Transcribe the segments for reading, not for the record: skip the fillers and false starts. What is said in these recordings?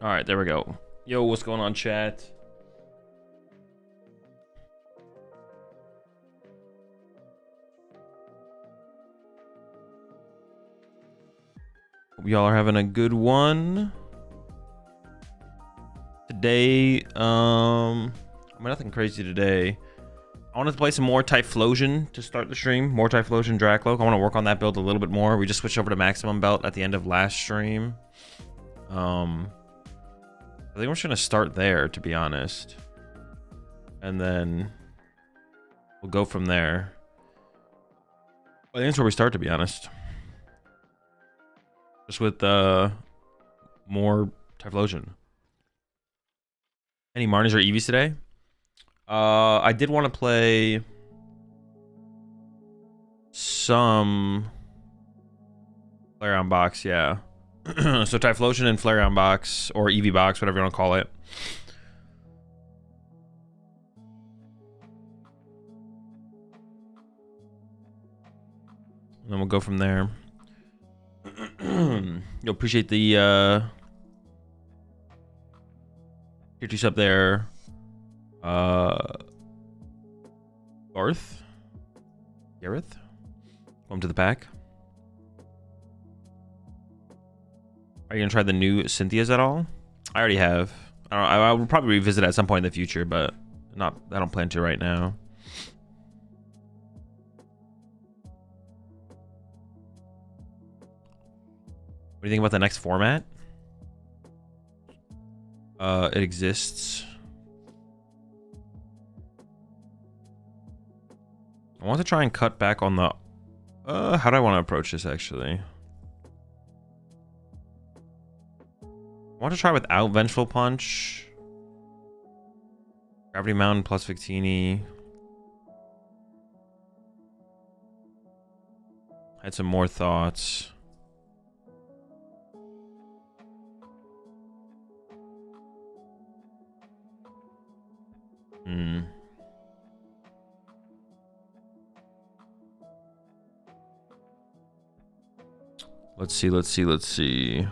All right, there we go. Yo, what's going on, chat? Hope y'all are having a good one. Today, nothing crazy today. I wanted to play some more Typhlosion to start the stream. More Typhlosion Dracloak. I want to work on that build a little bit more. We just switched over to maximum belt at the end of last stream. I think we're just gonna start there, to be honest, and then we'll go from there. I think that's where we start, to be honest. Just with more Typhlosion. Any Marnies or Eevees today? I did want to play some Flareon Box, yeah. So Typhlosion and Flareon Box, or Eevee Box, whatever you want to call it. And then we'll go from there. You'll appreciate the tier 2 sub there. Gareth, welcome to the pack. Are you gonna try the new Cynthia's at all? I already have. I will probably revisit at some point in the future, but I don't plan to right now. What do you think about the next format? It exists. I want to try and cut back on the... how do I want to approach this, actually? I want to try without Vengeful Punch. Gravity Mountain plus Victini. Had some more thoughts. Let's see.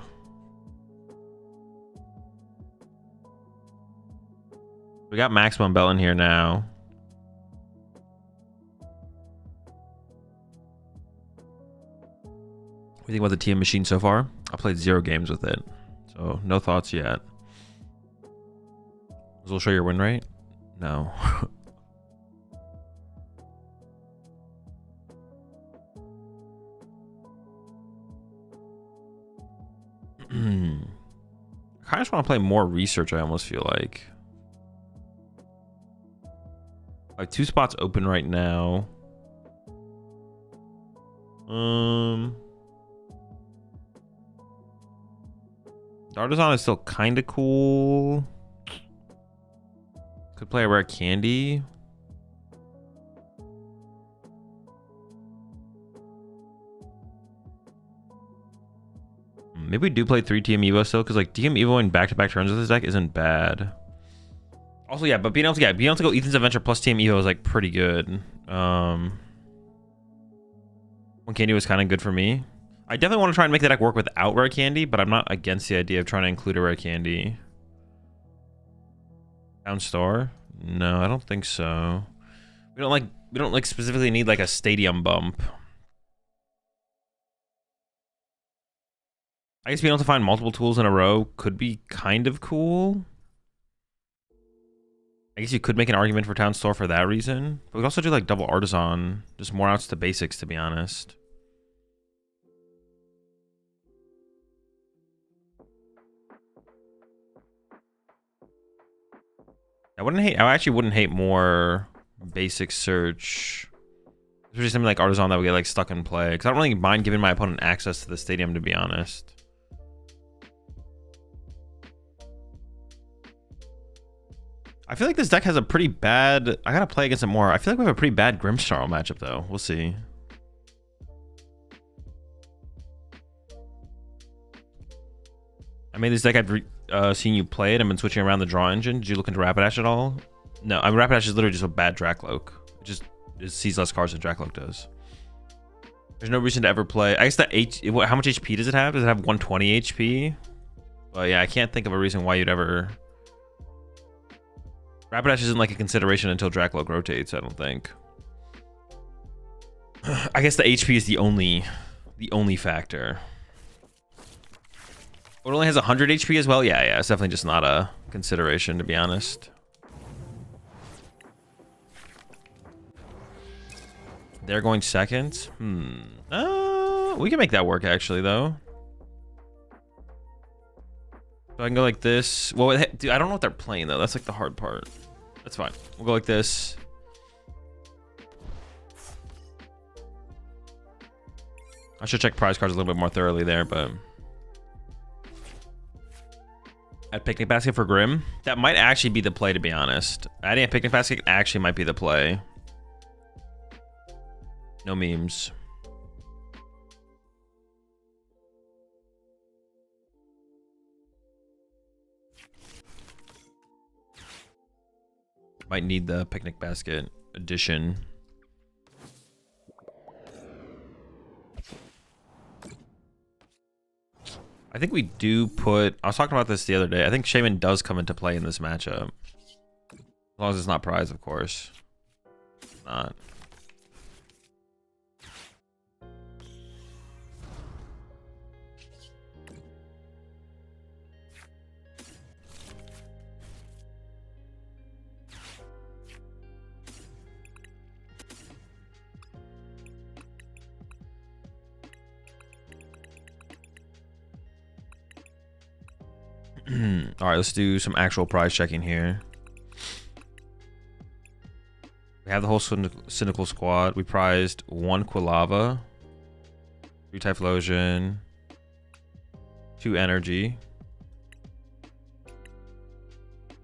We got maximum belt in here now. What do you think about the TM machine so far? I played 0 games with it, so no thoughts yet. Does it show your win rate? No. I kind of just want to play more research, I almost feel like. I have 2 spots open right now. Dartazon is still kind of cool. Could play a rare candy. Maybe we do play 3 TM Evo still, because like TM Evo in back-to-back turns with this deck isn't bad. Also, yeah, but being able to go Ethan's Adventure plus TM Evo is like pretty good. One candy was kind of good for me. I definitely want to try and make the deck work without rare candy, but I'm not against the idea of trying to include a rare candy. Down star? No, I don't think so. We don't like specifically need like a stadium bump. I guess being able to find multiple tools in a row could be kind of cool. I guess you could make an argument for Town Store for that reason. But we could also do like double Artisan. Just more outs to basics, to be honest. I actually wouldn't hate more basic search. Especially something like Artisan that would get like stuck in play. Because I don't really mind giving my opponent access to the stadium, to be honest. I feel like this deck has a pretty bad... I gotta play against it more. I feel like we have a pretty bad Grimmsnarl matchup, though. We'll see. I made this deck I've seen you play it. I've been switching around the draw engine. Did you look into Rapidash at all? No, I mean, Rapidash is literally just a bad Dracloak. It sees less cards than Dracloak does. There's no reason to ever play... I guess that how much HP does it have? Does it have 120 HP? But yeah, I can't think of a reason why you'd ever... Rapidash isn't like a consideration until Dracloak rotates, I don't think. I guess the HP is the only factor. It only has 100 HP as well? Yeah, it's definitely just not a consideration, to be honest. They're going second? We can make that work, actually, though. So I can go like this. Well, dude, I don't know what they're playing, though. That's like the hard part. That's fine. We'll go like this. I should check prize cards a little bit more thoroughly there, but... At Picnic Basket for Grim? That might actually be the play, to be honest. Adding a Picnic Basket actually might be the play. No memes. Might need the Picnic Basket edition. I think we do put... I was talking about this the other day. I think Shaman does come into play in this matchup. As long as it's not prize, of course. Not. All right, let's do some actual prize checking here. We have the whole Cynical squad. We prized 1 Quilava, 3 Typhlosion, 2 Energy,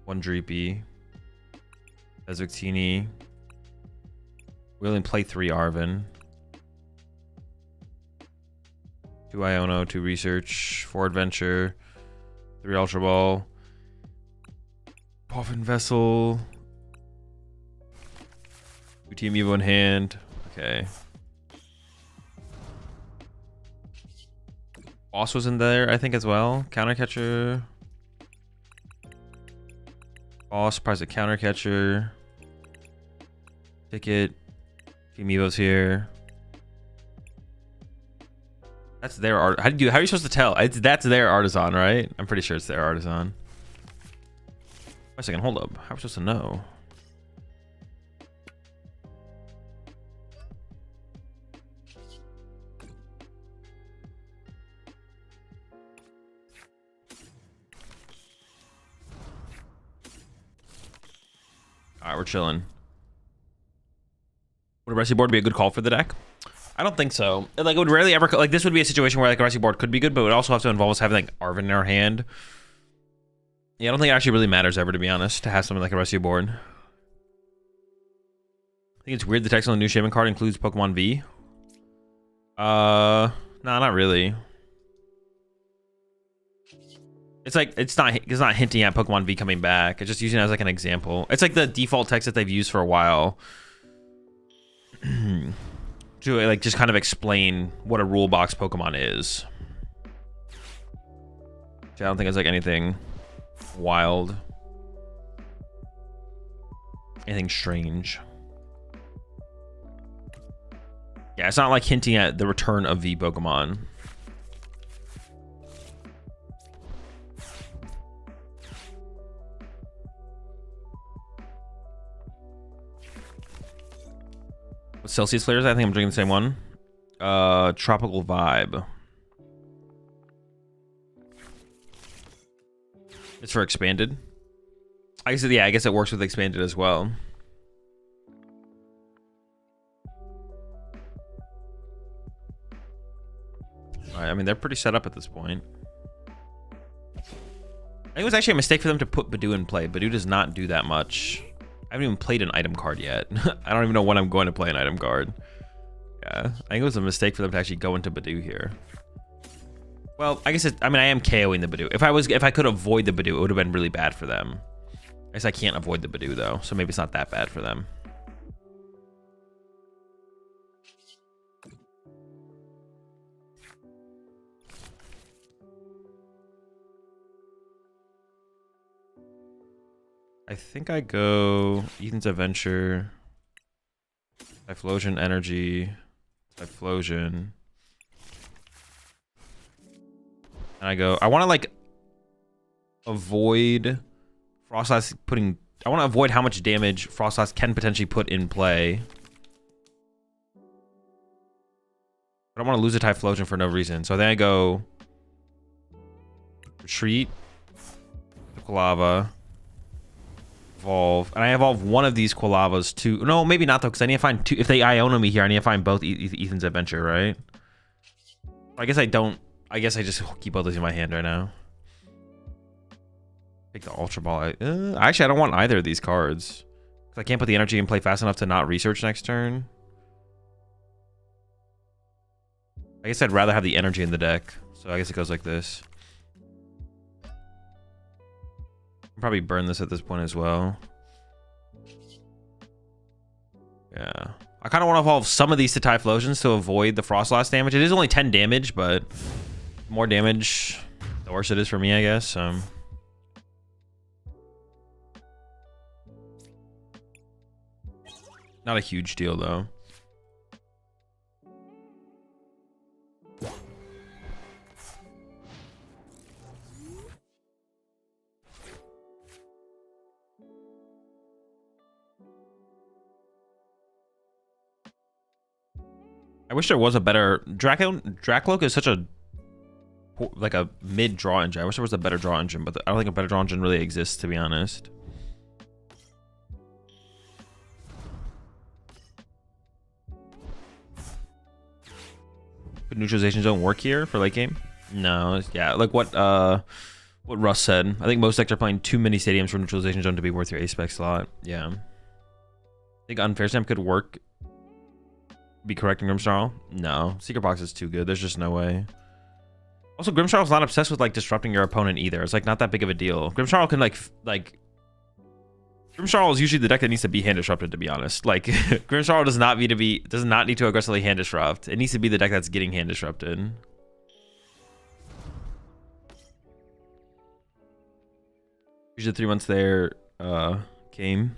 1 Dreepy, Bezvictini. We only play 3 Arven, 2 Iono, 2 Research, 4 Adventure, 3 Ultra Ball, Puffin Vessel, 2 Team Evo in hand. Okay. Boss was in there, I think, as well. Counter Catcher. Boss, prize a Counter Catcher. Ticket. Team Evo's here. That's their art. How are you supposed to tell? That's their artisan, right? I'm pretty sure it's their artisan. Wait a second, hold up. How are we supposed to know? Alright, we're chilling. Would a Rescue board be a good call for the deck? I don't think so. Like, it would rarely ever... Like, this would be a situation where, like, a Rescue board could be good, but it would also have to involve us having, like, Arven in our hand. Yeah, I don't think it actually really matters ever, to be honest, to have something like a Rescue board. I think it's weird the text on the new Shaman card includes Pokemon V. No, not really. It's like, it's not hinting at Pokemon V coming back. It's just using it as, like, an example. It's like the default text that they've used for a while. To, like, just kind of explain what a rule box Pokemon is. I don't think it's like anything wild, anything strange. Yeah, it's not like hinting at the return of V Pokemon. With Celsius flavors, I think I'm drinking the same one. Tropical Vibe. It's for expanded. I guess, yeah, I guess it works with expanded as well. Alright, I mean, they're pretty set up at this point. I think it was actually a mistake for them to put Badoo in play. Badoo does not do that much. I haven't even played an item card yet. I don't even know when I'm going to play an item card. Yeah, I think it was a mistake for them to actually go into Badoo here. Well, I guess I mean, I am KOing the Badoo. If I could avoid the Badoo, it would have been really bad for them. I guess I can't avoid the Badoo though, so maybe it's not that bad for them. I think I go Ethan's Adventure, Typhlosion Energy, Typhlosion. And I go, I want to like avoid Frostlass putting, I want to avoid how much damage Frostlass can potentially put in play. I don't want to lose a Typhlosion for no reason. So then I go Retreat, Quilava, Evolve, and I evolve one of these Quilavas too. No, maybe not though, because I need to find two. If they Iono me here, I need to find both Ethan's Adventure, right? I guess I don't. I guess I just keep both those in my hand right now. Take the Ultra Ball. Actually, I don't want either of these cards. I can't put the energy in play fast enough to not research next turn. I guess I'd rather have the energy in the deck. So I guess it goes like this. I'll probably burn this at this point as well. Yeah. I kind of want to evolve some of these to Typhlosions to avoid the Frostlass damage. It is only 10 damage, but more damage, the worse it is for me, I guess. Not a huge deal, though. I wish there was a better Dracloak is such a like a mid draw engine. I wish there was a better draw engine, but I don't think a better draw engine really exists, to be honest. Would neutralization zone work here for late game? No, yeah, like what Russ said. I think most decks are playing too many stadiums for neutralization zone to be worth your A-spec slot. Yeah. I think Unfair Stamp could work. Be correct in Grimmsnarl? No. Secret Box is too good. There's just no way. Also, Grimmsnarl's not obsessed with like disrupting your opponent either. It's like not that big of a deal. Grimmsnarl can like Grimmsnarl is usually the deck that needs to be hand disrupted, to be honest. Like Grimmsnarl does not need to aggressively hand disrupt. It needs to be the deck that's getting hand disrupted. Usually 3 months there came.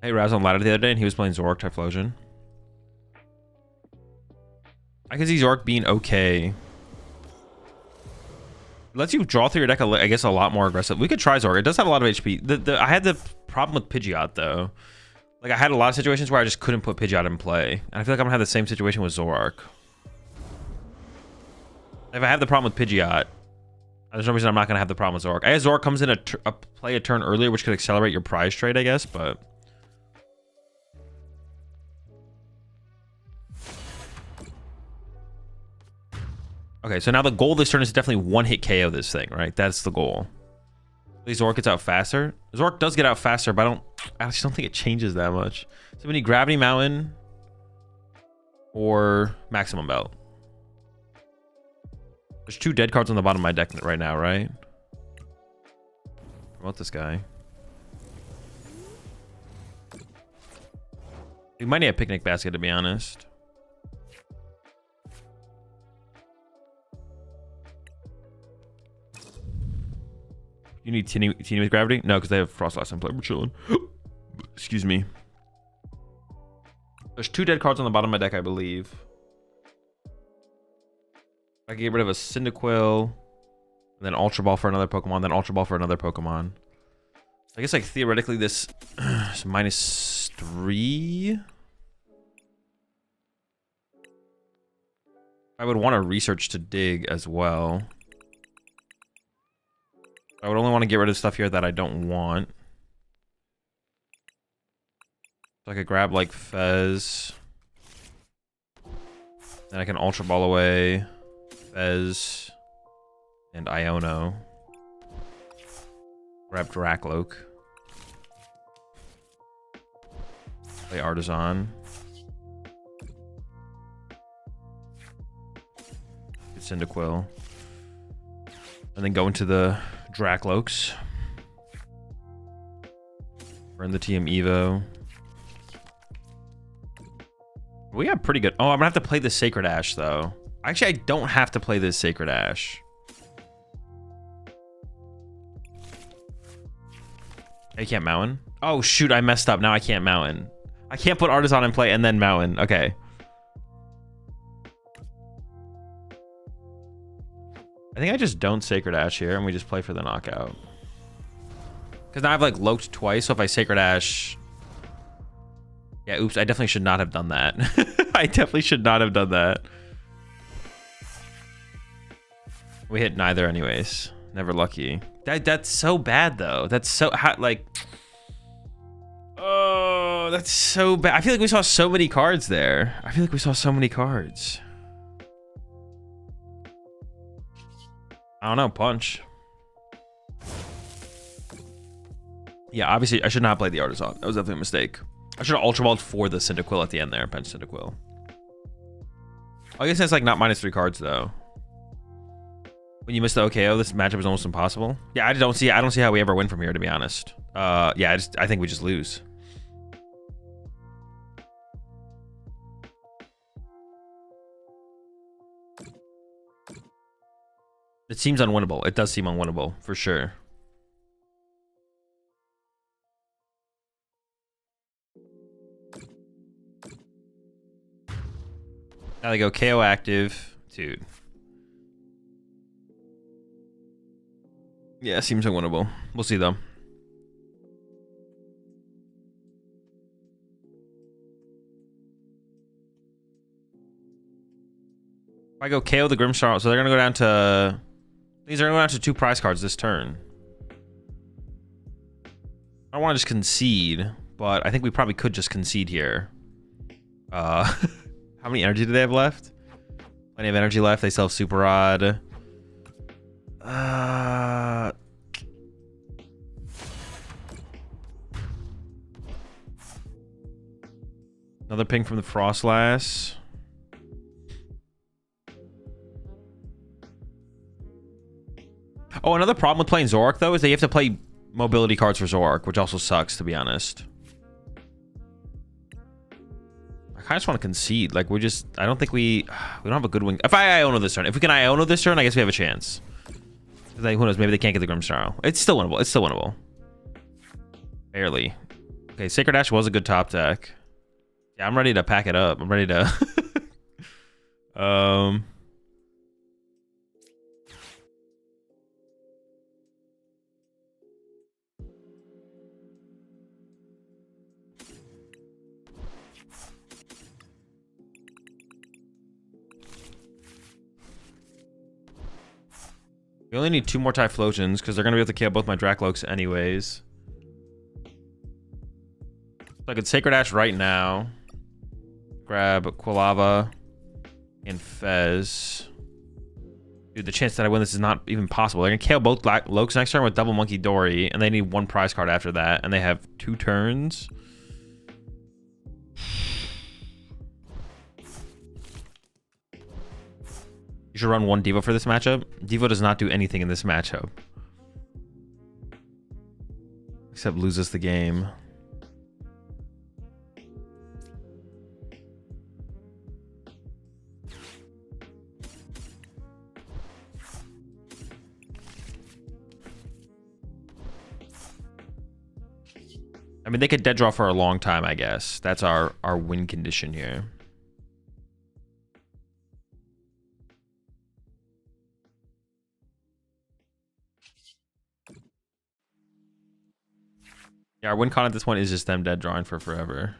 Hey, Raz on ladder the other day, and he was playing Zork Typhlosion. I can see Zork being okay. It lets you draw through your deck, I guess, a lot more aggressive. We could try Zork. It does have a lot of HP. I had the problem with Pidgeot, though. Like, I had a lot of situations where I just couldn't put Pidgeot in play. And I feel like I'm going to have the same situation with Zork. If I have the problem with Pidgeot, there's no reason I'm not going to have the problem with Zork. I guess Zork comes in play a turn earlier, which could accelerate your prize trade, I guess, but... Okay, so now the goal this turn is definitely one-hit KO this thing, right? That's the goal. At Zork gets out faster. Zork does get out faster, but I actually don't think it changes that much. So we need Gravity Mountain or Maximum Belt. There's 2 dead cards on the bottom of my deck right now, right? Promote this guy. We might need a Picnic Basket, to be honest. You need Teeny with Gravity? No, because they have Frostlass in play. We're chilling. Excuse me. There's 2 dead cards on the bottom of my deck, I believe. I can get rid of a Cyndaquil, then Ultra Ball for another Pokemon, then Ultra Ball for another Pokemon. I guess, like, theoretically, this is -3. I would want to research to dig as well. I would only want to get rid of stuff here that I don't want. So I could grab like Fez. Then I can Ultra Ball away Fez and Iono. Grab Dracloak. Play Artisan. Get Cyndaquil. And then go into the Dracloaks. Burn the TM Evo. We have pretty good... Oh, I'm gonna have to play the Sacred Ash, though. Actually, I don't have to play this Sacred Ash. I can't mountain. Oh shoot, I messed up. Now I can't mountain. I can't put Artisan in play and then mountain. Okay. I think I just don't Sacred Ash here and we just play for the knockout. Because now I've like loked twice, so if I Sacred Ash... Yeah, oops, I definitely should not have done that. I definitely should not have done that. We hit neither anyways. Never lucky. That's so bad though. That's so like... Oh, that's so bad. I feel like we saw so many cards there. I feel like we saw so many cards. I don't know, punch. Yeah, obviously I should not play the Artisan. That was definitely a mistake. I should have Ultra Balled for the Cyndaquil at the end there, bench Cyndaquil. I guess that's like not -3 cards though. When you miss the OKO, this matchup is almost impossible. Yeah, I don't see how we ever win from here, to be honest. Yeah, I think we just lose. It seems unwinnable. It does seem unwinnable, for sure. Now they go KO active. Dude. Yeah, seems unwinnable. We'll see, though. If I go KO the Grimmsnarl, so they're going to go down to... These are going down to 2 prize cards this turn. I don't want to just concede, but I think we probably could just concede here. How many energy do they have left? Plenty of energy left. They still have Super Rod. Another ping from the Frostlass. Oh, another problem with playing Zoroark, though, is that you have to play mobility cards for Zoroark, which also sucks, to be honest. I kind of just want to concede. Like, we just... I don't think we don't have a good win. If I Iono this turn. If we can Iono this turn, I guess we have a chance. Like, who knows? Maybe they can't get the Grimmsnarl. It's still winnable. It's still winnable. Barely. Okay, Sacred Ash was a good top deck. Yeah, I'm ready to pack it up. I'm ready to... We only need 2 more Typhlosions because they're going to be able to kill both my Dracloaks anyways. So I could Sacred Ash right now. Grab Quilava and Fez. Dude, the chance that I win this is not even possible. They're going to KO both Lokes next turn with double Monkey Dory, and they need 1 prize card after that, and they have 2 turns. You should run 1 Devo for this matchup. Devo does not do anything in this matchup. Except loses the game. I mean, they could dead draw for a long time, I guess. That's our win condition here. Yeah, our win con at this point is just them dead drawing for forever.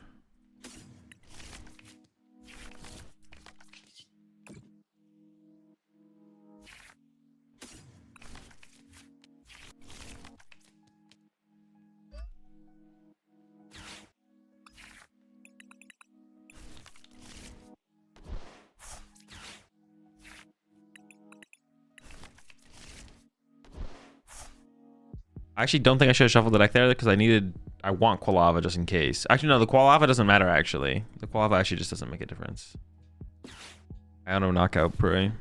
I actually don't think I should have shuffled the deck there because I want Quilava just in case. Actually, no, the Quilava doesn't matter, actually. The Quilava actually just doesn't make a difference. I don't know, knockout Prey. I'm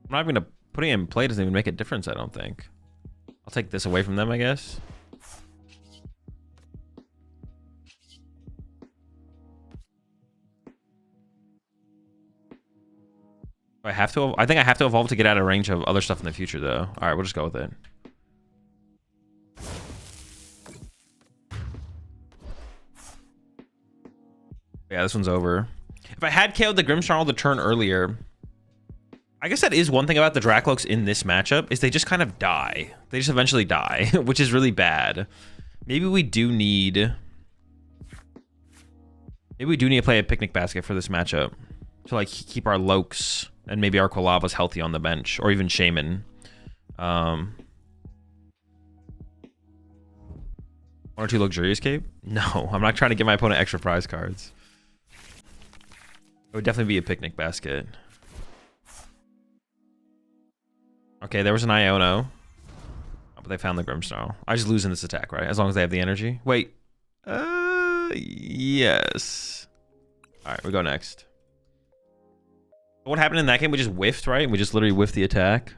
not even gonna putting it in play doesn't even make a difference, I don't think. I'll take this away from them, I guess. I have to. I think I have to evolve to get out of range of other stuff in the future, though. All right, we'll just go with it. Yeah, this one's over. If I had KO'd the Grimmsnarl the turn earlier, I guess that is one thing about the Dracloaks in this matchup, is they just kind of die. They just eventually die, which is really bad. Maybe we do need... Maybe we do need to play a Picnic Basket for this matchup. To, like, keep our Lokes and maybe our Quillavas healthy on the bench. Or even Shaman. 1 or 2 Luxurious Cape? No, I'm not trying to give my opponent extra prize cards. It would definitely be a Picnic Basket. Okay, there was an Iono. Oh, but they found the Grimmsnarl. I just lose in this attack, right? As long as they have the energy. Wait. Yes. Alright, we go next. What happened in that game? We just whiffed, right? We just literally whiffed the attack.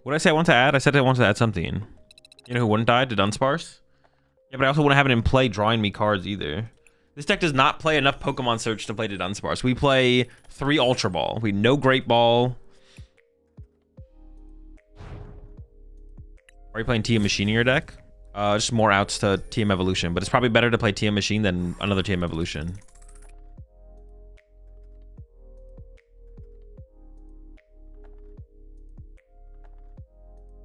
What did I say I want to add? I said I wanted to add something. You know who wouldn't die? Did Dunsparce? Yeah, but I also wouldn't have it in play drawing me cards either. This deck does not play enough Pokemon Search to play Dunsparce. We play 3 Ultra Ball. We no Great Ball. Are you playing TM Machine in your deck? Just more outs to TM Evolution, but it's probably better to play TM Machine than another TM Evolution.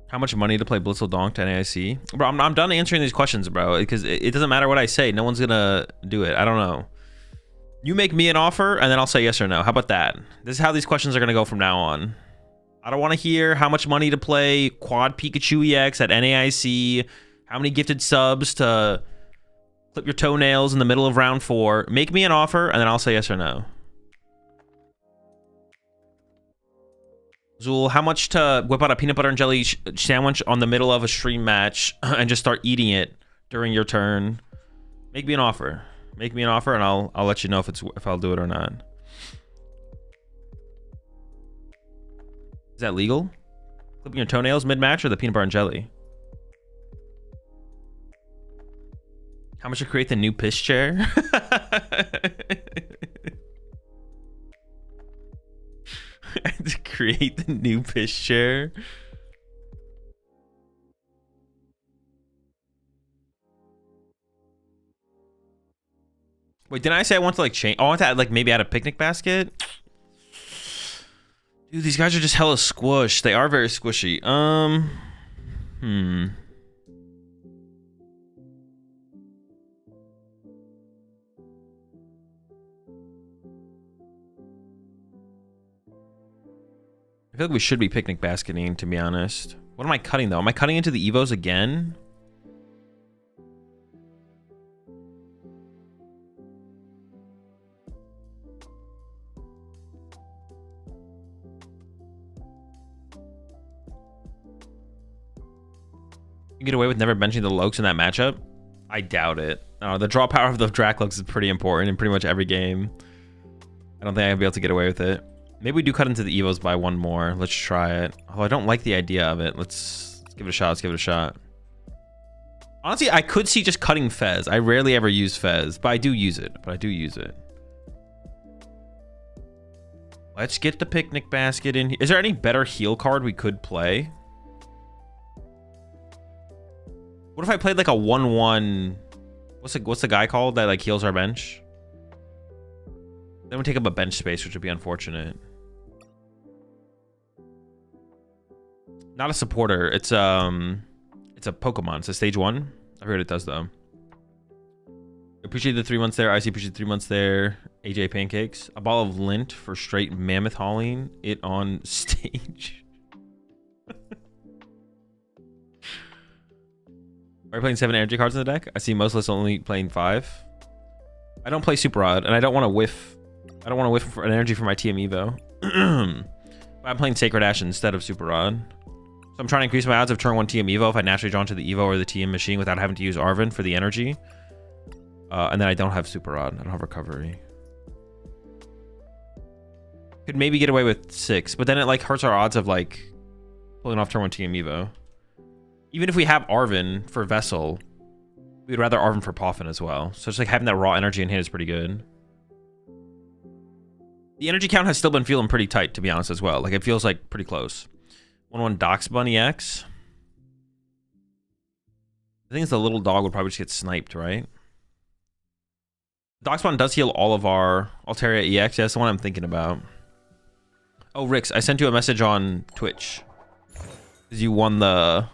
How much money to play Blitzel Donk to NAIC? Bro, I'm done answering these questions, bro, because it doesn't matter what I say. No one's gonna do it. I don't know. You make me an offer, and then I'll say yes or no. How about that? This is how these questions are gonna go from now on. I don't want to hear how much money to play Quad Pikachu EX at NAIC, how many gifted subs to clip your toenails in the middle of round 4. Make me an offer, and then I'll say yes or no. Zul, how much to whip out a peanut butter and jelly sandwich on the middle of a stream match and just start eating it during your turn? Make me an offer. Make me an offer, and I'll let you know if I'll do it or not. Is that legal? Clipping your toenails mid-match or the peanut butter and jelly? How much to create the new piss chair? To create the new piss chair. Wait, didn't I say I want to like change? I want to add, like maybe add a Picnic Basket. Dude, these guys are just hella squish. They are very squishy. I feel like we should be Picnic Basketing, to be honest. What am I cutting, though? Am I cutting into the Evos again? You get away with never benching the Lokes in that matchup? I doubt it. The draw power of the Dracloaks is pretty important in pretty much every game. I don't think I'll be able to get away with it. Maybe we do cut into the Evos by 1 more. Let's try it. Although I don't like the idea of it. Let's give it a shot. Let's give it a shot. Honestly, I could see just cutting Fez. I rarely ever use Fez, but I do use it. Let's get the Picnic Basket in here. Is there any better heal card we could play? What if I played like a 1/1? What's the guy called that like heals our bench? Then we take up a bench space, which would be unfortunate. Not a supporter. It's a Pokemon. It's a stage 1. I heard it does though. Appreciate the 3 months there. I appreciate 3 months there. AJ Pancakes. A ball of lint for straight mammoth hauling it on stage. Are you playing 7 energy cards in the deck? I see most lists only playing 5. I don't play Super Rod, and I don't want to whiff. I don't want to whiff for an energy for my TM Evo. I'm playing Sacred Ash instead of Super Rod. So I'm trying to increase my odds of turn 1 TM Evo if I naturally draw into the Evo or the TM machine without having to use Arven for the energy. And then I don't have Super Rod. I don't have Recovery. Could maybe get away with 6, but then it like hurts our odds of like pulling off turn 1 TM Evo. Even if we have Arven for Vessel, we'd rather Arven for Poffin as well. So just like having that raw energy in hand is pretty good. The energy count has still been feeling pretty tight, to be honest, as well. Like, it feels like pretty close. 1-1 Dox Bunny X. I think it's the little dog would probably just get sniped, right? Doxbon does heal all of our Altaria EX. Yeah, that's the one I'm thinking about. Oh, Rix, I sent you a message on Twitch. Because you won the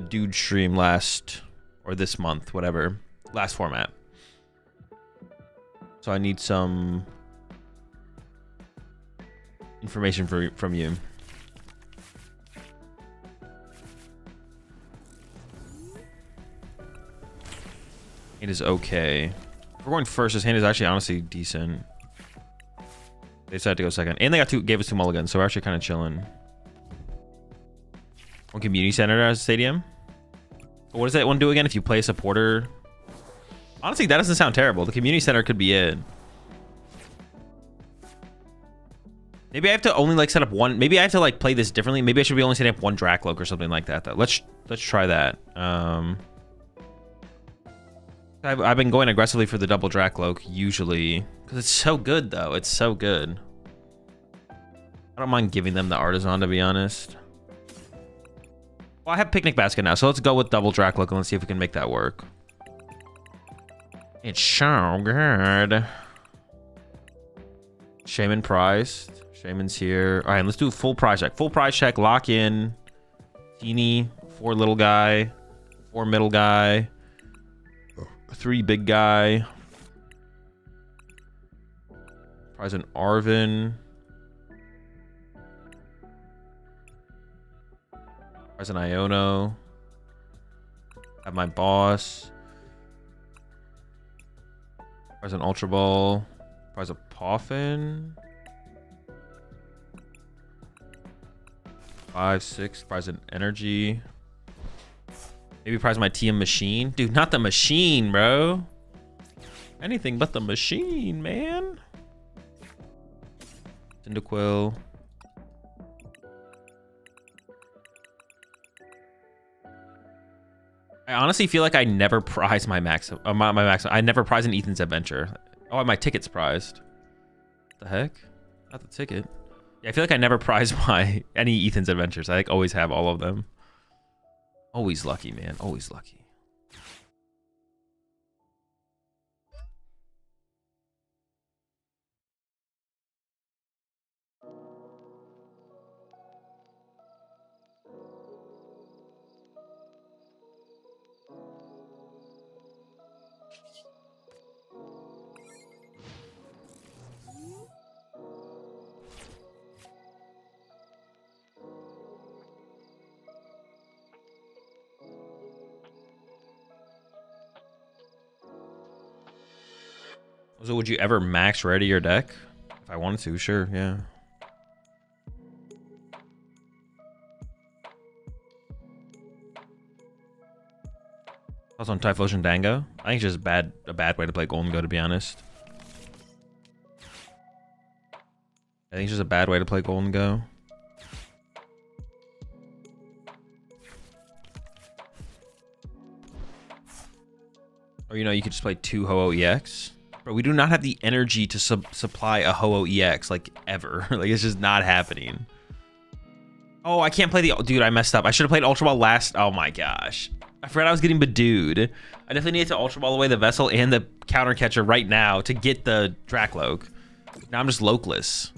dude stream last, or this month, whatever. Last format. So I need some information from you. It is okay. If we're going first, his hand is actually honestly decent. They decided to go second. And they gave us 2 mulligans, so we're actually kind of chilling. One community center as a stadium. What does that one do again if you play a supporter? Honestly, that doesn't sound terrible. The community center could be it. Maybe I have to only like set up one. Maybe I have to like play this differently. Maybe I should be only setting up one Dracloak or something like that though. Let's try that. I've been going aggressively for the double Dracloak usually because it's so good though. It's so good. I don't mind giving them the Artisan, to be honest. Well, I have Picnic Basket now, so let's go with double Dracloak and let's see if we can make that work. It's so good. Shaman prized. Shaman's here. All right, let's do a full prize check. Full prize check. Lock in. Teeny. 4 little guy. 4 middle guy. 3 big guy. Prize an Arvin. Prize an Iono. Have my boss. Prize an Ultra Ball. Prize a Poffin. 5, 6. Prize an Energy. Maybe prize my TM machine. Dude, not the machine, bro. Anything but the machine, man. Cyndaquil. I honestly feel like I never prize my max. I never prize an Ethan's Adventure. Oh, my ticket's prized. What the heck? Not the ticket. Yeah, I feel like I never prize any Ethan's Adventures. I like always have all of them. Always lucky, man. Always lucky. So would you ever max ready your deck? If I wanted to, sure, yeah. Also on Typhlosion Dango. I think it's just a bad way to play Golden Go, to be honest. I think it's just a bad way to play Golden Go. Or, you know, you could just play 2 Ho-Oh EX. Bro, we do not have the energy to supply a Ho-Oh EX, like, ever. Like, it's just not happening. Oh, I can't play the... Dude, I messed up. I should have played Ultra Ball last... Oh, my gosh. I forgot I was getting Badooed. I definitely need to Ultra Ball away the Vessel and the Counter Catcher right now to get the Dracloak. Now I'm just Lokeless.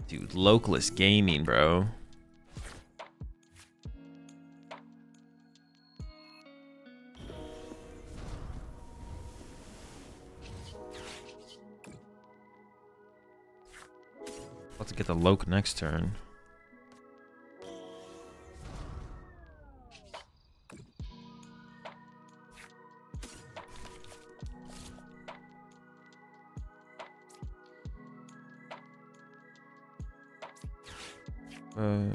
Dude, Lokeless gaming, bro. Let's get the Loke next turn. Running.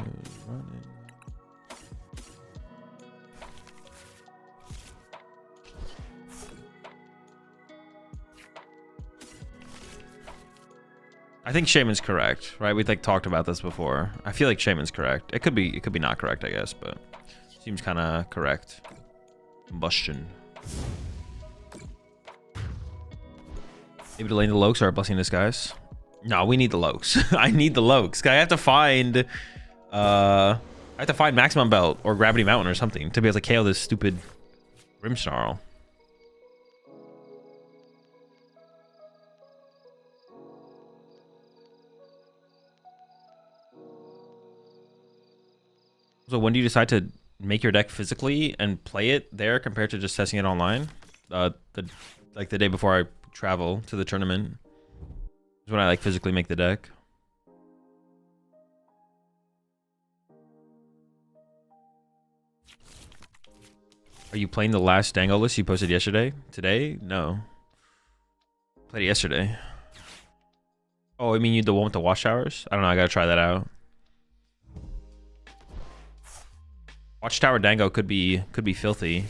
I think Shaman's correct, right? We like talked about this before. I feel like Shaman's correct. It could be not correct, I guess, but seems kind of correct. Combustion. Maybe delaying the Lokes are a blessing in disguise. No, we need the Lokes. I need the Lokes. I have to find Maximum Belt or Gravity Mountain or something to be able to KO this stupid Grimmsnarl. So when do you decide to make your deck physically and play it there compared to just testing it online? The day before I travel to the tournament is when I like physically make the deck. Are you playing the last Dango list you posted yesterday? Today? No. Played it yesterday. Oh, I mean you the one with the wash towers? I don't know, I gotta try that out. Watchtower Dango could be filthy.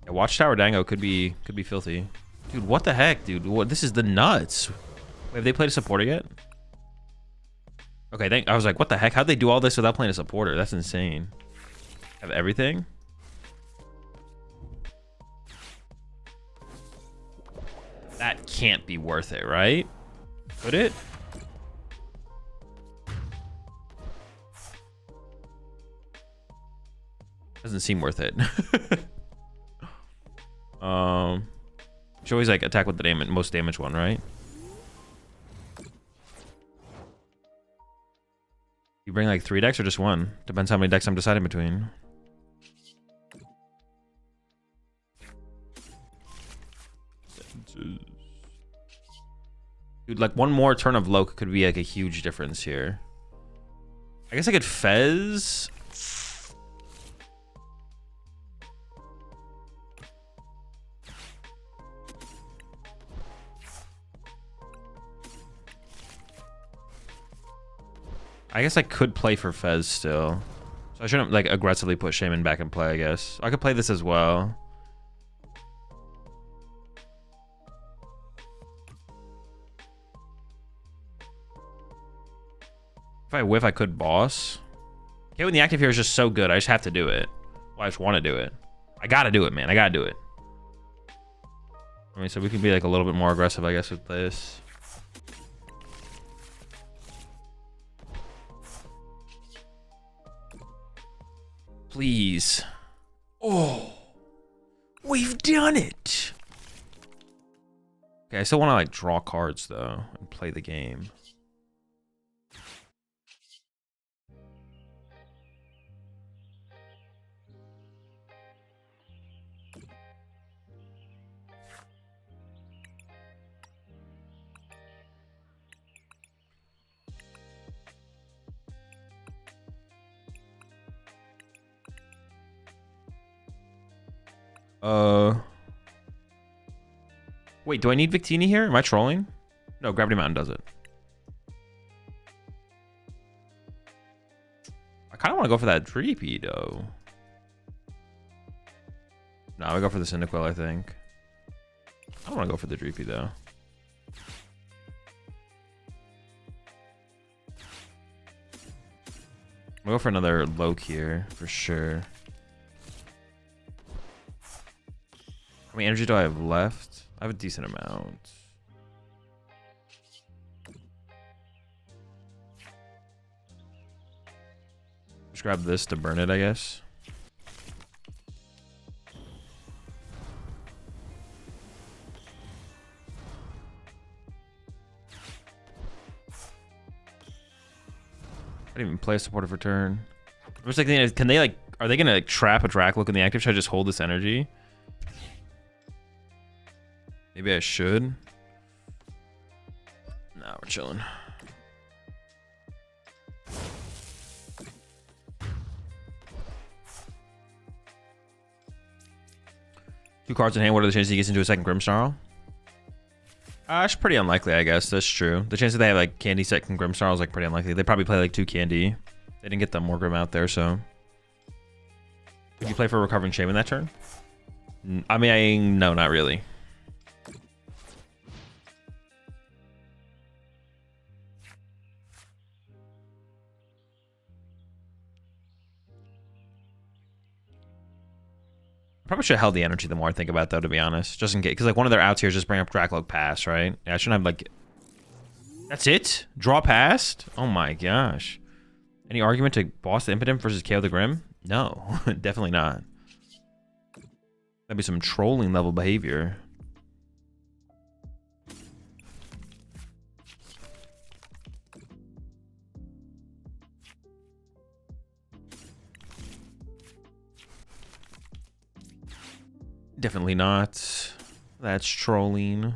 Yeah, Watchtower Dango could be filthy. Dude, what the heck, dude? What, this is the nuts. Wait, have they played a supporter yet? Okay, I was like, what the heck? How'd they do all this without playing a supporter? That's insane. Have everything? That can't be worth it, right? Could it? Doesn't seem worth it. Should always like attack with the most damage one, right? You bring like 3 decks or just 1? Depends how many decks I'm deciding between. Dude, like one more turn of Loke could be like a huge difference here. I guess I could Fez. I guess I could play for Fez still. So I shouldn't like aggressively put Shaman back in play, I guess. I could play this as well. If I whiff, I could boss. Okay, when the active here is just so good, I just have to do it. Well, I just want to do it. I gotta do it, man. I gotta do it. I mean, so we can be like a little bit more aggressive, I guess, with this. Please. Oh, we've done it. Okay, I still want to like draw cards though and play the game. Wait, do I need Victini here? Am I trolling? No, Gravity Mountain does it. I kind of want to go for that Dreepy, though. No, I go for the Cyndaquil, I think. I don't want to go for the Dreepy, though. I'll go for another Loke here, for sure. How many energy do I have left? I have a decent amount. Just grab this to burn it, I guess. I didn't even play a supporter for turn. I was thinking, can they like, are they gonna like, trap a Dracloak in the active? Should I just hold this energy? Maybe I should. Nah, we're chilling. Two cards in hand. What are the chances he gets into a second Grimmsnarl? It's pretty unlikely, I guess. That's true. The chance that they have like Candy second Grimmsnarl is like pretty unlikely. They probably play like 2 Candy. They didn't get the Morgrim out there, so. Did you play for Recovering Shaman that turn? I mean, no, not really. Probably should have held the energy the more I think about it, though, to be honest. Just in case. Because, like, one of their outs here is just bring up Dracloak Pass, right? Yeah, I shouldn't have, like... That's it? Draw past? Oh my gosh. Any argument to boss the Impotent versus KO the Grim? No, definitely not. That'd be some trolling level behavior. Definitely not. That's trolling.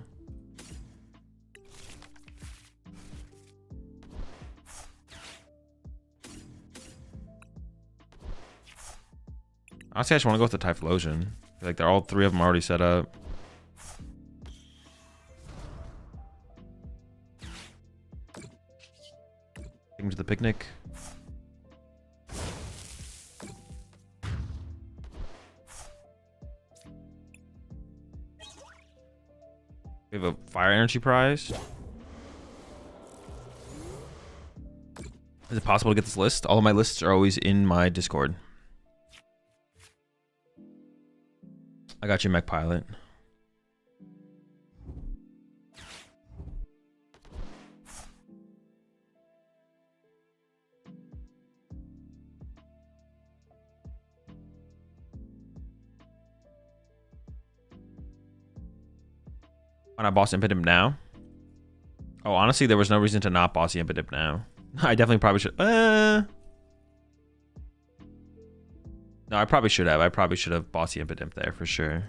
Honestly, I just want to go with the Typhlosion. I feel like they're all three of them already set up. Take them to the picnic. We have a fire energy prize. Is it possible to get this list? All of my lists are always in my Discord. I got you, Mech Pilot. Why not boss Impidimp now? Oh, honestly, there was no reason to not boss the Impidimp now. I definitely probably should. No, I probably should have. I probably should have bossy Impidimp there for sure.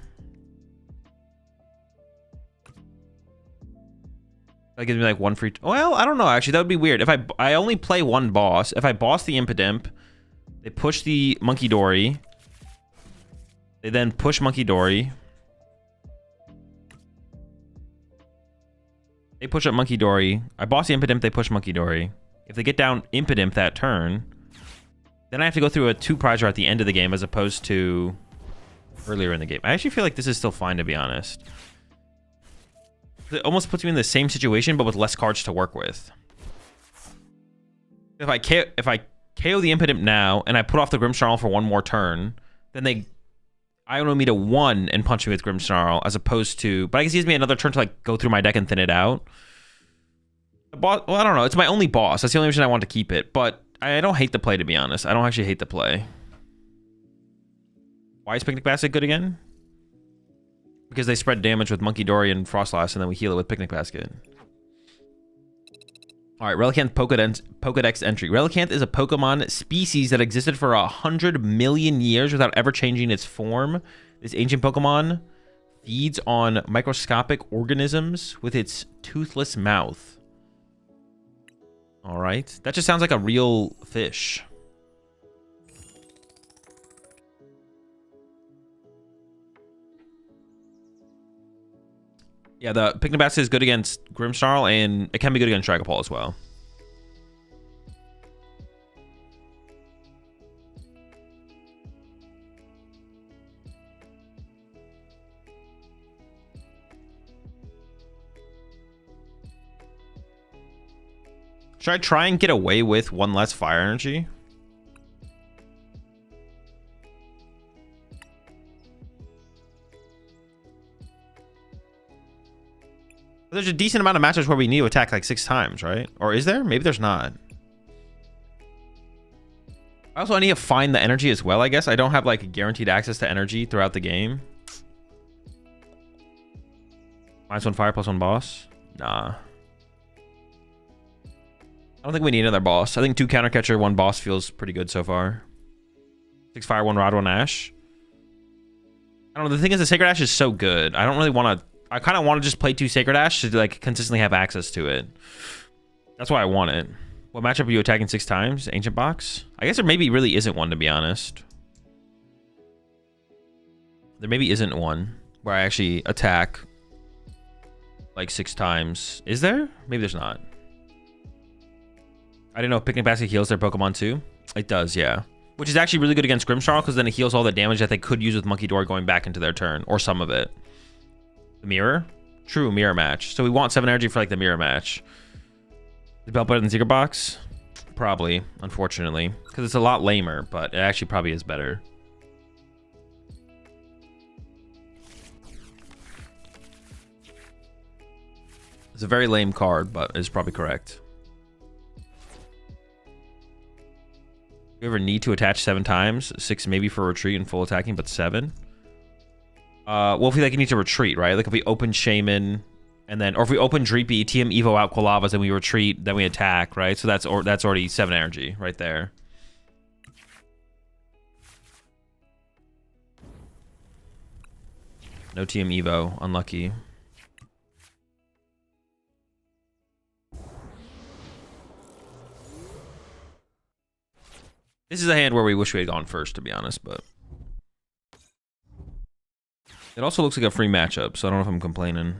That gives me like one free. Well, I don't know. Actually, that would be weird. If I only play one boss. If I boss the Impidimp, they push the Monkey Dory. They then push Monkey Dory. They push up Monkey Dory. I boss the Impidimp. They push Monkey Dory. If they get down Impidimp that turn, then I have to go through a 2 prize draw at the end of the game as opposed to earlier in the game. I actually feel like this is still fine, to be honest. It almost puts me in the same situation, but with less cards to work with. If I KO the Impidimp now and I put off the Grimmsnarl for one more turn, then they IO me to 1 and punch me with Grimmsnarl as opposed to... But I guess it gives me another turn to like go through my deck and thin it out. The boss, well, I don't know. It's my only boss. That's the only reason I want to keep it. But I don't hate the play, to be honest. I don't actually hate the play. Why is Picnic Basket good again? Because they spread damage with Monkey Dory and Frostlass, and then we heal it with Picnic Basket. Alright, Relicanth Pokedex entry. Relicanth is a Pokemon species that existed for 100 million years without ever changing its form. This ancient Pokemon feeds on microscopic organisms with its toothless mouth. All right. That just sounds like a real fish. Yeah, the Picnic Basket is good against Grimmsnarl, and it can be good against Dragapult as well. Should I try and get away with 1 less fire energy? There's a decent amount of matches where we need to attack like 6 times, right? Or is there? Maybe there's not. I need to find the energy as well, I guess. I don't have like guaranteed access to energy throughout the game. -1 fire, +1 boss? Nah. I don't think we need another boss. I think 2 counter catcher, 1 boss feels pretty good so far. 6 fire, 1 rod, 1 ash. I don't know. The thing is, the Sacred Ash is so good. I don't really want to... I kind of want to just play 2 Sacred Ash to like consistently have access to it. That's why I want it. What matchup are you attacking 6 times? Ancient Box? I guess there maybe really isn't one, to be honest. There maybe isn't one where I actually attack like 6 times. Is there? Maybe there's not. I didn't know if Picnic Basket heals their Pokemon too. It does, yeah. Which is actually really good against Grimmsnarl because then it heals all the damage that they could use with Monkey Dory going back into their turn, or some of it. The mirror? True, mirror match. So we want 7 energy for like the mirror match. Is Belt better than Secret Box? Probably, unfortunately. Because it's a lot lamer, but it actually probably is better. It's a very lame card, but it's probably correct. You ever need to attach 7 times? 6 maybe for retreat and full attacking, but 7? Well, if we like need to retreat, right? Like if we open Shaman, and then, or if we open Dreepy, TM Evo out Qualavas, then we retreat, then we attack, right? So that's already 7 energy right there. No TM Evo, unlucky. This is a hand where we wish we had gone first, to be honest, but it also looks like a free matchup, so I don't know if I'm complaining.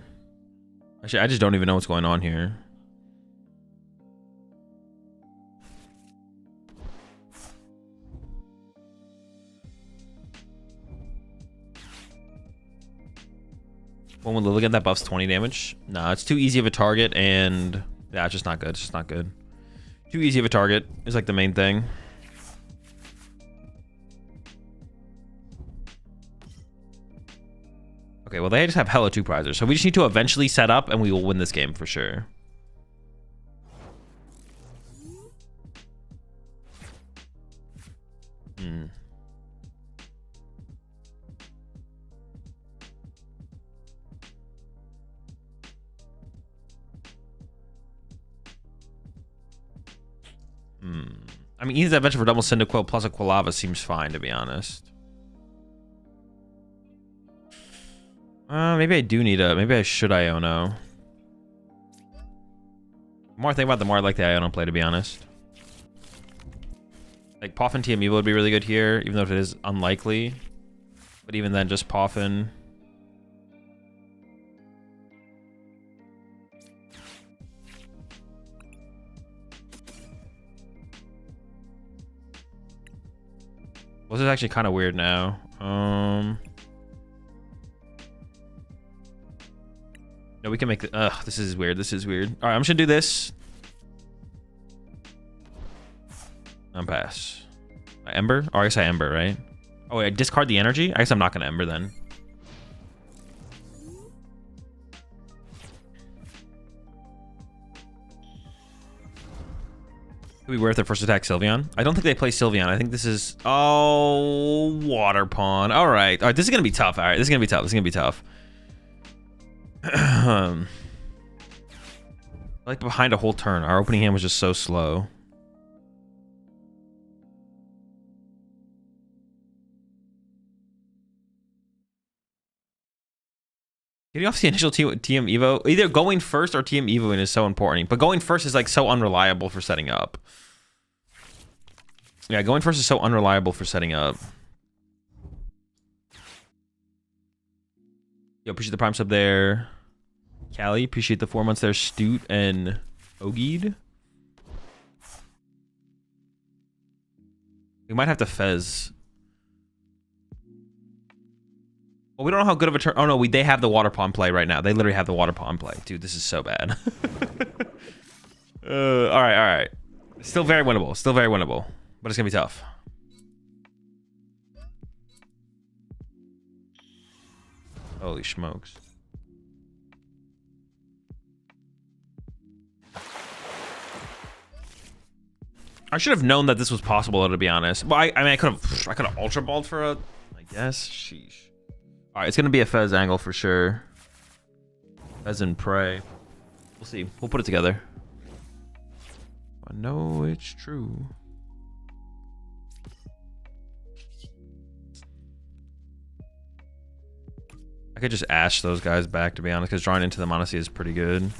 Actually, I just don't even know what's going on here. One with Lilligant that buffs 20 damage. Nah, it's too easy of a target, and yeah, it's just not good. It's just not good. Too easy of a target is like the main thing. Okay, well, they just have hella 2 prizers, so we just need to eventually set up, and we will win this game for sure. I mean, either Adventure for double Cyndaquil plus a Quilava seems fine, to be honest. Maybe I do need a... Maybe I should Iono. The more I think about it, the more I like the Iono play, to be honest. Like, Poffin TM Evo would be really good here, even though it is unlikely. But even then, just Poffin. Well, this is actually kind of weird now. No, we can make the... Ugh, this is weird. This is weird. All right, I'm just gonna do this. Pass. Ember? Oh, I guess I Ember, right? Oh, wait, I discard the energy? I guess I'm not gonna Ember then. Could be worth it first attack Sylveon. I don't think they play Sylveon. I think this is... Oh, Water Pawn. All right. All right, this is gonna be tough. All right, this is gonna be tough. This is gonna be tough. Like behind a whole turn. Our opening hand was just so slow. Getting off the initial TM Evo, either going first or TM Evoing is so important. But going first is like so unreliable for setting up. Yeah, going first is so unreliable for setting up. Yo, appreciate the prime sub there. Callie, appreciate the 4 months there. Stoot and Ogeed. We might have to Fez. Well, we don't know how good of a turn. Oh no, they have the Water Pawn play right now. They literally have the Water Pawn play. Dude, this is so bad. All right, all right. Still very winnable. Still very winnable. But it's gonna be tough. Holy smokes. I should have known that this was possible, to be honest. Well, I mean, I could have Ultra Balled for a, I guess. Sheesh. All right, it's gonna be a Fez angle for sure. Fez and Prey. We'll see. We'll put it together. I know it's true. I could just Ash those guys back, to be honest, because drawing into them honestly is pretty good.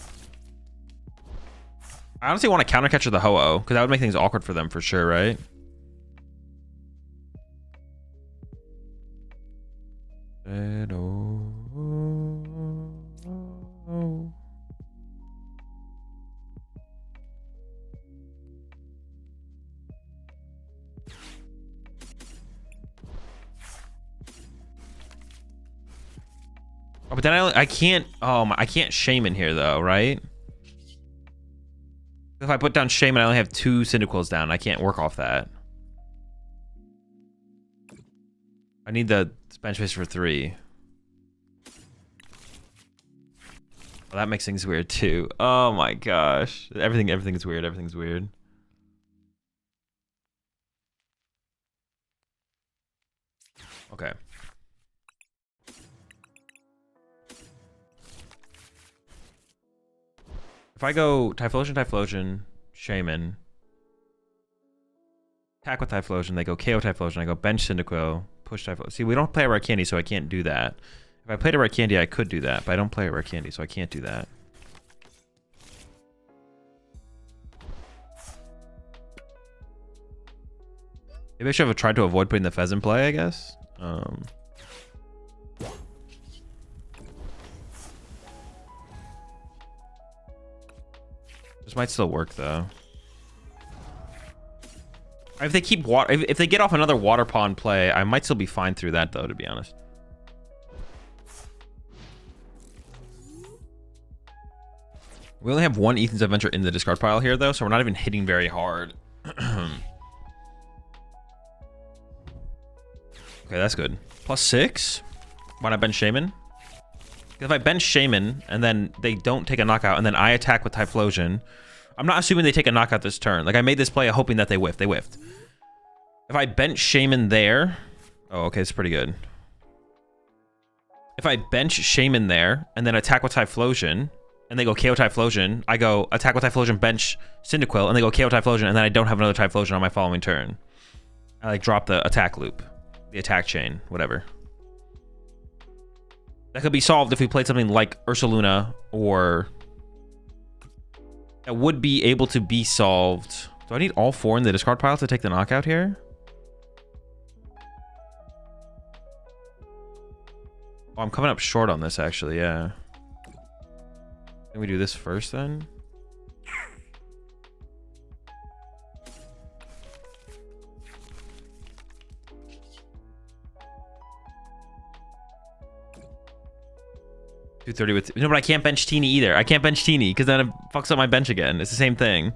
I honestly want to counter catcher the Ho-Oh, because that would make things awkward for them for sure, right? Oh, but then I can't. I can't Shaman here though, right? If I put down Shaman, I only have 2 Cyndaquils down. I can't work off that. I need the bench space for 3. Well, that makes things weird too. Oh my gosh. Everything's weird. Everything's weird. Okay. If I go Typhlosion, Shaman, attack with Typhlosion, they go KO Typhlosion, I go bench Cyndaquil, push Typhlosion. See, we don't play a rare candy, so I can't do that. If I played a rare candy, I could do that, but I don't play a rare candy, so I can't do that. Maybe I should have tried to avoid putting the Fez in play, I guess. This might still work though. If they keep if they get off another water pond play, I might still be fine through that though, to be honest. We only have one Ethan's Adventure in the discard pile here though, so we're not even hitting very hard. Okay, that's good. +6? Why not bench Shaman? If I bench Shaman and then they don't take a knockout and then I attack with Typhlosion, I'm not assuming they take a knockout this turn. Like I made this play hoping that they whiffed. They whiffed. If I bench Shaman there, oh, okay, it's pretty good. If I bench Shaman there and then attack with Typhlosion and they go KO Typhlosion, I go attack with Typhlosion, bench Cyndaquil, and they go KO Typhlosion, and then I don't have another Typhlosion on my following turn. I like drop the attack loop, the attack chain, whatever. That could be solved if we played something like Ursaluna, or that would be able to be solved. Do I need all 4 in the discard pile to take the knockout here? Oh, I'm coming up short on this actually, yeah. Can we do this first then? $230 with... No, but I can't bench Teeny either. I can't bench Teeny because then it fucks up my bench again. It's the same thing.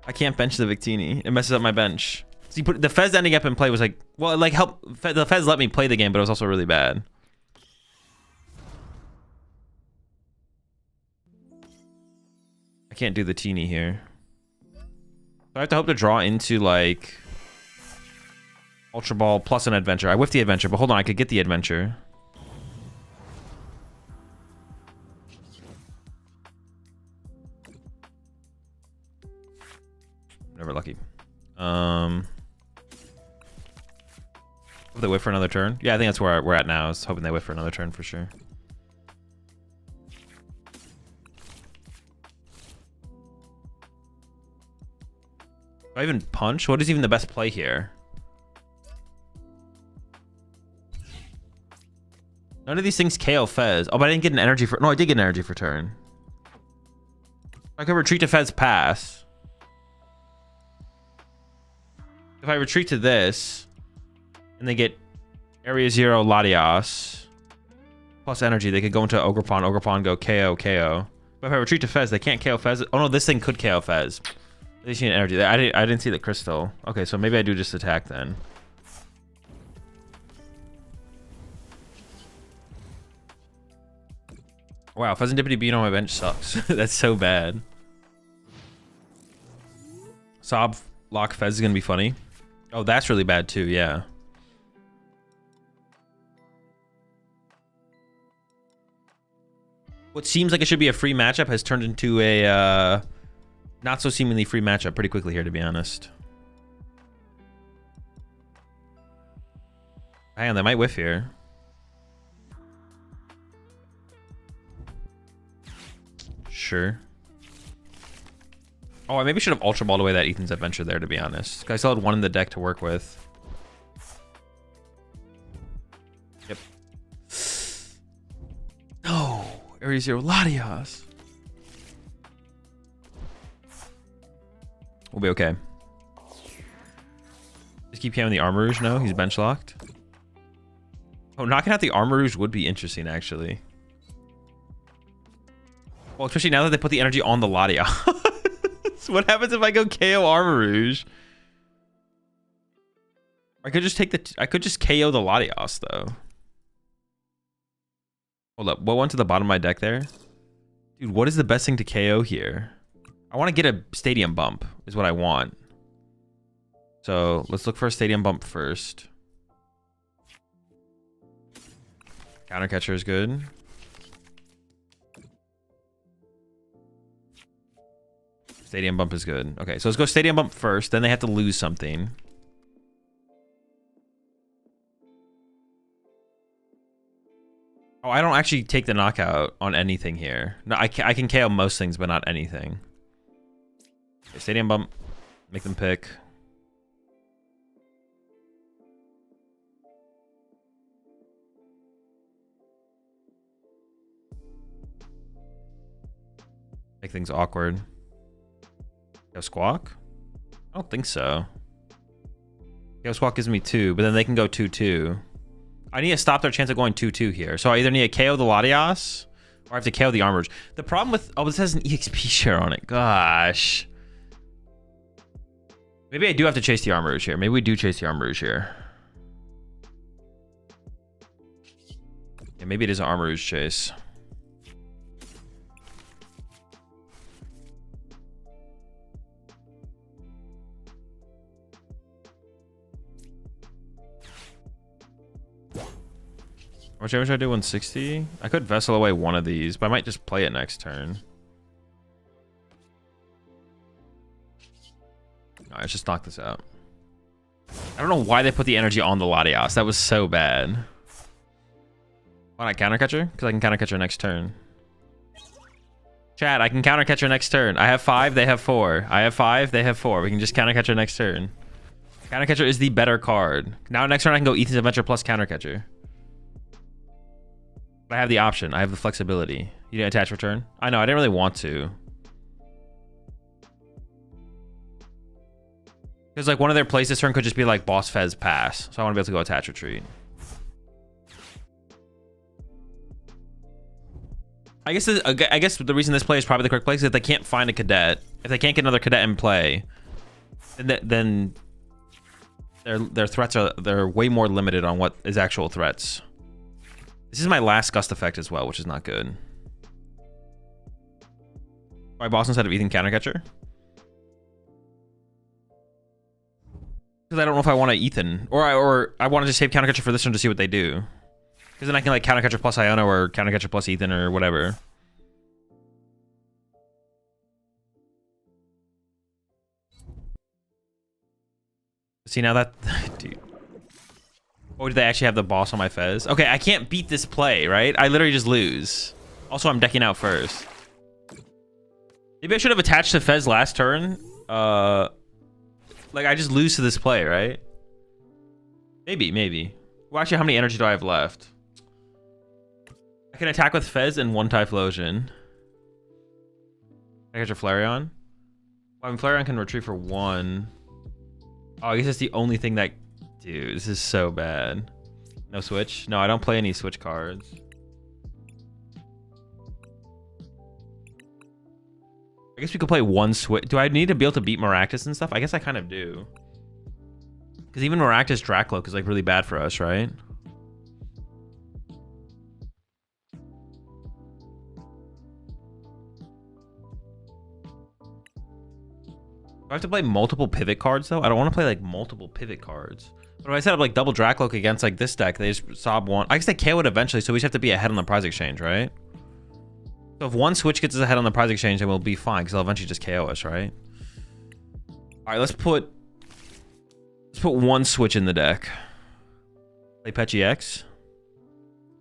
I can't bench the Victini. It messes up my bench. So you put the Fez ending up in play was like... Well, it like helped... The Fez let me play the game, but it was also really bad. I can't do the Teeny here. I have to hope to draw into like... Ultra Ball plus an Adventure. I whiffed the Adventure, but hold on. I could get the Adventure. Never lucky. Hope they whiff for another turn. Yeah, I think that's where we're at now. I was hoping they whiff for another turn for sure. Do I even punch? What is even the best play here? None of these things KO Fez. Oh, but I didn't get an energy for... No, I did get an energy for turn. I could retreat to Fez pass. If I retreat to this, and they get Area 0 Latias, plus energy, they could go into Ogerpon go KO, KO. But if I retreat to Fez, they can't KO Fez. Oh no, this thing could KO Fez. They see an energy. I didn't see the crystal. Okay, so maybe I do just attack then. Wow, Pheasantipity being on my bench sucks. That's so bad. Sob lock Fez is gonna be funny. Oh, that's really bad too, yeah. What seems like it should be a free matchup has turned into a not so seemingly free matchup pretty quickly here, to be honest. Hang on, they might whiff here. Sure. Oh, I maybe should have Ultra Balled away that Ethan's Adventure there, to be honest. I still had 1 in the deck to work with. Yep. No! Area 0 Latias. We'll be okay. Just keep camming the Armourouge? No, he's bench locked. Oh, knocking out the Armourouge would be interesting, actually. Well, especially now that they put the energy on the Latias. What happens if I go KO Armourouge? I could just take the... I could just KO the Latias, though. Hold up. What went to the bottom of my deck there? Dude, what is the best thing to KO here? I want to get a stadium bump is what I want. So let's look for a stadium bump first. Counter catcher is good. Stadium bump is good. Okay, so let's go stadium bump first. Then they have to lose something. Oh, I don't actually take the knockout on anything here. No, I can KO most things, but not anything. Okay, stadium bump. Make them pick. Make things awkward. Go squawk? I don't think so. Go squawk gives me 2, but then they can go 2-2. I need to stop their chance of going 2-2 here. So I either need to KO the Latias or I have to KO the Armor. The problem with... Oh, this has an EXP share on it. Gosh. Maybe I do have to chase the Armor here. Maybe we do chase the Armor here. Yeah, maybe it is an Armor chase. Which I wish I do 160. I could vessel away one of these, but I might just play it next turn. No, let's just knock this out. I don't know why they put the energy on the Latias. That was so bad. Why not counter catcher? Because I can counter catcher next turn. Chat, I can counter catcher next turn. I have 5, they have 4. I have 5, they have 4. We can just counter catcher next turn. Counter catcher is the better card. Now next turn I can go Ethan's Adventure plus counter catcher. I have the option. I have the flexibility. You didn't attach return? I know, I didn't really want to. Because like one of their plays this turn could just be like boss fez pass. So I want to be able to go attach retreat. I guess the reason this play is probably the correct play is that they can't find a cadet. If they can't get another cadet in play, then their threats they're way more limited on what is actual threats. This is my last gust effect as well, which is not good. Why boss instead of Ethan counter catcher? Because I don't know if I want to Ethan or I want to just save counter catcher for this turn to see what they do. Because then I can like counter catcher plus Iona or counter catcher plus Ethan or whatever. See now that dude. Oh, did they actually have the boss on my Fez? Okay, I can't beat this play, right? I literally just lose. Also, I'm decking out first. Maybe I should have attached to Fez last turn. Like I just lose to this play, right? Maybe. Well, actually, how many energy do I have left? I can attack with Fez and 1 Typhlosion. I get your Flareon. Well, I mean, Flareon can retreat for 1. Oh, I guess that's the only thing that... Dude, this is so bad. No switch? No, I don't play any switch cards. I guess we could play 1 switch. Do I need to be able to beat Maractus and stuff? I guess I kind of do. Because even Maractus Dracloak is like really bad for us, right? Do I have to play multiple pivot cards though? I don't want to play like multiple pivot cards. But if I set up like double Dracloak against like this deck, they just sob 1. I guess they KO it eventually, so we just have to be ahead on the prize exchange, right? So if 1 switch gets us ahead on the prize exchange, then we'll be fine because they'll eventually just KO us, right? All right, let's put 1 switch in the deck. Play Petchy X.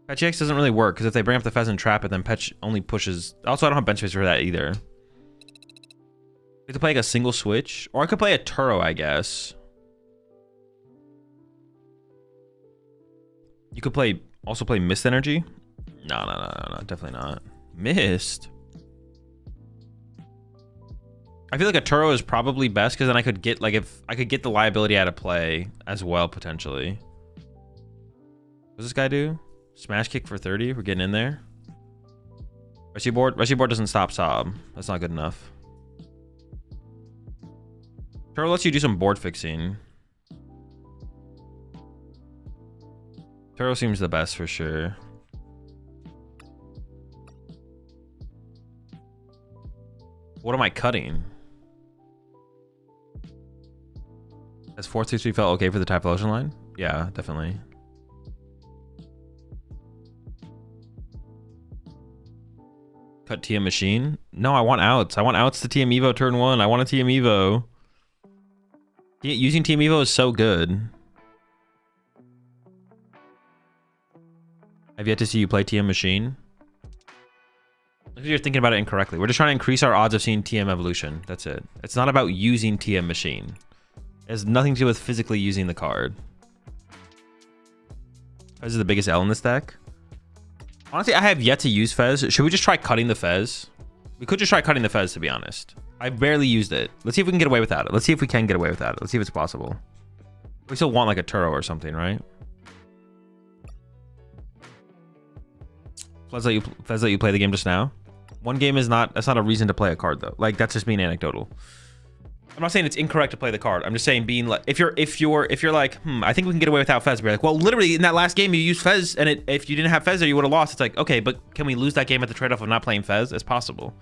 Petchy X doesn't really work because if they bring up the Pheasant Trap it, then Petch only pushes. Also, I don't have bench space for that either. We have to play like a single switch, or I could play a Turo, I guess. You could also play Mist Energy. No, definitely not. Mist. I feel like a Turo is probably best because then I could get like if I could get the liability out of play as well potentially. What does this guy do? Smash kick for 30. We're getting in there. Rescue board. Rescue board doesn't stop Sob. That's not good enough. Turo lets you do some board fixing. Turo seems the best for sure. What am I cutting? Has 4-3-3 felt okay for the Typhlosion line? Yeah, definitely. Cut TM Machine? No, I want outs. I want outs to TM Evo turn 1. I want a TM Evo. Using TM Evo is so good. I've yet to see you play TM Machine. You're thinking about it incorrectly. We're just trying to increase our odds of seeing TM Evolution. That's it. It's not about using TM Machine. It has nothing to do with physically using the card. Fez is the biggest L in this deck. Honestly, I have yet to use Fez. Should we just try cutting the Fez? We could just try cutting the Fez, to be honest. I've barely used it. Let's see if we can get away without it. Let's see if we can get away without it. Let's see if it's possible. We still want like a Turo or something, right? Fez let you play the game just now. One game is not, that's not a reason to play a card though. Like, that's just being anecdotal. I'm not saying it's incorrect to play the card. I'm just saying being like, if you're like, I think we can get away without Fez. We're like, well, literally in that last game you used Fez, and if you didn't have Fez there, you would have lost. It's like, okay, but can we lose that game at the trade-off of not playing Fez? It's possible.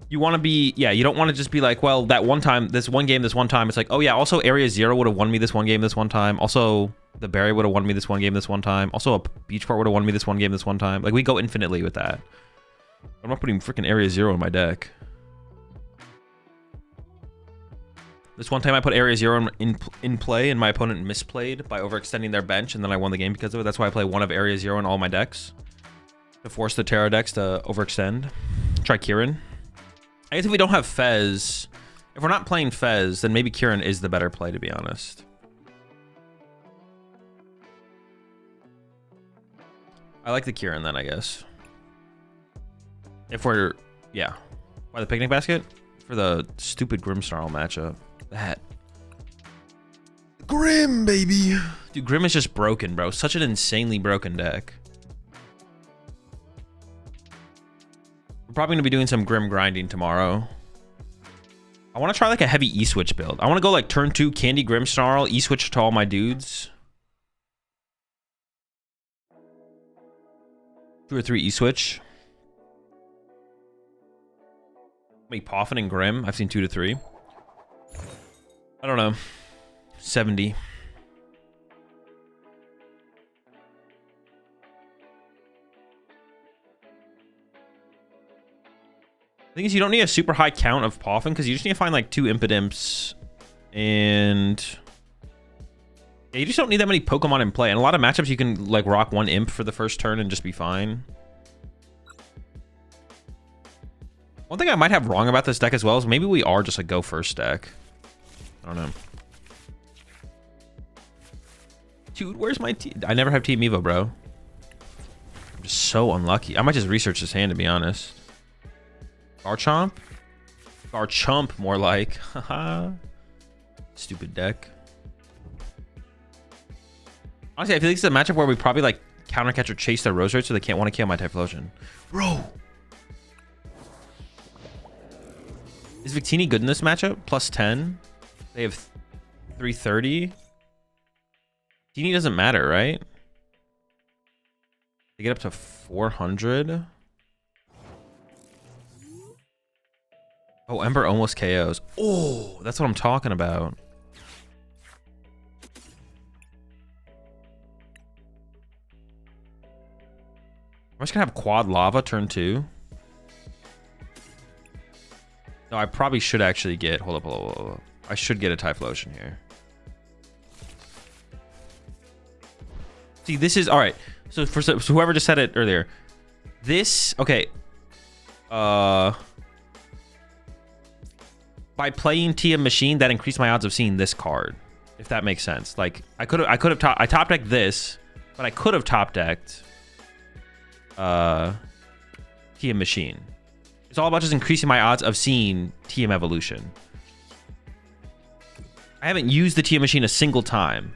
You want to be, yeah, you don't want to just be like, well, that one time, this one game, this one time. It's like, oh yeah, also Area Zero would have won me this one game, this one time. Also, the Berry would have won me this one game, this one time. Also, a Beach Part would have won me this one game, this one time. Like, we go infinitely with that. I'm not putting freaking Area Zero in my deck. This one time I put Area Zero in play and my opponent misplayed by overextending their bench, and then I won the game because of it. That's why I play one of Area Zero in all my decks. To force the Terra decks to overextend. Try Kieran. I guess if we don't have Fez, if we're not playing Fez, then maybe Kieran is the better play, to be honest. I like the Kieran then, I guess. If we're, yeah. Why the picnic basket? For the stupid Grimmsnarl matchup. That. Grim, baby. Dude, Grim is just broken, bro. Such an insanely broken deck. We're probably going to be doing some Grim grinding tomorrow. I want to try like a heavy E-switch build. I want to go like turn 2 Candy Grimmsnarl, E-switch to all my dudes. 2 or 3 E-switch. Maybe Poffin and Grim. I've seen 2 to 3. I don't know. 70. The thing is, you don't need a super high count of Poffin because you just need to find like 2 Impidimps and yeah, you just don't need that many Pokemon in play. And a lot of matchups you can like rock 1 Imp for the first turn and just be fine. One thing I might have wrong about this deck as well is maybe we are just a go first deck. I don't know. Dude, where's my team? I never have Team Evo, bro. I'm just so unlucky. I might just research this hand, to be honest. Garchomp? Garchomp, more like. Haha. Stupid deck. Honestly, I feel like it's a matchup where we probably like counter catch or chase their Roserade so they can't want to kill my Typhlosion. Bro! Is Victini good in this matchup? Plus 10. They have 330. Victini doesn't matter, right? They get up to 400. Oh, Ember almost KOs. Oh, that's what I'm talking about. I'm just gonna have Quad Lava turn 2. No, I probably should actually get... Hold up. I should get a Typhlosion here. See, this is... Alright. So, whoever just said it earlier. This... Okay. By playing TM Machine, that increased my odds of seeing this card. If that makes sense. Like, I top decked this, but I could have top decked... TM Machine. It's all about just increasing my odds of seeing TM Evolution. I haven't used the TM Machine a single time,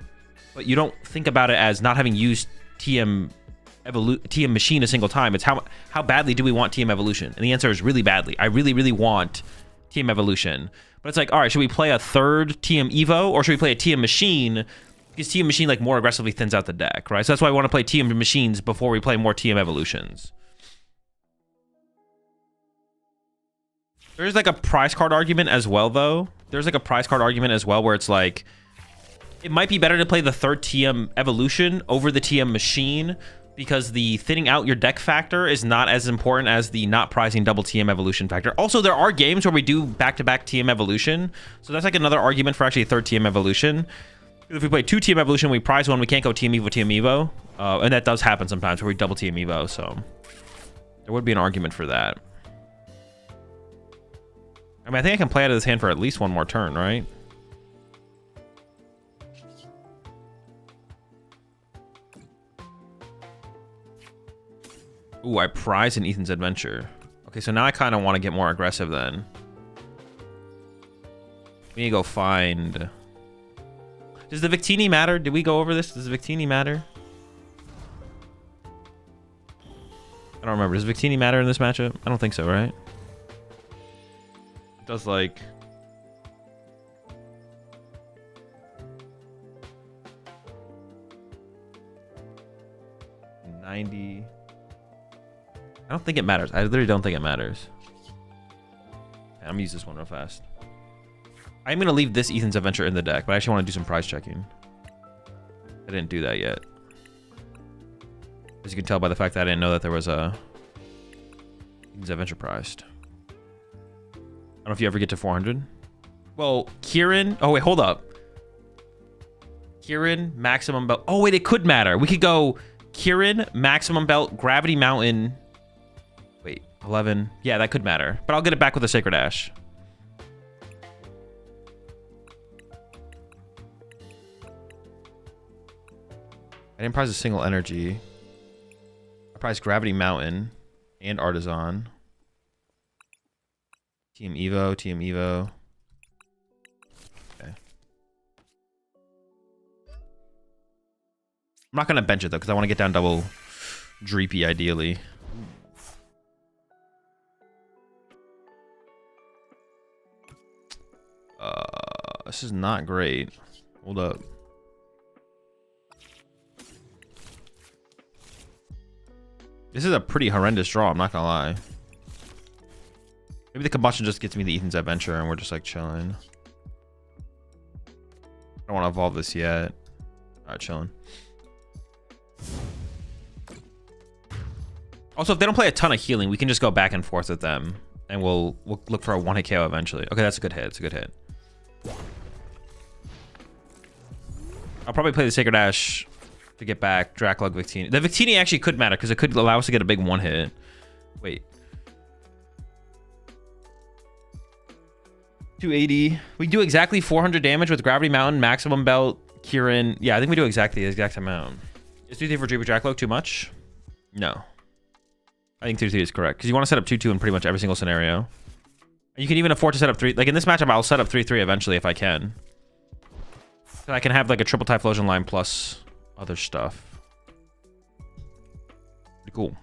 but you don't think about it as not having used TM Machine a single time. It's how badly do we want TM Evolution? And the answer is really badly. I really, really want TM Evolution. But it's like, all right, should we play a third TM Evo or should we play a TM Machine? Because TM Machine like more aggressively thins out the deck, right? So that's why I want to play TM Machines before we play more TM Evolutions. There's like a prize card argument as well, though. There's like a prize card argument as well where it's like, it might be better to play the third TM evolution over the TM machine because the thinning out your deck factor is not as important as the not prizing double TM evolution factor. Also, there are games where we do back-to-back TM evolution. So that's like another argument for actually a third TM evolution. If we play 2 TM evolution, we prize one, we can't go TM Evo. And that does happen sometimes where we double TM Evo. So there would be an argument for that. I mean, I think I can play out of this hand for at least one more turn, right? Ooh, I prize in Ethan's Adventure. Okay, so now I kind of want to get more aggressive then. We need to go find... Does the Victini matter? Did we go over this? Does Victini matter? I don't remember. Does Victini matter in this matchup? I don't think so, right? It does like... $90... I don't think it matters. I literally don't think it matters. I'm gonna use this one real fast. I'm gonna leave this Ethan's Adventure in the deck, but I actually want to do some prize checking. I didn't do that yet. As you can tell by the fact that I didn't know that there was a Ethan's Adventure priced. I don't know if you ever get to 400. Well, Kieran... Oh, wait, hold up. Kieran, maximum belt... Oh, wait, it could matter. We could go Kieran, maximum belt, Gravity Mountain... Wait, 11. Yeah, that could matter. But I'll get it back with a Sacred Ash. I didn't prize a single energy. I prized Gravity Mountain and Artisan. Team Evo, Team Evo. Okay. I'm not going to bench it, though, because I want to get down double Dreepy, ideally. This is not great. Hold up. This is a pretty horrendous draw, I'm not gonna lie. Maybe the combustion just gets me the Ethan's Adventure and we're just like chilling. I don't want to evolve this yet. Alright, chilling. Also, if they don't play a ton of healing, we can just go back and forth with them. And we'll look for a 1-hit KO eventually. Okay, that's a good hit. It's a good hit. I'll probably play the Sacred Ash to get back Draclug Victini. The Victini actually could matter because it could allow us to get a big 1-hit. Wait. 280. We do exactly 400 damage with Gravity Mountain, Maximum Belt, Kieran. Yeah, I think we do exactly the exact amount. Is 2-3 for Dreepy Draclug too much? No. I think 2-3 is correct because you want to set up 2-2 in pretty much every single scenario. You can even afford to set up 3. Like in this matchup, I'll set up 3-3 eventually if I can. So I can have like a triple Typhlosion line plus other stuff. Pretty cool.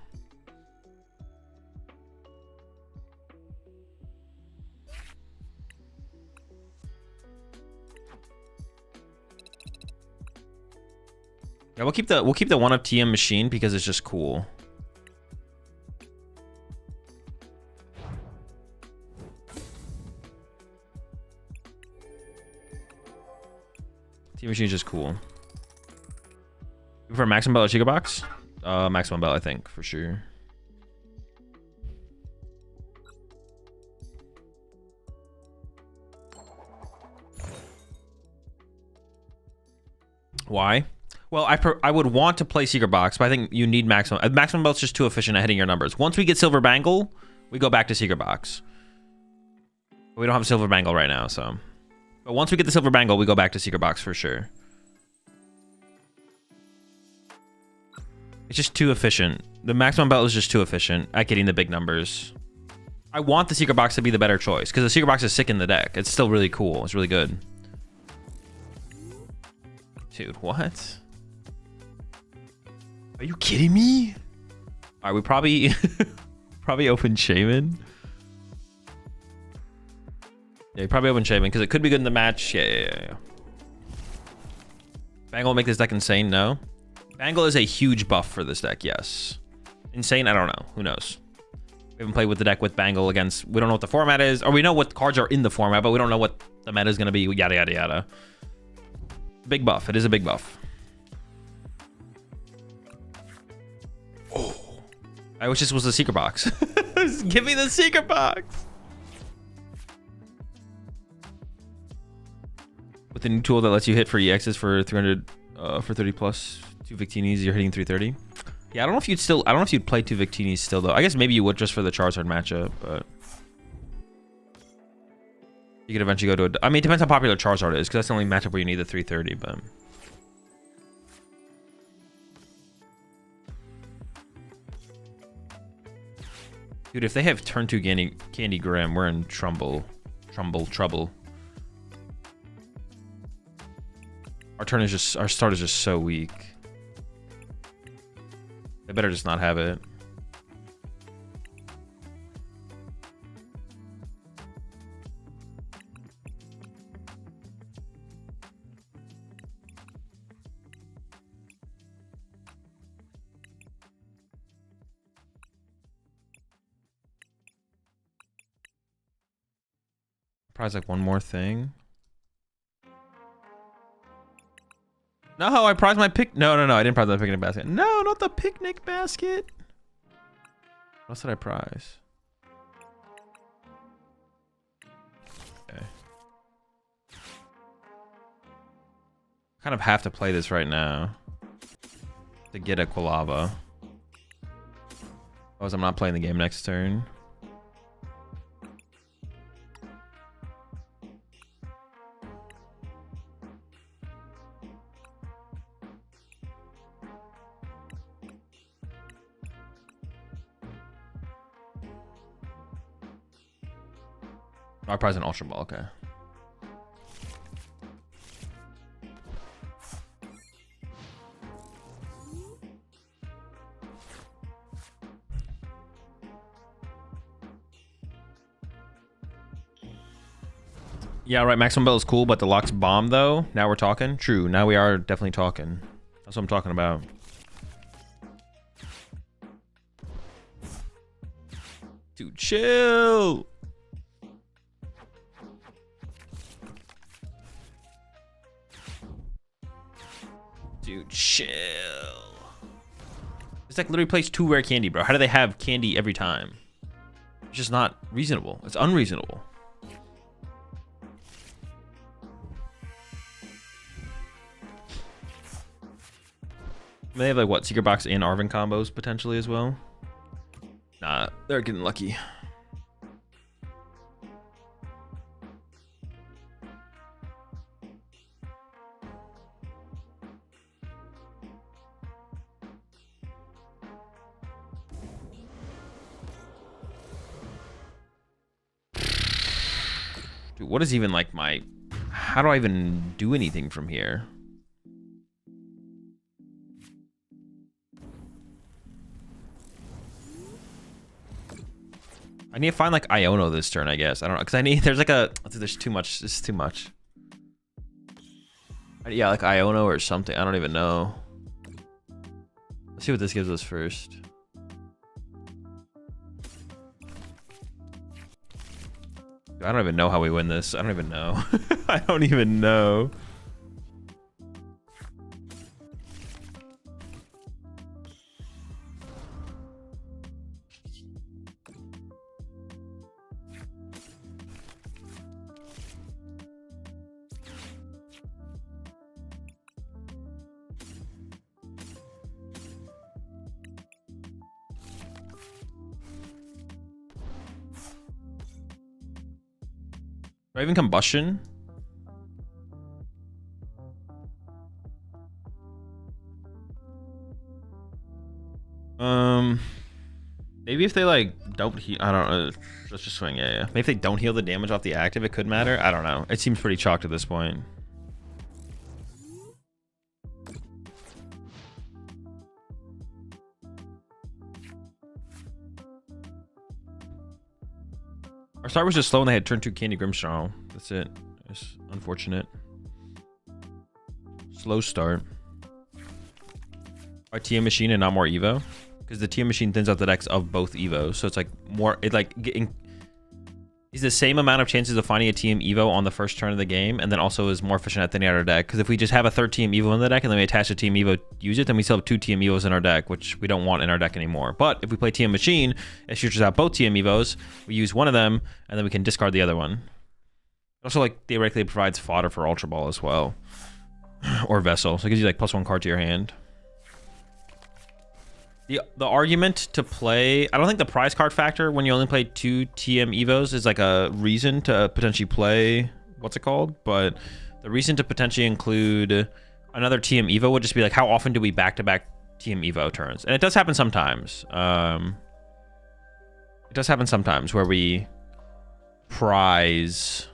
Yeah, we'll keep the 1-up TM machine because it's just cool. TM machine is just cool. For maximum belt or Eevee Box? Maximum belt, I think, for sure. Why? Well, I would want to play Secret Box, but I think you need maximum. Maximum belt's just too efficient at hitting your numbers. Once we get Silver Bangle, we go back to Secret Box. But we don't have Silver Bangle right now, so. But once we get the Silver Bangle, we go back to Secret Box for sure. It's just too efficient. The maximum belt is just too efficient at getting the big numbers. I want the Secret Box to be the better choice because the Secret Box is sick in the deck. It's still really cool. It's really good. Dude, what? Are you kidding me? All right, we probably open Shaman. Yeah, we probably open Shaman because it could be good in the match. Yeah. Bangle will make this deck insane. No. Bangle is a huge buff for this deck. Yes. Insane. I don't know. Who knows? We haven't played with the deck with Bangle against. We don't know what the format is, or we know what cards are in the format, but we don't know what the meta is going to be. Yada yada yada. Big buff. It is a big buff. Oh, I wish this was a secret box. Give me the secret box. With the new tool that lets you hit for EXs for 300 for 30 plus 2 Victinis, you're hitting 330. Yeah, I don't know if you'd play 2 Victinis still though. I guess maybe you would just for the Charizard matchup, but you could eventually go to I mean, it depends how popular Charizard is, because that's the only matchup where you need the 330, but dude, if they have turn 2 Candy Grim, we're in trouble. Our start is just so weak. They better just not have it. Probably like one more thing. No, I prized my pick. No, I didn't prize my picnic basket. No, not the picnic basket. What else did I prize? Okay. Kind of have to play this right now to get a Quilava. Otherwise, I'm not playing the game next turn. I prize an Ultra Ball, okay. Yeah, right, Maximum Bell is cool, but the lock's bomb though. Now we're talking. True, now we are definitely talking. That's what I'm talking about. Dude, chill. Dude, chill. This deck literally plays 2 rare candy, bro. How do they have candy every time? It's just not reasonable. It's unreasonable. They have like what, Secret Box and Arven combos potentially as well. Nah, they're getting lucky. Dude, what is even like my... How do I even do anything from here? I need to find like Iono this turn, I guess. I don't know, because I need... There's like a... There's too much. This is too much. Yeah, like Iono or something. I don't even know. Let's see what this gives us first. I don't even know how we win this. I don't even know. I don't even know. Do I even combustion? Maybe if they like don't heal, I don't know. Let's just swing. Yeah. Maybe if they don't heal the damage off the active, it could matter. I don't know. It seems pretty chalked at this point. Our start was just slow and they had turn 2 Candy Grimmsnarl. That's it. It's unfortunate. Slow start. RTM machine and not more Evo. because the TM machine thins out the decks of both Evos. So it's like more, it like getting is the same amount of chances of finding a TM Evo on the first turn of the game, and then also is more efficient at thinning out our deck. Because if we just have a third TM Evo in the deck and then we attach a TM Evo, use it, then we still have 2 TM Evos in our deck, which we don't want in our deck anymore. But if we play TM Machine, it shoots out both TM Evos, we use one of them, and then we can discard the other one. It also, like, theoretically provides fodder for Ultra Ball as well. Or Vessel, so it gives you, like, +1 card to your hand. The argument to play, I don't think the prize card factor when you only play 2 TM Evos is like a reason to potentially play, what's it called? But the reason to potentially include another TM Evo would just be like, how often do we back-to-back TM Evo turns? And it does happen sometimes. It does happen sometimes where we prize,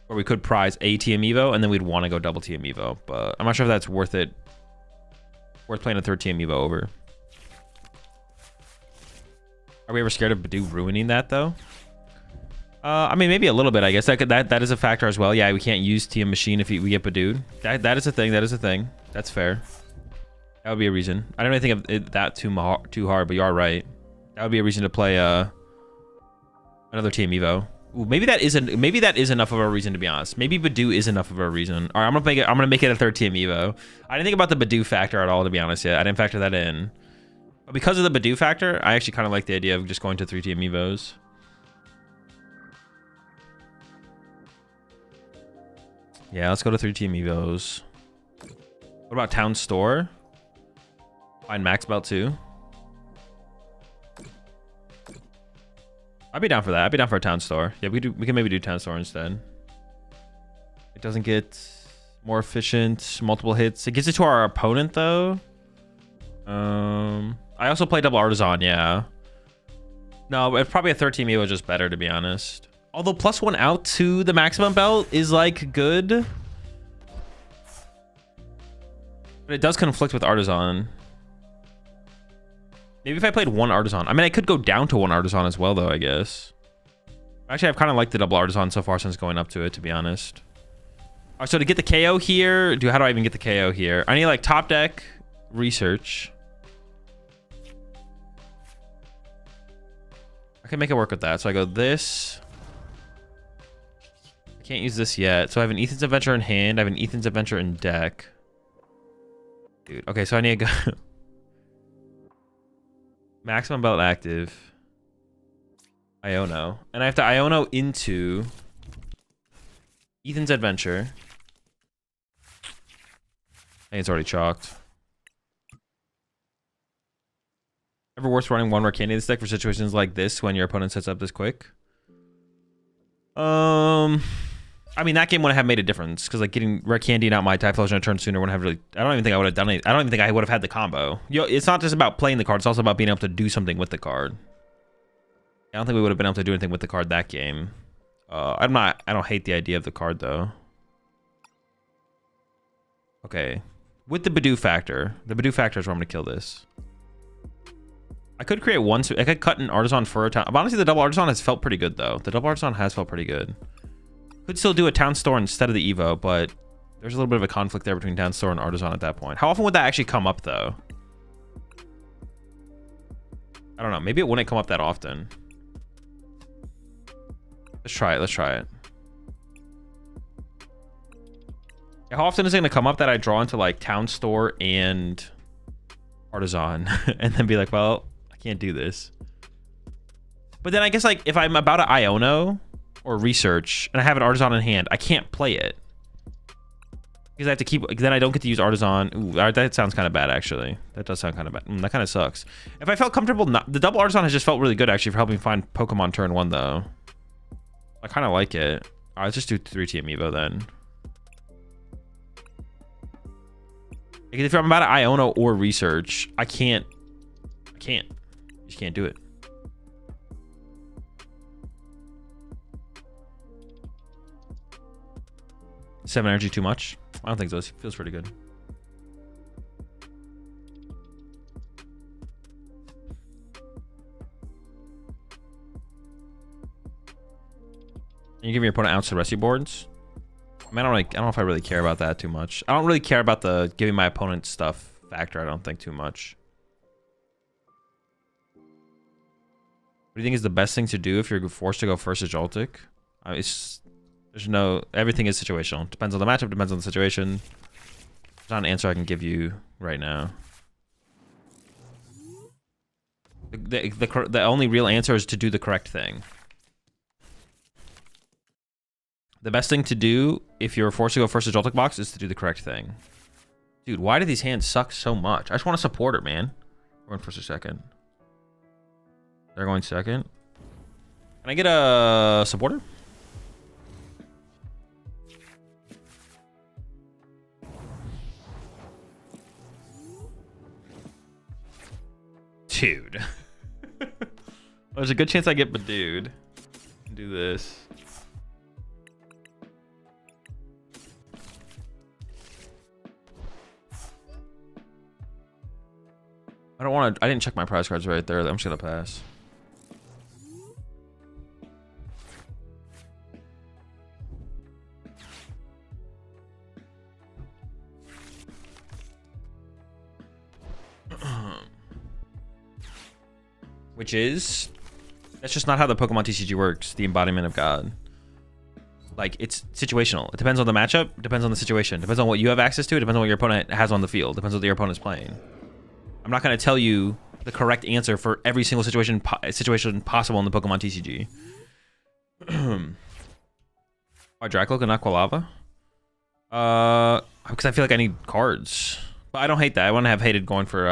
where we could prize a TM Evo and then we'd want to go double TM Evo, but I'm not sure if that's worth playing a third TM Evo over. Are we ever scared of Badoo ruining that though? I mean, maybe a little bit, I guess. That is a factor as well. Yeah, we can't use TM Machine if we get Badooed. That is a thing. That is a thing. That's fair. That would be a reason. I don't really think of it that too hard, but you are right. That would be a reason to play another TM Evo. Ooh, maybe that is enough of a reason, to be honest. Maybe Badoo is enough of a reason. All right, I'm gonna make it a third TM Evo. I didn't think about the Badoo factor at all, to be honest. Yet I didn't factor that in. But because of the Badoo factor, I actually kind of like the idea of just going to 3 TM Evos. Yeah, let's go to 3 TM Evos. What about Town Store? Find Max Belt too. I'd be down for that. I'd be down for a Town Store. Yeah, we can maybe do Town Store instead. It doesn't get more efficient, multiple hits. It gives it to our opponent though. I also play double Artisan, yeah. No, it's probably a 3rd TM Evo just better, to be honest. Although +1 out to the maximum belt is like good. But it does conflict with Artisan. Maybe if I played 1 Artisan. I mean, I could go down to 1 Artisan as well, though, I guess. Actually, I've kind of liked the double Artisan so far since going up to it, to be honest. All right, so to get the KO here, how do I even get the KO here? I need, like, top deck, research. I can make it work with that. So I go this. I can't use this yet. So I have an Ethan's Adventure in hand. I have an Ethan's Adventure in deck. Dude, okay, so I need to go... Maximum belt active. Iono. And I have to Iono into Ethan's Adventure. I think it's already chalked. Ever worth running 1 rare candy in this deck for situations like this when your opponent sets up this quick? I mean, that game wouldn't have made a difference because like getting rare candy and out my Typhlosion a turn sooner wouldn't have really. I don't even think I would have done it. I don't even think I would have had the combo. It's not just about playing the card; it's also about being able to do something with the card. I don't think we would have been able to do anything with the card that game. I don't hate the idea of the card though. Okay, with the Badoo factor, is where I'm gonna kill this. I could create one. I could cut an Artisan for a town. But honestly, the double Artisan has felt pretty good though. The double Artisan has felt pretty good. Could still do a Town Store instead of the Evo, but there's a little bit of a conflict there between Town Store and Artisan at that point. How often would that actually come up, though? I don't know. Maybe it wouldn't come up that often. Let's try it. Let's try it. How often is it going to come up that I draw into, like, Town Store and Artisan? And then be like, well, I can't do this. But then I guess, like, if I'm about to Iono... or research, and I have an Artisan in hand, I can't play it. Because I have to keep, then I don't get to use Artisan. Ooh, that sounds kind of bad, actually. That does sound kind of bad. That kind of sucks. If I felt comfortable, the double Artisan has just felt really good, actually, for helping me find Pokemon turn 1, though. I kind of like it. All right, let's just do 3 TM Evo, then. Because if I'm about to Iono or research, I can't. Just can't do it. 7 energy too much? I don't think so. It feels pretty good. And you give your opponent outs to the rest of your boards? I mean, I don't know if I really care about that too much. I don't really care about the giving my opponent stuff factor. I don't think too much. What do you think is the best thing to do if you're forced to go first Azultic? Everything is situational. Depends on the matchup, depends on the situation. There's not an answer I can give you right now. The only real answer is to do the correct thing. The best thing to do if you're forced to go first Azultic box is to do the correct thing. Dude, why do these hands suck so much? I just want a supporter, man. We're going first or second. They're going second. Can I get a supporter? Dude. There's a good chance I get Badude. Do this. I don't want to. I didn't check my prize cards right there. I'm just gonna pass. Which is, that's just not how the Pokemon TCG works. The embodiment of God. Like, it's situational. It depends on the matchup. Depends on the situation. Depends on what you have access to. It depends on what your opponent has on the field. Depends on what your opponent's playing. I'm not going to tell you the correct answer for every single situation possible in the Pokemon TCG. Why Dracloak and Aqualava? Because I feel like I need cards. But I don't hate that. I wouldn't have hated going for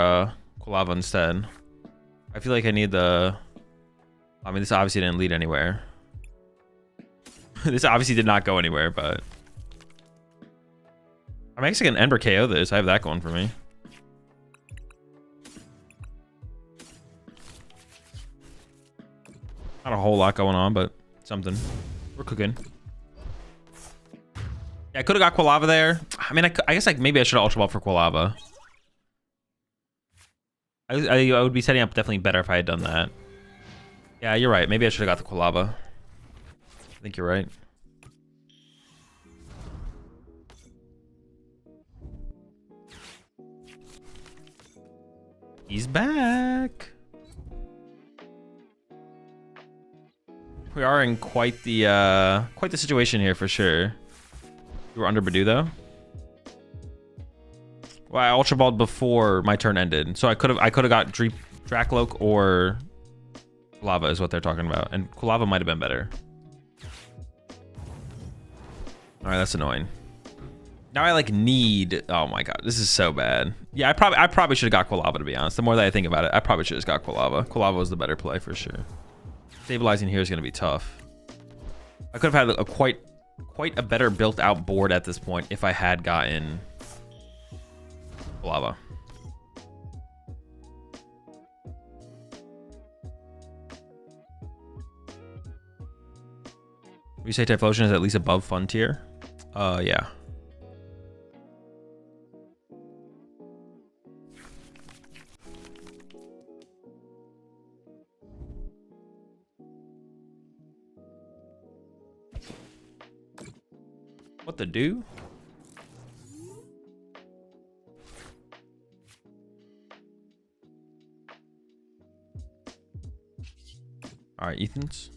Aqualava instead. I feel like I need the... I mean, this obviously didn't lead anywhere. This obviously did not go anywhere, but... I mean, I guess I can Ember KO this. I have that going for me. Not a whole lot going on, but something. We're cooking. Yeah, I could have got Quilava there. I mean, I guess maybe I should have Ultra Ball for Quilava. I would be setting up definitely better if I had done that. Yeah, you're right. Maybe I should have got the Quilava. I think you're right. He's back. We are in quite the situation here for sure. You were under Badu though. Well, I Ultra Balled before my turn ended, so I could have got Dracloak or Lava is what they're talking about, and Quilava might have been better. All right, that's annoying. Now I like need. Oh my god, this is so bad. Yeah, I probably should have got Quilava, to be honest. The more that I think about it, I probably should have got Quilava. Quilava was the better play for sure. Stabilizing here is going to be tough. I could have had a quite a better built out board at this point if I had gotten Quilava. You say Typhlosion is at least above fun tier? Yeah. What the do? All right, Ethan's.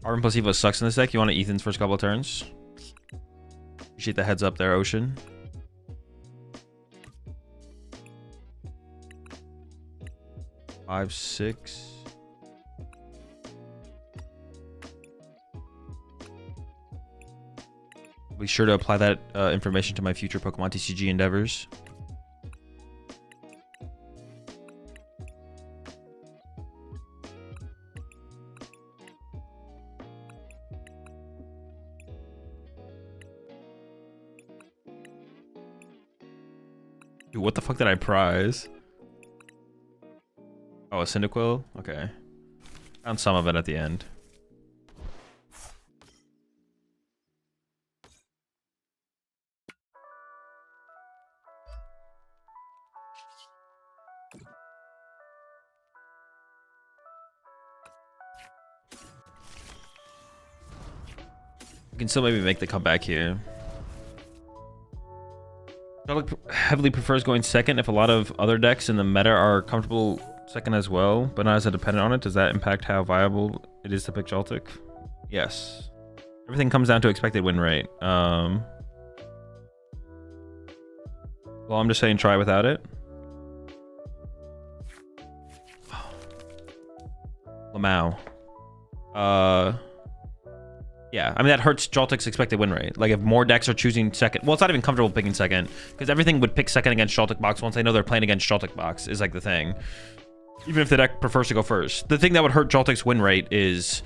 Arvin plus Evo sucks in this deck. You want Ethan's first couple of turns. Appreciate the heads up there, Ocean. Five, six. Be sure to apply that information to my future Pokemon TCG endeavors. Dude, what the fuck did I prize? Oh, a Cyndaquil? Okay. Found some of it at the end. You can still maybe make the comeback here. Joltik heavily prefers going second if a lot of other decks in the meta are comfortable second as well, but not as a dependent on it. Does that impact how viable it is to pick Joltik? Yes. Everything comes down to expected win rate. Well, I'm just saying try without it. Lamau. Yeah, I mean, that hurts Joltik's expected win rate. Like, if more decks are choosing second... Well, it's not even comfortable picking second, because everything would pick second against Joltik Box once they know they're playing against Joltik Box, is like the thing. Even if the deck prefers to go first. The thing that would hurt Joltik's win rate is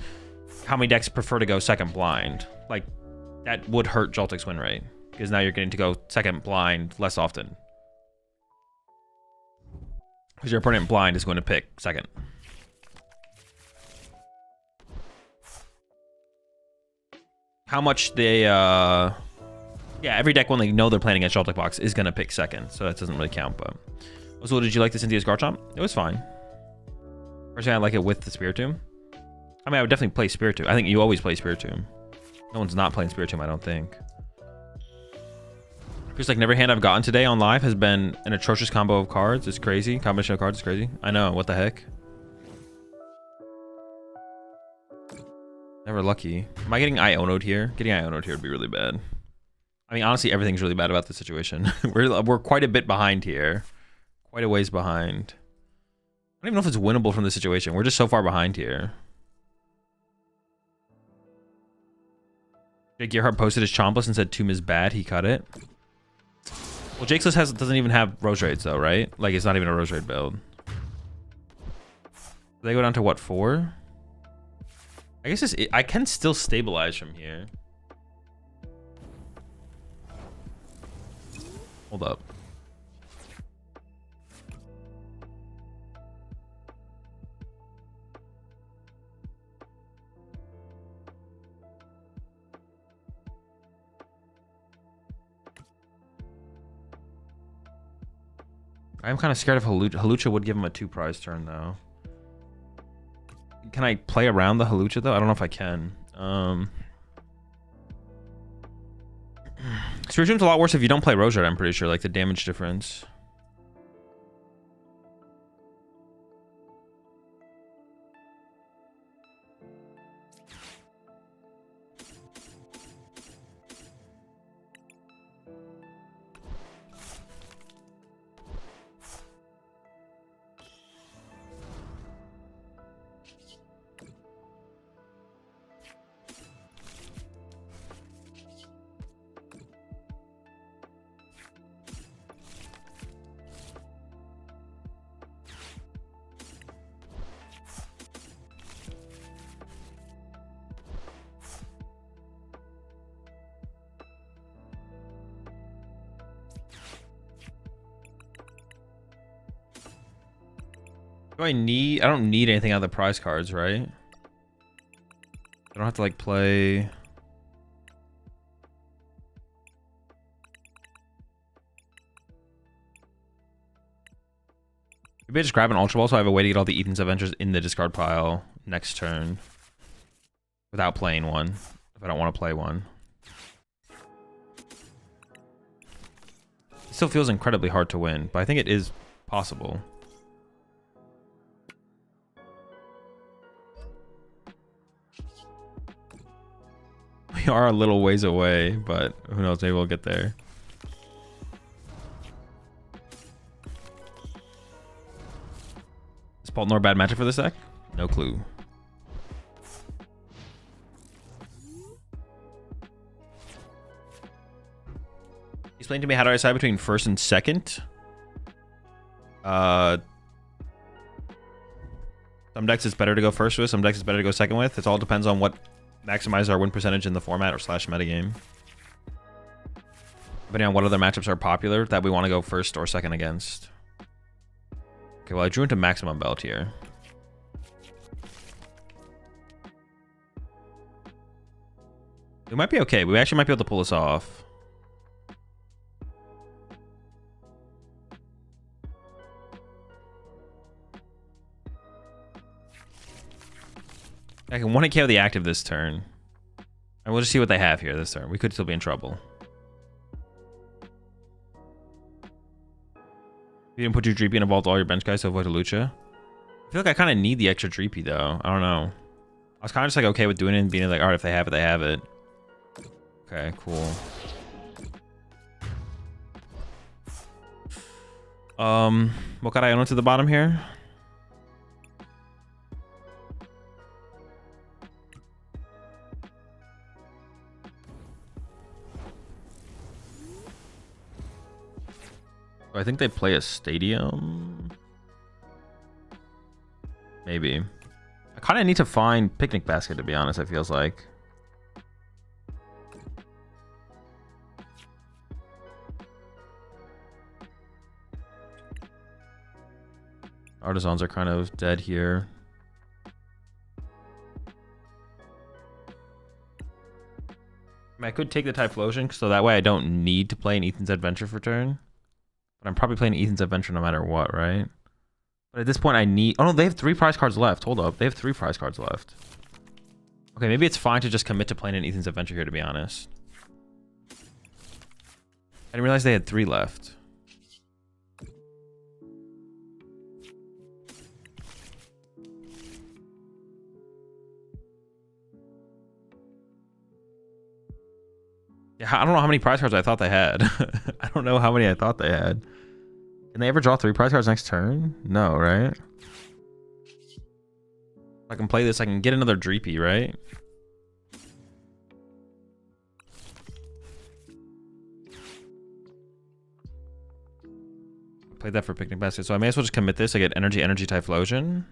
how many decks prefer to go second blind. Like, that would hurt Joltik's win rate, because now you're getting to go second blind less often. Because your opponent blind is going to pick second. How much they, yeah, every deck when they know they're playing against Joltik Box is going to pick second, so that doesn't really count, but... So did you like the Cynthia's Garchomp? It was fine. Personally, I like it with the Spiritomb. I mean, I would definitely play Spiritomb. I think you always play Spiritomb. No one's not playing Spiritomb, I don't think. Just like never hand I've gotten today on live has been an atrocious combo of cards. It's crazy. Combination of cards is crazy. I know, what the heck? Never lucky. Am I getting Iono'd here? Getting Iono'd here would be really bad. I mean, honestly, everything's really bad about this situation. We're quite a bit behind here. Quite a ways behind. I don't even know if it's winnable from this situation. We're just so far behind here. Jake Gearhart posted his Chompless and said Tomb is bad. He cut it. Well, Jake's list doesn't even have Rose Raids though, right? Like, it's not even a Rose Raid build. They go down to what, 4? I guess I can still stabilize from here. Hold up. I'm kind of scared of Halucha. Halucha would give him a 2 prize turn though. Can I play around the Halucha though? I don't know if I can. Spiritomb's a lot worse if you don't play Rose Red, I'm pretty sure, like the damage difference. I don't need anything out of the prize cards, right? I don't have to like play. Maybe I just grab an Ultra Ball so I have a way to get all the Ethan's Adventures in the discard pile next turn without playing one if I don't want to play one. It still feels incredibly hard to win, but I think it is possible. We are a little ways away, but who knows, maybe we'll get there. Is Poltnor a bad matchup for this deck? No clue. Explain to me, how do I decide between first and second? Some decks it's better to go first with, some decks it's better to go second with. It all depends on what maximize our win percentage in the format or slash metagame. Depending on what other matchups are popular that we want to go first or second against. Okay, well I drew into maximum belt here. We might be okay. We actually might be able to pull this off. I can 1-hit KO the active this turn. I And we'll just see what they have here this turn. We could still be in trouble. You didn't put your Dreepy and evolved all your bench guys to avoid a Lucha. I feel like I kind of need the extra Dreepy though. I don't know. I was kind of just like okay with doing it and being like, all right, if they have it, they have it. Okay, cool. What got Iono to the bottom here? I think they play a stadium. Maybe. I kind of need to find Picnic Basket, to be honest, it feels like. Artisans are kind of dead here. I mean, I could take the Typhlosion, so that way I don't need to play an Ethan's Adventure for turn. But I'm probably playing Ethan's Adventure no matter what, right? But at this point, I need... Oh, no, they have 3 prize cards left. Hold up. They have 3 prize cards left. Okay, maybe it's fine to just commit to playing an Ethan's Adventure here, to be honest. I didn't realize they had 3 left. Yeah, I don't know how many prize cards I thought they had. I don't know how many I thought they had. Can they ever draw 3 prize cards next turn? No, right? If I can play this, I can get another Dreepy, right? I played that for Picnic Basket, so I may as well just commit this. I get Energy Typhlosion.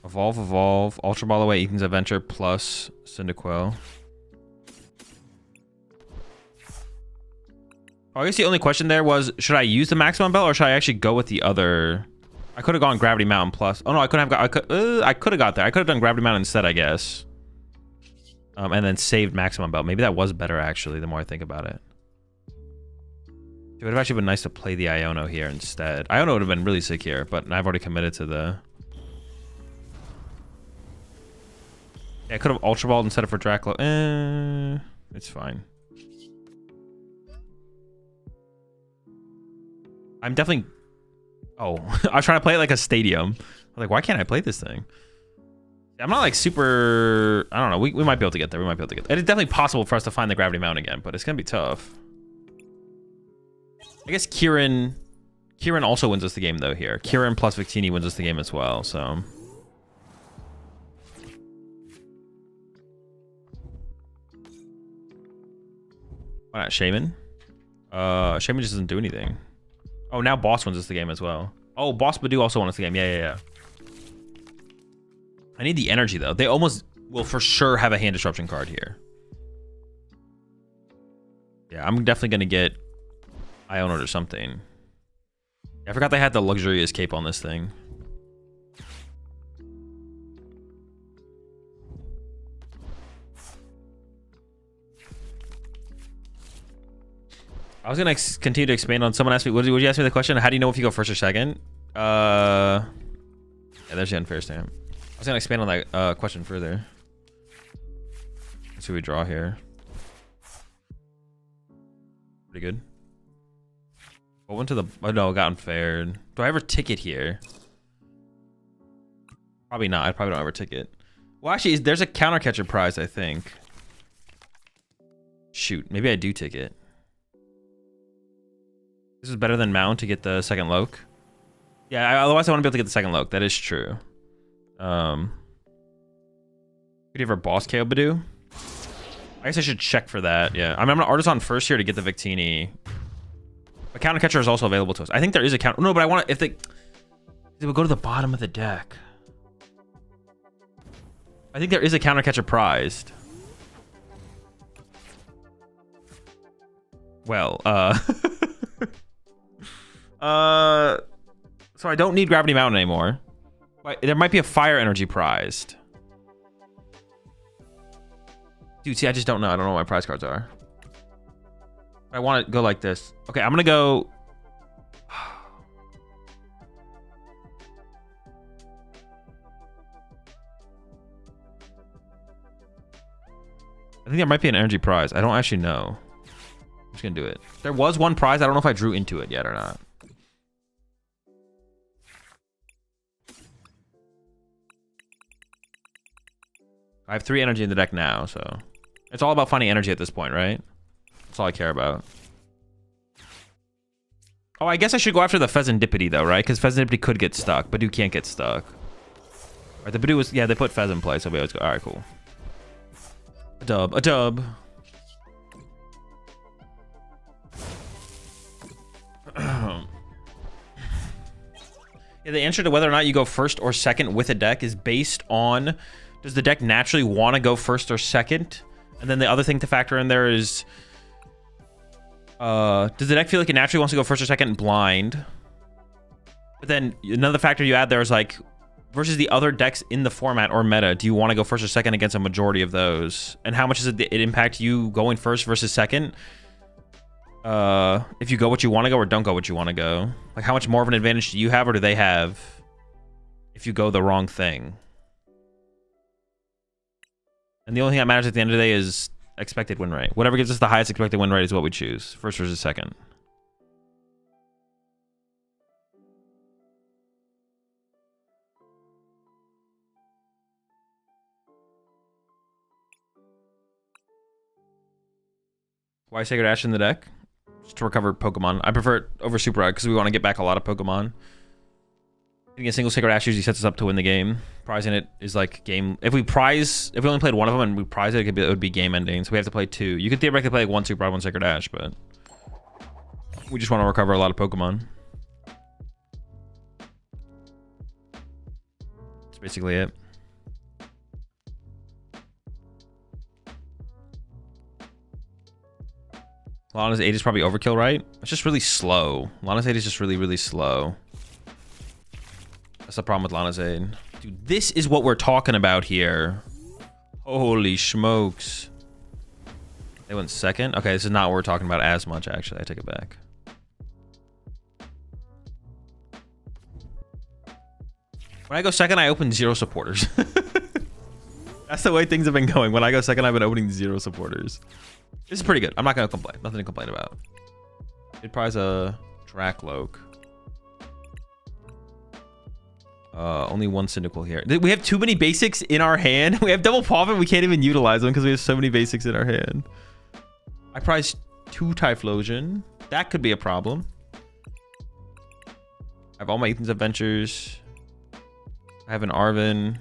Evolve. Ultra Ball away Ethan's Adventure plus Cyndaquil. Oh, I guess the only question there was, should I use the maximum belt or should I actually go with the other? I could have gone Gravity Mountain plus. Oh no, I couldn't have got. I could have got there. I could have done Gravity Mountain instead, I guess. And then saved maximum belt. Maybe that was better actually. The more I think about it, it would have actually been nice to play the Iono here instead. Iono would have been really sick here, but I've already committed to the. Yeah, I could have Ultra Balled instead of for Draclo. It's fine. I'm definitely... Oh, I was trying to play it like a stadium. I was like, why can't I play this thing? I'm not like super... I don't know. We might be able to get there. It is definitely possible for us to find the Gravity Mountain again, but it's going to be tough. I guess Kieran also wins us the game, though, here. Kieran plus Victini wins us the game as well, so... Why not Shaman? Shaman just doesn't do anything. Oh, now Boss wins us the game as well. Oh, Boss Badoo also won us the game. Yeah. I need the energy, though. They almost will for sure have a hand disruption card here. Yeah, I'm definitely going to get Iono or something. I forgot they had the luxurious cape on this thing. I was gonna continue to expand on. Someone asked me, would you ask me the question? How do you know if you go first or second? Yeah, there's the unfair stamp. I was gonna expand on that question further. Let's see what we draw here. Pretty good. What went to the? Oh no, got unfair. Do I ever ticket here? Probably not. I probably don't ever ticket. Well, actually, there's a counter catcher prize, I think. Shoot, maybe I do ticket. This is better than Mount to get the second Loke. Yeah, otherwise I want to be able to get the second Loke. That is true. Could you have our boss KO Badoo? I guess I should check for that. Yeah, I mean, I'm gonna Artisan first here to get the Victini. A counter catcher is also available to us. I think there is a counter. No, but I want to. If they would go to the bottom of the deck. I think there is a counter catcher prized. Well, so I don't need Gravity Mountain anymore. But there might be a Fire Energy prized. Dude, see, I just don't know. I don't know what my prize cards are. I want to go like this. Okay, I'm going to go... I think there might be an energy prize. I don't actually know. I'm just gonna do it. There was one prize. I don't know if I drew into it yet or not. I have 3 energy in the deck now, so it's all about finding energy at this point, right? That's all I care about. Oh, I guess I should go after the Pheasantipity though, right? Because Pheasantipity could get stuck, Badoo can't get stuck. Right, the Badoo was, yeah, they put Fez in play, so we always go. All right, cool. A dub, a dub. Yeah, the answer to whether or not you go first or second with a deck is based on, does the deck naturally want to go first or second? And then the other thing to factor in there is, does the deck feel like it naturally wants to go first or second blind? But then another factor you add there is like, versus the other decks in the format or meta, do you want to go first or second against a majority of those? And how much does it impact you going first versus second? If you go what you want to go or don't go what you want to go. Like, how much more of an advantage do you have or do they have if you go the wrong thing? And the only thing that matters at the end of the day is expected win rate. Whatever gives us the highest expected win rate is what we choose. First versus second. Why Sacred Ash in the deck? Just to recover Pokemon. I prefer it over Super Rod because we want to get back a lot of Pokemon. Getting a single Sacred Ash usually sets us up to win the game. Prizing it is like game. If we only played one of them and we prize it, it would be game ending. So we have to play 2. You could theoretically play like 1 Super Rod, 1 Sacred Ash, but we just want to recover a lot of Pokemon. That's basically it. Lana's 8 is probably overkill, right? It's just really slow. Lana's 8 is just really, really slow. That's the problem with Lana's 8. Dude, this is what we're talking about here. Holy smokes. They went second? Okay, this is not what we're talking about as much, actually. I take it back. When I go second, I open 0 supporters. That's the way things have been going. When I go second, I've been opening 0 supporters. This is pretty good. I'm not going to complain. Nothing to complain about. It prize a Dracloak. Only 1 Cyndaquil here. We have too many basics in our hand. We have double Poffin. We can't even utilize them because we have so many basics in our hand. I prize 2 Typhlosion. That could be a problem. I have all my Ethan's Adventures. I have an Arven.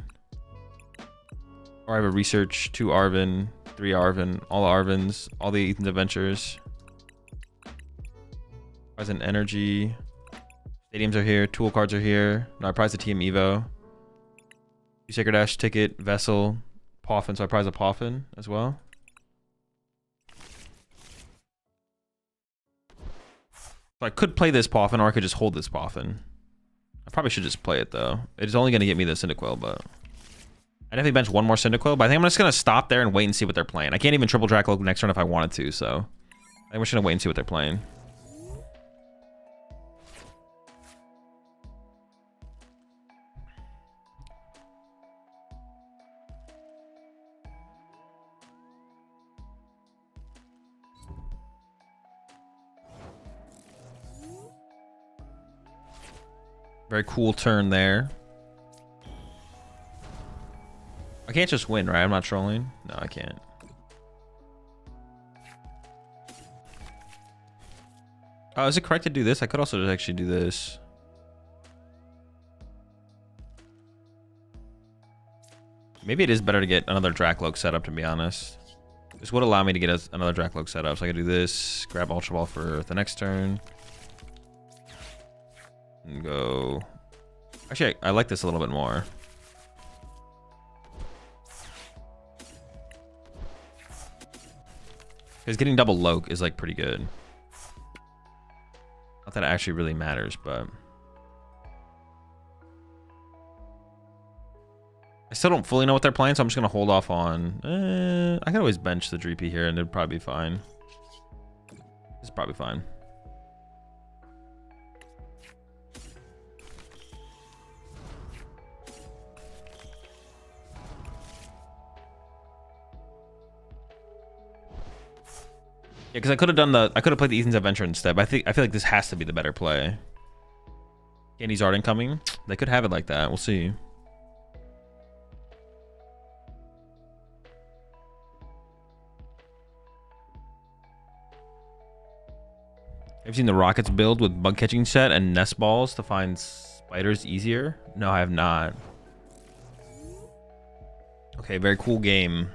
Or I have a Research, 2 Arven, 3 Arven, all Arvens, all the Ethan's Adventures. Prize an Energy. Stadiums are here. Tool cards are here. No, I prize a TM Evo. 2 Sacred Ash ticket, Vessel, Poffin. So I prize a Poffin as well. So I could play this Poffin or I could just hold this Poffin. I probably should just play it though. It's only going to get me the Cyndaquil, but I definitely bench 1 more Cyndaquil, but I think I'm just going to stop there and wait and see what they're playing. I can't even triple Dracloak next turn if I wanted to, so I think we're just going to wait and see what they're playing. Very cool turn there. I can't just win, right? I'm not trolling. No, I can't. Oh, is it correct to do this? I could also just actually do this. Maybe it is better to get another Dracloak set up, to be honest. This would allow me to get another Dracloak set up. So I could do this, grab Ultra Ball for the next turn. And go... Actually, I like this a little bit more. Because getting double Loke is like pretty good. Not that it actually really matters, but... I still don't fully know what they're playing, so I'm just going to hold off on... I can always bench the Dreepy here and it'd probably be fine. It's probably fine. Yeah, because I could have played the Ethan's Adventure instead, but I feel like this has to be the better play. Candy's Art incoming. They could have it like that. We'll see. Have you seen the Rockets build with bug catching set and nest balls to find spiders easier? No, I have not. Okay, very cool game.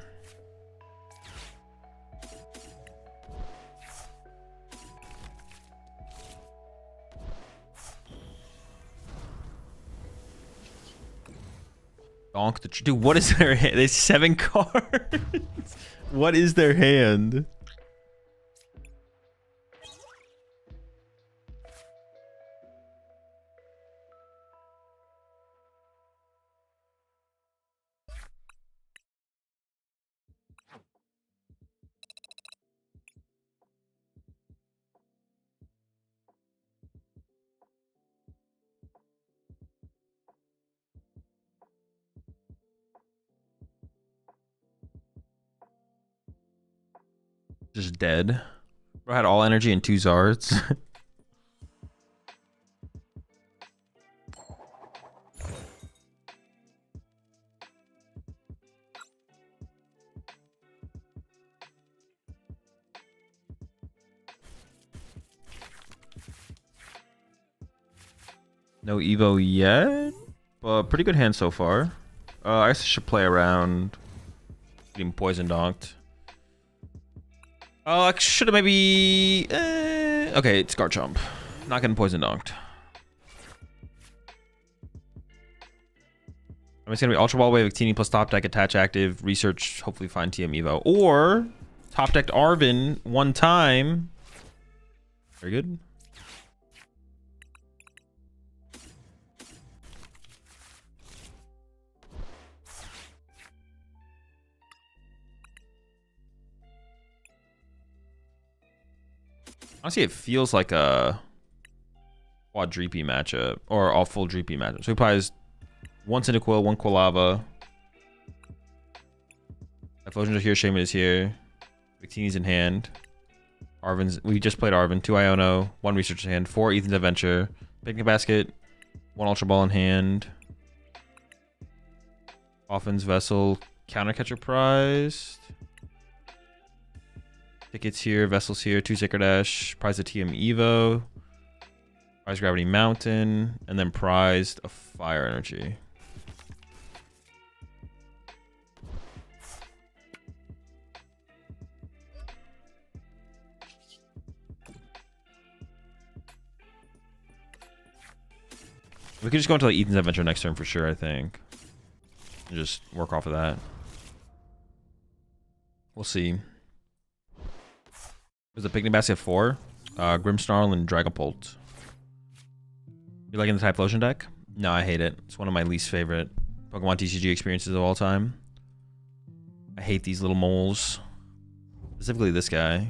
Donk the dude, what is their hand? There's 7 cards. What is their hand? Just dead. Bro had all energy and 2 Zards. No Evo yet, but pretty good hand so far. I guess I should play around getting poison donked. Oh, I should have maybe... Okay, it's Garchomp. Not getting poison donked. I'm just going to be Ultra Ball, Wave, Victini plus Top Deck, Attach Active, Research, hopefully find TM Evo. Or Top Decked Arvin one time. Very good. Honestly, it feels like a quadreepy matchup, or all full dreepy matchup. So he plays 1 Cyndaquil, 1 Quilava. Typhlosion is here, Shaman is here. Victini's in hand. Arvin's, we just played Arvin, 2 Iono, 1 Research in hand, 4 Ethan's Adventure, Picnic Basket, 1 Ultra Ball in hand. Offin's Vessel, Countercatcher prized. Tickets here, Vessels here, 2 Sacred Dash, prize a TM Evo, prize Gravity Mountain, and then prized a Fire Energy. We could just go into like Ethan's Adventure next turn for sure, I think. And just work off of that. We'll see. Was the Picnic Basket 4? Grimmsnarl and Dragapult. You liking the Typhlosion deck? No, I hate it. It's one of my least favorite PokemonTCG experiences of all time. I hate these little moles. Specifically this guy.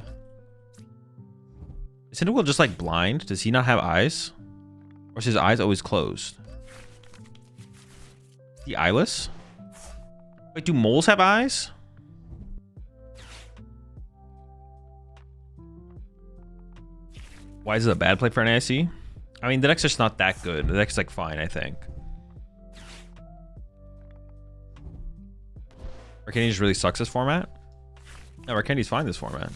Is Cyndaquil just like blind? Does he not have eyes? Or is his eyes always closed? Is he eyeless? Wait, do moles have eyes? Why is it a bad play for NAIC? I mean, the deck's just not that good. The deck's like fine, I think. Arcandy just really sucks this format? No, Arcandy's fine this format.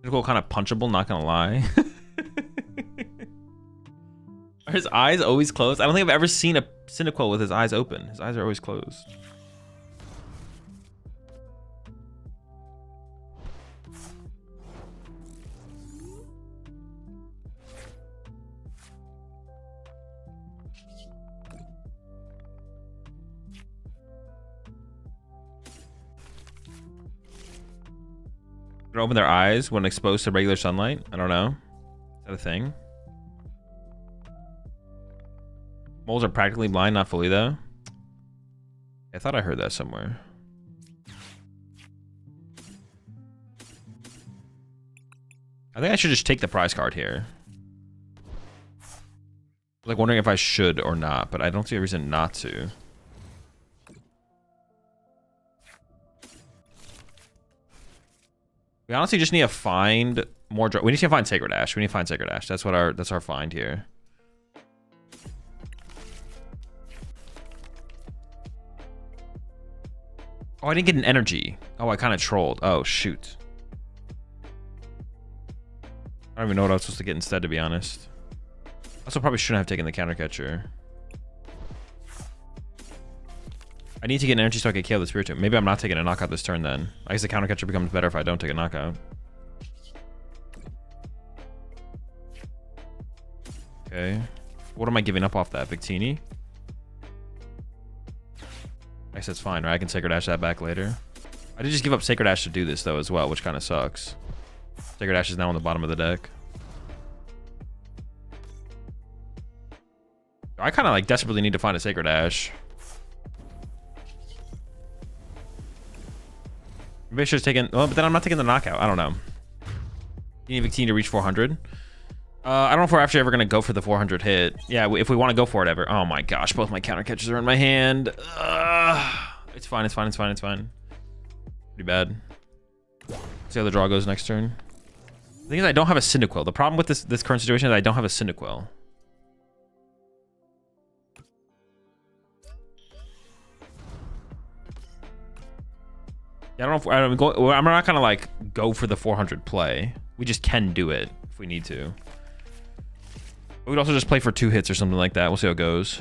Cyndaquil kind of punchable, not gonna lie. Are his eyes always closed? I don't think I've ever seen a Cyndaquil with his eyes open. His eyes are always closed. They open their eyes when exposed to regular sunlight? I don't know. Is that a thing? Moles are practically blind, not fully though. I thought I heard that somewhere. I think I should just take the prize card here. Like wondering if I should or not, but I don't see a reason not to. We honestly just need to find more. We need to find Sacred Ash. We need to find Sacred Ash. That's our find here. Oh, I didn't get an energy. Oh, I kind of trolled. Oh shoot. I don't even know what I was supposed to get instead, to be honest. Also, probably shouldn't have taken the counter catcher. I need to get an energy so I can KO the Spiritomb. Maybe I'm not taking a knockout this turn then. I guess the counter catcher becomes better if I don't take a knockout. Okay. What am I giving up off that? Victini? I guess that's fine, right? I can Sacred Ash that back later. I did just give up Sacred Ash to do this, though, as well, which kind of sucks. Sacred Ash is now on the bottom of the deck. I kind of, like, desperately need to find a Sacred Ash. Maybe I should have taken... Well, but then I'm not taking the knockout. I don't know. You need Victini to reach 400. I don't know if we're actually ever going to go for the 400 hit. Yeah, if we want to go for it ever. Oh my gosh, both my counter catchers are in my hand. It's fine, it's fine, it's fine, it's fine. Pretty bad. See how the draw goes next turn. The thing is, I don't have a Cyndaquil. The problem with this current situation is I don't have a Cyndaquil. Yeah, I don't know. I'm not gonna like go for the 400 play. We just can do it if we need to. We would also just play for 2 hits or something like that. We'll see how it goes.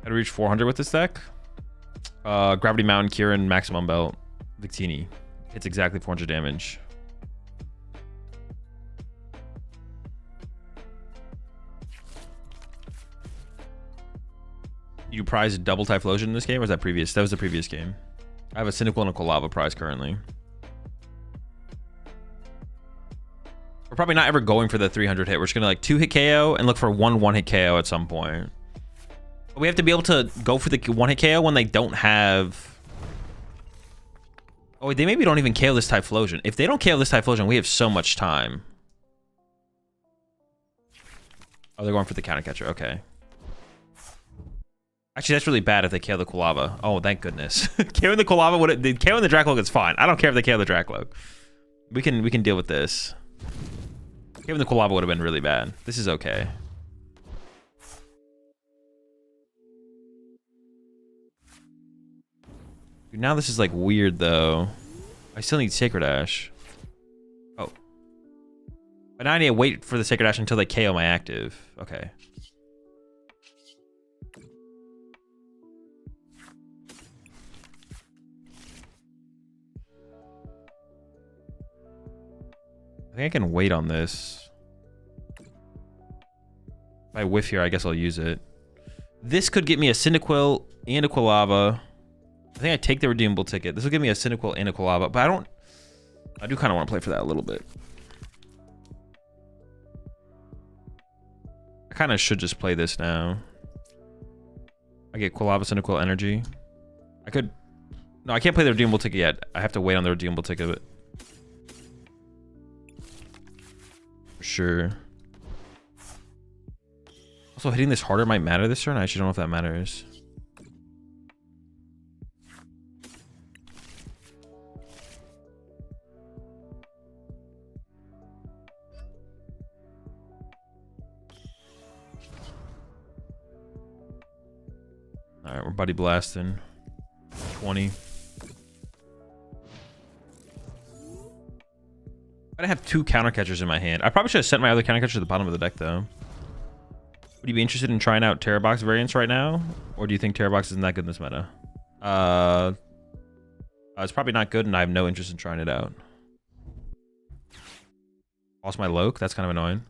How to reach 400 with this deck? Gravity Mountain, Kieran, Maximum Belt, Victini. Hits exactly 400 damage. You prize double Typhlosion in this game, or was that previous? That was the previous game. I have a Cyndaquil and a Quilava prize currently. We're probably not ever going for the 300 hit. We're just gonna like 2-hit KO and look for one hit KO at some point. But we have to be able to go for the 1-hit KO when they don't have... Oh, they maybe don't even KO this Typhlosion. If they don't KO this Typhlosion, we have so much time. Oh, they're going for the counter catcher. Okay. Actually, that's really bad if they KO the Quilava. Oh, thank goodness. KOing the Quilava would... KOing the Dracloak is fine. I don't care if they KO the Dracloak. We can deal with this. KOing the Quilava would have been really bad. This is okay. Dude, now this is like weird though. I still need Sacred Ash. Oh. But now I need to wait for the Sacred Ash until they KO my active. Okay. I think I can wait on this. If I whiff here, I guess I'll use it. This could get me a Cyndaquil and a Quilava. I think I take the redeemable ticket. This will give me a Cyndaquil and a Quilava, but I do kind of want to play for that a little bit. I kind of should just play this now. I get Quilava, Cyndaquil, Energy. I could... No, I can't play the redeemable ticket yet. I have to wait on the redeemable ticket. For sure. Also, hitting this harder might matter this turn. I actually don't know if that matters. All right, we're buddy blasting. 20. I have 2 counter catchers in my hand. I probably should have sent my other counter catcher to the bottom of the deck though. Would you be interested in trying out Terra Box variants right now? Or do you think Terra Box isn't that good in this meta? It's probably not good and I have no interest in trying it out. Lost my Loke, that's kind of annoying.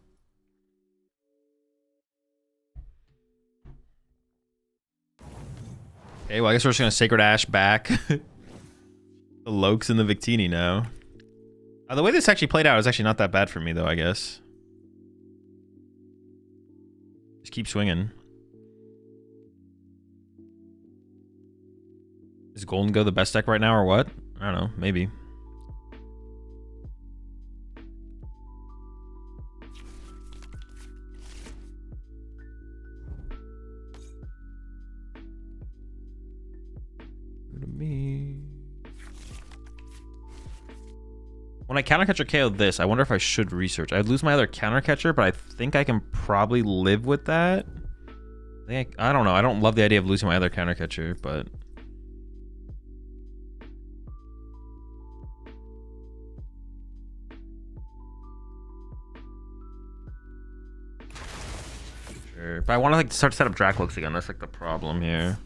Okay, well I guess we're just gonna Sacred Ash back. The Lokes and the Victini now. The way this actually played out is actually not that bad for me though, I guess. Just keep swinging. Is Golden Go the best deck right now or what? I don't know, maybe. me. When I counter catcher KO this, I wonder if I should research. I'd lose my other counter catcher, but I think I can probably live with that. I don't know. I don't love the idea of losing my other counter catcher, but sure. But I want to like start to set up Draclokes again. That's like the problem here.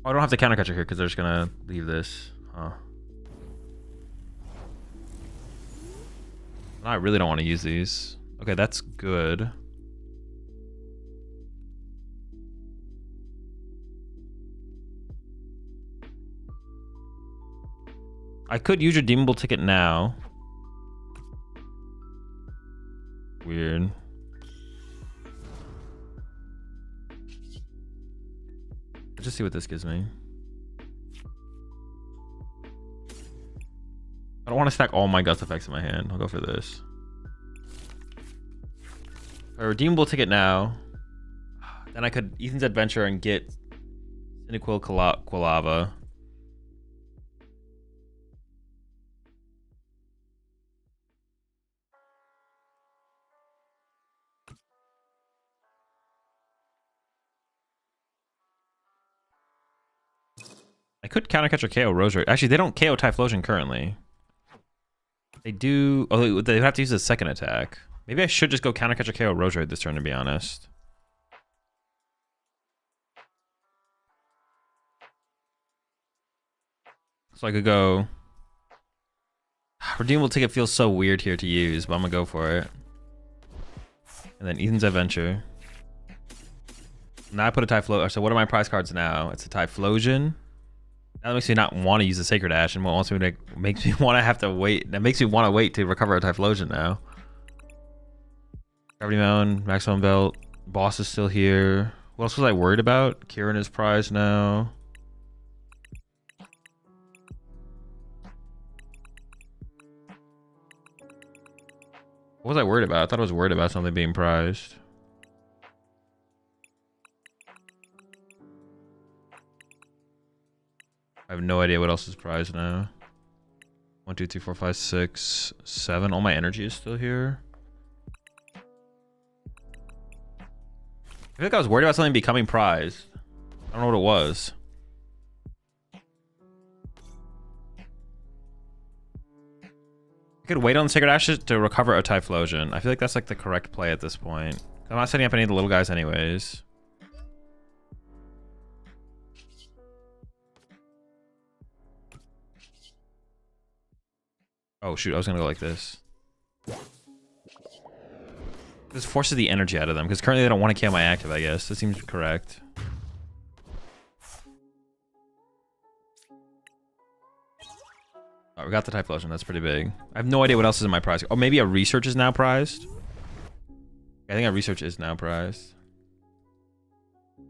Oh, I don't have the counter catcher here because they're just gonna leave this. Huh. I really don't want to use these. Okay, that's good. I could use your deemable ticket now. Weird. Let's just see what this gives me. I don't want to stack all my Gust effects in my hand. I'll go for this. A redeemable ticket now. Then I could Ethan's Adventure and get Cyndaquil Quilava. I could counter catch or KO Roserade. Actually, they don't KO Typhlosion currently. They do. Oh, they have to use a second attack. Maybe I should just go counter catcher KO Roserade this turn, to be honest. So I could go. Redeemable ticket feels so weird here to use, but I'm gonna go for it. And then Ethan's Adventure. Now I put a Typhlosion. So what are my prize cards now? It's a Typhlosion. That makes me not want to use the Sacred Ash, and what wants me to makes me want to have to wait. That makes me want to wait to recover a Typhlosion now. Gravity Mountain, Maximum Belt, Boss is still here. What else was I worried about? Kieran is prized now. What was I worried about? I thought I was worried about something being prized. I have no idea what else is prized now. 1, 2, 3, 4, 5, 6, 7. All my energy is still here. I feel like I was worried about something becoming prized. I don't know what it was. I could wait on the Sacred Ashes to recover a Typhlosion. I feel like that's like the correct play at this point. I'm not setting up any of the little guys anyways. Oh shoot, I was gonna go like this. This forces the energy out of them, because currently they don't want to kill my active, I guess. That seems correct. Oh, we got the Typhlosion, that's pretty big. I have no idea what else is in my prize. Oh, maybe a Research is now prized? I think a Research is now prized. Have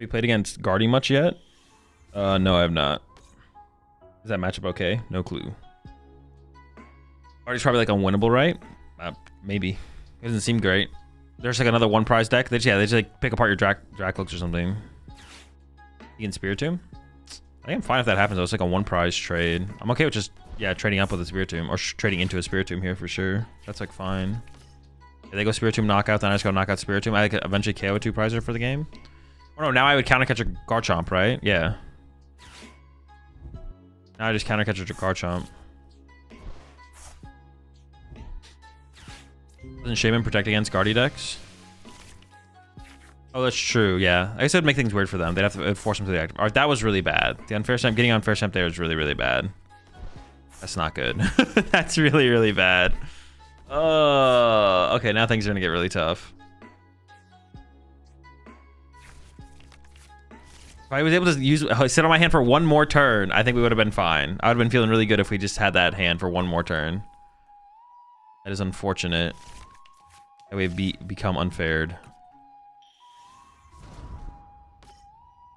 you played against Guardy much yet? No, I have not. Is that matchup okay? No clue. Guardy's probably like unwinnable, right? Maybe. It doesn't seem great. There's like another one prize deck. They just like pick apart your Draclokes or something. You can Spiritomb? I think I'm fine if that happens though. It's like a one prize trade. I'm okay with just, yeah, trading up with a Spiritomb. Or trading into a Spiritomb here for sure. That's like fine. If they go Spiritomb knockout, then I just go knockout Spiritomb. I could eventually KO a 2-prizer for the game. Oh no, now I would counter catch a Garchomp, right? Yeah. Now I just counter catch a Garchomp. Doesn't Shaman protect against Guardy decks? Oh, that's true, yeah. I guess it would make things weird for them. They'd have to force them to the active. Alright, that was really bad. The unfair stamp, getting unfair stamp there is really, really bad. That's not good. That's really, really bad. Okay, now things are gonna get really tough. If I was able to sit on my hand for one more turn, I think we would have been fine. I would have been feeling really good if we just had that hand for one more turn. That is unfortunate. That we've become unfaired.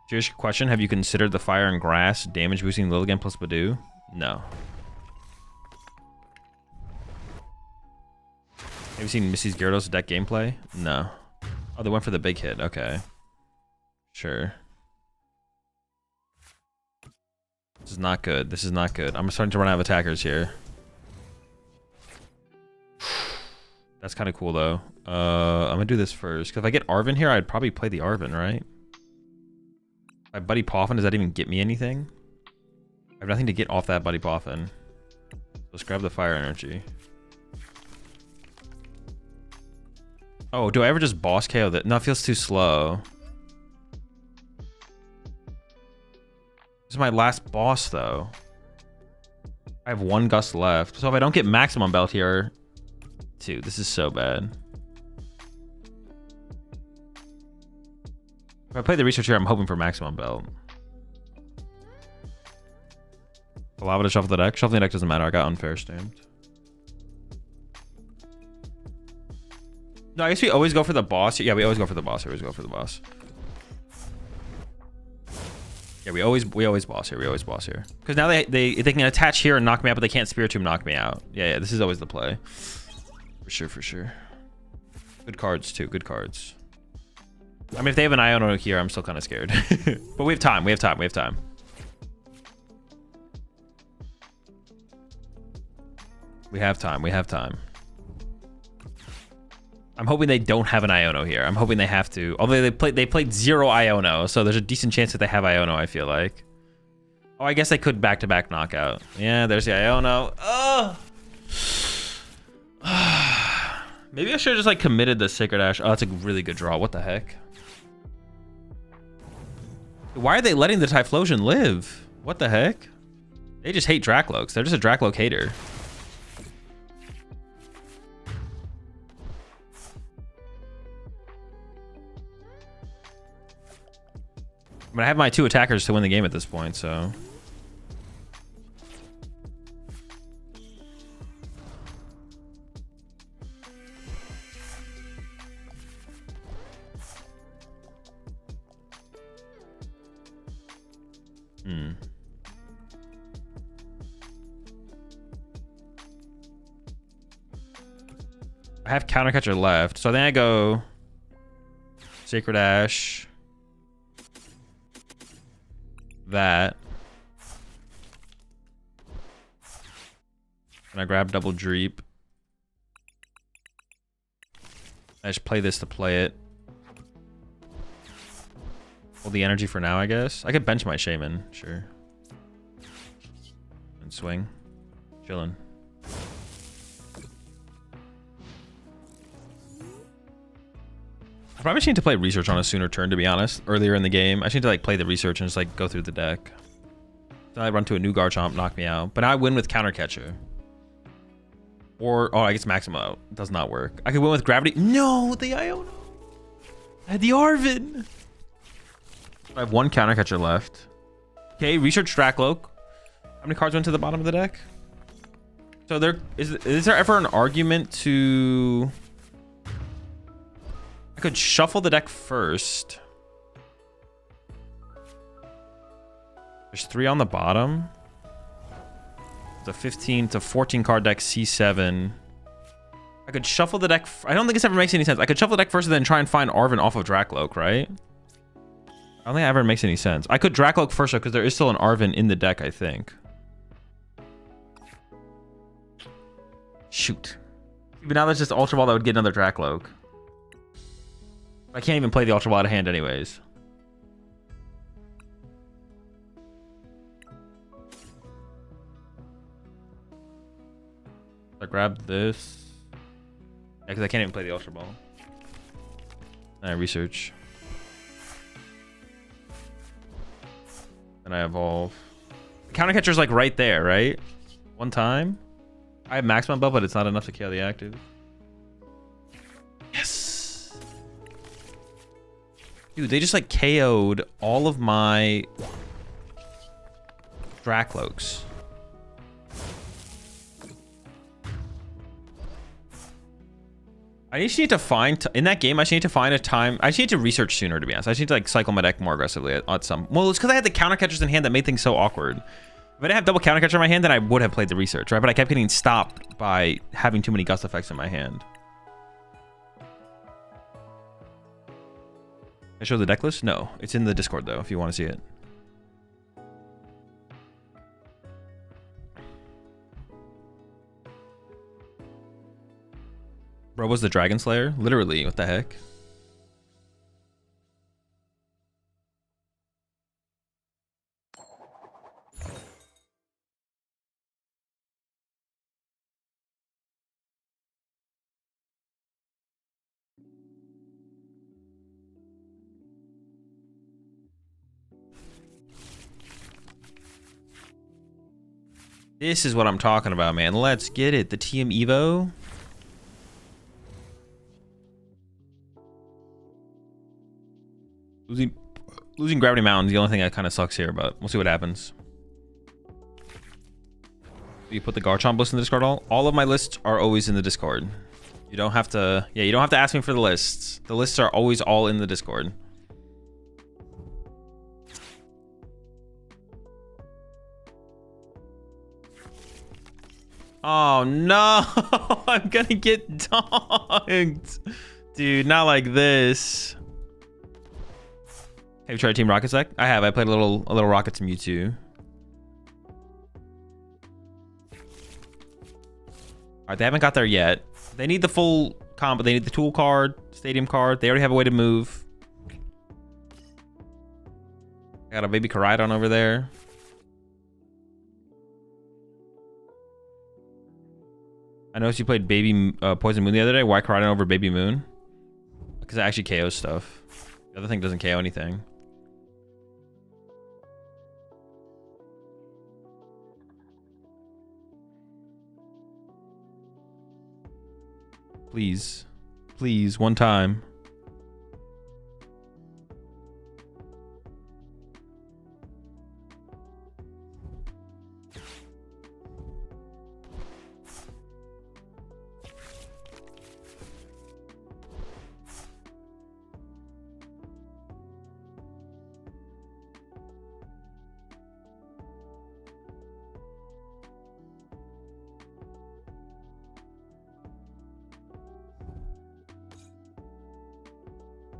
Serious question, have you considered the Fire and Grass damage boosting Lilligant plus Badoo? No. Have you seen Missy's Gyarados deck gameplay? No. Oh, they went for the big hit. Okay. Sure. This is not good. This is not good. I'm starting to run out of attackers here. That's kind of cool, though. I'm going to do this first. Because if I get Arven here, I'd probably play the Arven, right? My Buddy Poffin, does that even get me anything? I have nothing to get off that Buddy Poffin. Let's grab the Fire Energy. Oh, do I ever just boss KO that? No, it feels too slow. This is my last boss, though. I have 1 gust left. So if I don't get maximum belt here... Dude, this is so bad. If I play the research here, I'm hoping for maximum belt. Allow it to shuffle the deck. Shuffling the deck doesn't matter. I got unfair stamped. No, I guess we always go for the boss. Yeah, we always go for the boss. We always go for the boss. Yeah, we always boss here. We always boss here. Because now they can attach here and knock me out, but they can't Spirit Tomb knock me out. Yeah, this is always the play. For sure, for sure. Good cards too. Good cards. I mean, if they have an Iono here, I'm still kind of scared. But we have time. We have time. We have time. We have time. We have time. I'm hoping they don't have an Iono here. I'm hoping they have to. Although they played 0 Iono, so there's a decent chance that they have Iono, I feel like. Oh, I guess they could back-to-back knockout. Yeah, there's the Iono. Oh! Maybe I should have just like committed the Sacred Ash. Oh, that's a really good draw. What the heck? Why are they letting the Typhlosion live? What the heck? They just hate Dracloaks. They're just a Dracloak hater. I mean, I have my 2 attackers to win the game at this point, so... I have Countercatcher left, so I think I go Sacred Ash, that, and I grab Double Dreep. I just play this to play it. Hold the energy for now, I guess. I could bench my Shaman, sure. And swing. Chillin'. I probably just need to play research on a sooner turn, to be honest. Earlier in the game, I just need to like play the research and just like go through the deck. Then I run to a new Garchomp, knock me out. But now I win with Countercatcher. Or oh, I guess Maximo does not work. I could win with Gravity. No, the Iono. I had the Arven. I have 1 Countercatcher left. Okay, research Dracloak. How many cards went to the bottom of the deck? So there is there ever an argument to? I could shuffle the deck first. There's 3 on the bottom. It's a 15 to 14 card deck, C7. I could shuffle the deck. I don't think this ever makes any sense. I could shuffle the deck first and then try and find Arven off of Dracloak, right? I don't think that ever makes any sense. I could Dracloak first though, because there is still an Arven in the deck, I think. Shoot. But now there's just Ultra Ball that would get another Dracloak. I can't even play the Ultra Ball out of hand anyways. I grab this. Yeah, because I can't even play the Ultra Ball. And I research. And I evolve. The Countercatcher's like right there, right? One time. I have maximum buff, but it's not enough to kill the active. Yes. Dude, they just like KO'd all of my Dracloaks. I just need to find, in that game, I just need to find a time. I just need to research sooner, to be honest. I just need to like cycle my deck more aggressively at some. Well, it's because I had the Countercatchers in hand that made things so awkward. If I didn't have double Countercatcher in my hand, then I would have played the research, right? But I kept getting stopped by having too many gust effects in my hand. I show the deck list? No, it's in the Discord though, if you want to see it. Bro was the Dragon Slayer? Literally, what the heck? This is what I'm talking about, man. Let's get it. The TM Evo. Losing Gravity Mountain is the only thing that kind of sucks here, but we'll see what happens. You put the Garchomp list in the Discord all? All of my lists are always in the Discord. You don't have to, yeah, you don't have to ask me for the lists. The lists are always all in the Discord. Oh no, I'm gonna get donked. Dude, not like this. Have you tried Team Rocket's deck? I have. I played a little Rockets and Mewtwo. Alright, they haven't got there yet. They need the full combo. They need the tool card, stadium card. They already have a way to move. I got a baby Koraidon over there. I noticed you played Baby Poison Moon the other day. Why Koraidon over Baby Moon? Because it actually KOs stuff. The other thing doesn't KO anything. Please. Please, one time.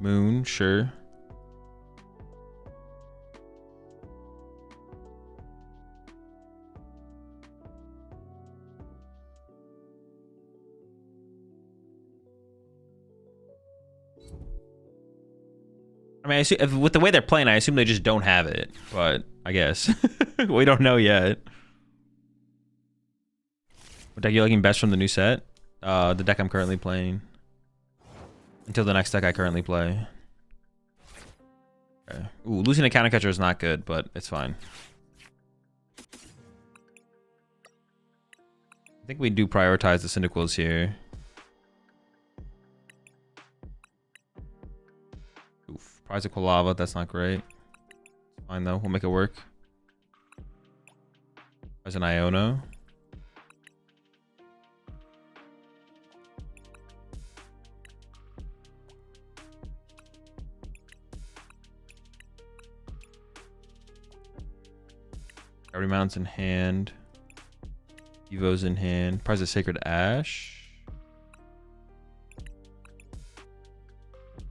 Moon, sure. I mean, I assume, with the way they're playing, I assume they just don't have it. But I guess we don't know yet. What deck are you liking best from the new set? The deck I'm currently playing. Until the next deck I currently play. Okay. Ooh, losing a counter catcher is not good, but it's fine. I think we do prioritize the Cyndaquils here. Oof. Prize of Quilava, that's not great. It's fine though, we'll make it work. There's an Iono. Gravity Mountain's in hand. Evo's in hand. Prize of Sacred Ash.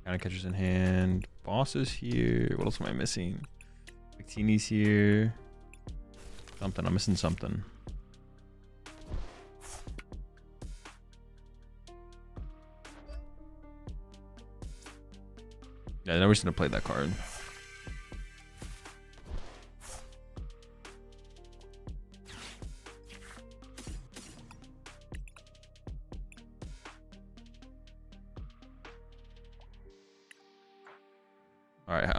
Counter Catcher's in hand. Boss is here. What else am I missing? Victini's here. Something. I'm missing something. Yeah, no reason to play that card. Alright,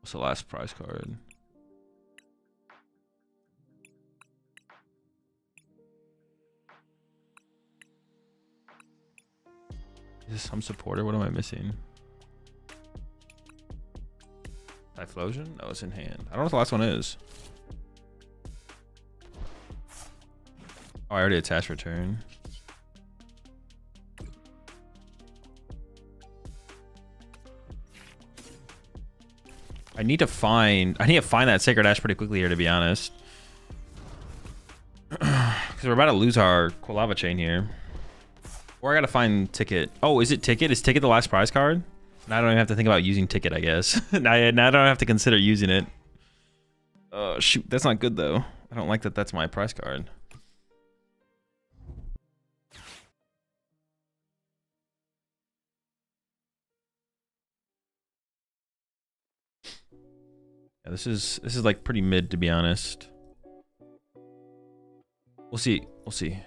what's the last prize card? Is this some supporter? What am I missing? Typhlosion? No, it's in hand. I don't know what the last one is. Oh, I already attached return. I need to find that Sacred Ash pretty quickly here, to be honest. Because we're about to lose our Quilava chain here. Or I gotta find Ticket. Oh, is it Ticket? Is Ticket the last prize card? Now I don't even have to think about using Ticket, I guess. now I don't have to consider using it. Oh, shoot. That's not good, though. I don't like that that's my prize card. Yeah, this is like pretty mid, to be honest. We'll see. We'll see.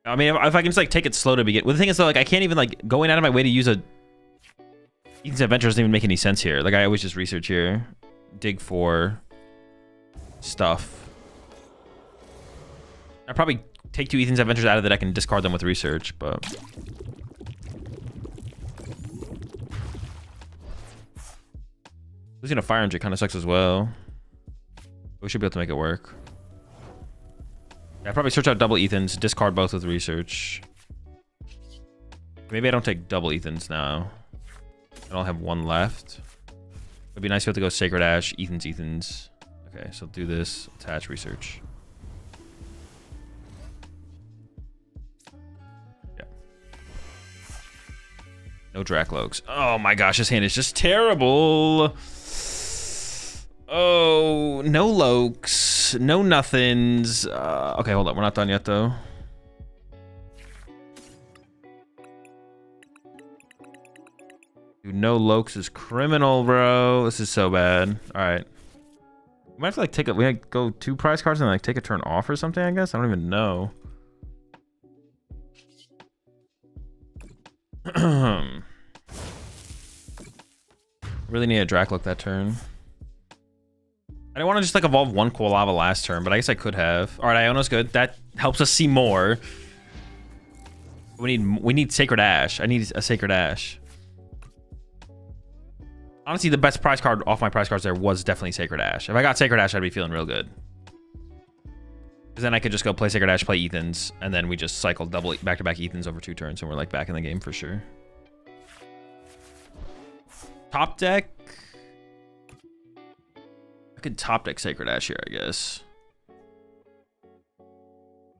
I mean, if I can just like take it slow to begin. Well, the thing is though, like I can't even like going out of my way to use a Ethan's Adventure doesn't even make any sense here. Like I always just research here, dig for stuff. I probably take 2 Ethan's Adventures out of the deck and discard them with research, but losing a Fire Engine kind of sucks as well. We should be able to make it work. Yeah, I'll probably search out double Ethans, discard both with research. Maybe I don't take double Ethans now. I don't have 1 left. It'd be nice to be able to go Sacred Ash, Ethans. Okay, so do this, attach research. Yeah. No Dracloaks. Oh my gosh, this hand is just terrible. Oh, no Lokes, no nothings. Okay, hold up, we're not done yet though. Dude, no Lokes is criminal, bro. This is so bad. All right, we might have to like take it. We might go 2 prize cards and like take a turn off or something. I guess I don't even know. Really need a Dracloak that turn. I didn't want to just like evolve 1 Quilava last turn, but I guess I could have. All right, Iono's good. That helps us see more. We need Sacred Ash. I need a Sacred Ash. Honestly, the best prize card off my prize cards there was definitely Sacred Ash. If I got Sacred Ash, I'd be feeling real good. Because then I could just go play Sacred Ash, play Ethans, and then we just cycle double back-to-back Ethans over 2 turns, and we're like back in the game for sure. Top deck. I could top deck Sacred Ash here, I guess.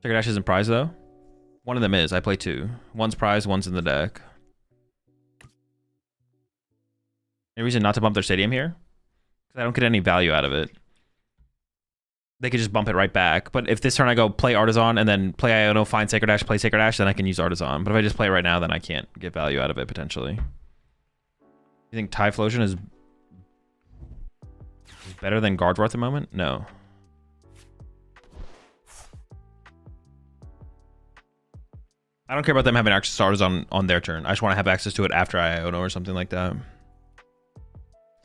Sacred Ash isn't prize though. One of them is. I play 2. One's prize, one's in the deck. Any reason not to bump their stadium here? Because I don't get any value out of it. They could just bump it right back. But if this turn I go play Artisan and then play Iono, find Sacred Ash, play Sacred Ash, then I can use Artisan. But if I just play it right now, then I can't get value out of it potentially. You think Typhlosion is better than Gardevoir at the moment? No. I don't care about them having access to Artisan on their turn. I just want to have access to it after Iono or something like that.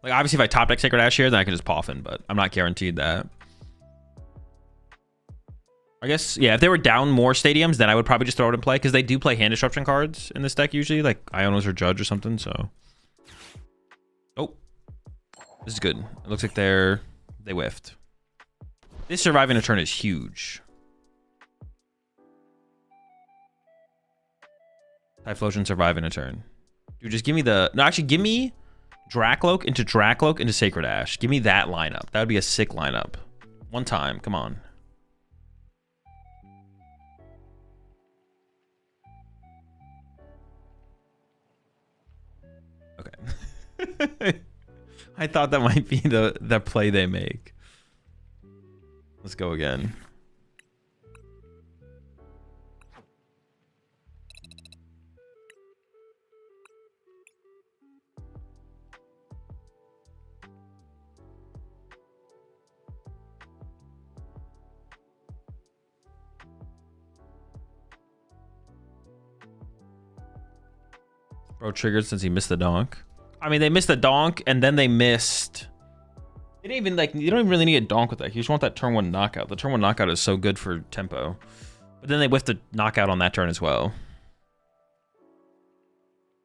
Like, obviously, if I top deck Sacred Ash here, then I can just Poffin, but I'm not guaranteed that. I guess, yeah, if they were down more stadiums, then I would probably just throw it in play, because they do play hand disruption cards in this deck usually, like Ionos or Judge or something, so. Oh. This is good. It looks like they whiffed. This surviving a turn is huge. Typhlosion surviving a turn. Dude, just give me the... No, actually, give me Dracloak into Sacred Ash. Give me that lineup. That would be a sick lineup. One time. Come on. Okay. I thought that might be the play they make. Let's go again. Bro triggered since he missed the donk. I mean, they missed the donk and then they missed. They didn't even like. You don't even really need a donk with that. You just want that turn 1 knockout. The turn 1 knockout is so good for tempo. But then they whiffed the knockout on that turn as well.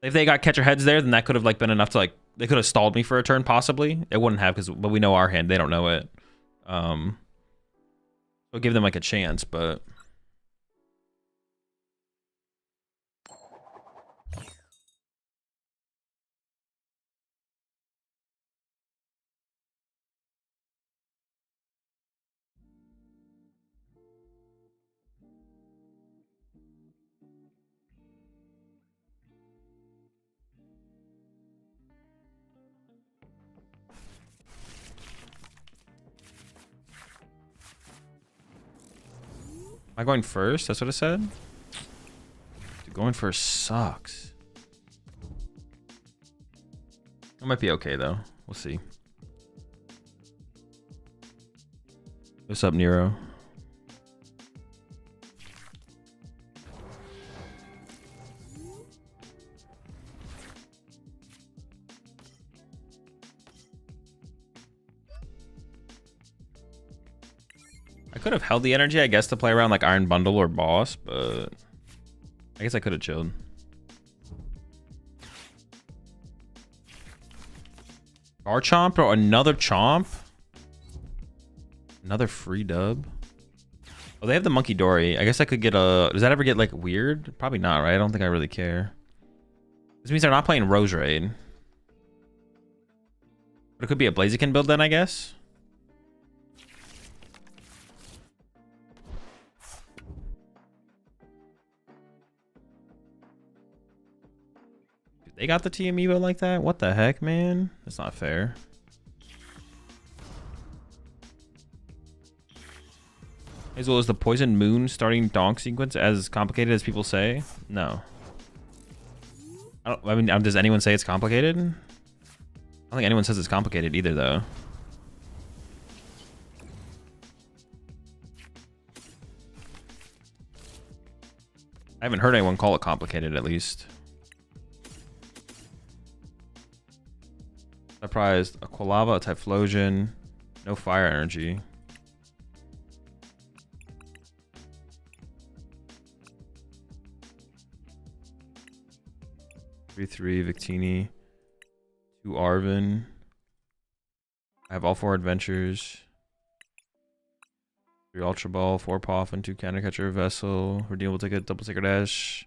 If they got catcher heads there, then that could have like been enough to like. They could have stalled me for a turn possibly. It wouldn't have but we know our hand. They don't know it. So give them like a chance, but. Am I going first? That's what it said? Dude, going first sucks. It might be okay though. We'll see. What's up, Nero? I could have held the energy, I guess, to play around like Iron Bundle or Boss, but I guess I could have chilled. Garchomp or another Chomp? Another free dub? Oh, they have the Monkey Dory. I guess I could get a... Does that ever get like weird? Probably not, right? I don't think I really care. This means they're not playing Rose Raid. But it could be a Blaziken build then, I guess. They got the TM Evo like that? What the heck, man? That's not fair. As well as the Poison Moon starting donk sequence as complicated as people say? No. I mean, does anyone say it's complicated? I don't think anyone says it's complicated either, though. I haven't heard anyone call it complicated, at least. Surprised. A Quilava, a Typhlosion, no fire energy. Three Victini, 2 Arven. I have all 4 adventures. 3 Ultra Ball, 4 Poffin, 2 Cannon Catcher, Vessel, redeemable ticket, double Sacred Ash,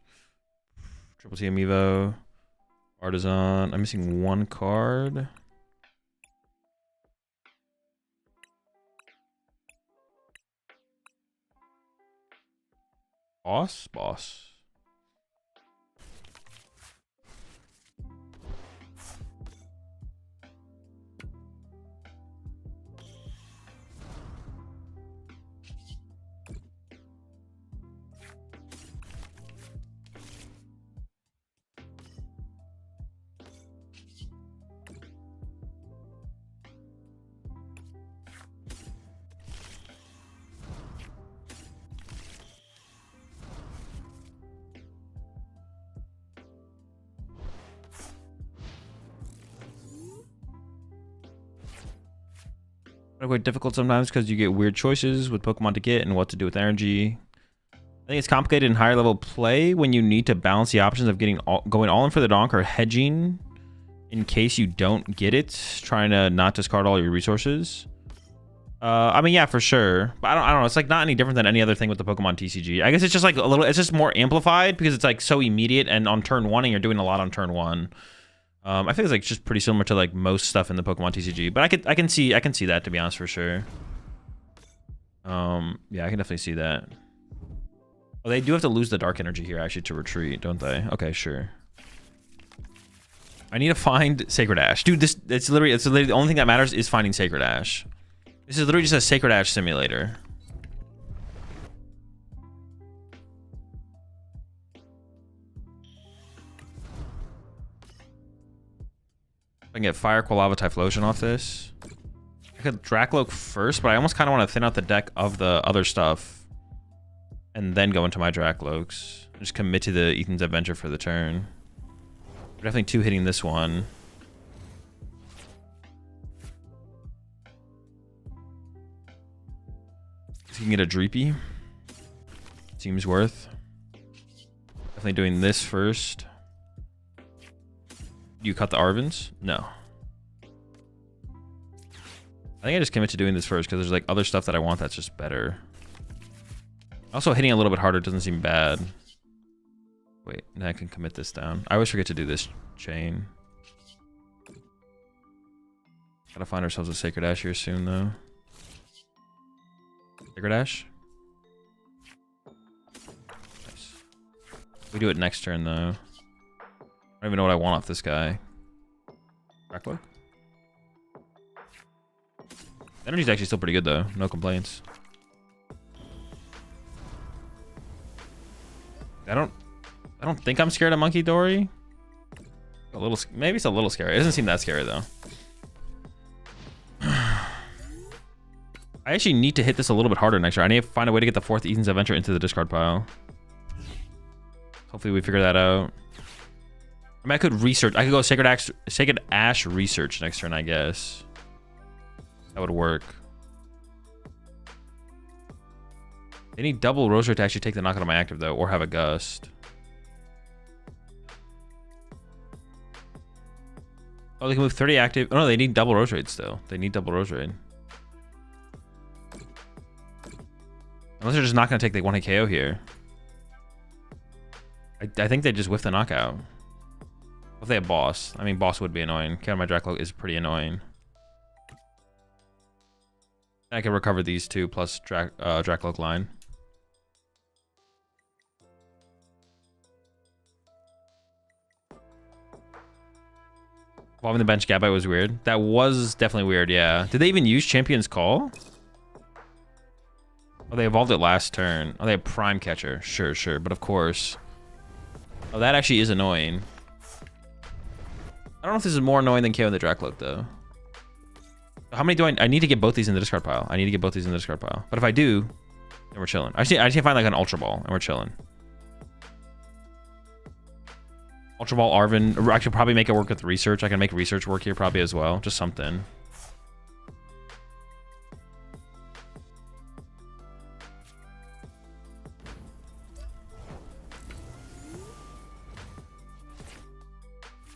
triple TM Evo, Artisan. I'm missing 1 card. Boss. Quite difficult sometimes because you get weird choices with Pokemon to get and what to do with energy. I think it's complicated in higher level play when you need to balance the options of going all in for the donk or hedging in case you don't get it, trying to not discard all your resources. I mean, yeah, for sure. But I don't know. It's like not any different than any other thing with the Pokemon TCG. I guess it's just like a little. It's just more amplified because it's like so immediate and on turn 1, and you're doing a lot on turn 1. I think it's like just pretty similar to like most stuff in the Pokemon TCG, but I can see that, to be honest, for sure. Yeah, I can definitely see that. Oh, they do have to lose the dark energy here actually to retreat, don't they? Okay, sure. I need to find Sacred Ash, dude. It's literally the only thing that matters is finding Sacred Ash. This is literally just a Sacred Ash simulator. I can get Fire, Quilava, Typhlosion off this. I could Dracloak first, but I almost kind of want to thin out the deck of the other stuff and then go into my Dracloaks. Just commit to the Ethan's Adventure for the turn. We're definitely 2 hitting this one. So you can get a Dreepy. Seems worth. Definitely doing this first. You cut the Arvens? No. I think I just commit to doing this first because there's like other stuff that I want that's just better. Also, hitting a little bit harder doesn't seem bad. Wait, now I can commit this down. I always forget to do this chain. Gotta find ourselves a Sacred Ash here soon, though. Sacred Ash? Nice. We do it next turn, though. I don't even know what I want off this guy. Dracloak? Energy's actually still pretty good though. No complaints. I don't think I'm scared of Monkey Dory. A little, maybe it's a little scary. It doesn't seem that scary though. I actually need to hit this a little bit harder next year. I need to find a way to get the 4th Ethan's Adventure into the discard pile. Hopefully we figure that out. I mean, I could research. I could go Sacred Ash research next turn, I guess. That would work. They need double Rosary to actually take the knockout on my active, though, or have a Gust. Oh, they can move 30 active. Oh, no, they need double Rosary still. They need double Rosary. Unless they're just not going to take the 1-hit KO here. I think they just whiff the knockout. If they have Boss. I mean, Boss would be annoying. Counter my Dracloak is pretty annoying. I can recover these two plus Dracloak line. Evolving the bench Gabite was weird. That was definitely weird, yeah. Did they even use Champion's Call? Oh, they evolved it last turn. Oh, they have Prime Catcher. Sure, sure. But of course. Oh, that actually is annoying. I don't know if this is more annoying than KO the Dracloak, though. How many do I need to get both these in the discard pile? I need to get both these in the discard pile. But if I do, then we're chilling. I just need to find like an Ultra Ball, and we're chilling. Ultra Ball, Arven. I could probably make it work with research. I can make research work here probably as well. Just something.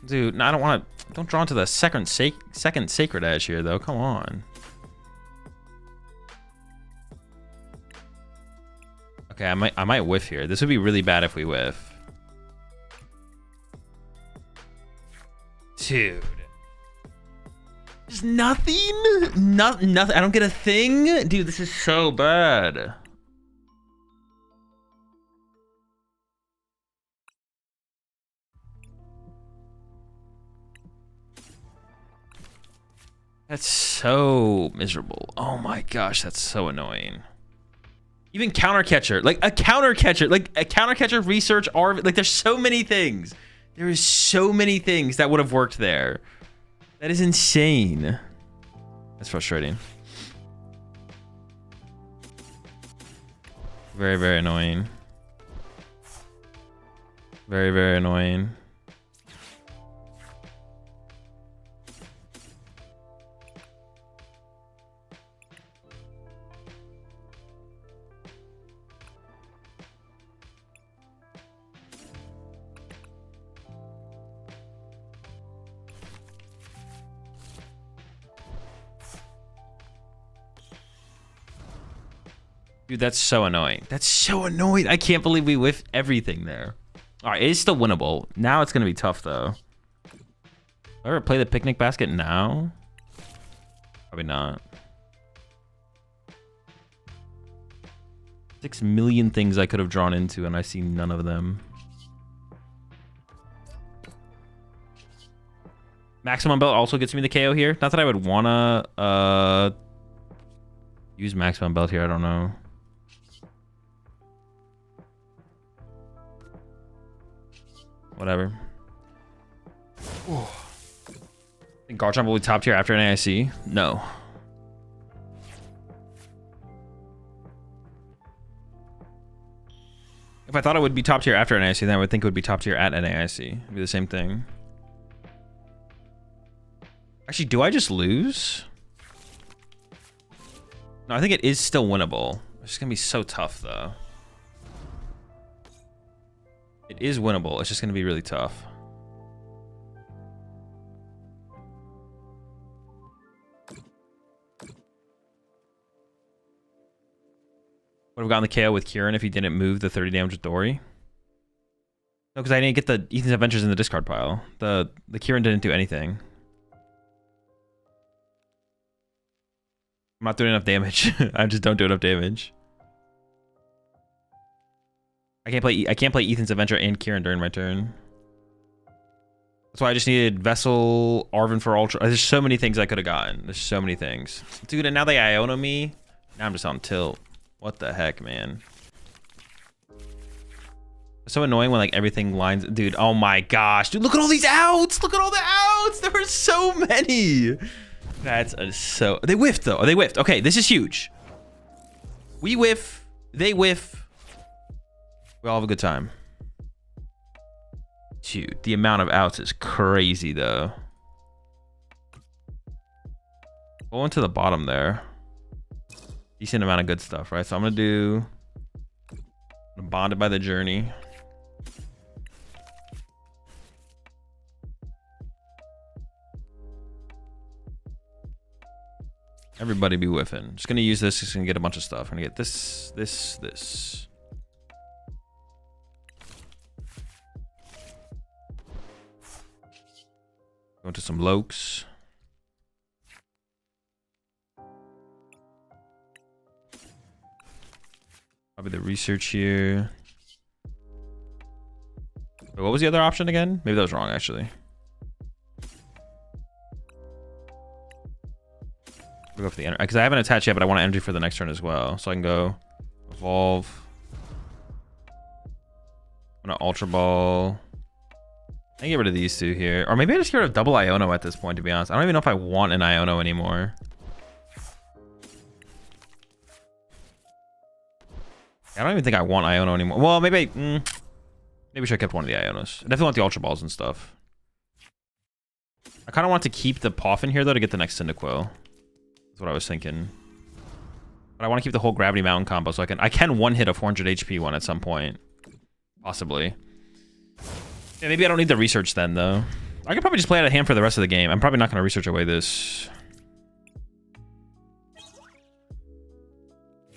Dude, no, I don't want to. Don't draw into the second Sacred Edge here, though. Come on. Okay, I might whiff here. This would be really bad if we whiff. Dude. There's nothing? Nothing. I don't get a thing? Dude, this is so bad. That's so miserable. Oh my gosh, that's so annoying. Even counter catcher, like a counter catcher research, like there's so many things. There is so many things that would have worked there. That is insane. That's frustrating. Very, very annoying. Very, very annoying. Dude, that's so annoying. That's so annoying. I can't believe we whiffed everything there. All right, it is still winnable. Now it's going to be tough, though. Do I ever play the picnic basket now? Probably not. 6 million things I could have drawn into, and I see none of them. Maximum Belt also gets me the KO here. Not that I would want to use Maximum Belt here. I don't know. Whatever. Ooh. Think Garchomp will be top tier after NAIC? No. If I thought it would be top tier after NAIC, then I would think it would be top tier at NAIC. It'd be the same thing. Actually, do I just lose? No, I think it is still winnable. It's just gonna be so tough, though. It is winnable. It's just gonna be really tough. Would have gotten the KO with Kieran if he didn't move the 30 damage with Dory. No, because I didn't get the Ethan's Adventures in the discard pile. The Kieran didn't do anything. I'm not doing enough damage. I just don't do enough damage. I can't play Ethan's Adventure and Kieran during my turn. That's why I just needed Vessel, Arven for Ultra. There's so many things I could have gotten. There's so many things. Dude, and now they Iono me. Now I'm just on tilt. What the heck, man? so annoying when like everything lines. Dude, oh my gosh. Dude, look at all these outs. Look at all the outs. There were so many. That's so... They whiffed though. They whiffed. Okay, this is huge. We whiff. They whiff. We all have a good time. Dude, the amount of outs is crazy though. Going to the bottom there. Decent amount of good stuff, right? So I'm gonna do Bonded by the Journey. Everybody be whiffing. Just gonna use this. Just gonna get a bunch of stuff. I'm gonna get this, this. Go into some Lokes. Probably the research here. Wait, what was the other option again? Maybe that was wrong actually. We'll go for the energy because I haven't attached yet, but I want energy for the next turn as well. So I can go evolve. I'm gonna Ultra Ball. I can get rid of these two here. Or maybe I just get rid of double Iono at this point, to be honest. I don't even know if I want an Iono anymore. I don't even think I want Iono anymore. Well, maybe maybe I should have kept one of the Ionos. I definitely want the Ultra Balls and stuff. I kind of want to keep the Poff in here, though, to get the next Cyndaquil. That's what I was thinking. But I want to keep the whole Gravity Mountain combo, so I can one-hit a 400 HP one at some point. Possibly. Yeah, maybe I don't need the research then, though. I could probably just play out of hand for the rest of the game. I'm probably not going to research away this.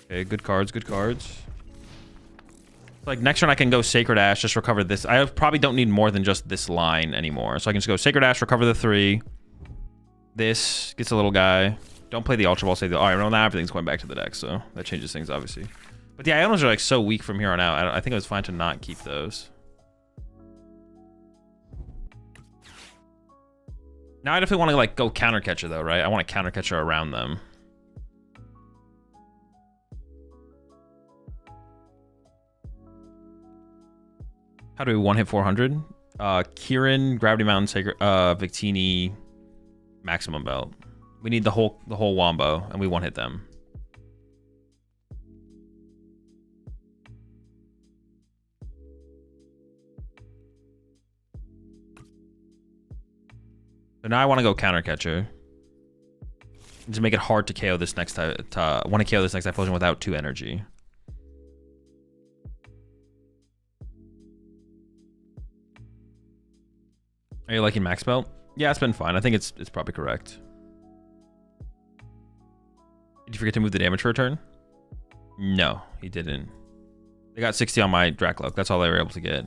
Okay, good cards, good cards. Like, next turn I can go Sacred Ash, just recover this. I probably don't need more than just this line anymore. So I can just go Sacred Ash, recover the 3. This gets a little guy. Don't play the Ultra Ball, save the... Alright, well, now everything's going back to the deck, so that changes things, obviously. But the Ionos are, like, so weak from here on out. I think it was fine to not keep those. Now I definitely want to, like, go Counter Catcher, though, right? I want a Counter Catcher around them. How do we one-hit 400? Kieran, Gravity Mountain, Sacred, Victini, Maximum Belt. We need the whole wombo, and we one-hit them. So now I want to go Counter Catcher. To make it hard to KO this next time. Want to KO this next Typhlosion without 2 energy. Are you liking Max Belt? Yeah, it's been fine. I think it's probably correct. Did you forget to move the damage for a turn? No, he didn't. They got 60 on my Dracloak. That's all they were able to get.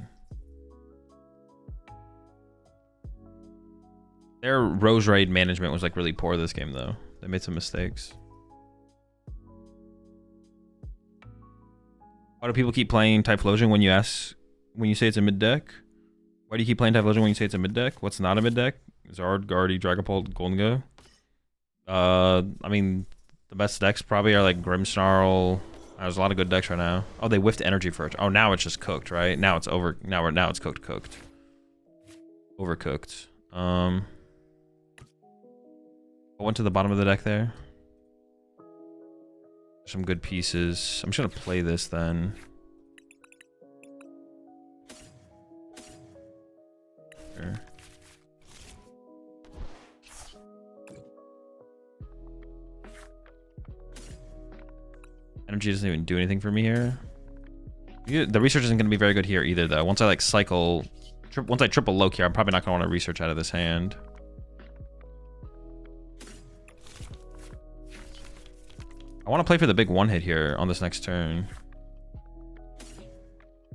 Their Rose Raid management was like really poor this game though. They made some mistakes. Why do people keep playing Typhlosion when you say it's a mid deck? Why do you keep playing Typhlosion when you say it's a mid deck? What's not a mid deck? Zard, Guardy, Dragapult, Golden Go. I mean, the best decks probably are like Grimmsnarl. There's a lot of good decks right now. Oh, they whiffed energy for it. Oh, now it's just cooked, right? Now it's over. Now it's cooked. Overcooked. I went to the bottom of the deck there. Some good pieces. I'm just gonna play this then. Sure. Energy doesn't even do anything for me here. The research isn't going to be very good here either, though. Once I like cycle, once I triple Loke here, I'm probably not going to want to research out of this hand. I want to play for the big one hit here on this next turn.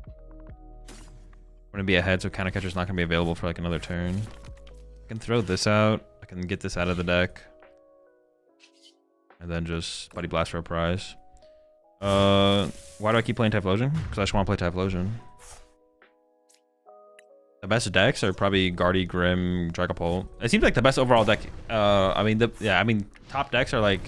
I'm going to be ahead, so Counter Catcher's not going to be available for like another turn. I can throw this out. I can get this out of the deck. And then just Buddy Blast for a prize. Why do I keep playing Typhlosion? Because I just want to play Typhlosion. The best decks are probably Guardy, Grim, Dragapult. It seems like the best overall deck. I mean, top decks are like...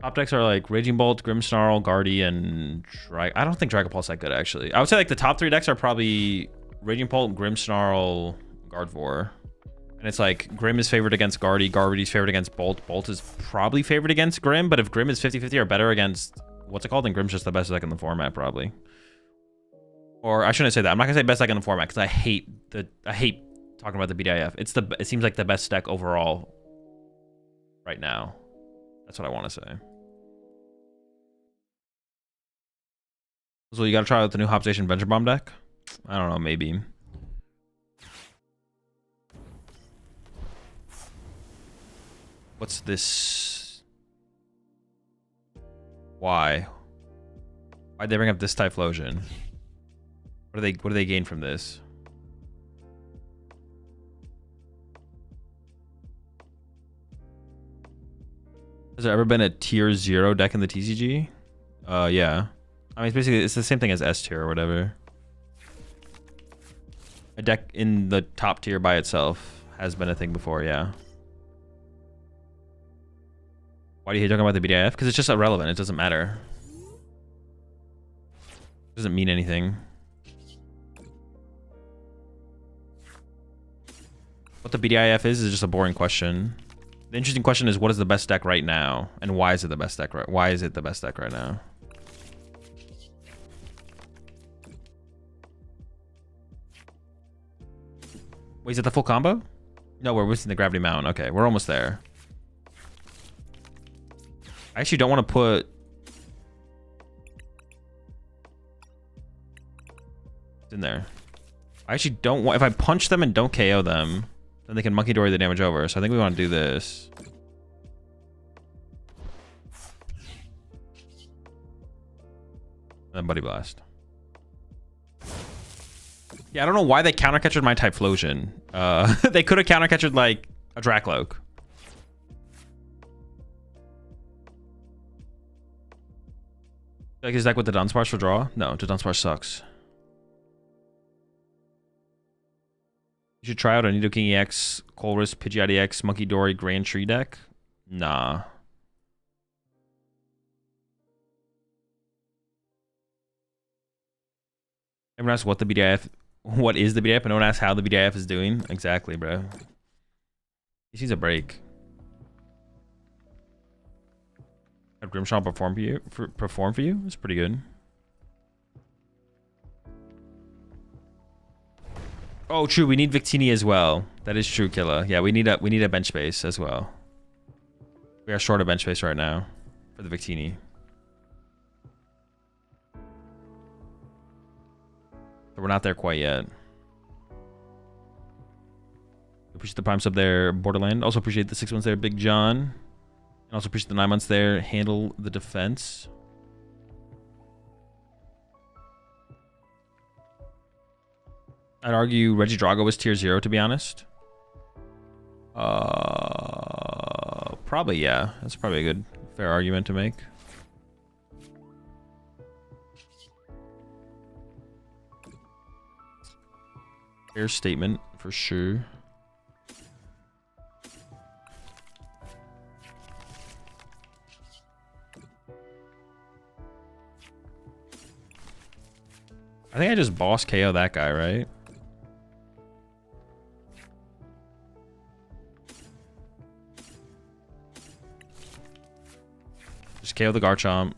Top decks are like Raging Bolt, Grimmsnarl, Guardy, and I don't think Dragapult's that good, actually. I would say like the top 3 decks are probably Raging Bolt, Grimmsnarl, Gardevoir. And it's like Grimm is favored against Guardy, Guardy's favored against Bolt. Bolt is probably favored against Grimm, but if Grimm is 50-50 or better against what's it called, then Grimm's just the best deck in the format, probably. Or I shouldn't say that. I'm not gonna say best deck in the format because I hate talking about the BDIF. It seems like the best deck overall right now. That's what I want to say. So you got to try out the new Hop Station Venture Bomb deck? I don't know, maybe. What's this? Why? Why'd they bring up this Typhlosion? What do they gain from this? Has there ever been a tier 0 deck in the TCG? Yeah. I mean, it's the same thing as S tier or whatever. A deck in the top tier by itself has been a thing before, yeah. Why do you hate talking about the BDIF? Because it's just irrelevant. It doesn't matter. It doesn't mean anything. What the BDIF is just a boring question. The interesting question is, what is the best deck right now? And why is it the best deck right? Why is it the best deck right now? Wait, is it the full combo? No, we're missing the Gravity Mountain. Okay, we're almost there. I actually don't want to put... It's in there. I actually don't want... If I punch them and don't KO them, then they can Monkey Dory the damage over. So I think we want to do this. And then Buddy Blast. Yeah, I don't know why they counter-catchered my Typhlosion. They could have counter-catchered like a Dracloak. Like his deck with the Dunsparce for draw? No, the Dunsparce sucks. You should try out a Nidoking EX, Colress, Pidgeot EX, Monkey Dory, Grand Tree deck. Nah. Everyone asks what is the BDIF, but no one asks how the BDIF is doing. Exactly, bro. He needs a break. Had Grimmsnarl perform for you? It's pretty good. Oh, true. We need Victini as well. That is true, Killa. Yeah, we need a bench space as well. We are short of bench space right now for the Victini. So we're not there quite yet. Appreciate the prime sub there, Borderland. Also appreciate the 6 months there, Big John. And also appreciate the 9 months there, Handle the Defense. I'd argue Regidrago was tier 0, to be honest. Probably, yeah. That's probably a good, fair argument to make. Fair statement, for sure. I think I just boss KO that guy, right? Just KO the Garchomp.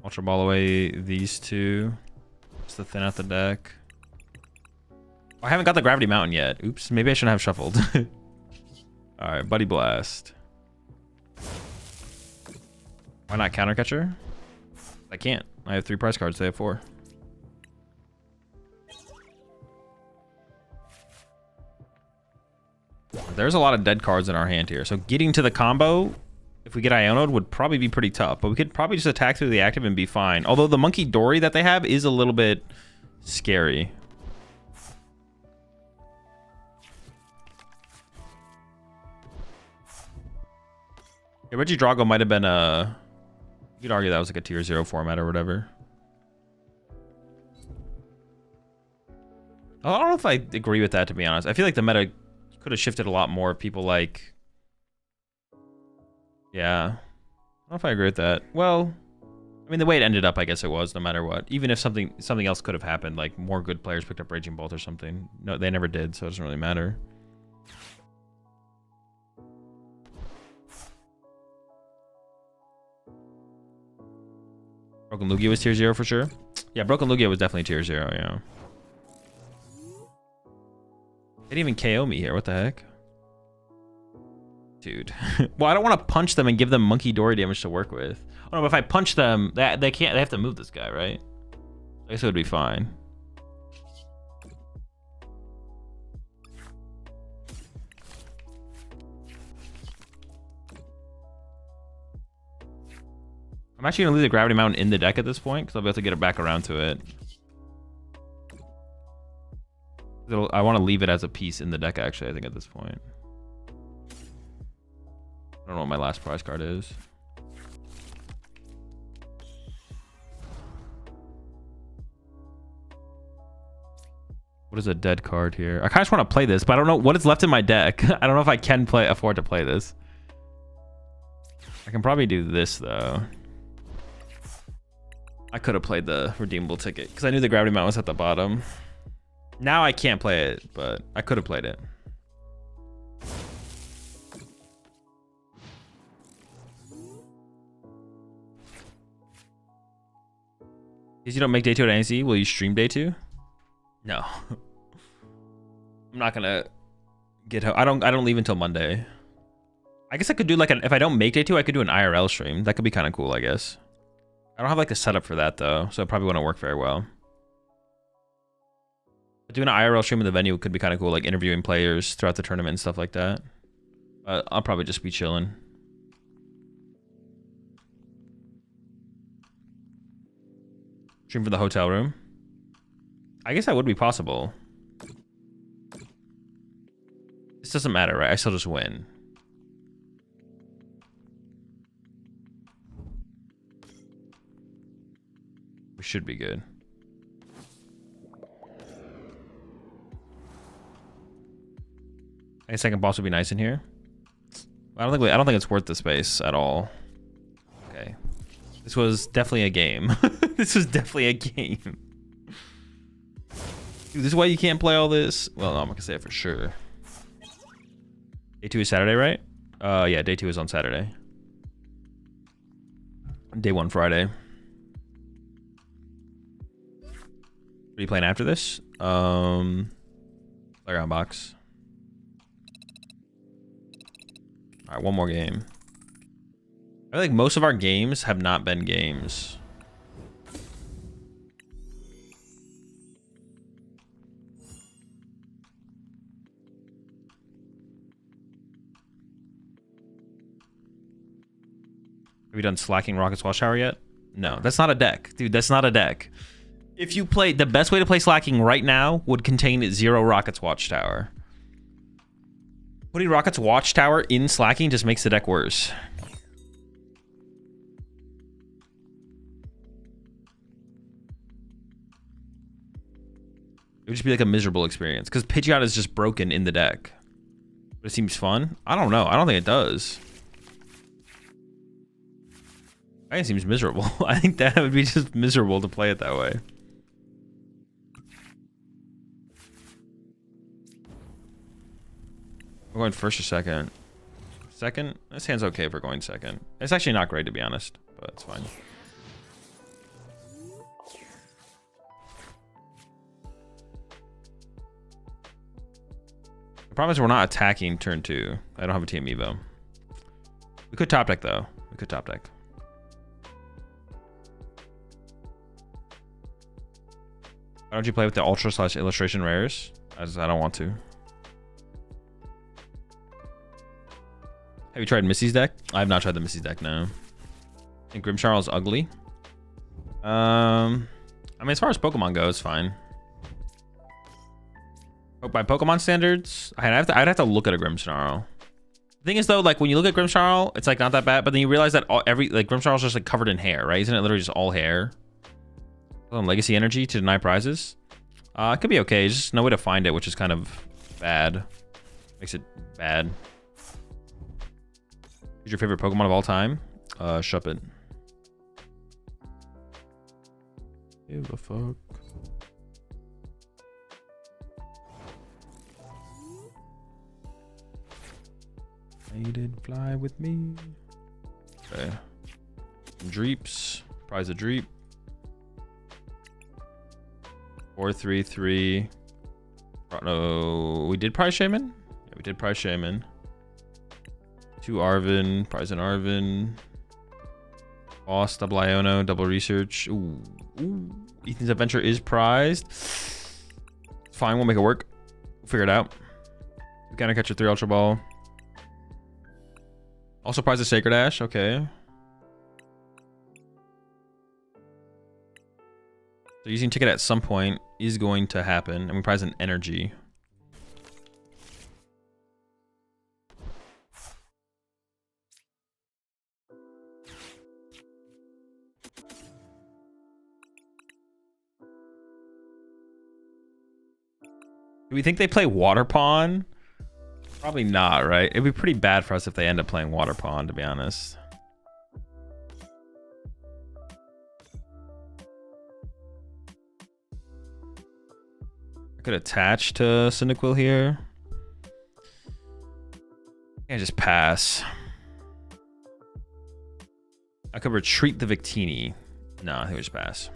Ultra Ball away these two. Just to thin out the deck. Oh, I haven't got the Gravity Mountain yet. Oops, maybe I shouldn't have shuffled. Alright, Buddy Blast. Why not Counter Catcher? I can't. I have 3 prize cards, they have 4. There's a lot of dead cards in our hand here. So getting to the combo, if we get Iono'd, would probably be pretty tough. But we could probably just attack through the active and be fine. Although the Monkey Dory that they have is a little bit scary. Yeah, Regidrago might have been a... You could argue that was like a tier 0 format or whatever. I don't know if I agree with that, to be honest. I feel like the meta could have shifted a lot more. People like... Yeah. I don't know if I agree with that. Well, I mean, the way it ended up, I guess it was, no matter what. Even if something else could have happened, like more good players picked up Raging Bolt or something. No, they never did, so it doesn't really matter. Broken Lugia was tier 0 for sure. Yeah, Broken Lugia was definitely tier 0, yeah. They didn't even KO me here, what the heck? Dude. Well, I don't want to punch them and give them Monkey Dory damage to work with. Oh no, but if I punch them, they can't, they have to move this guy, right? I guess it would be fine. I'm actually going to leave the Gravity Mountain in the deck at this point, because I'll be able to get it back around to it. I want to leave it as a piece in the deck, actually, I think, at this point. I don't know what my last prize card is. What is a dead card here? I kind of just want to play this, but I don't know what is left in my deck. I don't know if I can afford to play this. I can probably do this, though. I could have played the redeemable ticket because I knew the Gravity Mount was at the bottom. Now I can't play it, but I could have played it. Because you don't make day 2 at NAIC, will you stream day 2? No. I'm not gonna get home. I don't leave until Monday. I guess I could do like if I don't make day 2, I could do an IRL stream. That could be kind of cool, I guess. I don't have like the setup for that though, so it probably wouldn't work very well. But doing an IRL stream in the venue could be kind of cool, like interviewing players throughout the tournament and stuff like that. I'll probably just be chilling. Stream for the hotel room. I guess that would be possible. This doesn't matter, right? I still just win. We should be good. I guess second boss would be nice in here. I don't think it's worth the space at all. Okay. This was definitely a game. This was definitely a game. Dude, this is why you can't play all this. Well, no, I'm not gonna say it for sure. Day 2 is Saturday, right? Yeah, day 2 is on Saturday. Day 1 Friday. What are you playing after this? Playground box. All right, one more game. I feel like most of our games have not been games. Have you done Slacking Rocket's Watchtower yet? No, that's not a deck. Dude, that's not a deck. If you play, the best way to play Slacking right now would contain 0 Rocket's Watchtower. Putting Rocket's Watchtower in Slacking just makes the deck worse. It would just be like a miserable experience because Pidgeot is just broken in the deck. But it seems fun. I don't know. I don't think it does. I think it seems miserable. I think that would be just miserable to play it that way. We're going first or second? Second? This hand's okay if we're going second. It's actually not great, to be honest, but it's fine. The problem is we're not attacking turn 2. I don't have a team Evo. We could top deck, though. We could top deck. Why don't you play with the Ultra / Illustration Rares? As I don't want to. Have you tried Missy's deck? I have not tried the Missy's deck, no. I think Grimmsnarl is ugly. I mean, as far as Pokemon goes, fine. But by Pokemon standards, I'd have to look at a Grimmsnarl. The thing is, though, like when you look at Grimmsnarl, it's like not that bad, but then you realize that Grimmsnarl's just like covered in hair, right? Isn't it literally just all hair? On Legacy Energy to deny prizes. It could be okay. Just no way to find it, which is kind of bad. Makes it bad. Who's your favorite Pokemon of all time? Shuppet. Give a fuck. Mated fly with me. Okay. Dreeps. Prize a Dreep. 433. No, we did prize Shaman? Yeah, we did prize Shaman. 2 Arvin. Prize an Arvin. Boss, double Iono, double Research. Ooh. Ooh. Ethan's Adventure is prized. Fine, we'll make it work. We'll figure it out. We gotta catch a 3 Ultra Ball. Also prize a Sacred Ash, okay. So using ticket at some point is going to happen. And we prize an Energy. Do we think they play Water Pond? Probably not, right? It'd be pretty bad for us if they end up playing Water Pond, to be honest. I could attach to Cyndaquil here. I just pass. I could retreat the Victini. No, I think we just pass.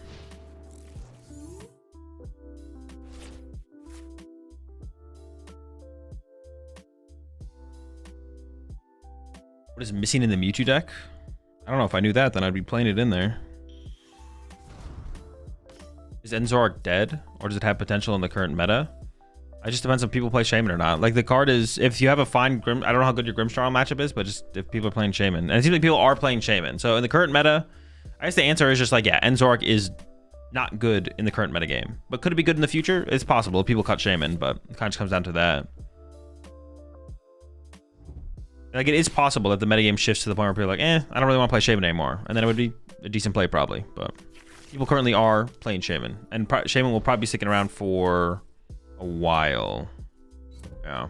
What is missing in the Mewtwo deck? I don't know. If I knew that, then I'd be playing it in there. Is Enzorg dead? Or does it have potential in the current meta? It just depends if people play Shaman or not. Like, the card is, if you have a fine Grim, I don't know how good your Grimmsnarl matchup is, but just if people are playing Shaman. And it seems like people are playing Shaman. So in the current meta, I guess the answer is just like, yeah, Enzorg is not good in the current meta game. But could it be good in the future? It's possible. If people cut Shaman, but it kind of just comes down to that. Like, it is possible that the metagame shifts to the point where people are like, I don't really want to play Shaman anymore. And then it would be a decent play probably. But people currently are playing Shaman. And Shaman will probably be sticking around for a while. Yeah.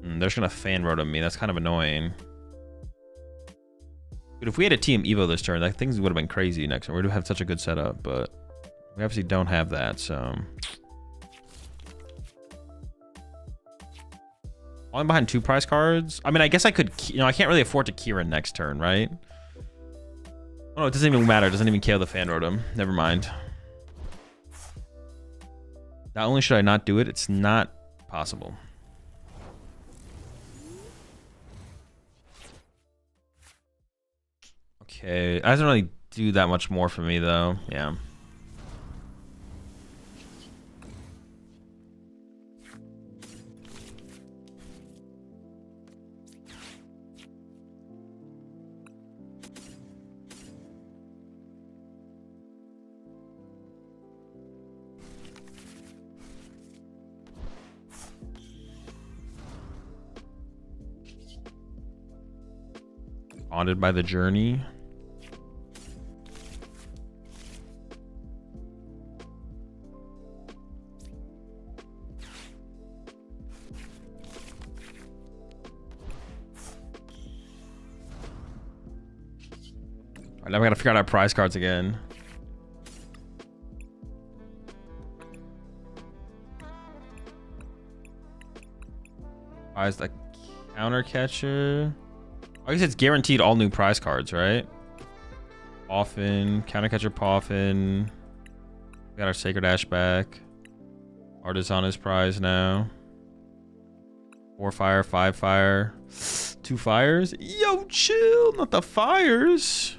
They're just going to fan rotom me. That's kind of annoying. But if we had a team Evo this turn, like, things would have been crazy next turn. We would have such a good setup. But we obviously don't have that, so... Falling behind 2 prize cards. I mean, I guess I could, I can't really afford to Kieran next turn, right? Oh, no, it doesn't even matter. It doesn't even KO the fan rotom. Never mind. Not only should I not do it, it's not possible. Okay. It doesn't really do that much more for me, though. Yeah. Bonded by the journey. All right, now we gotta figure out our prize cards again. Prize the counter catcher. I guess it's guaranteed all new prize cards, right? Poffin, Countercatcher Poffin. We got our Sacred Ash back. Artisan is prize now. 4 fire, 5 fire, 2 fires. Yo, chill, not the fires.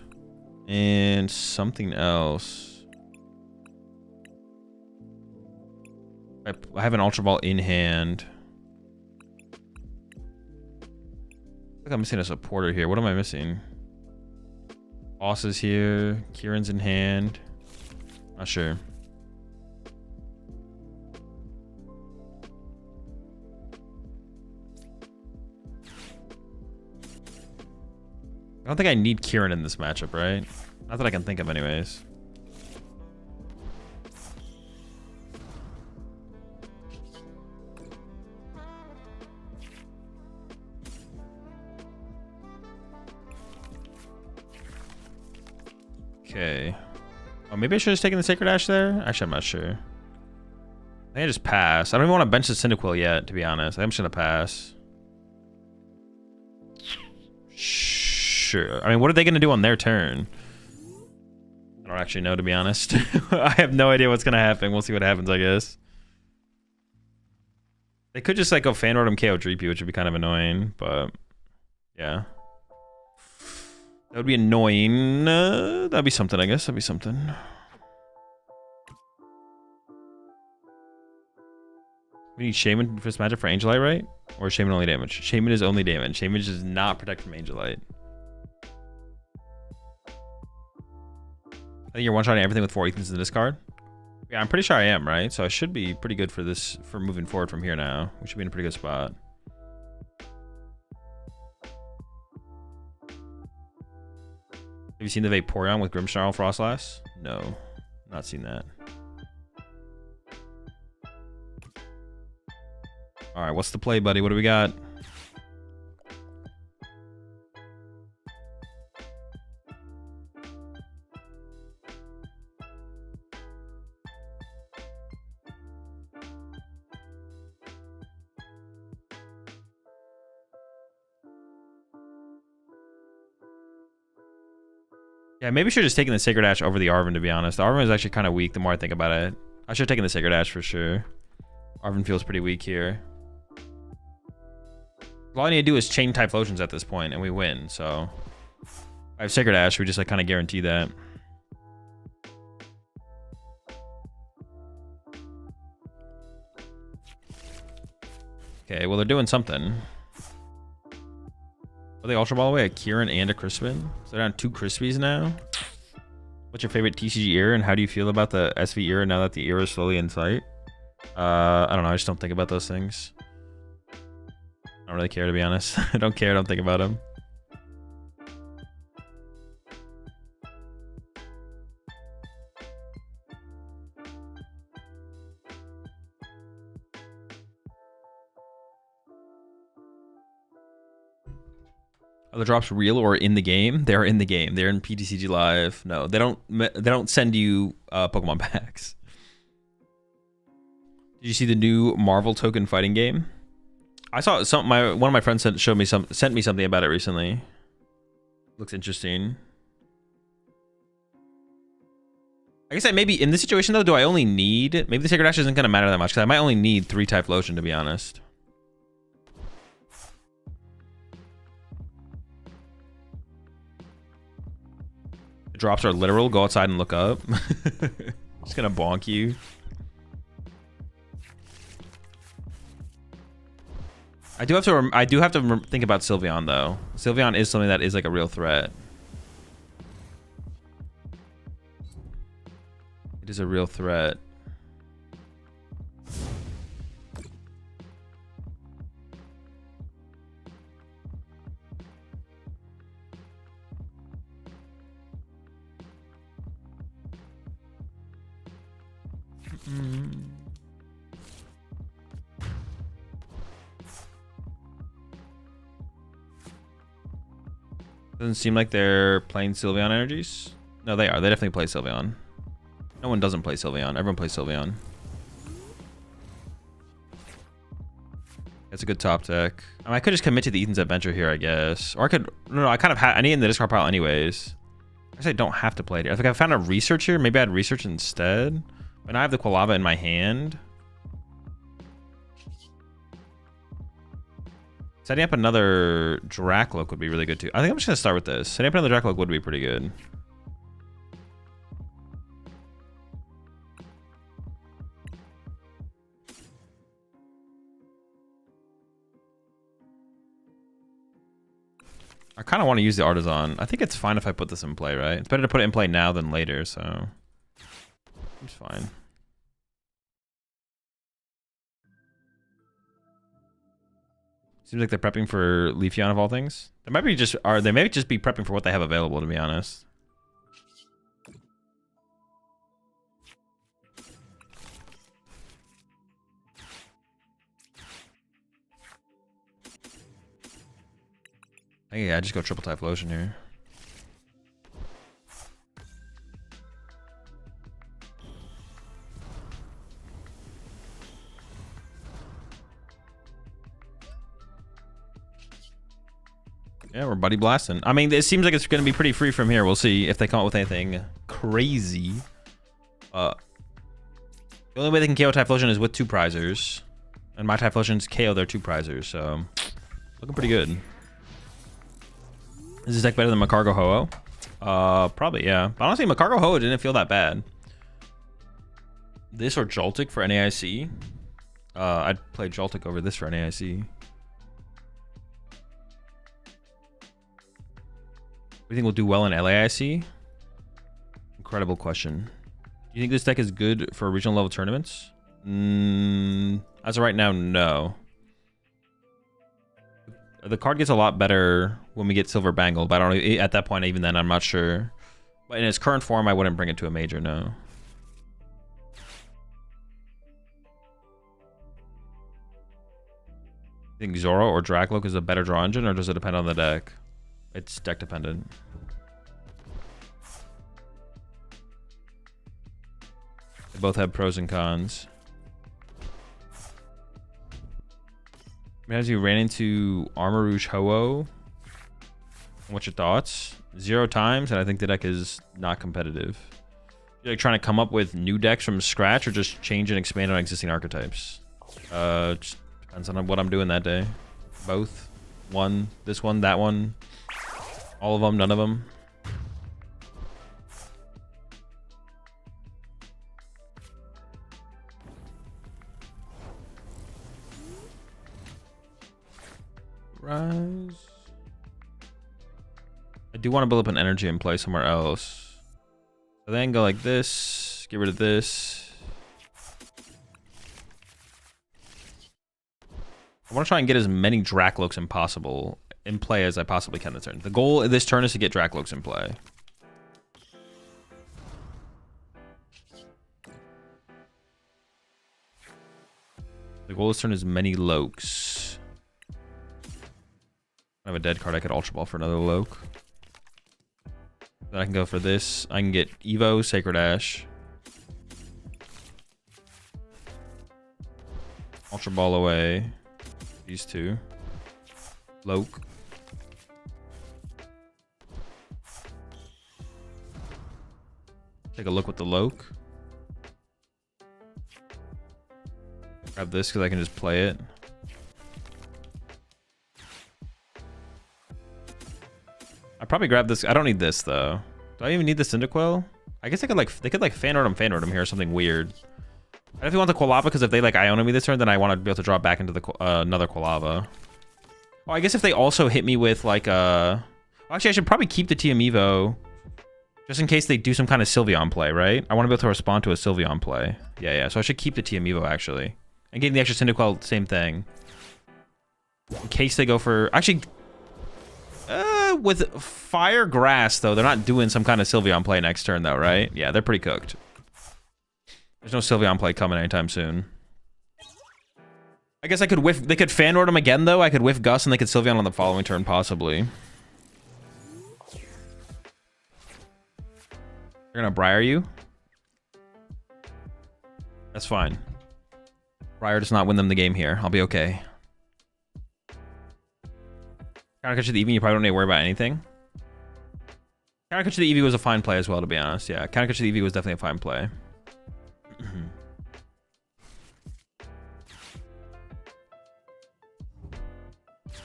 And something else. I have an Ultra Ball in hand. I think I'm missing a supporter here. What am I missing? Boss is here. Kieran's in hand. Not sure. I don't think I need Kieran in this matchup, right? Not that I can think of anyways. Okay. Oh, maybe I should have taken the Sacred Ash there? Actually, I'm not sure. I think I just pass. I don't even want to bench the Cyndaquil yet, to be honest. I'm just going to pass. Sure. I mean, what are they going to do on their turn? I don't actually know, to be honest. I have no idea what's going to happen. We'll see what happens, I guess. They could just, like, go Fan Rotom KO Dreepy, which would be kind of annoying, but... yeah. That would be annoying. That'd be something, I guess. That'd be something. We need Shaman for this matchup for Angelite, right? Or Shaman only damage? Shaman is only damage. Shaman does not protect from Angelite. I think you're one-shotting everything with 4 Ethans in this card. Yeah, I'm pretty sure I am, right? So I should be pretty good for this, for moving forward from here now. We should be in a pretty good spot. Have you seen the Vaporeon with Grimmsnarl Frostlass? No, not seen that. All right, what's the play, buddy? What do we got? Yeah, maybe I should have just taken the Sacred Ash over the Arven, to be honest. The Arven is actually kind of weak the more I think about it. I should have taken the Sacred Ash for sure. Arven feels pretty weak here. All I need to do is chain Typhlosions at this point, and we win, so... I have Sacred Ash, we just like kind of guarantee that. Okay, well they're doing something. Are they Ultra Ball away? A Kieran and a Crispin? So they're down 2 Crispies now? What's your favorite TCG era, and how do you feel about the SV era now that the era is slowly in sight? I don't know, I just don't think about those things. I don't really care, to be honest. I don't care, I don't think about them. Are the drops real or in the game? They're in the game. They're in PTCG Live. No, they don't send you Pokemon packs. Did you see the new Marvel token fighting game? I saw some. One of my friends sent me something about it recently. Looks interesting. I guess maybe in this situation though, do I only need? Maybe the Sacred Ash isn't gonna matter that much because I might only need 3 Typhlosion, to be honest. The drops are literal. Go outside and look up. Just gonna bonk you. I do have to think about Sylveon though. Sylveon is something that is like a real threat. It is a real threat. Doesn't seem like they're playing Sylveon energies. No, they are. They definitely play Sylveon. No one doesn't play Sylveon. Everyone plays Sylveon. That's a good top deck. I mean, I could just commit to the Ethan's Adventure here, I guess. Or I could... No, I kind of I need it in the discard pile anyways. I guess I don't have to play it here. I think I found a Research here. Maybe I'd Research instead. But now I have the Quilava in my hand. Setting up another Dracloak would be really good too. I think I'm just going to start with this. Setting up another Dracloak would be pretty good. I kind of want to use the Artisan. I think it's fine if I put this in play, right? It's better to put it in play now than later, so... it's fine. Seems like they're prepping for Leafeon of all things. They might be just they may just be prepping for what they have available, to be honest. I think I just go triple Typhlosion here. Yeah, we're buddy blasting. I mean, it seems like it's going to be pretty free from here. We'll see if they come up with anything crazy. The only way they can KO Typhlosion is with 2 prizers. And my Typhlosions KO their 2 prizers, so looking pretty good. Is this deck better than Macargo Ho-Oh? Probably, yeah. But honestly, Macargo Ho-Oh didn't feel that bad. This or Joltik for NAIC? I'd play Joltik over this for NAIC. Do you think we'll do well in LAIC? Incredible question. Do you think this deck is good for regional level tournaments? As of right now, no. The card gets a lot better when we get Silver Bangle, but I don't know, at that point, even then, I'm not sure. But in its current form, I wouldn't bring it to a major, no. You think Zoro or Dracloak is a better draw engine, or does it depend on the deck? It's deck dependent. They both have pros and cons. As you ran into Armor Rouge Ho-Oh, what's your thoughts? 0 times, and I think the deck is not competitive. You're like trying to come up with new decks from scratch, or just change and expand on existing archetypes? Just depends on what I'm doing that day. Both. One, this one, that one. All of them, none of them. Rise. I do want to build up an energy and play somewhere else. So then go like this. Get rid of this. I want to try and get as many Dracloaks as possible in play as I possibly can this turn. The goal of this turn is to get Dracloaks in play. The goal this turn is many Lokes. I have a dead card. I could Ultra Ball for another Loke. Then I can go for this. I can get Evo, Sacred Ash. Ultra Ball away. These 2. Loke. Take a look with the Loke. Grab this because I can just play it. I probably grab this. I don't need this though. Do I even need the Cyndaquil? I guess they could like fan art him here or something weird. I definitely want the Quilava because if they like Iona me this turn, then I want to be able to draw back into the another Quilava. Oh, I guess if they also hit me with like actually I should probably keep the TM Evo just in case they do some kind of Sylveon play, right? I want to be able to respond to a Sylveon play. Yeah. So I should keep the TM Evo actually. And getting the extra Cyndaquil, same thing. In case they go for actually. With Fire Grass, though, they're not doing some kind of Sylveon play next turn, though, right? Yeah, they're pretty cooked. There's no Sylveon play coming anytime soon. I guess I could whiff... They could fan order him again, though. I could whiff Gus, and they could Sylveon on the following turn, possibly. They're gonna Briar you? That's fine. Briar does not win them the game here. I'll be okay. Countercut to the Eevee, you probably don't need to worry about anything. Countercut to the Eevee was a fine play as well, to be honest. Yeah, Countercut to the Eevee was definitely a fine play.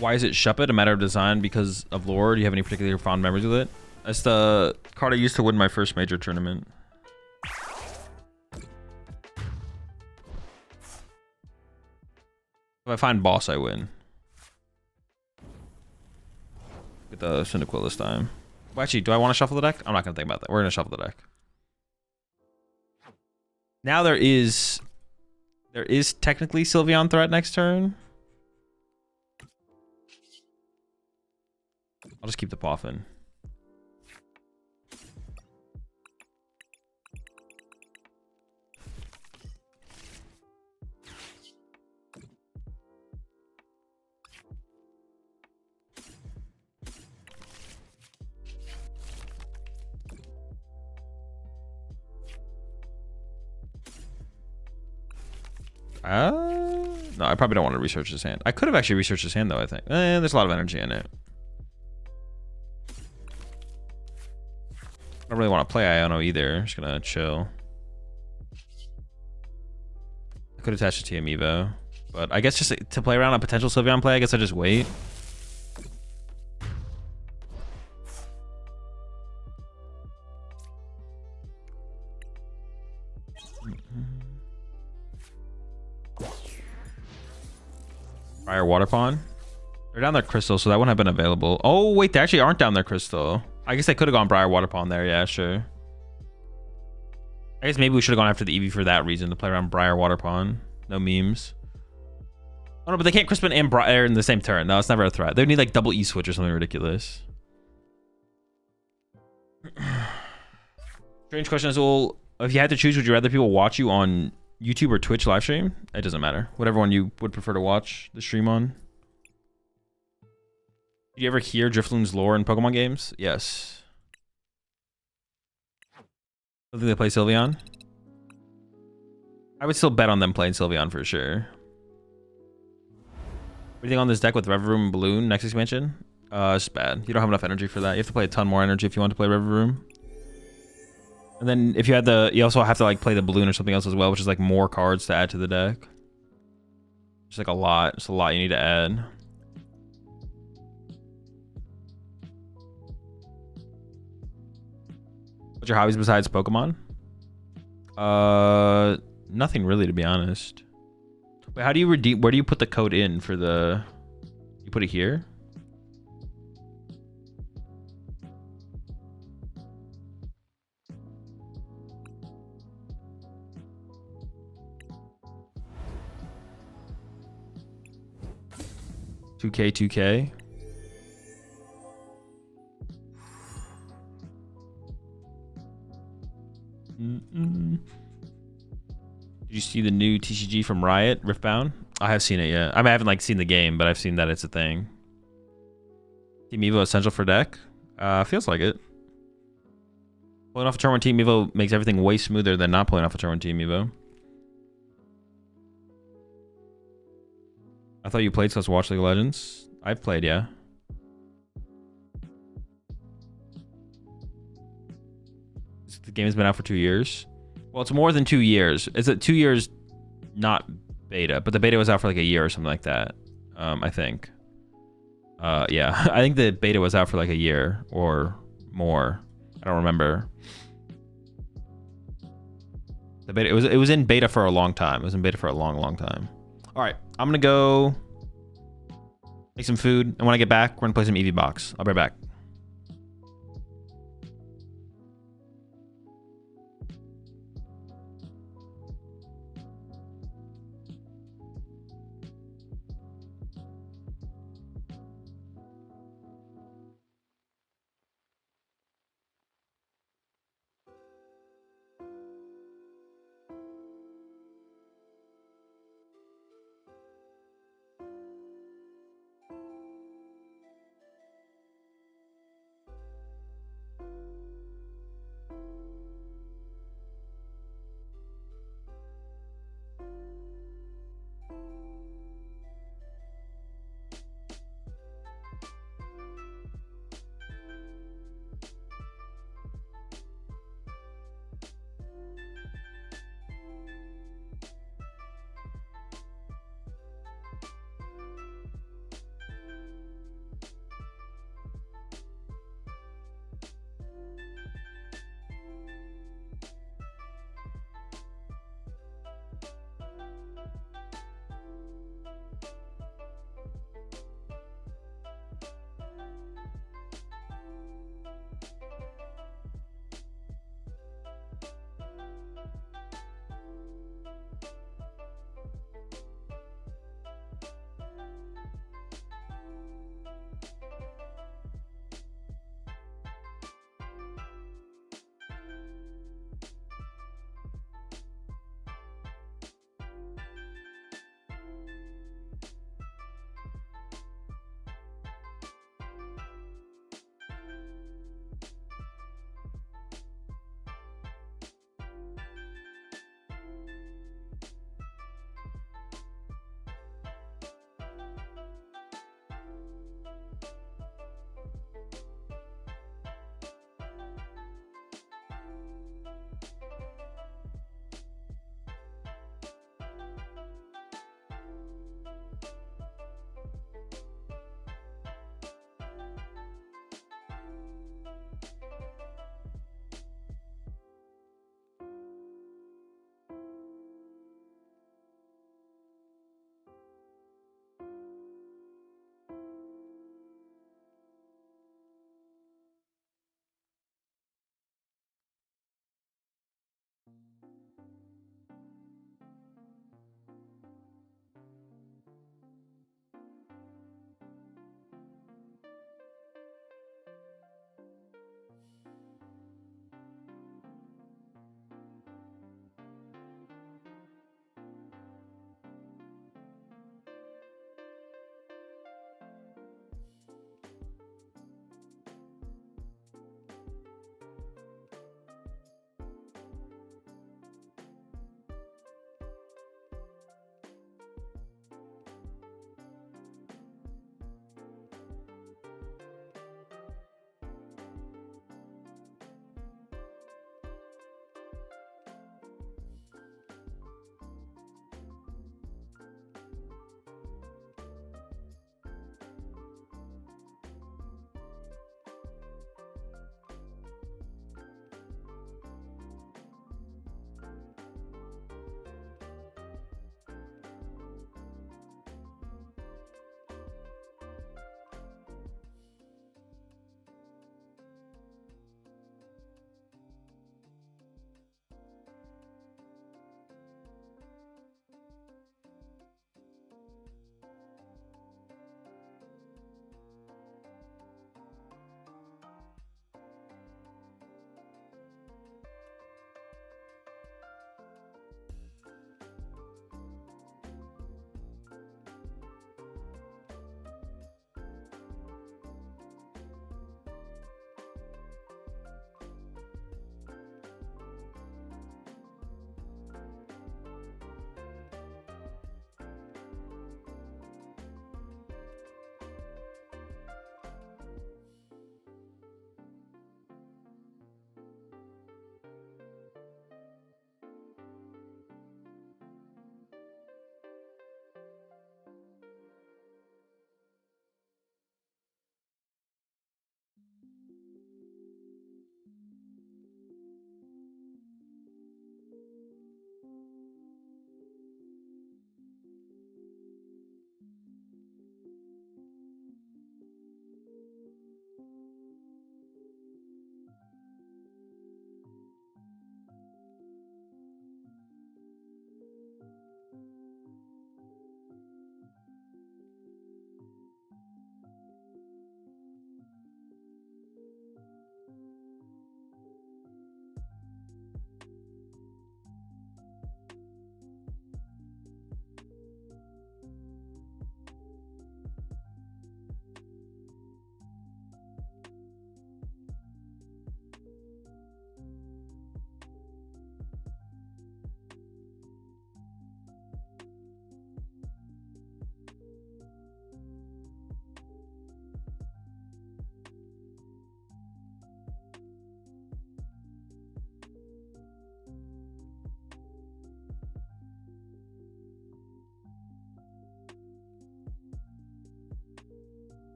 Why is it Shuppet? A matter of design because of lore? Do you have any particular fond memories with it? That's the card I used to win my first major tournament. If I find boss, I win. Get the Cyndaquil this time. Well, actually, do I want to shuffle the deck? I'm not going to think about that. We're going to shuffle the deck. Now there is technically Sylveon threat next turn. I'll just keep the Poffin. No, I probably don't want to research his hand. I could have actually researched his hand, though, I think. There's a lot of energy in it. don't really want to play Iono either. I'm just gonna chill. I could attach it to Amiibo, but I guess just to play around on potential Sylveon play, I guess I just wait. Fire Water Pond. They're down there Crystal, so that wouldn't have been available. Oh, wait, they actually aren't down there Crystal. I guess they could have gone Briar Water Pond there. Yeah, sure. I guess maybe we should have gone after the Eevee for that reason, to play around Briar Water Pond. No memes. Oh, no, but they can't Crispin and Briar in the same turn. No, it's never a threat. They would need like double E-switch or something ridiculous. Strange question, Azul. If you had to choose, would you rather people watch you on YouTube or Twitch live stream? It doesn't matter. Whatever one you would prefer to watch the stream on. Did you ever hear Drifloon's lore in Pokemon games? Yes. I think they play Sylveon. I would still bet on them playing Sylveon for sure. What do you think on this deck with Reverum and Balloon next expansion? It's bad. You don't have enough energy for that. You have to play a ton more energy if you want to play Reverum. And then if you had the, you also have to like play the Balloon or something else as well, which is like more cards to add to the deck. It's like a lot. It's a lot you need to add. What's your hobbies besides Pokemon? Nothing really, to be honest. Wait, how do you redeem? Where do you put the code in for the? You put it here. $2K. Did you see the new TCG from Riot, Riftbound? I have seen it, yeah. I mean, I haven't like seen the game, but I've seen that it's a thing. Team Evo essential for deck? Feels like it. Pulling off a turn one Team Evo makes everything way smoother than not pulling off a turn one Team Evo. I thought you played, so let's watch League of Legends. I've played, yeah. The game has been out for 2 years. Well, it's more than 2 years. It's 2 years, not beta, but the beta was out for like a year or something like that. I think. Yeah, I think the beta was out for like a year or more. I don't remember. The beta, it was in beta for a long time. It was in beta for a long time. All right, I'm gonna go make some food, and when I get back, we're gonna play some Eevee Box. I'll be right back.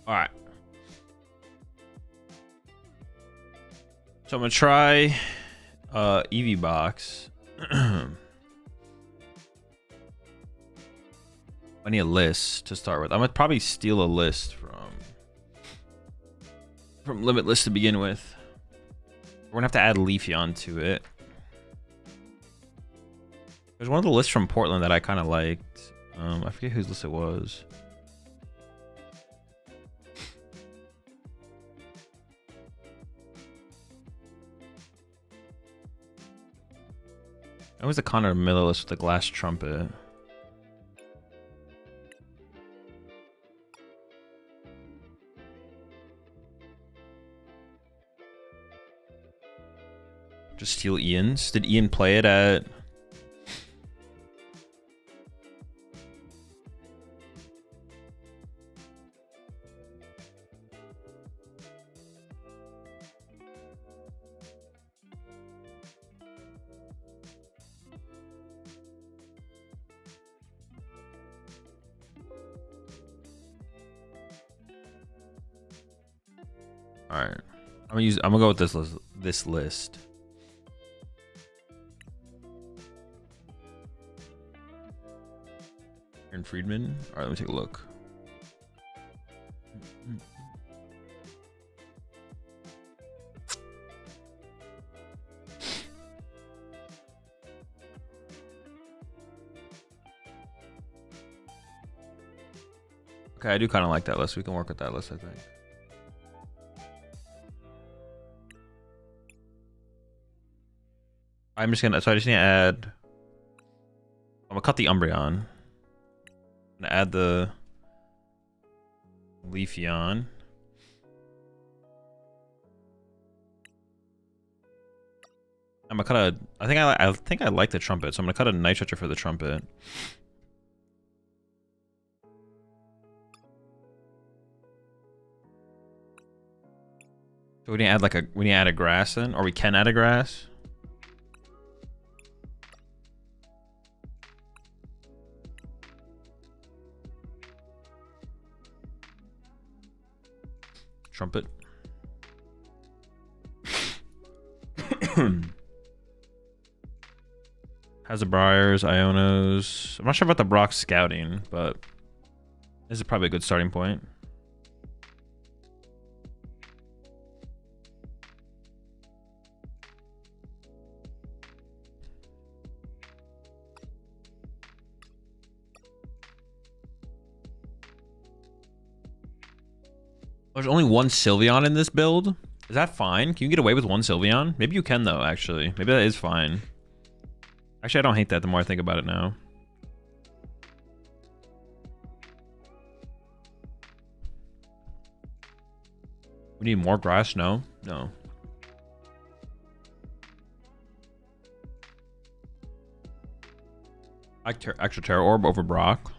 All right. So I'm gonna try Eevee Box. I need a list to start with. I'm gonna probably steal a list from Limitless to begin with. We're gonna have to add Leafeon to it. There's one of the lists from Portland that I kind of liked. I forget whose list it was. It was the Connor Miller list with the glass trumpet. Just steal Ian's. Did Ian play it at... All right, I'm gonna go with this list. Aaron Friedman. All right, let me take a look. Okay, I do kind of like that list. We can work with that list, I think. I'm just gonna, so I just need to add, I'm gonna cut the Umbreon. I'm gonna add the Leafeon. I'm gonna cut a, I think I like the trumpet, so I'm gonna cut a Night Stretcher for the trumpet. So we need to add like a, we need to add a grass then, or we can add a grass. Trumpet. Has a Briars, Ionos. I'm not sure about the Brock scouting, but this is probably a good starting point. There's only one Sylveon in this build. Is that fine? Can you get away with one Sylveon? Maybe you can though, actually. Maybe that is fine. Actually, I don't hate that the more I think about it now. We need more grass? No. No. Extra Terra Orb over Brock.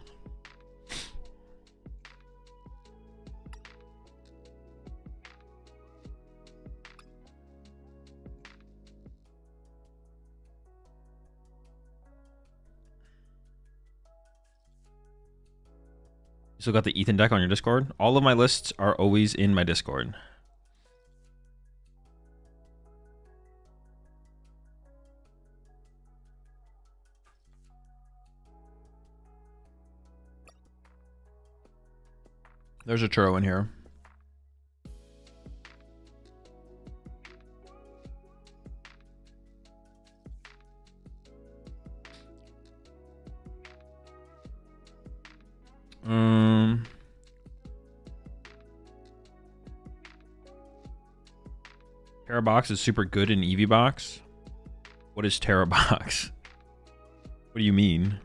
Still got the Ethan deck on your Discord? All of my lists are always in my Discord. There's a churro in here. Terra Box is super good in Eevee Box. What is Terra Box? What do you mean?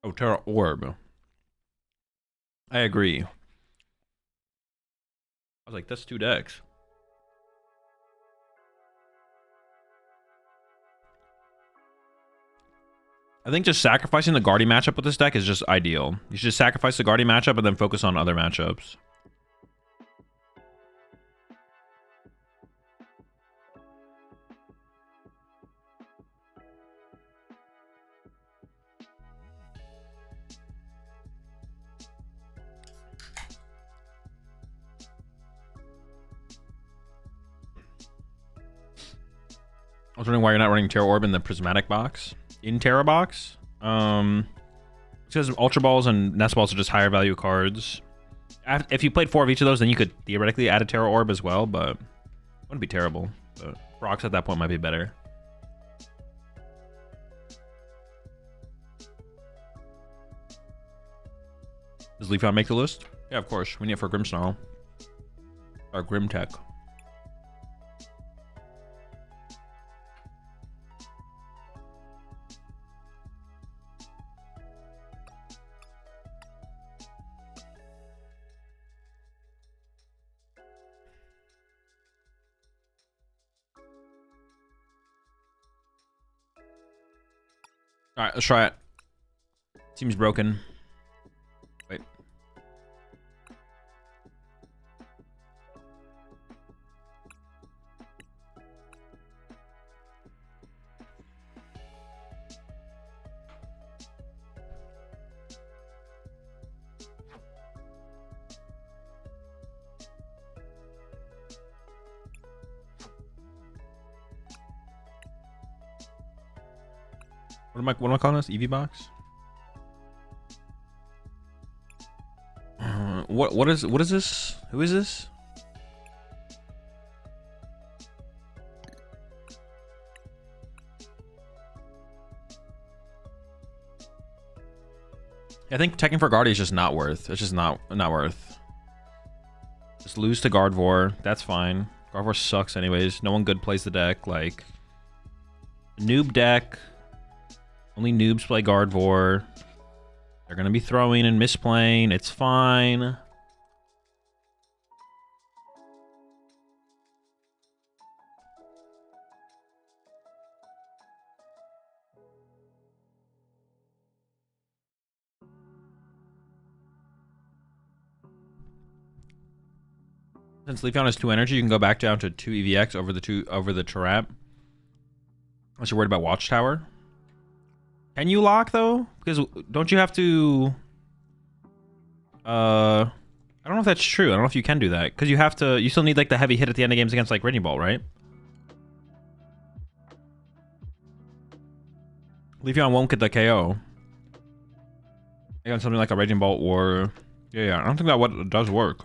Oh, Terra Orb. I agree. I was like, that's 2 decks. I think just sacrificing the Guardian matchup with this deck is just ideal. You should just sacrifice the Guardian matchup and then focus on other matchups. was wondering why you're not running Terra Orb in the Prismatic box. In Terra box? Because Ultra Balls and Nest Balls are just higher value cards. If you played 4 of each of those, then you could theoretically add a Terra Orb as well, but it wouldn't be terrible. But Rocks at that point might be better. Does Leafeon make the list? Yeah, of course. We need it for Grimmsnarl. Or Grimtech. Alright, let's try it. Seems broken. Wait. What am I calling this? Eevee Box? What is this? Who is this? I think teching for Guardy is just not worth. It's just not worth. Just lose to Gardevoir. That's fine. Gardevoir sucks anyways. No one good plays the deck. Like noob deck. Only noobs play Gardevoir. They're gonna be throwing and misplaying. It's fine. Since Leafeon has 2 energy, you can go back down to 2 EVX over the Trap. Unless you're worried about Watchtower. Can you lock though? Because don't you have to? I don't know if that's true. I don't know if you can do that because you have to. You still need like the heavy hit at the end of games against like Raging Ball, right? Leafeon won't get the KO against something like a Raging Ball or yeah. I don't think that does work.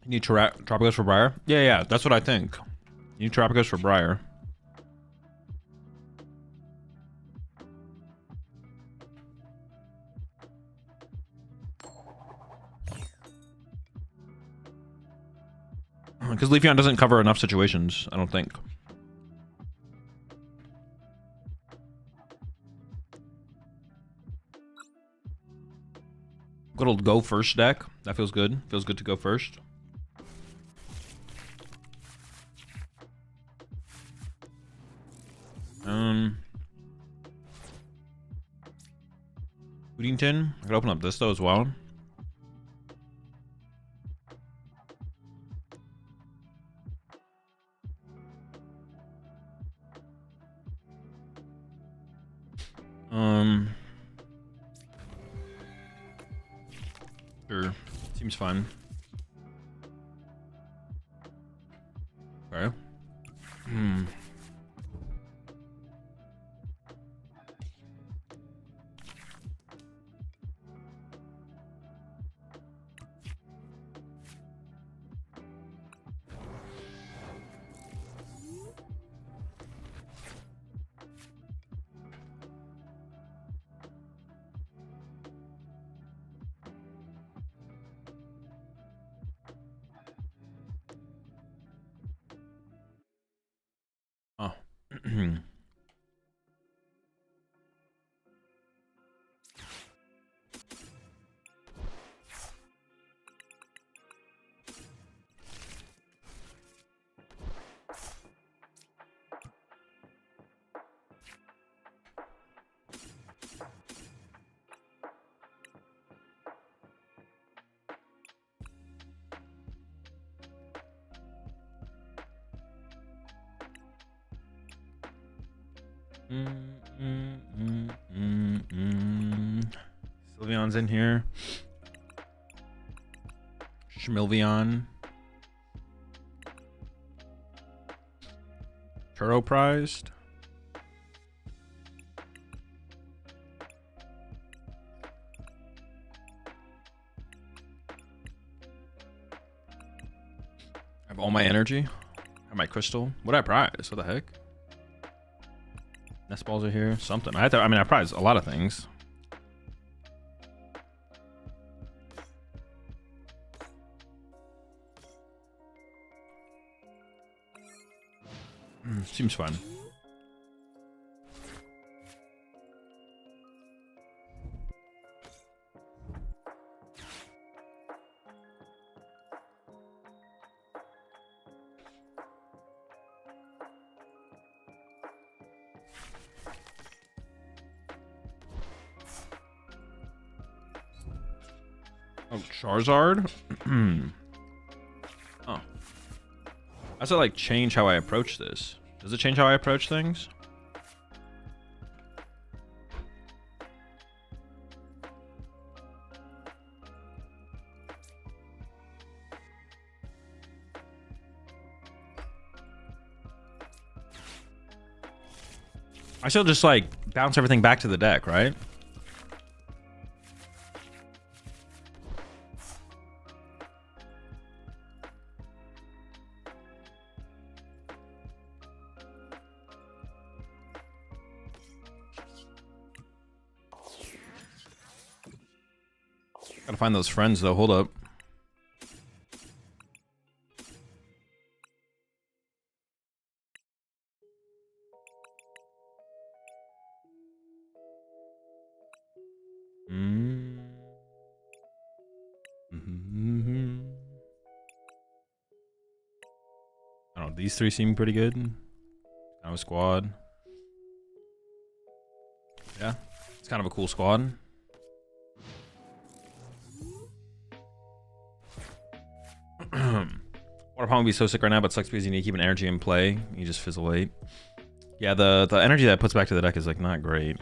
You need Tropicus for Briar? Yeah, that's what I think. You need Tropicus for Briar. Because Leafeon doesn't cover enough situations, I don't think. Good old go first deck. That feels good. Feels good to go first. Woodington. I could open up this though as well. Sure. Seems fun. Okay. Oh. Sylveon's in here. Schmilvion. Turo prized. I have all my energy. I have my crystal. What did I prize? What the heck? Nest balls are here. Something. I prize a lot of things. Seems fun. Oh, Charizard? Oh. Does it like change how I approach this? Does it change how I approach things? I still just like bounce everything back to the deck, right? Gotta find those friends though. Hold up. I don't know. These three seem pretty good. Kind of a squad. Yeah, it's kind of a cool squad. Water Palm would be so sick right now, but sucks because you need to keep an energy in play. You just fizzle late. Yeah, the energy that puts back to the deck is like not great.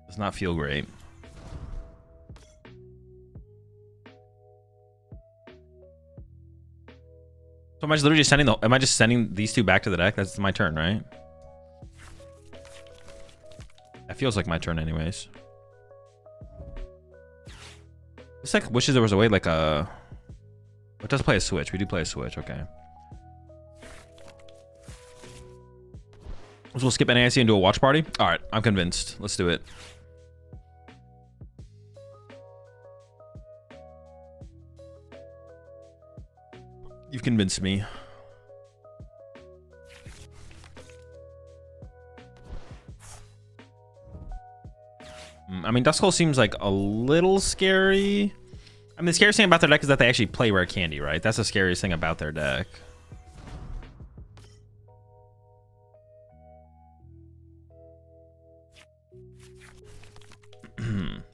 Does not feel great. So am I just literally sending am I just sending these two back to the deck? That's my turn, right? That feels like my turn anyways. This deck wishes there was a way like a... It does play a switch. We do play a switch. Okay. So we'll skip NAIC and do a watch party. All right. I'm convinced. Let's do it. You've convinced me. I mean, Duskull seems like a little scary. I mean, the scariest thing about their deck is that they actually play rare candy, right? That's the scariest thing about their deck.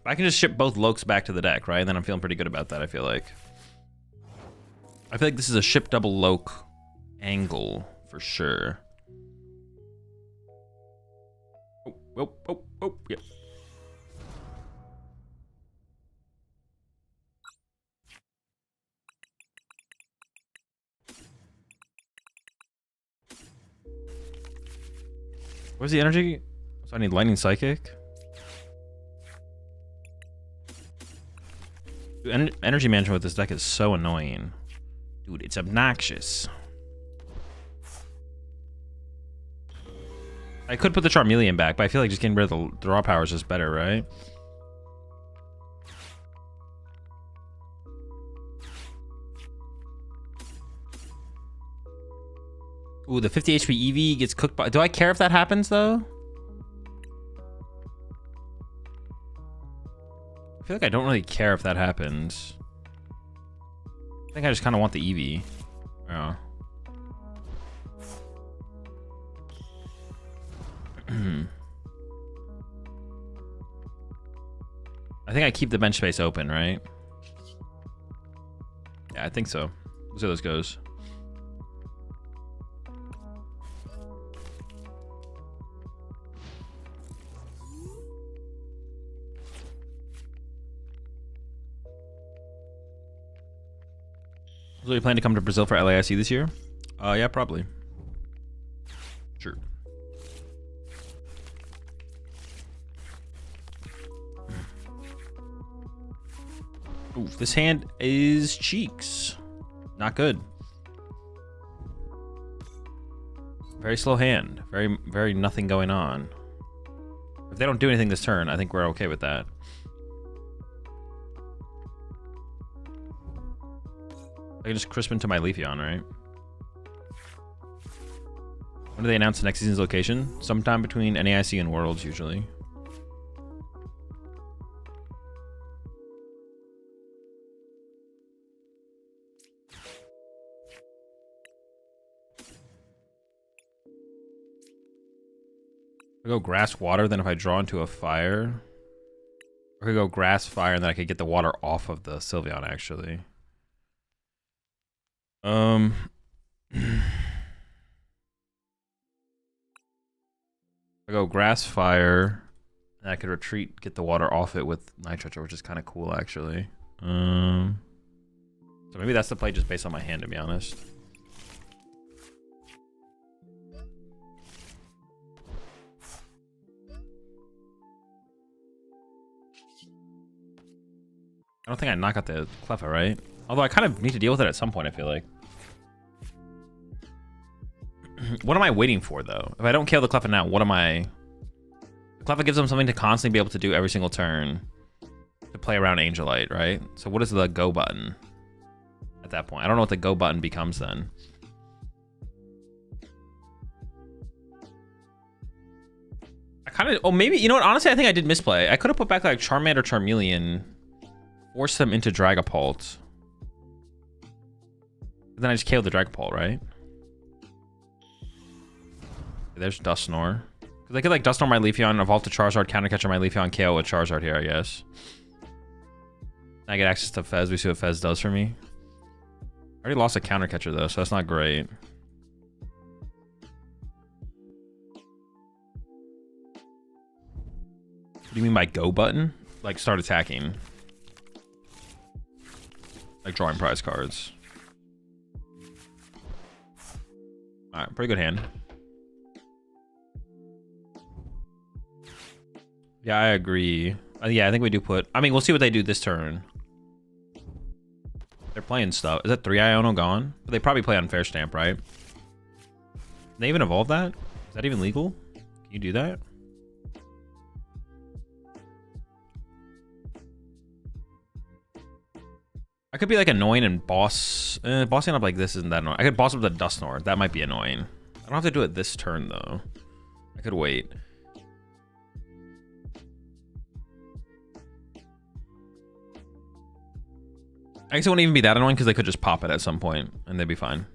I can just ship both Lokes back to the deck, right? And then I'm feeling pretty good about that, I feel like. I feel like this is a ship double Loke angle for sure. Oh, yeah. Where's the energy? So I need Lightning Psychic. Dude, energy management with this deck is so annoying. Dude, it's obnoxious. I could put the Charmeleon back, but I feel like just getting rid of the draw power is just better, right? Ooh, the 50 HP Eevee gets cooked by... Do I care if that happens, though? I feel like I don't really care if that happens. I think I just kind of want the Eevee. Yeah. I think I keep the bench space open, right? Yeah, I think so. We'll see how this goes. So you plan to come to Brazil for LAIC this year? Yeah, probably. Sure. Ooh, this hand is cheeks. Not good. Very slow hand. Very nothing going on. If they don't do anything this turn, I think we're okay with that. I can just crisp into my Leafeon, right? When do they announce the next season's location? Sometime between NAIC and Worlds, usually. I go grass, water, then if I draw into a fire. I could go grass, fire, and then I could get the water off of the Sylveon, actually. I go grass, fire, and I could retreat, get the water off it with Nitrogen, which is kind of cool, actually. So maybe that's the play just based on my hand, to be honest. I don't think I knock out the Cleffa, right? Although I kind of need to deal with it at some point, I feel like. What am I waiting for, though? If I don't kill the Cleffa now, what am I... The Cleffa gives them something to constantly be able to do every single turn to play around Angelite, right? So what is the go button at that point? I don't know what the go button becomes then. I kind of... Oh, maybe... You know what? Honestly, I think I did misplay. I could have put back, like, Charmander, Charmeleon, force them into Dragapult. Then I just KO'd the Dragapult, right? There's Dusknoir. Because I could like Dusknoir my Leafeon, evolve to Charizard, counter catcher my Leafeon, KO with Charizard here, I guess. I get access to Fez. We see what Fez does for me. I already lost a counter catcher though, so that's not great. What do you mean by go button? Like start attacking. Like drawing prize cards. Alright, pretty good hand. Yeah, I agree. Yeah, I think we do put... I mean, we'll see what they do this turn. They're playing stuff. Is that 3 Iono gone? But they probably play Unfair Stamp, right? Can they even evolve that? Is that even legal? Can you do that? I could be like annoying and bossing up like this isn't that annoying. I could boss up the Dusknoir. That might be annoying. I don't have to do it this turn though. I could wait. I guess it wouldn't even be that annoying because they could just pop it at some point and they'd be fine.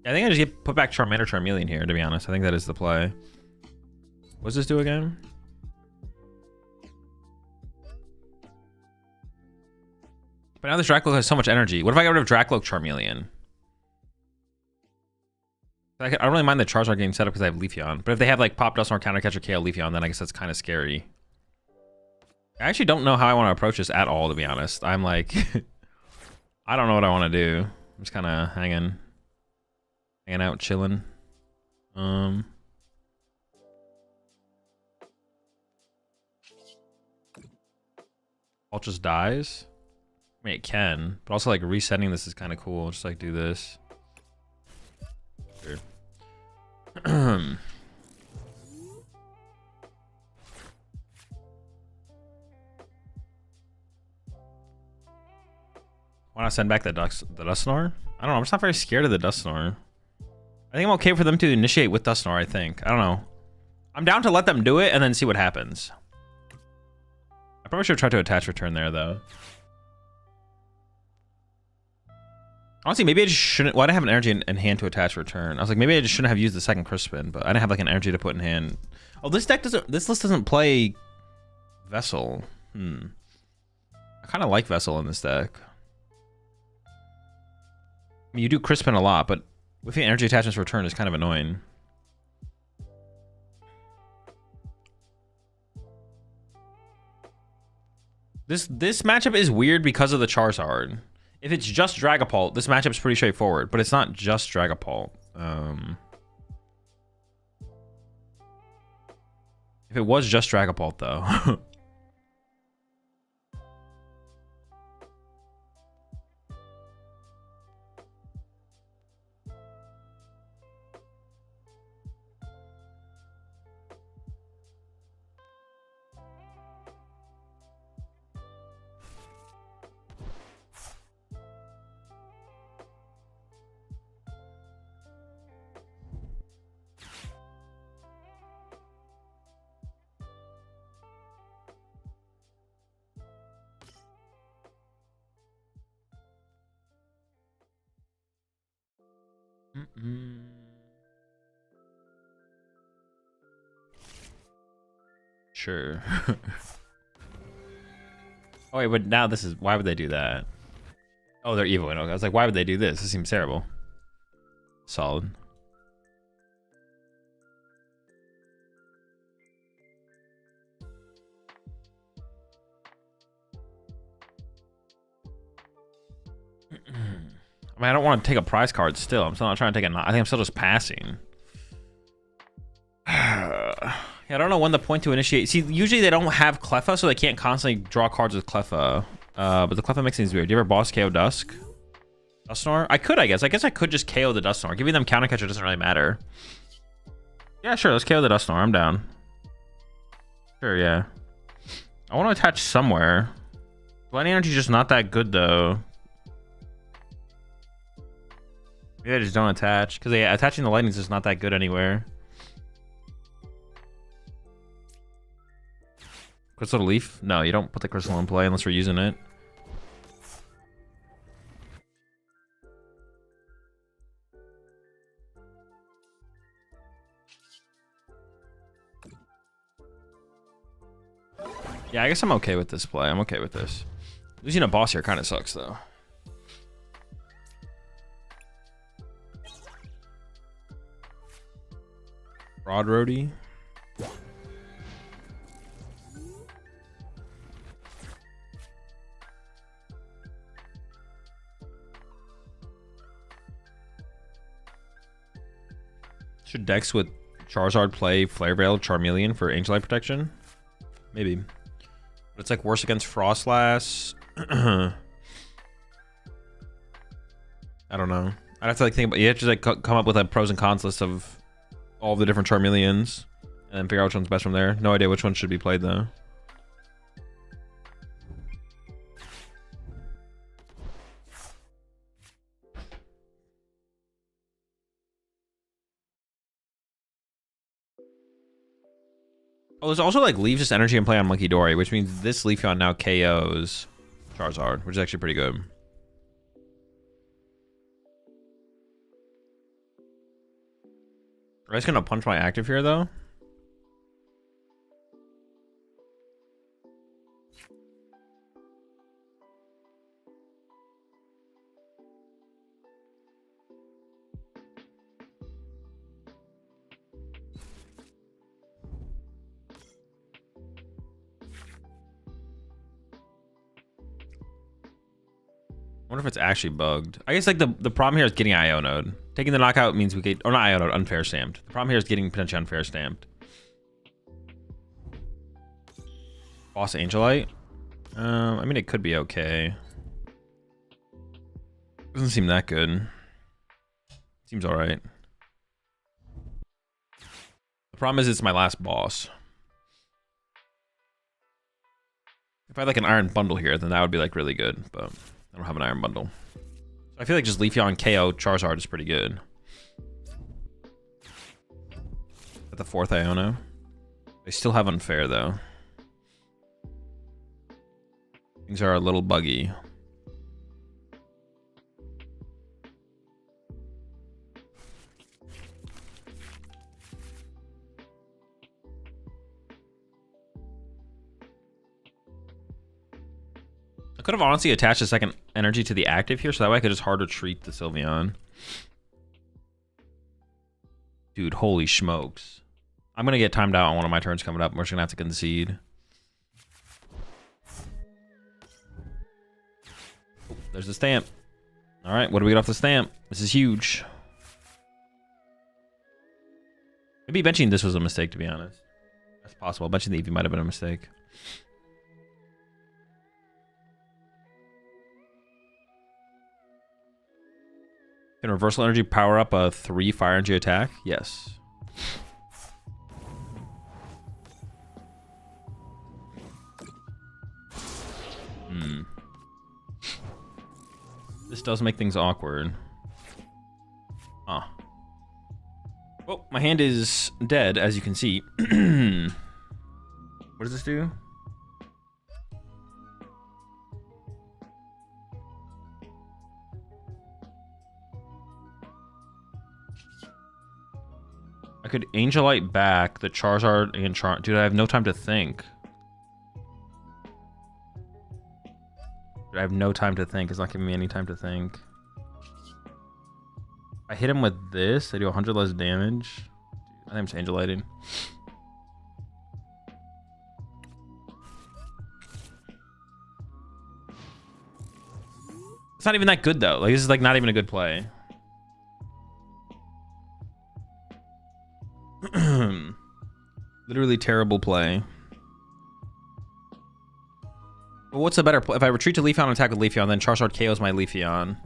I think I just get put back Charmander, Charmeleon here, to be honest. I think that is the play. What's this do again? But now this Dracloak has so much energy. What if I get rid of Dracloak, Charmeleon? I don't really mind the Charizard getting set up because I have Leafeon. But if they have like Pop Dust or Counter Catcher, KO Leafeon, then I guess that's kind of scary. I actually don't know how I want to approach this at all, to be honest. I'm like... I don't know what I want to do. I'm just kind of hanging out, chilling. Ult just dies. I mean, it can, but also like resetting this is kind of cool. Just like do this. Sure. Why not send back the Dusknoir? I don't know. I'm just not very scared of the Dusknoir. I think I'm okay for them to initiate with Dusknoir, I think. I don't know. I'm down to let them do it and then see what happens. I probably should try to attach return there, though. Honestly, maybe I just shouldn't... Well, I didn't have an energy in hand to attach return. I was like, maybe I just shouldn't have used the second Crispin, but I didn't have like an energy to put in hand. Oh, this deck doesn't... This list doesn't play Vessel. I kind of like Vessel in this deck. I mean, you do Crispin a lot, but Whiffing energy attachments for return is kind of annoying. This matchup is weird because of the Charizard. If it's just Dragapult, this matchup's pretty straightforward, but it's not just Dragapult. If it was just Dragapult, though. Sure. Oh wait, but now this is, why would they do that? Oh, they're evil. Okay. I was like, why would they do this? This seems terrible. Solid. I mean, I don't want to take a prize card still. I'm still not trying to take a... I think I'm still just passing. Yeah, I don't know when the point to initiate... See, usually they don't have Cleffa, so they can't constantly draw cards with Cleffa. But the Cleffa makes things weird. Do you ever boss KO Dusk? Dusknoir? I could, I guess. I guess I could just KO the Dusknoir. Giving them counter catcher doesn't really matter. Yeah, sure. Let's KO the Dusknoir. I'm down. Sure, yeah. I want to attach somewhere. Lightning Energy's just not that good, though. Maybe I just don't attach. Because yeah, attaching the lightning is just not that good anywhere. Crystal Leaf? No, you don't put the crystal in play unless we're using it. Yeah, I guess I'm okay with this play. I'm okay with this. Losing a boss here kind of sucks, though. Broad Roadie. Should Dex with Charizard play Flare Veil Charmeleon for Angel Eye protection? Maybe. But it's like worse against Frostlass. I don't know. I'd have to like think about. You have to like come up with a pros and cons list of all the different Charmeleons and then figure out which one's best from there. No idea which one should be played though. Oh, there's also like leave just energy and play on Monkey Dory, which means this Leafeon now KOs Charizard, which is actually pretty good. Are I just gonna punch my active here though? I wonder if it's actually bugged. I guess like the problem here is getting IO node. Taking the knockout means we get, or not IO node, unfair stamped. The problem here is getting potentially unfair stamped. Boss Angelite? I mean, it could be okay. Doesn't seem that good. Seems alright. The problem is it's my last boss. If I had like an iron bundle here, then that would be like really good, but I don't have an iron bundle. So I feel like just Leafeon KO Charizard is pretty good. At the 4th Iono. They still have unfair though. Things are a little buggy. I could have honestly attached a second energy to the active here, so that way I could just hard retreat the Sylveon. Dude, holy smokes. I'm going to get timed out on one of my turns coming up. We're just going to have to concede. Oh, there's the stamp. All right, what do we get off the stamp? This is huge. Maybe benching this was a mistake, to be honest. That's possible. Benching the Eevee might have been a mistake. Can Reversal Energy power up a 3 Fire Energy attack? Yes. This does make things awkward. Huh. Well, my hand is dead, as you can see. What does this do? I could Angelite back the Charizard and Dude, I have no time to think. I have no time to think. It's not giving me any time to think. I hit him with this. I do 100 less damage. I think I'm just Angeliting. It's not even that good, though. Like, this is, like, not even a good play. Literally terrible play. But what's a better play? If I retreat to Leafeon and attack with Leafeon, then Charizard KOs my Leafeon.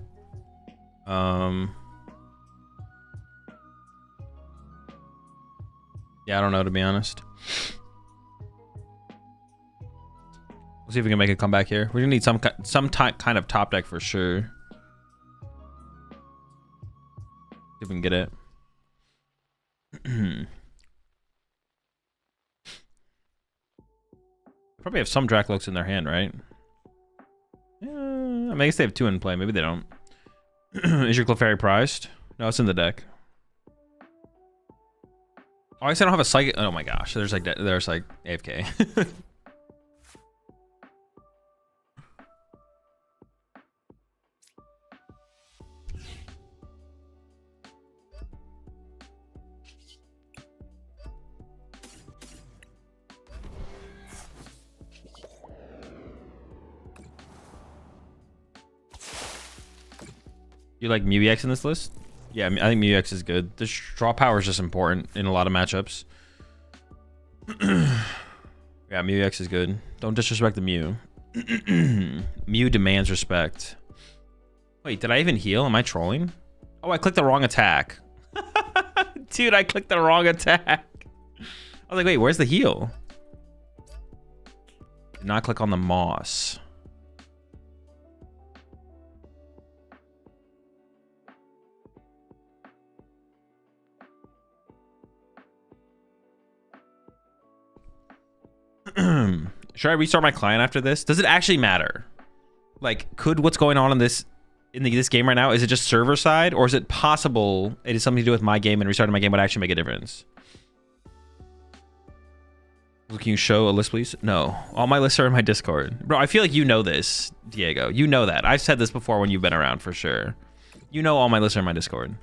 Yeah, I don't know, to be honest. Let's see if we can make a comeback here. We're gonna need some kind of top deck for sure. See if we can get it. Probably have some Dracloaks in their hand, right? Yeah, I mean, I guess they have 2 in play. Maybe they don't. Is your Clefairy prized? No, it's in the deck. Oh, I guess I don't have a Psychic. Oh my gosh, there's like AFK. You like Mewtwo in this list? Yeah, I think Mewtwo is good. The draw power is just important in a lot of matchups. Yeah, Mewtwo is good. Don't disrespect the Mew. Mew demands respect. Wait, did I even heal? Am I trolling? Oh, I clicked the wrong attack. Dude, I clicked the wrong attack. I was like, wait, where's the heal? Did not click on the moss. Should I restart my client after this? Does it actually matter? Like, could what's going on in this game right now, is it just server side, or is it possible it is something to do with my game and restarting my game would actually make a difference? Can you show a list, please? No. All my lists are in my Discord. Bro, I feel like you know this, Diego. You know that. I've said this before when you've been around, for sure. You know all my lists are in my Discord.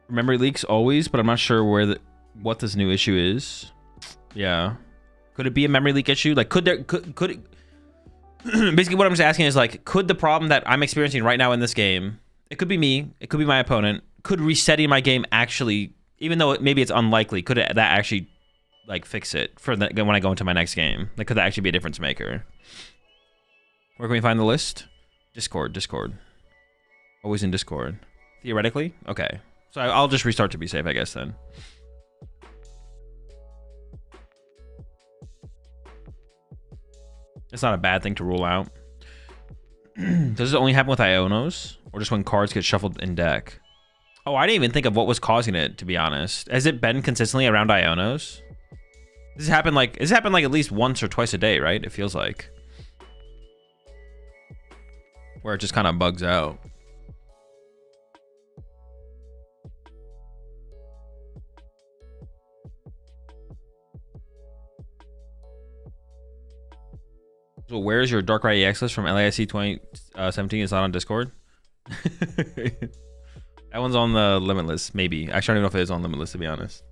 Memory leaks always, but I'm not sure what this new issue is. Yeah, could it be a memory leak issue? Like, could it basically what I'm just asking is, like, could the problem that I'm experiencing right now in this game, it could be me, it could be my opponent, could resetting my game actually, even though maybe it's unlikely, could that actually like fix it for when I go into my next game? Like, could that actually be a difference maker? Where can we find the list? Discord. Always in Discord. Theoretically? Okay. So I'll just restart to be safe, I guess, then. It's not a bad thing to rule out. Does it only happen with Ionos? Or just when cards get shuffled in deck? Oh, I didn't even think of what was causing it, to be honest. Has it been consistently around Ionos? This happened like at least once or twice a day, right? It feels like. where it just kind of bugs out. So where's your Darkrai EX list from LAIC 2017? It's not on Discord. That one's on the limit list, maybe. Actually, I don't even know if it is on limit list, to be honest.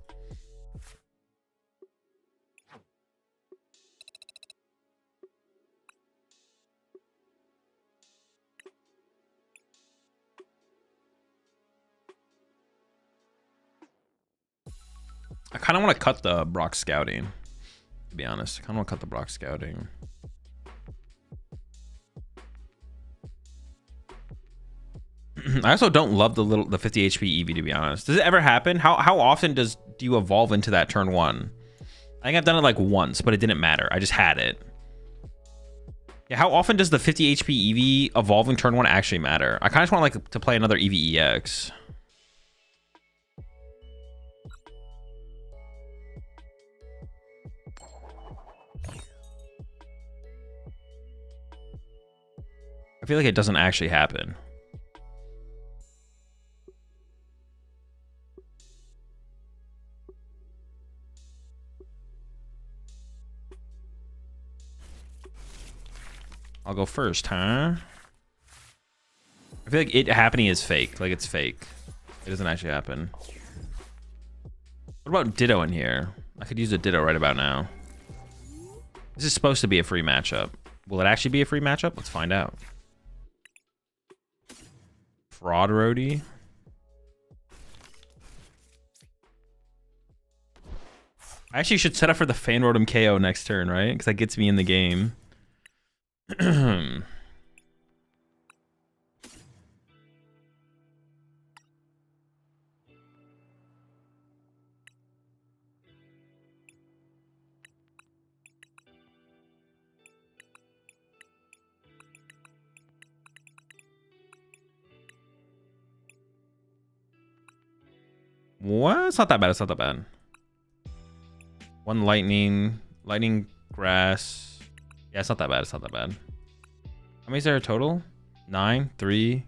I kind of want to cut the Brock Scouting, to be honest. I kind of want to cut the Brock Scouting. I also don't love the 50 HP Eevee, to be honest. Does it ever happen? How often do you evolve into that turn 1? I think I've done it like once, but it didn't matter. I just had it. Yeah, how often does the 50 HP Eevee evolving turn 1 actually matter? I kind of just want like to play another Eevee EX. I feel like it doesn't actually happen. I'll go first, huh? I feel like it happening is fake. Like, it's fake. It doesn't actually happen. What about Ditto in here? I could use a Ditto right about now. This is supposed to be a free matchup. Will it actually be a free matchup? Let's find out. Fraud Roadie. I actually should set up for the Fan Rotom KO next turn, right? Because that gets me in the game. What? It's not that bad. It's not that bad. One lightning grass. Yeah, it's not that bad. It's not that bad. How many is there a total? 9, 3,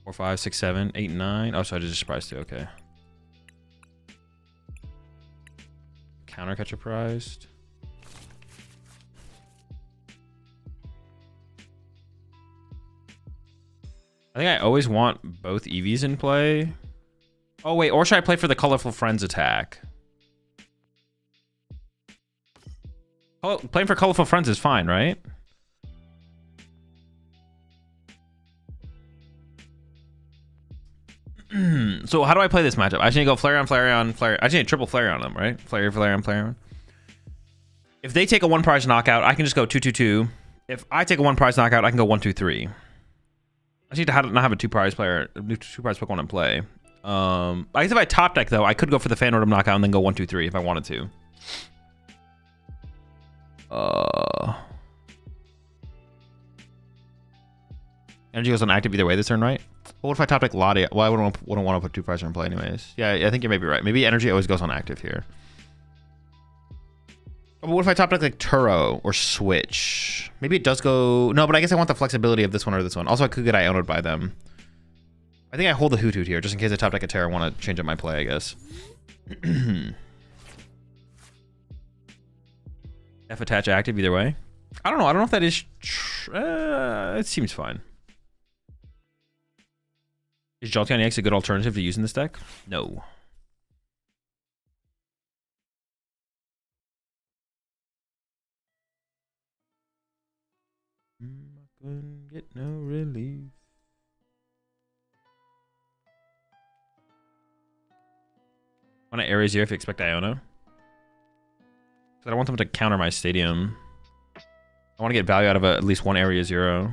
4, 5, 6, 7, 8, 9. Oh, so I just surprised too. Okay. Counter catcher prized. I think I always want both Eevees in play. Oh wait, or should I play for the Colorful Friends attack? Oh, playing for Colorful Friends is fine, right? So how do I play this matchup? I just need to go Flareon, Flareon, Flareon. I just need to triple Flareon them, right? Flareon, Flareon. If they take a 1-prize knockout, I can just go 2-2-2. If I take a 1-prize knockout, I can go 1-2-3. I just need to not have a 2-prize player, 2-prize Pokemon in play. I guess if I top deck though, I could go for the Fan Rotom knockout and then go 1-2-3 if I wanted to. Energy goes on active either way this turn, right? Well, what if I top deck Lottie? Well, I wouldn't want to put 2-prize in play anyways. Yeah, I think you may be right. Maybe energy always goes on active here. But what if I top deck like Turo or Switch? Maybe it does go... No, but I guess I want the flexibility of this one or this one. Also, I could get Iono'd by them. I think I hold the Hoothoot here, just in case I top deck a Terra. I want to change up my play, I guess. F attach active either way. I don't know. I don't know if that is... it seems fine. Is Jolteon EX a good alternative to use in this deck? No. I couldn't get no relief. Want to Area 0 if you expect Iono? Because I don't want them to counter my stadium. I want to get value out of at least one Area 0.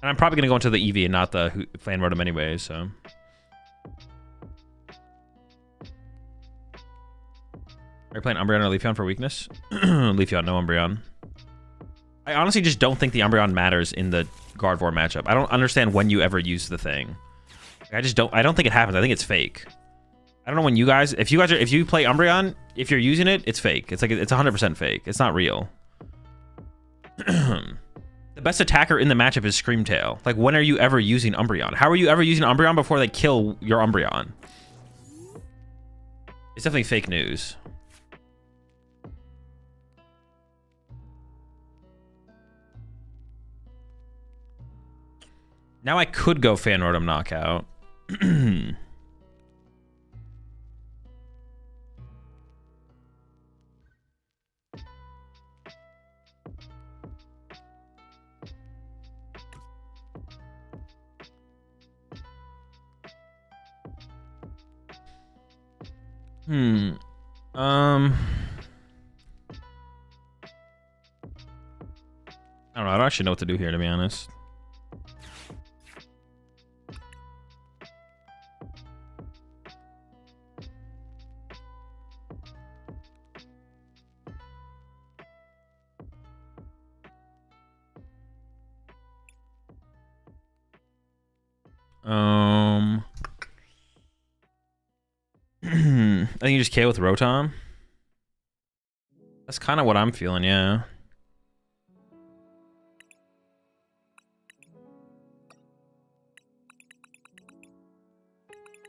And I'm probably going to go into the Eevee and not the Fan Rotom anyway, so. Are you playing Umbreon or Leafeon for weakness? Leafeon, no Umbreon. I honestly just don't think the Umbreon matters in the Gardevoir matchup. I don't understand when you ever use the thing. I don't think it happens. I think it's fake. I don't know when you guys, if you play Umbreon, if you're using it, it's fake. It's like, it's 100% fake. It's not real. The best attacker in the matchup is Screamtail. Like, when are you ever using Umbreon? How are you ever using Umbreon before they kill your Umbreon? It's definitely fake news. Now I could go Fan Rotom Knockout. I don't know. I don't actually know what to do here, to be honest. I think you just KO with Rotom. That's kind of what I'm feeling, yeah.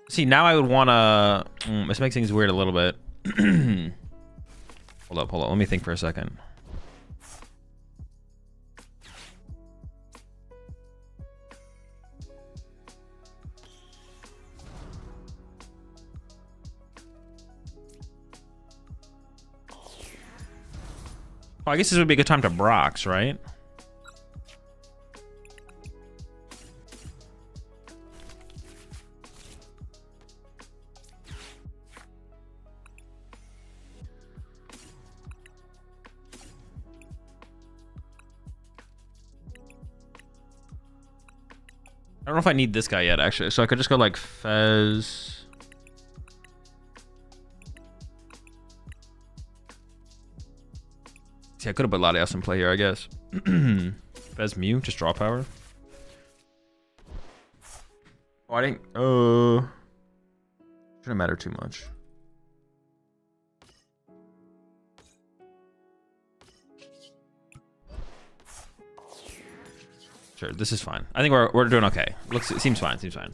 See, now I would want to... this makes things weird a little bit. Hold up. Let me think for a second. Oh, I guess this would be a good time to Brox, right? I don't know if I need this guy yet, actually. So I could just go like Fez. See, I could have put Latias in play here, I guess. Fez Mew, just draw power. Oh, I think. Shouldn't matter too much. Sure, this is fine. I think we're doing okay. It seems fine. Seems fine.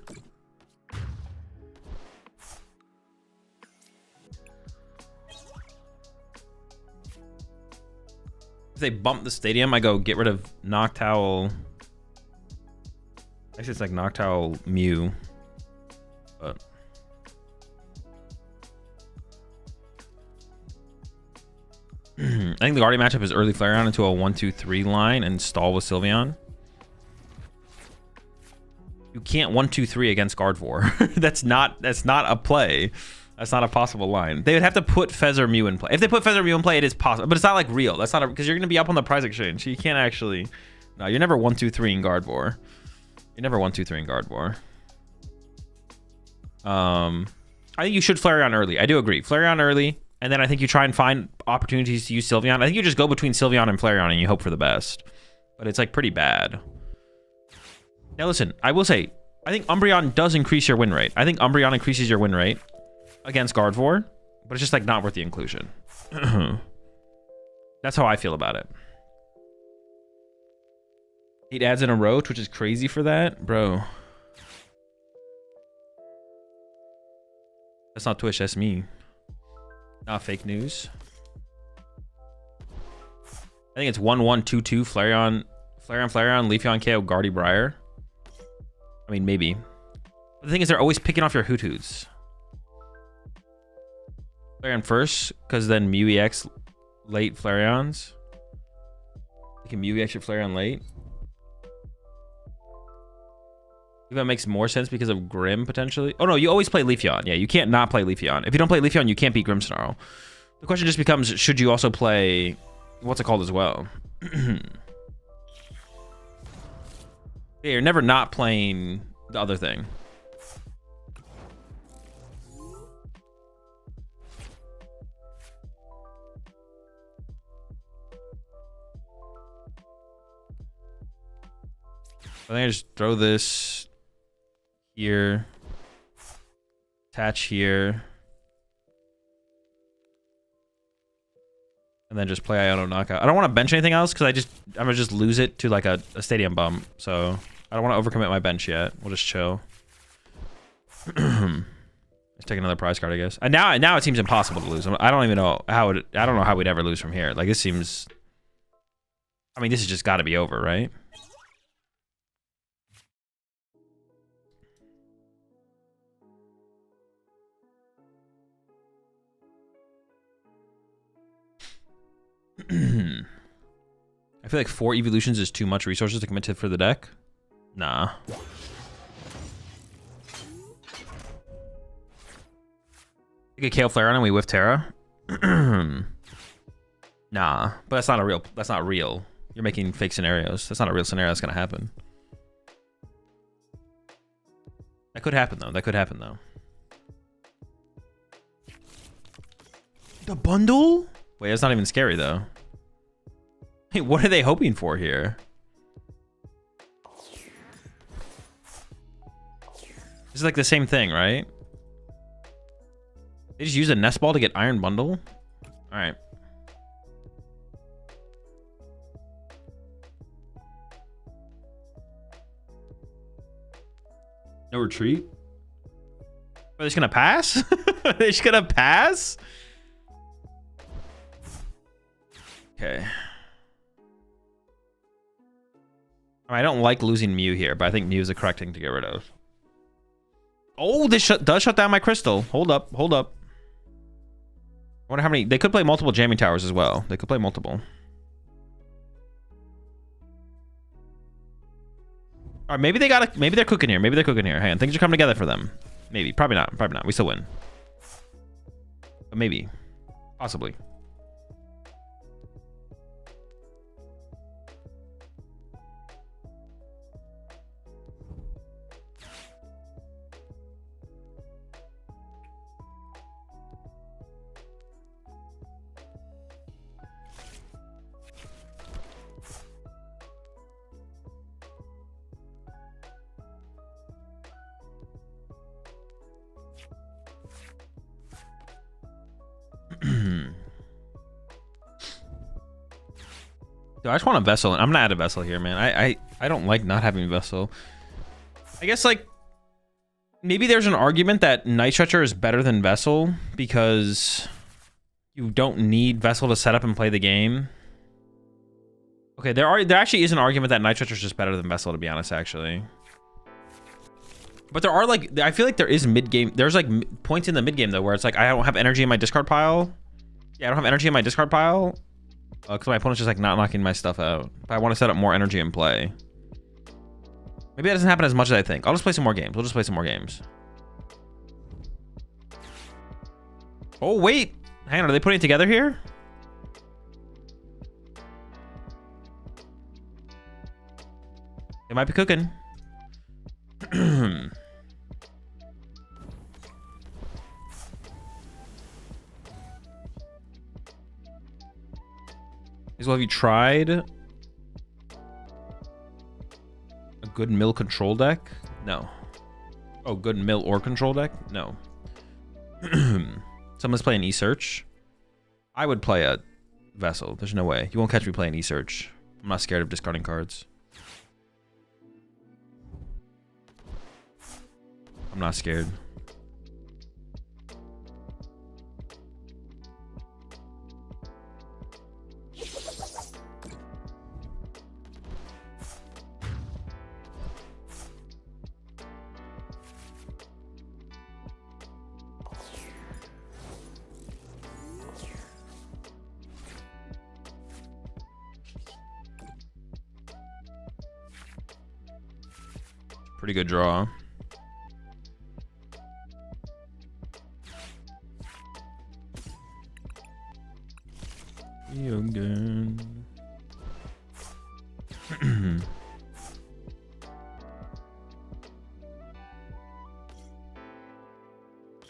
If they bump the stadium, I go get rid of Noctowl. Actually, it's like Noctowl Mew. But I think the Guardian matchup is early Flareon into a 1-2-3 line and stall with Sylveon. You can't 1-2-3 against Gardevoir. that's not a play. That's not a possible line. They would have to put Fez or Mew in play. If they put Fez or Mew in play, it is possible, but it's not like real. That's not because you're gonna be up on the prize exchange. So you can't actually. No, you're never 1-2-3 in Gardevoir. You're never 1-2-3 in Gardevoir. I think you should Flareon early. I do agree. Flareon early, and then I think you try and find opportunities to use Sylveon. I think you just go between Sylveon and Flareon and you hope for the best. But it's like pretty bad. Now listen, I will say, I think Umbreon does increase your win rate. I think Umbreon increases your win rate against Gardevoir, but it's just like not worth the inclusion. That's how I feel about it. 8 ads in a row, which is crazy for that, bro. That's not Twitch, that's me. Not fake news. I think it's 1-1-2-2 Flareon, Leafeon, KO, Gardevoir. I mean, maybe. But the thing is, they're always picking off your Hoothoots. Flareon first, because then Mew EX late Flareons. You can Mew EX your Flareon late. I think that makes more sense because of Grim, potentially. Oh, no, you always play Leafeon. Yeah, you can't not play Leafeon. If you don't play Leafeon, you can't beat Grimmsnarl. The question just becomes, should you also play... What's it called as well? Yeah, you're never not playing the other thing. I think I just throw this here, attach here, and then just play Iono knockout. I don't want to bench anything else because I'm gonna just lose it to like a stadium bump. So I don't want to overcommit my bench yet. We'll just chill. Let's take another prize card, I guess. And now it seems impossible to lose. I don't even know how I don't know how we'd ever lose from here. Like this seems. I mean, this has just got to be over, right? I feel like 4 evolutions is too much resources to commit to for the deck. Nah. Take a Kale Flare on and we whiff Terra. Nah, but that's not a real. That's not real. You're making fake scenarios. That's not a real scenario that's gonna happen. That could happen though. That could happen though. The bundle? Wait, that's not even scary though. Hey, what are they hoping for here? This is like the same thing, right? They just use a nest ball to get Iron Bundle? All right. No retreat? Are they just gonna pass? Are they just gonna pass? Okay. I don't like losing Mew here, but I think Mew is the correct thing to get rid of. Oh, this does shut down my crystal. Hold up, hold up. I wonder how many. They could play multiple jamming towers as well. They could play multiple. All right, maybe they got. Maybe they're cooking here. Maybe they're cooking here. Hang on, things are coming together for them. Maybe, probably not. Probably not. We still win. But maybe, possibly. Dude, I just want a vessel. I'm gonna add a vessel here, man. I don't like not having a vessel. I guess like maybe there's an argument that Night Stretcher is better than vessel because you don't need vessel to set up and play the game. Okay, there actually is an argument that Night Stretcher is just better than vessel, to be honest, actually. But there are like, I feel like there is mid game. There's like points in the mid game though where it's like I don't have energy in my discard pile. Yeah, I don't have energy in my discard pile. Because my opponent's just like not knocking my stuff out. But I want to set up more energy in play. Maybe that doesn't happen as much as I think. I'll just play some more games. We'll just play some more games. Oh, wait. Hang on. Are they putting it together here? They might be cooking. Well, have you tried a good mill control deck? No. Oh, good mill or control deck? No. Someone's playing E-Search. I would play a Vessel. There's no way. You won't catch me playing E-Search. I'm not scared of discarding cards. I'm not scared. Pretty good draw. Yogan.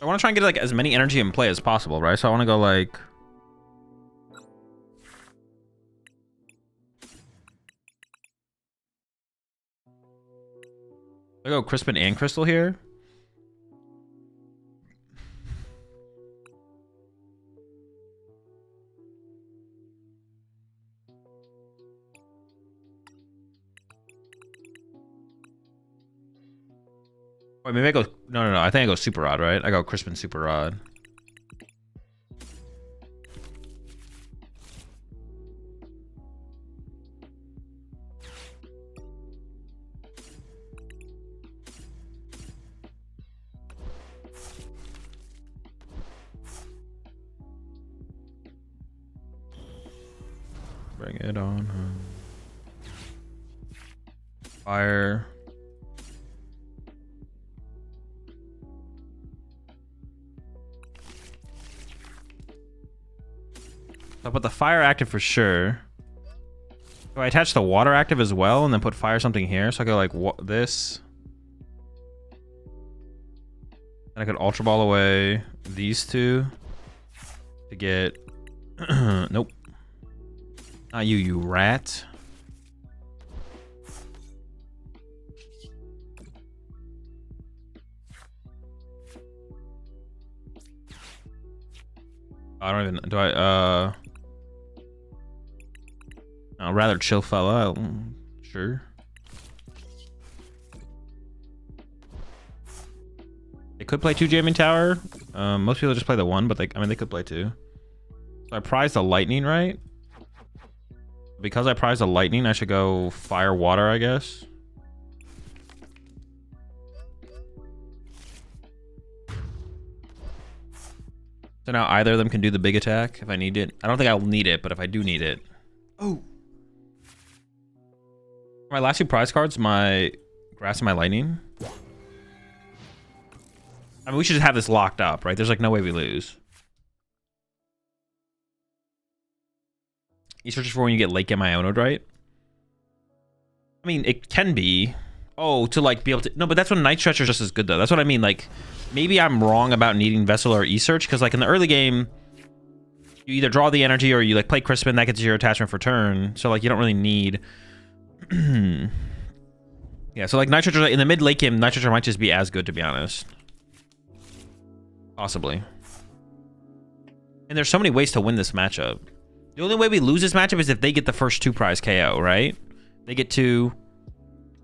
I want to try and get like as many energy in play as possible, right? So I want to go like I go Crispin and Crystal here. Wait, maybe I go... No. I think I go Super Rod, right? I go Crispin Super Rod. Bring it on home. Fire. I'll put the fire active for sure. So I attach the water active as well and then put fire something here. So I go like this. And I could Ultra Ball away these two to get... Nope. Not you, you rat. I don't even... Do I... I'd rather chill fella. Sure. They could play 2 Jamming Tower. Most people just play the 1, but I mean, they could play 2. So I prize the lightning, right? Because I prize the lightning, I should go fire water, I guess. So now either of them can do the big attack if I need it. I don't think I'll need it, but if I do need it. Oh. My last 2 prize cards, my grass and my lightning. I mean, we should just have this locked up, right? There's like no way we lose. You search for when you get late game Ionode, right? I mean, it can be. Oh, to like be able to... No, but that's when Night Stretcher is just as good, though. That's what I mean. Like, maybe I'm wrong about needing Vessel or E-Search, because like in the early game, you either draw the energy or you like play Crispin, that gets your attachment for turn. So like you don't really need... Yeah, so like Night Stretcher, in the mid-late game, Night Stretcher might just be as good, to be honest. Possibly. And there's so many ways to win this matchup. The only way we lose this matchup is if they get the first 2 prize KO, right? They get 2,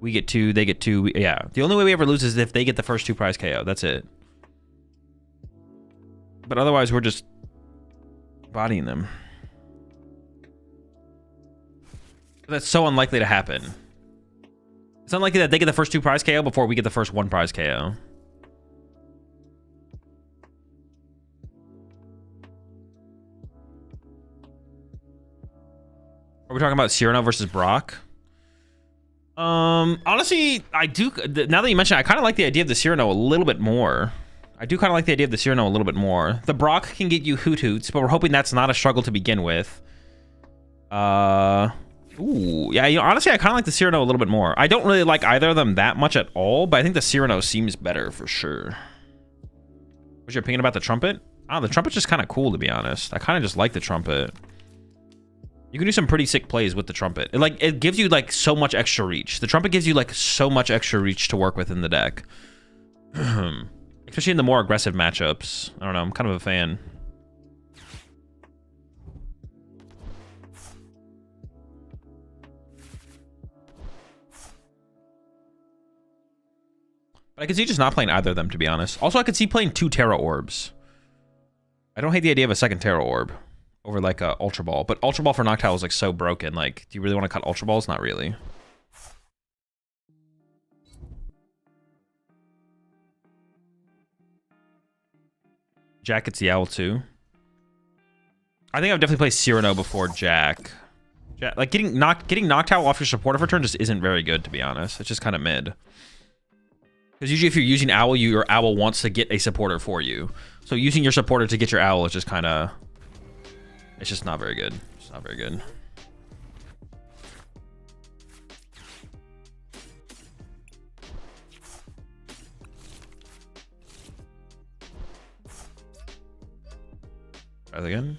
we get 2, they get 2. Yeah. The only way we ever lose is if they get the first 2 prize KO. That's it. But otherwise, we're just bodying them. That's so unlikely to happen. It's unlikely that they get the first 2 prize KO before we get the first 1 prize KO. Are we talking about Cyrano versus Brock? Honestly, I do. Now that you mention it, I kind of like the idea of the Cyrano a little bit more. I do kind of like the idea of the Cyrano a little bit more. The Brock can get you Hoot Hoots, but we're hoping that's not a struggle to begin with. Ooh, yeah. You know, honestly, I kind of like the Cyrano a little bit more. I don't really like either of them that much at all, but I think the Cyrano seems better for sure. What's your opinion about the Trumpet? The Trumpet's just kind of cool, to be honest. I kind of just like the Trumpet. You can do some pretty sick plays with the Trumpet. It gives you like so much extra reach. The Trumpet gives you like so much extra reach to work with in the deck. Especially in the more aggressive matchups. I don't know, I'm kind of a fan. But I could see just not playing either of them, to be honest. Also, I could see playing 2 Terra Orbs. I don't hate the idea of a second Terra Orb over like a Ultra Ball, but Ultra Ball for Noctowl is like so broken. Like, do you really want to cut Ultra Balls? Not really. Jack gets the Owl too. I think I would definitely play Cyrano before Jack. Like getting Noctowl off your supporter for turn just isn't very good, to be honest. It's just kind of mid. Because usually if you're using Owl, your Owl wants to get a supporter for you. So using your supporter to get your Owl is just kind of... It's just not very good. It's not very good. Try that again.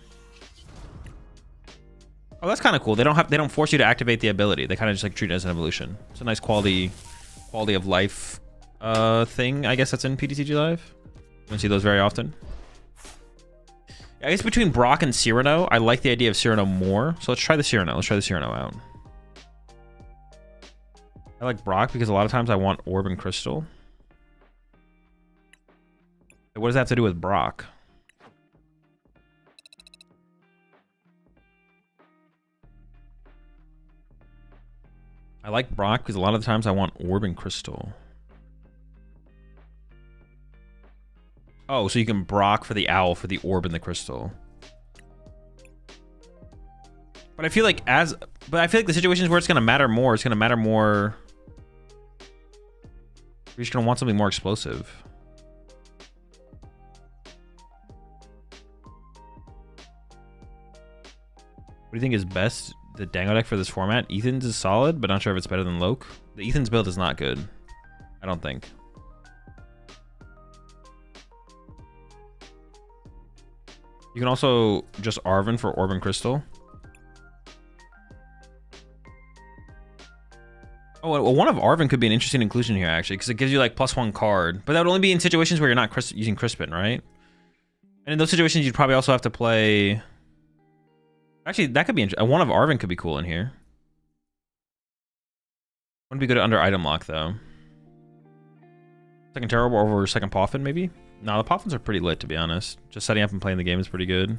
Oh, that's kind of cool. They don't force you to activate the ability. They kind of just like treat it as an evolution. It's a nice quality of life thing, I guess, that's in PTCG Live. You don't see those very often. I guess between Brock and Cyrano, I like the idea of Cyrano more. So let's try the Cyrano. Let's try the Cyrano out. I like Brock because a lot of times I want Orb and Crystal. What does that have to do with Brock? I like Brock because a lot of the times I want Orb and Crystal. Oh, so you can Brock for the Owl for the Orb and the Crystal. But I feel like the situations where it's gonna matter more, it's gonna matter more. You're just gonna want something more explosive. What do you think is best? The Dango deck for this format? Ethan's is solid, but not sure if it's better than Loke. The Ethan's build is not good. I don't think. You can also just Arven for Orb and Crystal. Oh, well, one of Arven could be an interesting inclusion here, actually, because it gives you, like, +1 card. But that would only be in situations where you're not using Crispin, right? And in those situations, you'd probably also have to play... Actually, that could be interesting. One of Arven could be cool in here. Wouldn't be good under item lock, though. Second Terrible over second Poffin, maybe? No, the Poffins are pretty lit, to be honest. Just setting up and playing the game is pretty good.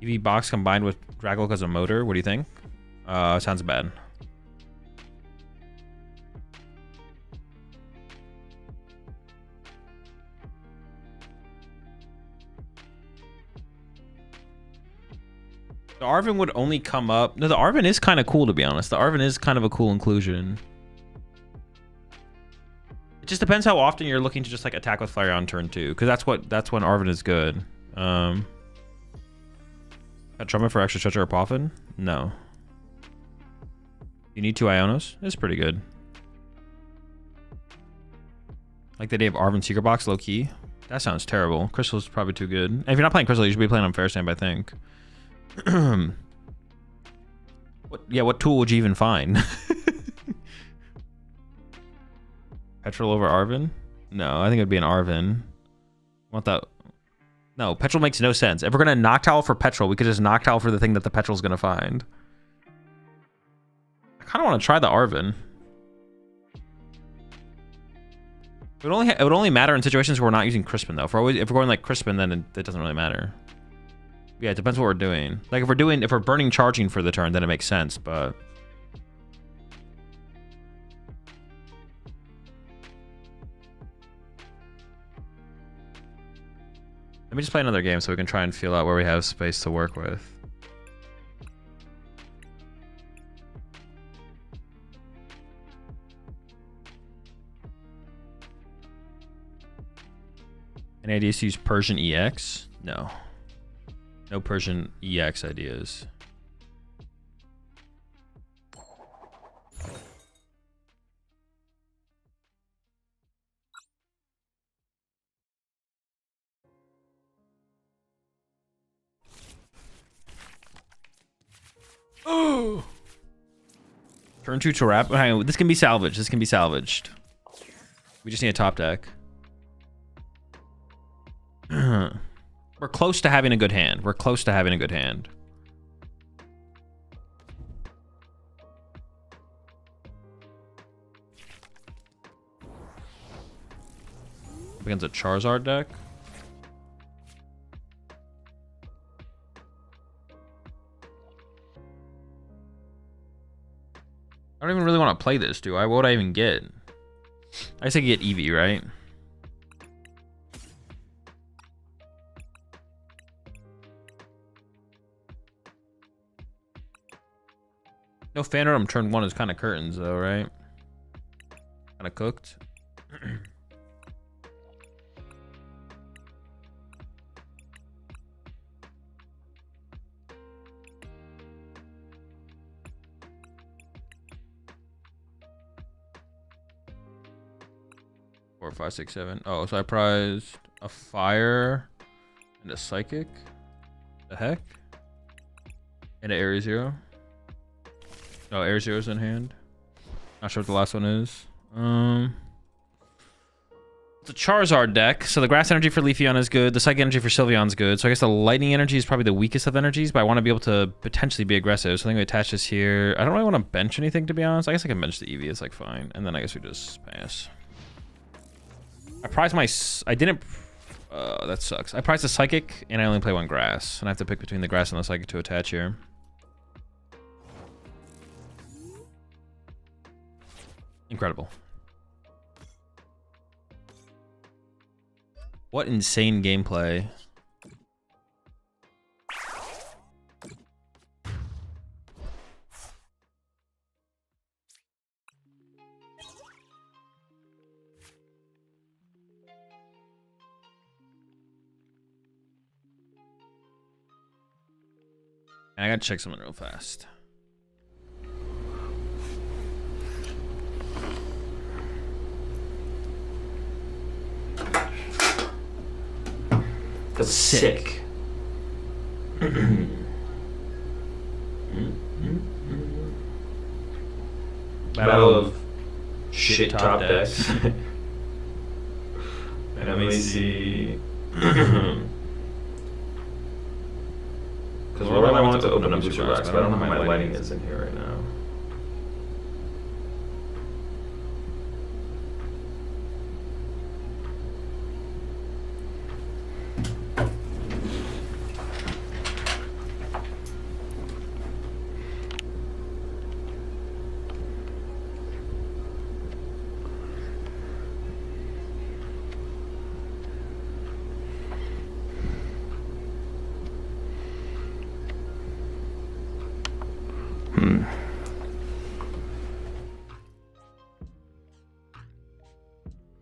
Eevee Box combined with Dragloak as a motor. What do you think? Sounds bad. The Arven would only come up... No, the Arven is kind of cool, to be honest. The Arven is kind of a cool inclusion. It just depends how often you're looking to just like attack with Flareon on turn 2, because that's when Arven is good. Trummet for extra Stretcher or Poffin? No. You need 2 Ionos? It's pretty good. Like the day of Arven Secret Box, low key. That sounds terrible. Crystal's probably too good. And if you're not playing Crystal, you should be playing on Fair Stamp, I think. What tool would you even find? Petrol over Arven? No, I think it'd be an Arven. Want that? No, Petrol makes no sense. If we're gonna Noctowl for Petrol, we could just Noctowl for the thing that the Petrol's gonna find. I kind of want to try the Arven. It would only matter in situations where we're not using Crispin, though. If we're going like Crispin, then it doesn't really matter. Yeah, it depends what we're doing. Like if we're burning charging for the turn, then it makes sense, but... Let me just play another game so we can try and feel out where we have space to work with. Any ideas to use Persian EX? No. No Persian EX ideas. Oh! Turn 2 to wrap. Hang on, this can be salvaged. This can be salvaged. We just need a top deck. We're close to having a good hand. We're close to having a good hand. Against a Charizard deck. I don't even really want to play this, do I? What would I even get? I guess I could get Eevee, right? No Phantom turn 1 is kind of curtains, though, right? Kind of cooked. Four, 5, 6, 7. Oh, so I prized a fire and a psychic. The heck? And an Area 0. Oh, Air Zero's in hand. Not sure what the last one is. Let's It's a Charizard deck, so the Grass Energy for Leafeon is good, the Psychic Energy for Sylveon's good, so I guess the Lightning Energy is probably the weakest of energies, but I want to be able to potentially be aggressive, so I think we attach this here. I don't really want to bench anything, to be honest. I guess I can bench the Eevee, it's like fine, and then I guess we just pass. I prized my... I didn't... that sucks. I prized the Psychic, and I only play one Grass, and I have to pick between the Grass and the Psychic to attach here. Incredible. What insane gameplay. I gotta check something real fast. That's sick. Battle of shit top decks. And let me see. Because what I want to open up booster box, but I don't know how my lighting is in here right now.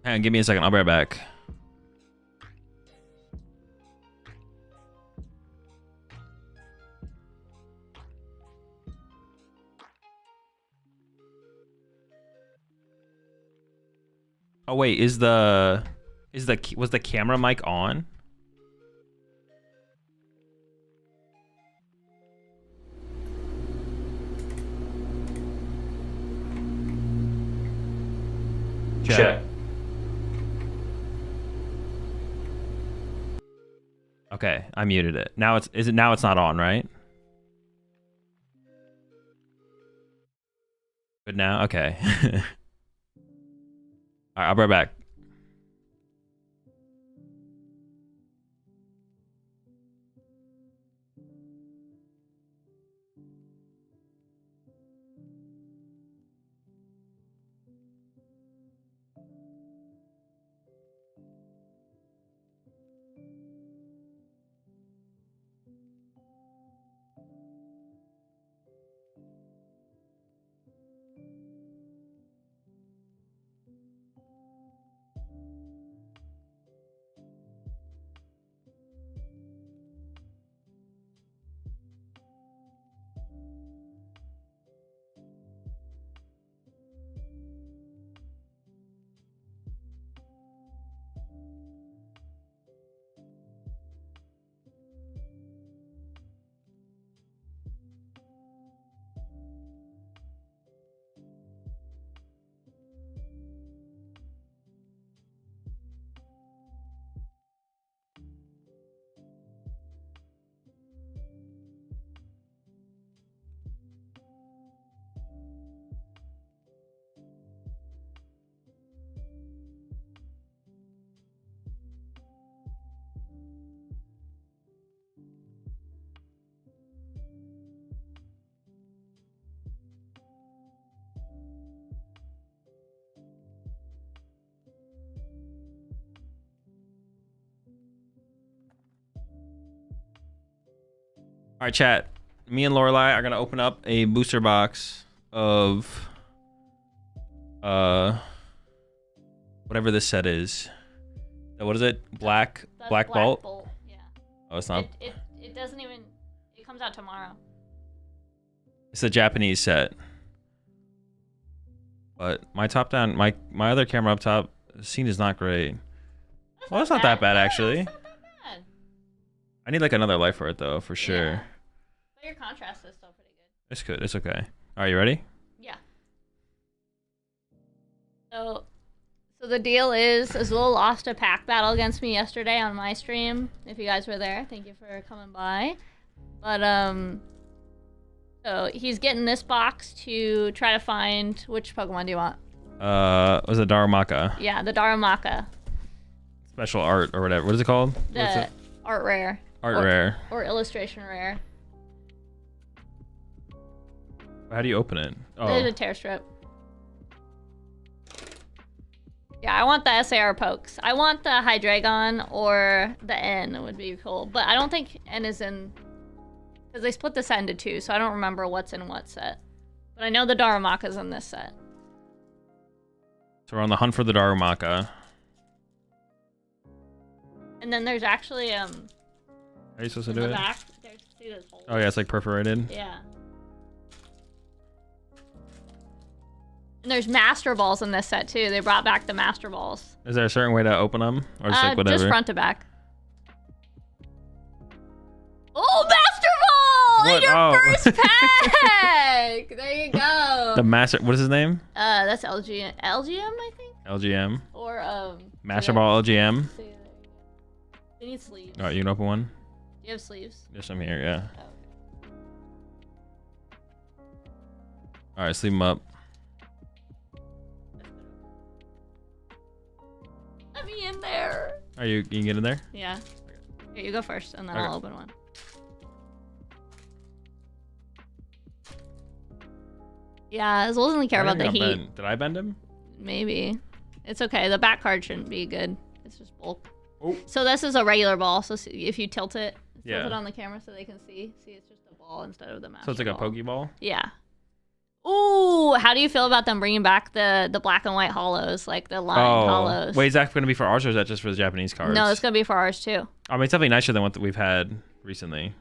Hang on, give me a second. I'll be right back. Oh wait, was the camera mic on? Check. Okay, I muted it. Now now it's not on, right? Good now? Okay. Alright, I'll be right back. All right, chat. Me and Lorelai are gonna open up a booster box of whatever this set is. What is it? Black Bolt? Yeah. Oh, it's not. It doesn't even. It comes out tomorrow. It's a Japanese set. But my top down, my other camera up top, the scene is not great. Well, it's not that bad actually. It's not that bad. I need like another light for it though, for sure. Yeah. But your contrast is still pretty good. It's good. It's okay. Are you ready? Yeah. So So the deal is, Azul lost a pack battle against me yesterday on my stream. If you guys were there, thank you for coming by. But so he's getting this box to try to find which Pokemon do you want? Was it Darumaka? Yeah, the Darumaka. Special art or whatever. What is it called? The art rare. Art rare. Or illustration rare. How do you open it? Oh. There's a tear strip. Yeah, I want the SAR pokes. I want the Hydreigon or the N would be cool. But I don't think N is in... Because they split the set into two, so I don't remember what's in what set. But I know the Darumaka's in this set. So we're on the hunt for the Darumaka. And then there's actually, How are you supposed to do the it? back, there's, see those holes? Oh yeah, it's like perforated. Yeah. And there's Master Balls in this set too. They brought back the Master Balls. Is there a certain way to open them? Or just like whatever? Just front to back. Oh, Master Ball! What? Your Oh. first pack! There you go. The master, what is his name? That's LGM, I think? LGM. Or, Master Ball LGM. see, there you go. They need sleeves. Alright, you can open one? Do you have sleeves? There's some here, yeah. Oh, okay. Alright, sleeve them up. Let me in there. Are you can get in there? Yeah. Here, you go first, and then Okay. I'll open one. Yeah, Azul doesn't care I about the think heat. I bent. Did I bend him? Maybe. It's okay. The back card shouldn't be good. It's just bulk. Oh. So this is a regular ball. So if you tilt it, Yeah. tilt it on the camera so they can see. See, it's just a ball instead of the master So it's like a ball. Pokeball? Yeah. Ooh, how do you feel about them bringing back the black and white hollows, like the lined hollows? Wait, is that going to be for ours or is that just for the Japanese cards? No, it's gonna be for ours too. I mean, it's definitely nicer than what we've had recently.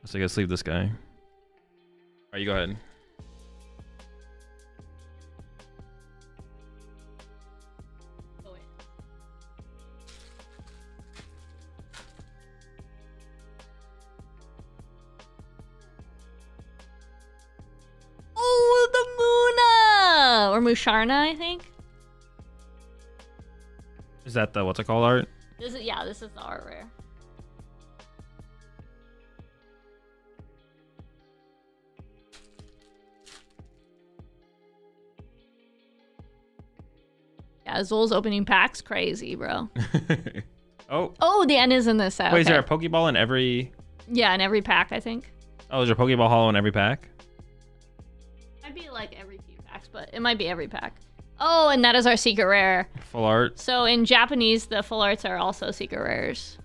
So I gotta sleeve this guy. Alright, you go ahead. Oh, wait. Oh, the Muna! Or Musharna, I think. Is that the, what's it called, art? This is, yeah, this is the art rare. Yeah, Azul's opening packs crazy, bro. Oh. Oh, the N is in this set. Wait, is okay. there a Pokeball in every... Yeah, in every pack, I think. Oh, is there a Pokeball hollow in every pack? Might be like every few packs, but it might be every pack. Oh, and that is our secret rare. Full art? So in Japanese, the full arts are also secret rares.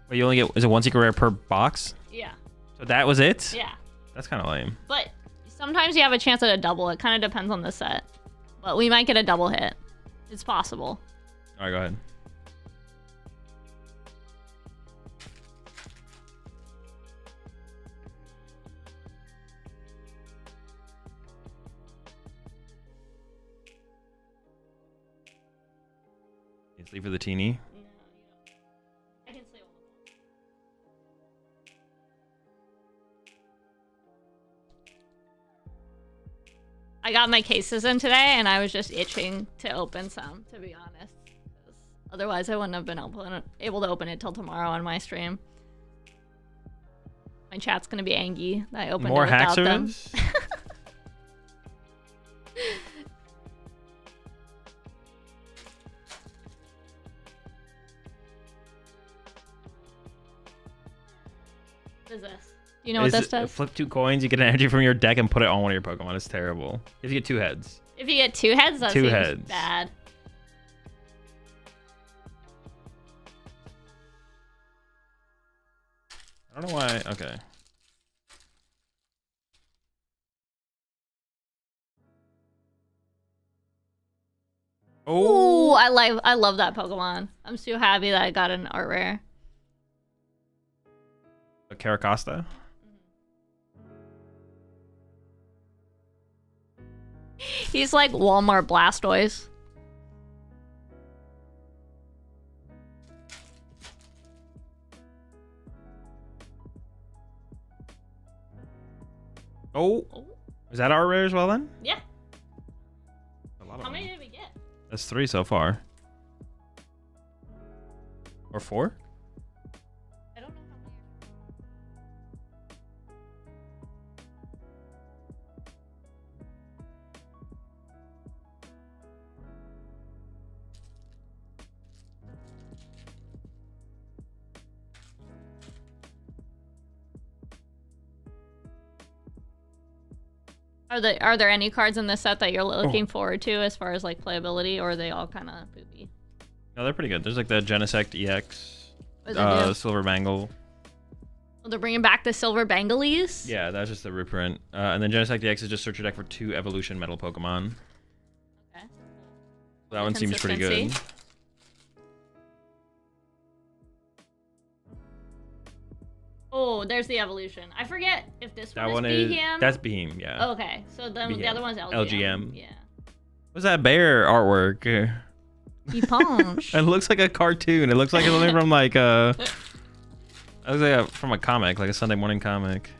But you only get... Is it one secret rare per box? Yeah. So that was it? Yeah. That's kind of lame. But sometimes you have a chance at a double. It kind of depends on the set. But we might get a double hit. It's possible. Alright, go ahead. You sleep for the teeny. No, you don't. I can sleep on the phone. I got my cases in today, and I was just itching to open some, to be honest. 'Cause otherwise, I wouldn't have been able to open it till tomorrow on my stream. My chat's gonna be angry that I opened More it without them. hackers? What is this? Do you know what this does? Flip 2 coins, you get an energy from your deck and put it on one of your Pokemon. It's terrible. If you get 2 heads. If you get 2 heads, that Two seems heads. bad. I don't know why. Okay. Ooh, I love that Pokemon. I'm so happy that I got an art rare. A Caracosta? He's like Walmart Blastoise. Oh. Is that our rare as well then? Yeah. A lot of How them. many did we get? That's 3 so far. Or 4? I don't know how many. Are there any cards in this set that you're looking forward to as far as like playability, or are they all kind of poopy? No, they're pretty good. There's like the Genesect EX, What does it do? Silver Bangle. Oh, they're bringing back the silver Bangalies? Yeah, that's just the reprint. And then Genesect EX is just search your deck for 2 evolution metal Pokemon. Okay. That one seems pretty good. Consistency. Oh, there's the evolution. I forget if this That one one is is Behem. that's Behem, yeah. Okay, so then the Behem. other one's LGM. LGM. Yeah. What's that bear artwork? He punch. It looks like a cartoon. It looks like something from like it looks like from a comic, like a Sunday morning comic.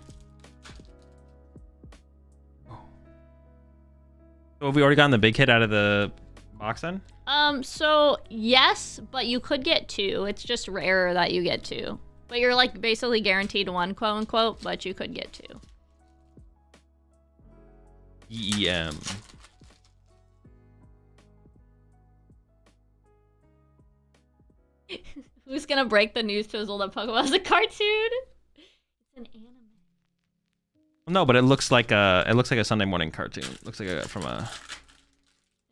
So have we already gotten the big hit out of the box then? So yes, but you could get 2. It's just rarer that you get 2. But you're like basically guaranteed 1, quote unquote, but you could get 2. EEM. Who's gonna break the news to Azul that Pokemon's a cartoon? It's an anime. No, but it looks like a Sunday morning cartoon. It looks like from a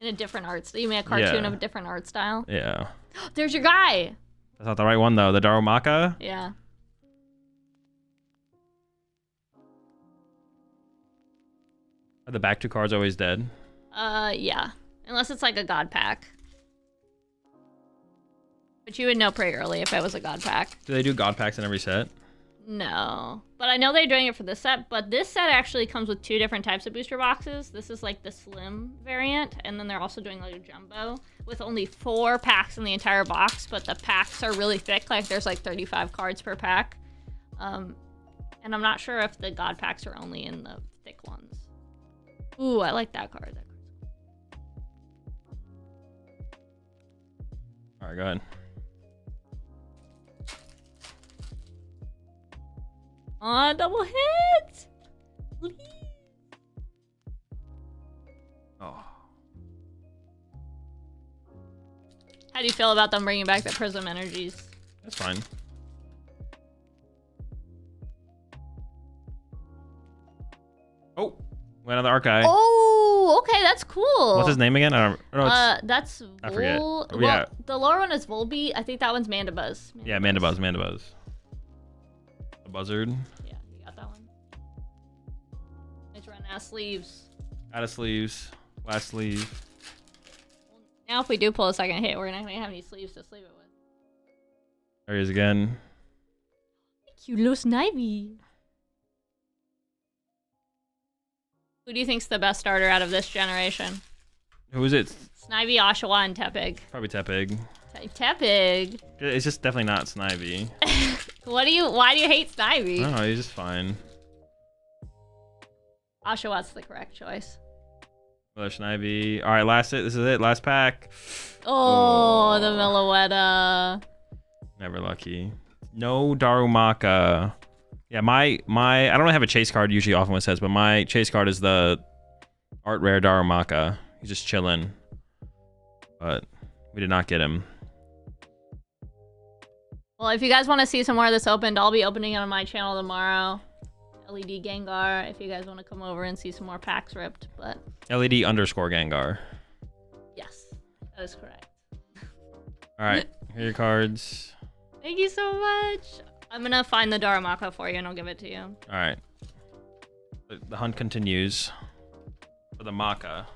In a different art style. You mean a cartoon Yeah. of a different art style? yeah. There's your guy! That's not the right one though. The Darumaka. Yeah. Are the back 2 cards always dead? Yeah. Unless it's like a god pack. But you would know pretty early if it was a god pack. Do they do god packs in every set? No. But I know they're doing it for this set, but this set actually comes with 2 different types of booster boxes. This is like the slim variant, and then they're also doing like a jumbo with only 4 packs in the entire box, but the packs are really thick, like there's like 35 cards per pack. And I'm not sure if the god packs are only in the thick ones. Ooh, I like that card. All right, go ahead. Aw, double hit! Please. Oh. How do you feel about them bringing back the Prism Energies? That's fine. Oh, went another Archive. Oh, okay, that's cool. What's his name again? I don't know. That's I forget. Well, Yeah. the lower one is Volbeat. I think that one's Mandibuzz. Yeah, Mandibuzz. The buzzard. Yeah, you got that one. It's running out of sleeves. Out of sleeves. Last sleeve. Now, if we do pull a second hit, we're not gonna have any sleeves to sleeve it with. There he is again. Cute little Snivy. Who do you think's the best starter out of this generation? Who is it? Snivy, Oshawa, and Tepig. Probably Tepig. Tepig. It's just definitely not Snivy. Why do you hate Snivy? I don't know, he's just fine. Oshawa's the correct choice. Another Snivy. All right, this is it. Last pack. Oh, the Meloetta. Never lucky. No Darumaka. Yeah, my I don't have a chase card usually often when it says, but my chase card is the art rare Darumaka. He's just chilling. But we did not get him. Well, if you guys want to see some more of this opened, I'll be opening it on my channel tomorrow. LED Gengar, if you guys want to come over and see some more packs ripped, but... LED_Gengar. Yes, that is correct. All right, here are your cards. Thank you so much. I'm gonna find the Darumaka for you and I'll give it to you. All right. The hunt continues for the Maka.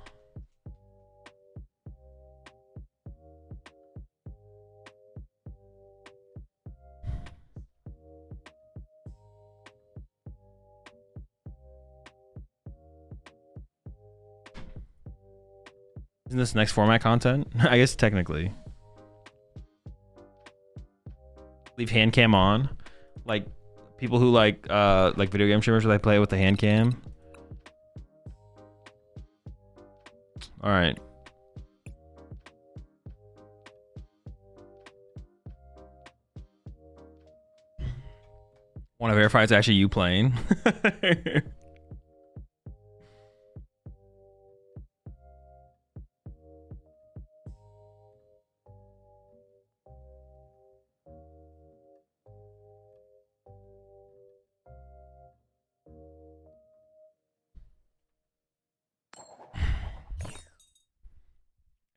Isn't this next format content? I guess technically. Leave hand cam on. Like people who like video game streamers where they play with the hand cam. All right. Want to verify it's actually you playing?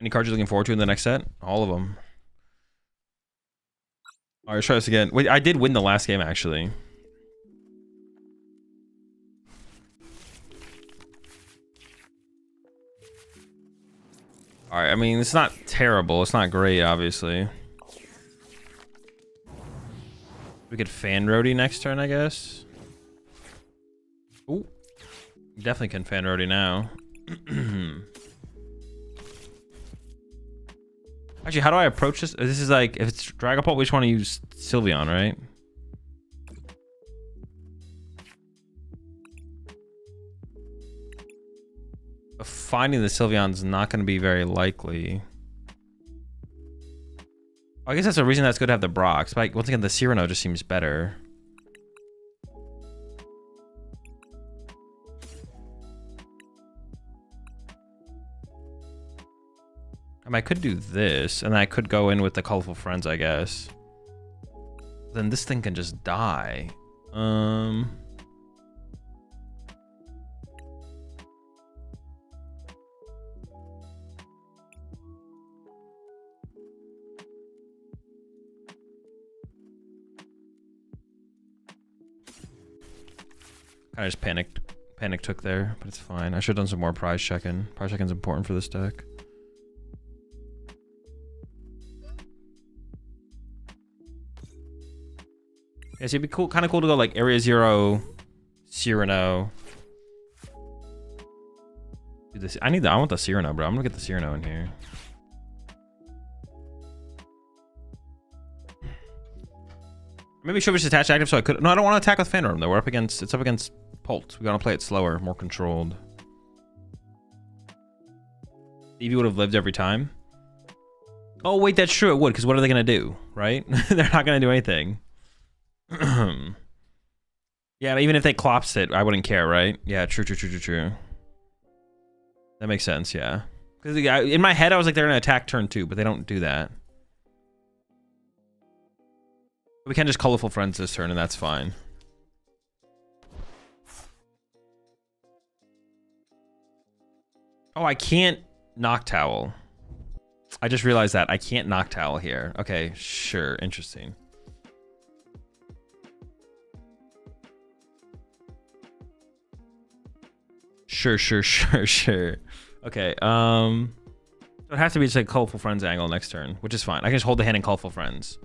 Any cards you're looking forward to in the next set? All of them. All right, let's try this again. Wait, I did win the last game, actually. All right, I mean, it's not terrible. It's not great, obviously. We could fan Roadie next turn, I guess. Ooh. Definitely can fan Roadie now. Actually, how do I approach this? This is like, if it's Dragapult, we just want to use Sylveon, right? But finding the Sylveon's not going to be very likely. I guess that's a reason that's good to have the Brox. But like, once again, the Cyrano just seems better. I mean, I could do this, and I could go in with the Colorful Friends, I guess. Then this thing can just die. Kind of just panic took there, but it's fine. I should have done some more prize checking. Prize checking's important for this deck. Yeah, so it'd be cool, kind of cool to go like Area Zero, Cyrano. Do this. I want the Cyrano, bro. I'm gonna get the Cyrano in here. Maybe should we just attach active so I could. No, I don't want to attack with Phantom though. It's up against Pult. We gotta play it slower, more controlled. Eevee would have lived every time. Oh wait, that's true. It would, because what are they gonna do, right? They're not gonna do anything. Yeah, even if they clops it, I wouldn't care, right? Yeah, true. That makes sense, yeah. Because in my head, I was like, they're gonna attack turn 2, but they don't do that. We can just Colorful Friends this turn, and that's fine. Oh, I can't Noctowl. I just realized that. I can't Noctowl here. Okay, sure. Interesting. Sure. Okay, it has to be just like Colorful Friends angle next turn, which is fine. I can just hold the hand in Colorful Friends.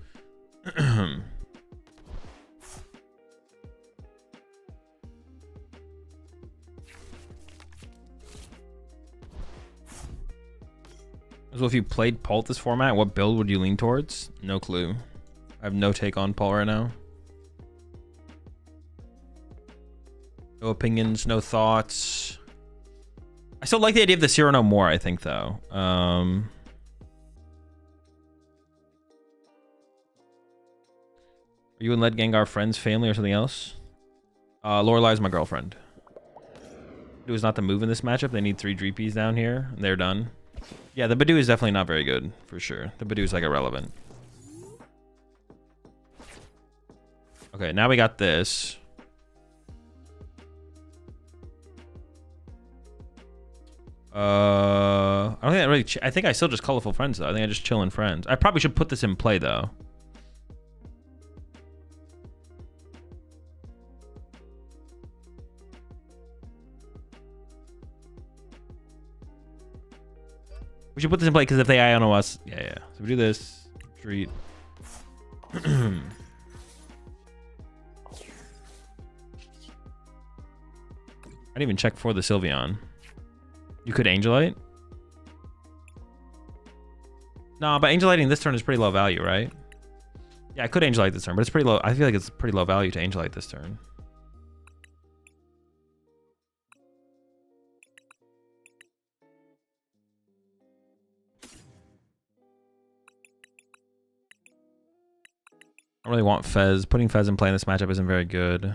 So if you played Pult this format, what build would you lean towards? No clue. I have no take on Pult right now. No opinions, no thoughts. I still like the idea of the Cyrano more, I think, though. Are you and Led Gengar friends, family, or something else? Lorelai's my girlfriend. Badoo is not the move in this matchup. They need 3 Dreepies down here, and they're done. Yeah, the Badoo is definitely not very good, for sure. The Badoo is, like, irrelevant. Okay, now we got this. I don't think I really. I think I still just Colorful Friends though. I think I just chill in Friends. I probably should put this in play though. We should put this in play because if they IONO us, yeah. So we do this. Treat. I didn't even check for the Sylveon. You could Angelite? No, but Angeliting this turn is pretty low value, right? Yeah, I could Angelite this turn, but it's pretty low. I feel like it's pretty low value to Angelite this turn. I don't really want Fez. Putting Fez in play in this matchup isn't very good.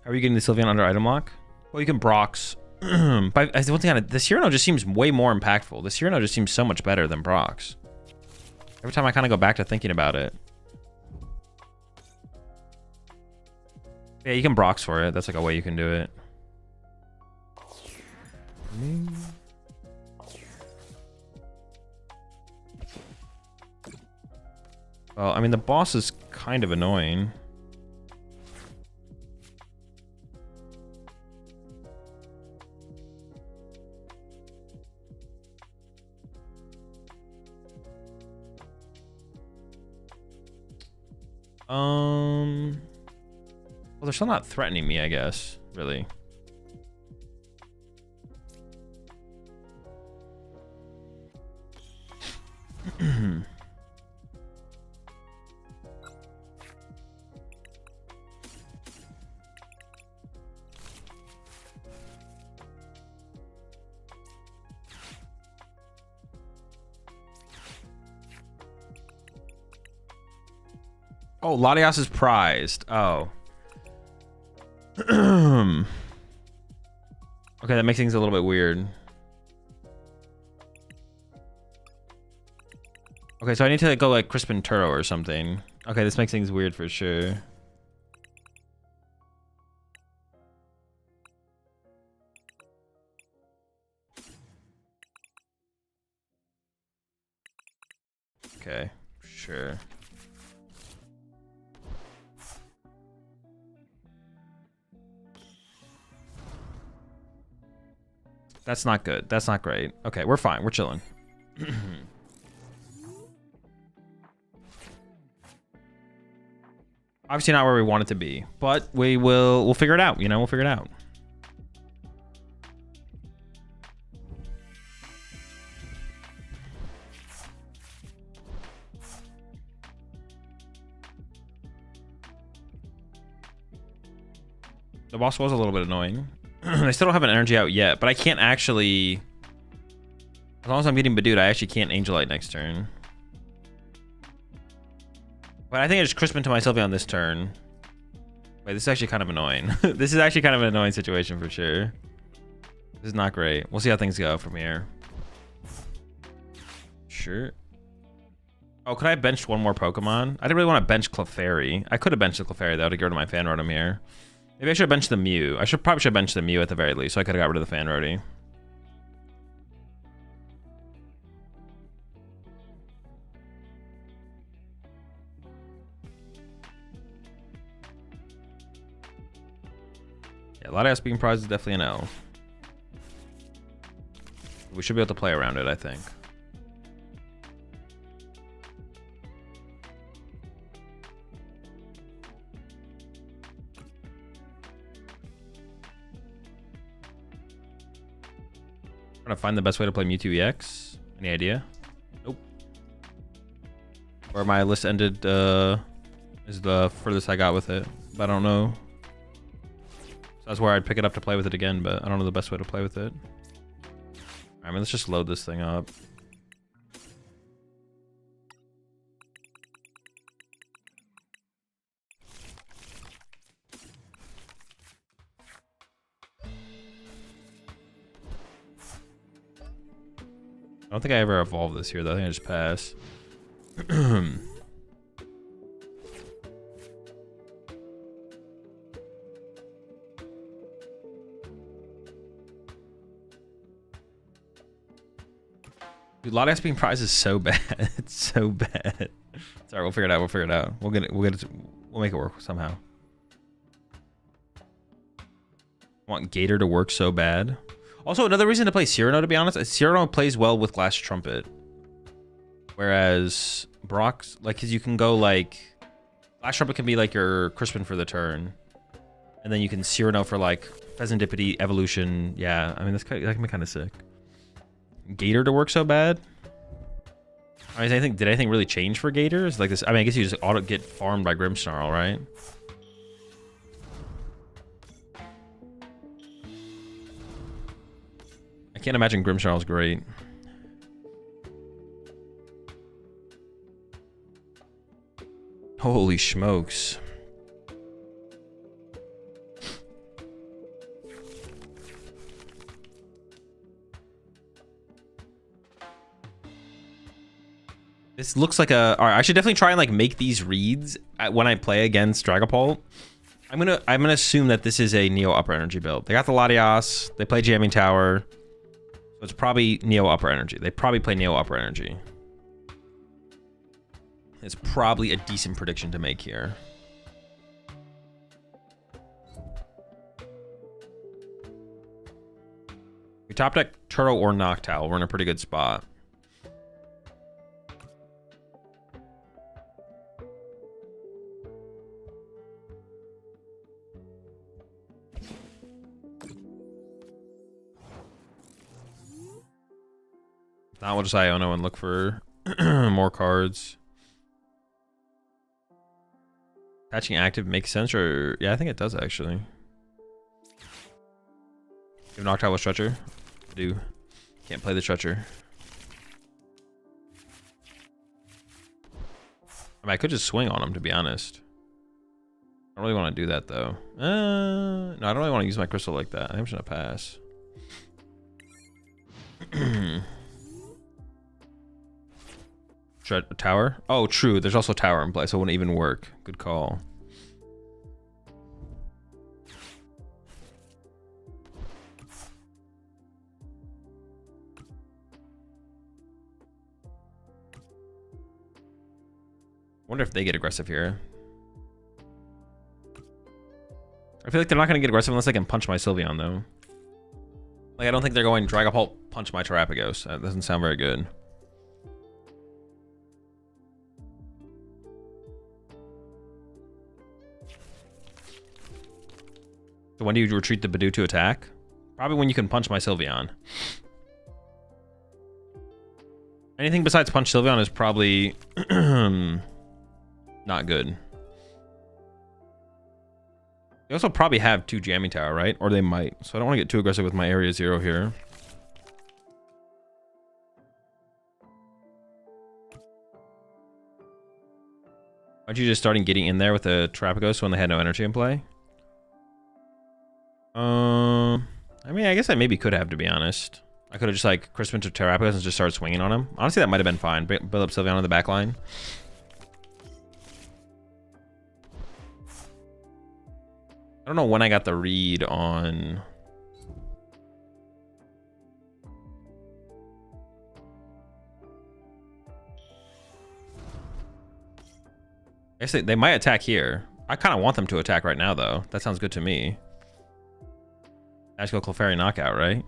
How are you getting the Sylveon under item lock? Well, you can Brox. But the one thing, the Cyrano just seems way more impactful. The Cyrano just seems so much better than Brox. Every time I kind of go back to thinking about it. Yeah, you can Brox for it. That's like a way you can do it. Well, I mean, the boss is kind of annoying. Well, they're still not threatening me, I guess, really. Oh, Latias is prized. Oh. Okay, that makes things a little bit weird. Okay, so I need to go like Crispin Turo or something. Okay, this makes things weird for sure. Okay, sure. That's not good. That's not great. Okay, we're fine. We're chilling. Obviously not where we want it to be, but we'll figure it out, you know, we'll figure it out. The boss was a little bit annoying. I still don't have an energy out yet, but I can't actually... As long as I'm getting Badooed, I actually can't Angelite next turn. But I think I just Crispin to my Sylveon this turn. Wait, this is actually kind of annoying. This is actually kind of an annoying situation for sure. This is not great. We'll see how things go from here. Sure. Oh, could I have benched one more Pokemon? I didn't really want to bench Clefairy. I could have benched the Clefairy though to get rid of my Fan Rotom here. Maybe I should have benched the Mew. Probably should have benched the Mew at the very least, so I could have got rid of the Fan Rotom. Yeah, Latias being prized is definitely an L. We should be able to play around it, I think. Trying to find the best way to play Mewtwo EX. Any idea? Nope. Where my list ended is the furthest I got with it, but I don't know. So that's where I'd pick it up to play with it again, but I don't know the best way to play with it. I mean, let's just load this thing up. I don't think I ever evolved this here, though. I think I just pass. Dude, Latias being prized is so bad. It's so bad. Sorry, we'll figure it out. We'll figure it out. We'll get it. We'll make it work somehow. I want Gator to work so bad. Also, another reason to play Cyrano, to be honest, is Cyrano plays well with Glass Trumpet. Whereas Brock's, like, cause you can go like, Glass Trumpet can be like your Crispin for the turn. And then you can Cyrano for like Pheasantipity, Evolution. Yeah, I mean, that can be kind of sick. Gator to work so bad? I mean, did anything really change for Gators? Like this, I mean, I guess you just auto get farmed by Grimmsnarl, right? I can't imagine Grimmsnarl's great. Holy smokes. This looks like a... Alright, I should definitely try and like make these reads when I play against Dragapult. I'm gonna assume that this is a Neo Upper Energy build. They got the Latias, they play Jamming Tower. So it's probably Neo Upper Energy. They probably play Neo Upper Energy. It's probably a decent prediction to make here. We top deck Turtle or Noctowl. We're in a pretty good spot. Now we'll just Iono and look for more cards. Attaching active makes sense, or yeah, I think it does actually. Give Noctowl a Stretcher. Do. Can't play the Stretcher. I mean, I could just swing on him, to be honest. I don't really want to do that though. No, I don't really want to use my crystal like that. I think I'm just gonna pass. Tower? Oh, true. There's also tower in play, so it wouldn't even work. Good call. Wonder if they get aggressive here. I feel like they're not going to get aggressive unless I can punch my Sylveon, though. Like, I don't think they're going Dragapult, punch my Terrapagos. That doesn't sound very good. So when do you retreat the Bidoof to attack? Probably when you can punch my Sylveon. Anything besides punch Sylveon is probably not good. They also probably have 2 Jamming Tower, right? Or they might. So I don't want to get too aggressive with my Area 0 here. Aren't you just starting getting in there with a Terrapagos when they had no energy in play? I mean, I guess I maybe could have, to be honest. I could have just like Crispin to Terrapagos and just started swinging on him. Honestly, that might have been fine. Build up Sylveon on the back line. I don't know when I got the read on... I guess they might attack here. I kind of want them to attack right now, though. That sounds good to me. Magical Clefairy knockout, right?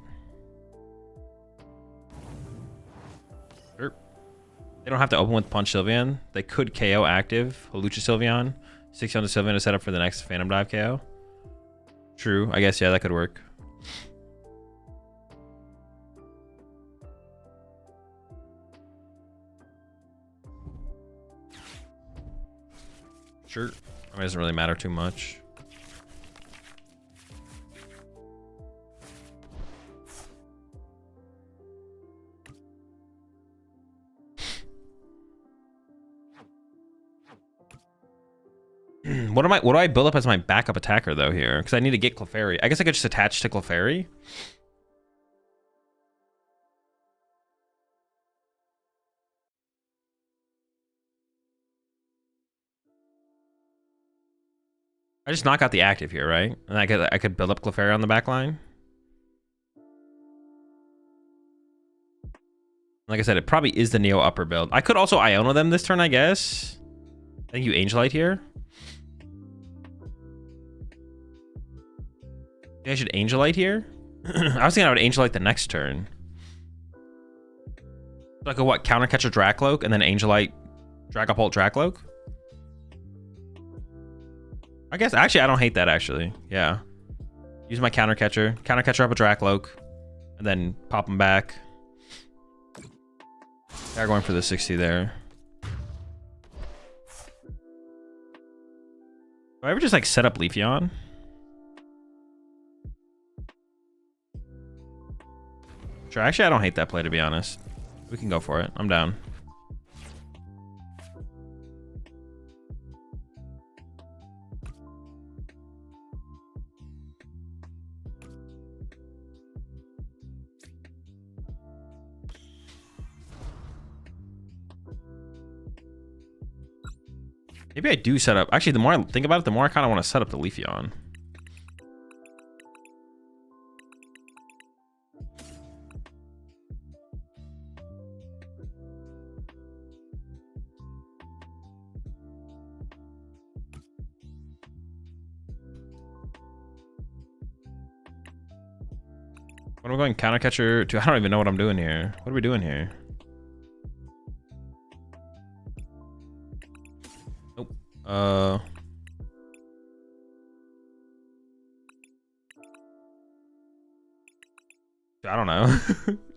Sure. They don't have to open with Punch Sylveon. They could KO active Hawlucha Sylveon. 60 on the Sylveon to set up for the next Phantom Dive KO. True. I guess, yeah, that could work. Sure. I mean, it doesn't really matter too much. What do I build up as my backup attacker though here? Because I need to get Clefairy. I guess I could just attach to Clefairy. I just knock out the active here, right? And I could build up Clefairy on the back line. Like I said, it probably is the Neo upper build. I could also Iono them this turn, I guess. I think you Angelite here. I should Angelite here. I was thinking I would Angelite the next turn. Like a what? Counter catcher Dracloak and then Angelite Dragapult Dracloak? I guess actually I don't hate that actually. Yeah. Use my counter catcher up a Dracloak, and then pop them back. They're going for the 60 there. Do I ever just like set up Leafeon? Sure, actually I don't hate that play to be honest. We can go for it. I'm down. Maybe I do set up. Actually, the more I think about it, the more I kind of want to set up the Leafeon. What am I going counter catcher to? I don't even know what I'm doing here. What are we doing here? Nope. I don't know.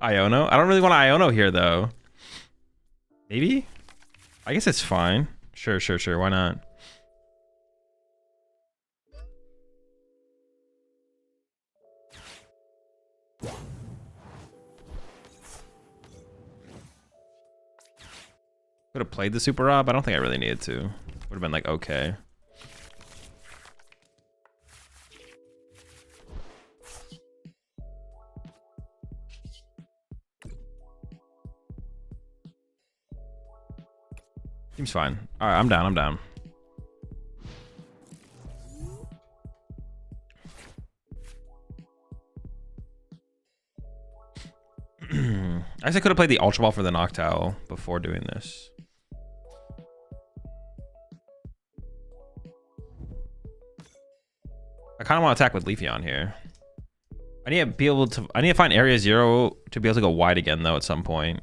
Iono? I don't really want Iono here though. Maybe? I guess it's fine. Sure. Why not? Could have played the Super Rob. I don't think I really needed to. Would have been like, okay. Seems fine. All right, I'm down. I guess I could have played the Ultra Ball for the Noctowl before doing this. I kind of want to attack with Leafeon here. I need to be able to. I need to find Area 0 to be able to go wide again though at some point.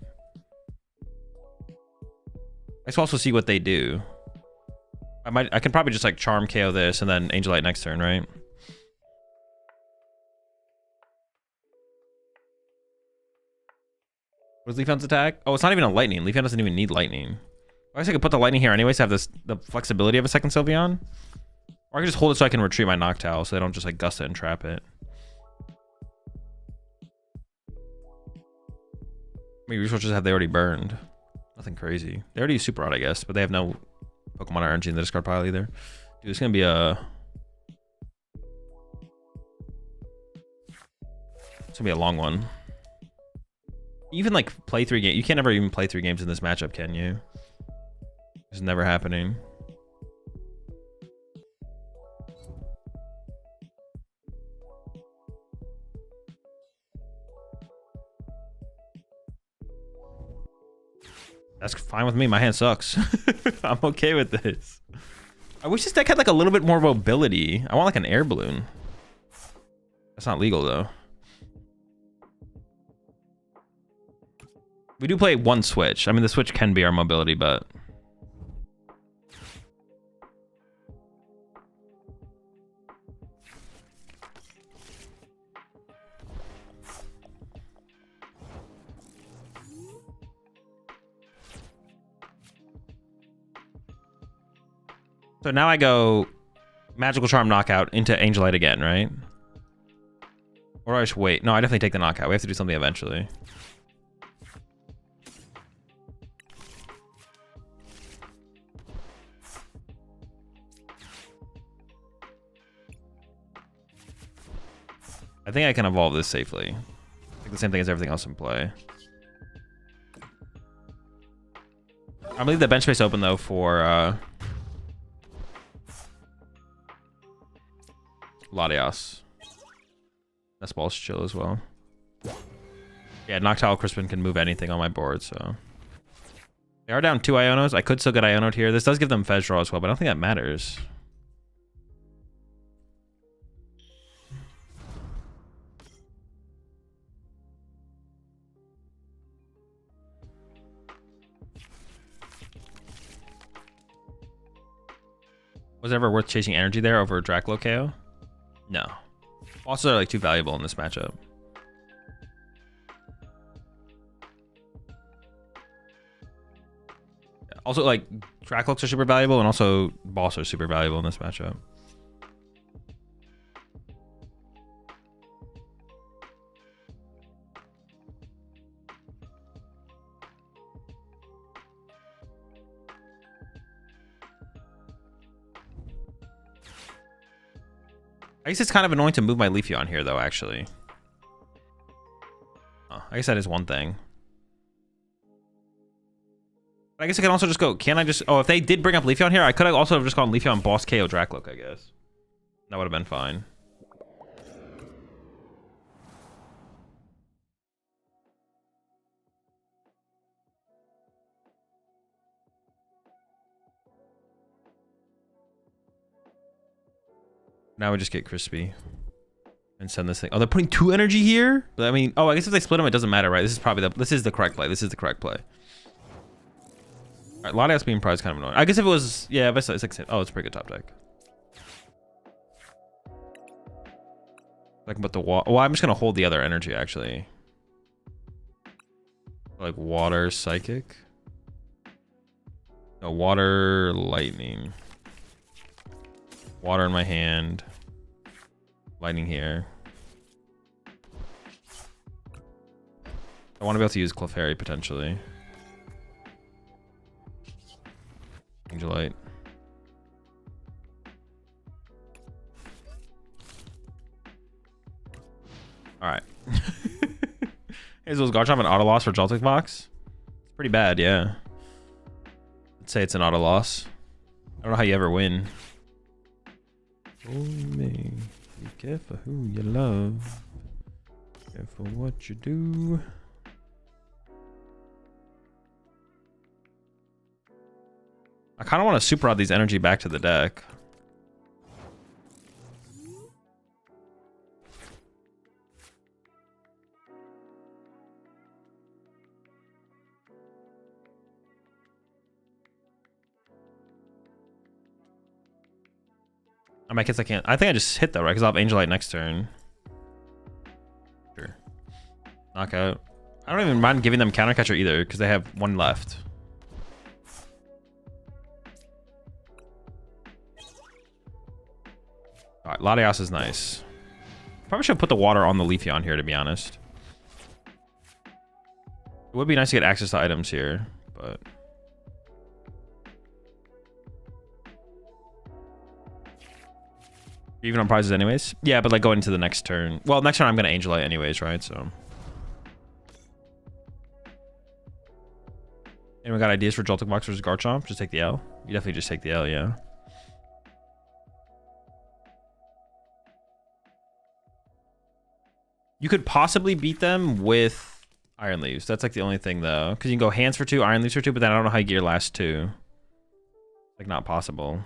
I should also see what they do. I can probably just like Charm KO this and then Angelite next turn, right? What's Leafeon's attack? Oh, it's not even a lightning. Leafeon doesn't even need lightning. I guess I could put the lightning here anyways to have the flexibility of a second Sylveon. Or I can just hold it so I can retreat my Noctowl so they don't just like gust it and trap it. How many resources have they already burned? Nothing crazy. They already use Super Rod, I guess, but they have no Pokemon RNG in the discard pile either. Dude, it's gonna be a long one. Even like play 3 games. You can't ever even play 3 games in this matchup, can you? It's never happening. That's fine with me. My hand sucks. I'm okay with this. I wish this deck had like a little bit more mobility. I want like an air balloon. That's not legal though. We do play one switch. I mean, the switch can be our mobility, but... So now I go Magical Charm Knockout into Angelite again, right? Or do I just wait? No, I definitely take the knockout. We have to do something eventually. I think I can evolve this safely. Like the same thing as everything else in play. I'll leave the bench space open though for Latias. That's ball's chill as well. Yeah, Noctowl Crispin can move anything on my board, so. They are down 2 Ionos. I could still get Ionoed here. This does give them Fez draw as well, but I don't think that matters. Was it ever worth chasing energy there over Draclo KO? No. Bosses are like too valuable in this matchup. Also, like, Draclocks are super valuable, and also boss are super valuable in this matchup. I guess it's kind of annoying to move my Leafeon here, though, actually. Oh, I guess that is one thing. I guess I can also just go, can I just, oh, if they did bring up Leafeon here, I could have also have just gone Leafeon boss KO Dracloak, I guess. That would have been fine. Now we just get Crispy and send this thing. Oh, they're putting 2 energy here? But I mean, oh, I guess if they split them, it doesn't matter, right? This is probably this is the correct play. This is the correct play. All right, Latias being prized kind of annoying. I guess if it was, yeah, if it's like, oh, it's a pretty good top deck. I can put the water. Well, I'm just gonna hold the other energy actually. Like water, psychic. No, water, lightning. Water in my hand. Lightning here. I want to be able to use Clefairy potentially. Angelite. All right. Azul's Garchomp an auto loss for Joltik Box. It's pretty bad, yeah. I'd say it's an auto loss. I don't know how you ever win. Oh me, be careful who you love. Careful what you do. I kind of want to super rod these energy back to the deck. I guess I can't. I think I just hit that, right? Because I'll have Angelite next turn. Sure. Knockout. I don't even mind giving them counter catcher either, because they have 1 left. Alright, Latias is nice. Probably should put the water on the Leafeon here, to be honest. It would be nice to get access to items here, but... Even on prizes anyways? Yeah, but like going into the next turn. Well, next turn I'm going to Angelite anyways, right? So... Anyone got ideas for Joltik Box versus Garchomp? Just take the L? You definitely just take the L, yeah. You could possibly beat them with Iron Leaves. That's like the only thing though. Because you can go Hands for 2, Iron Leaves for 2, but then I don't know how you get your last 2. Like not possible.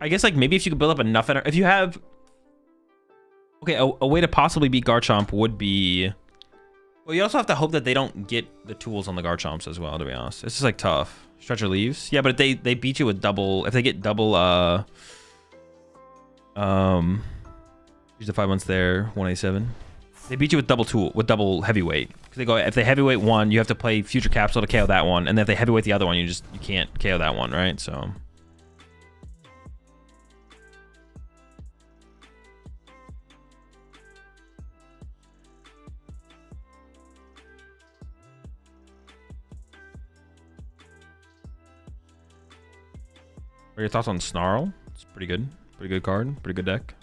I guess like maybe if you could build up enough energy. If you have... Okay, a way to possibly beat Garchomp would be... Well, you also have to hope that they don't get the tools on the Garchomps as well, to be honest. It's just like tough. Stretcher Leaves. Yeah, but if they beat you with double... If they get double... Use the 5 months there. 187. They beat you with double heavyweight. Because they go, if they heavyweight one, you have to play Future Capsule to KO that one. And then if they heavyweight the other one, you can't KO that one, right? So... What are your thoughts on Snarl? It's pretty good. Pretty good card. Pretty good deck.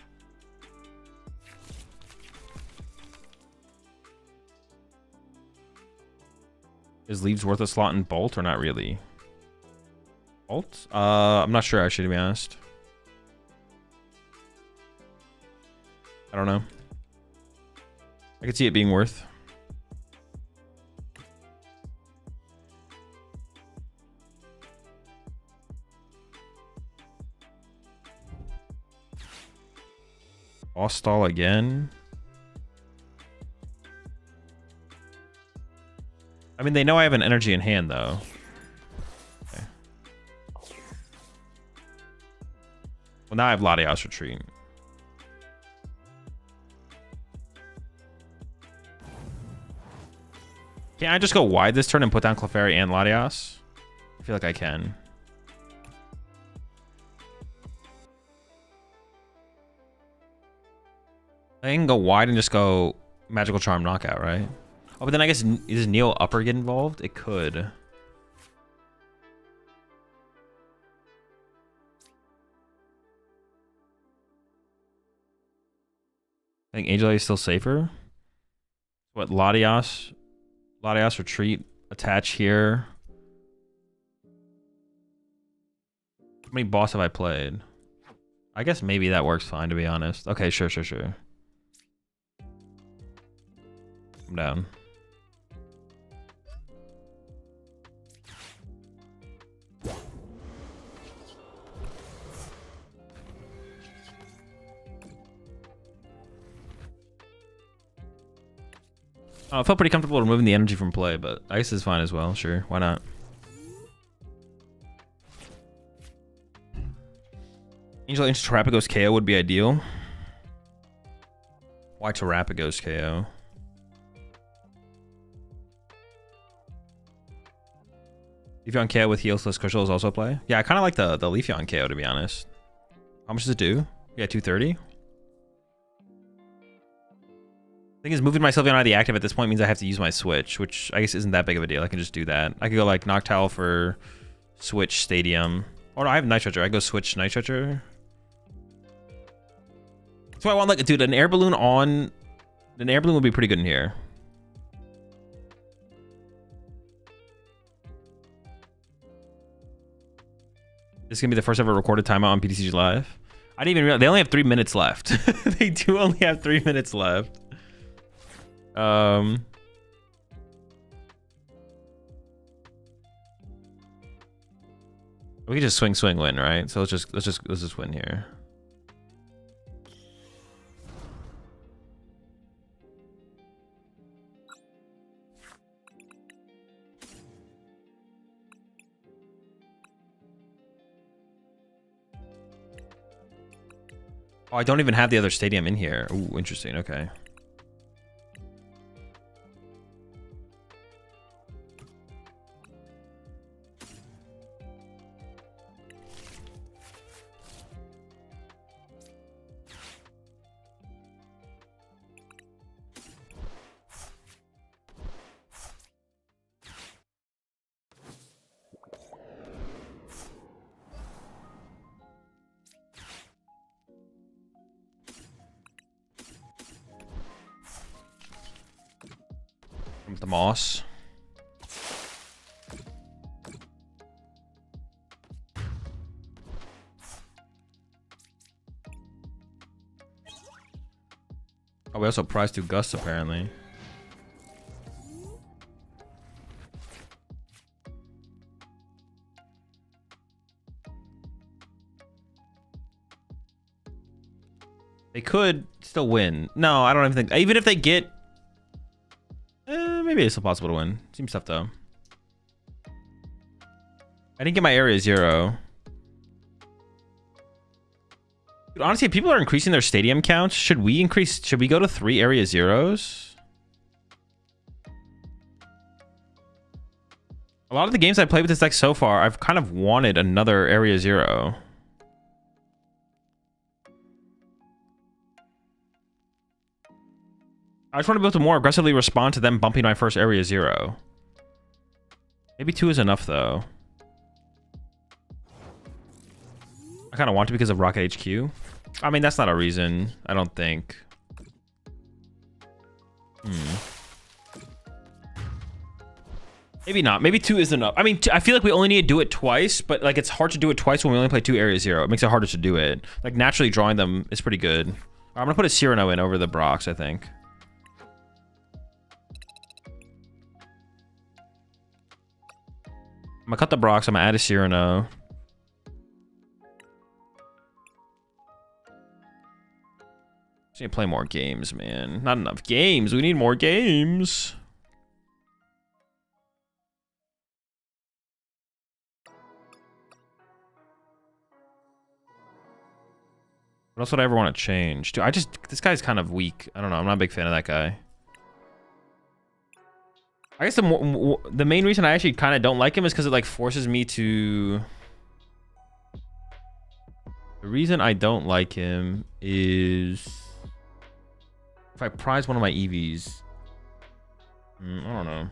Is Leaves worth a slot in Bolt or not really? Bolt? I'm not sure actually, to be honest. I don't know. I could see it being worth. Boss stall again. I mean, they know I have an energy in hand, though. Okay. Well, now I have Latios Retreat. Can't I just go wide this turn and put down Clefairy and Latios? I feel like I can. I can go wide and just go Magical Charm Knockout, right? Oh, but then I guess, does Neo Upper get involved? It could. I think Angel is still safer. What, Latios? Latios Retreat, attach here. How many boss have I played? I guess maybe that works fine, to be honest. Okay, sure. I'm down. I felt pretty comfortable removing the energy from play, but ice is fine as well. Sure, why not? Angel into Terrapagos KO would be ideal. Why Terrapagos KO? Leafeon KO with Heal/Crystal is also a play. Yeah, I kind of like the Leafeon KO, to be honest. How much does it do? Yeah, 230. Thing is, moving my Sylveon out of the active at this point means I have to use my switch, which I guess isn't that big of a deal. I can just do that. I could go like Noctowl for switch Stadium. Oh no, I have Night Stretcher. I go switch Night Stretcher. So I want like, dude, an air balloon on. An air balloon would be pretty good in here. This is gonna be the first ever recorded timeout on PTCG Live. I didn't even realize they only have 3 minutes left. They do only have 3 minutes left. We can just swing, win, right? So let's just win here. Oh, I don't even have the other stadium in here. Ooh, interesting. Okay. The moss. Oh, we also prized 2 gusts apparently. They could still win. No, I don't even think. Even if they get. Maybe it's still possible to win. Seems tough though. I didn't get my area 0. Dude, honestly, if people are increasing their stadium counts, should we go to 3 area 0s? A lot of the games I played with this deck so far, I've kind of wanted another area 0. I just want to be able to more aggressively respond to them bumping my first area 0. Maybe 2 is enough, though. I kind of want to because of Rocket HQ. I mean, that's not a reason, I don't think. Maybe not. Maybe 2 is enough. I mean, I feel like we only need to do it twice, but like it's hard to do it twice when we only play 2 area 0. It makes it harder to do it. Like naturally drawing them is pretty good. I'm gonna put a Cyrano in over the Brox, I think. I'm gonna cut the Brox. I'm gonna add a Cyrano. Just need to play more games, man. Not enough games. We need more games. What else would I ever want to change? Dude, this guy's kind of weak. I don't know. I'm not a big fan of that guy. I guess the main reason I actually kind of don't like him is because it like forces me to... The reason I don't like him is if I prize one of my Eevees. I don't know.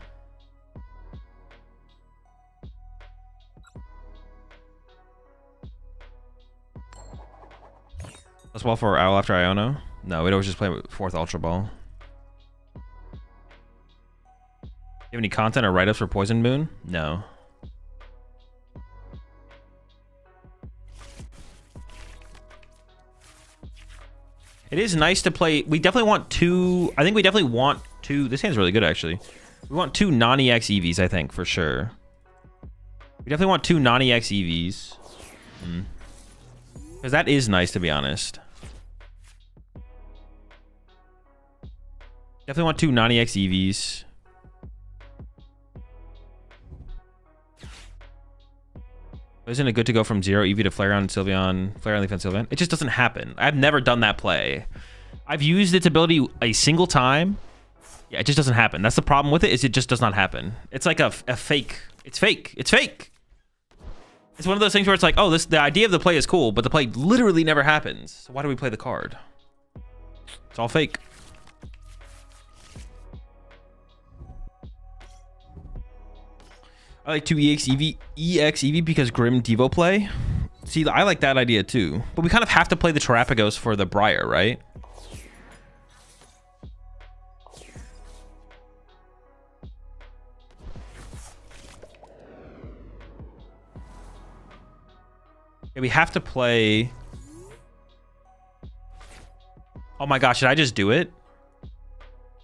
That's well for Owl after Iono? No, we'd always just play with 4th Ultra Ball. You have any content or write-ups for Poison Moon? No. It is nice to play. We definitely want two. I think we definitely want two. This hand's really good, actually. We want two non-EX Eevees, I think, for sure. We definitely want two non-EX Eevees. Because that is nice, to be honest. Definitely want two non-EX Eevees. Isn't it good to go from 0 Eevee to Flareon, Sylveon, Flareon, Leaf, and Sylveon? It just doesn't happen. I've never done that play. I've used its ability a single time. Yeah, it just doesn't happen. That's the problem with it, is it just does not happen. It's like a fake. It's fake. It's fake. It's one of those things where it's like, oh, the idea of the play is cool, but the play literally never happens. So why do we play the card? It's all fake. I like 2 EX Eevee because Grim Devo play. See, I like that idea too. But we kind of have to play the Terapagos for the Briar, right? Yeah, we have to play... Oh my gosh, did I just do it? Did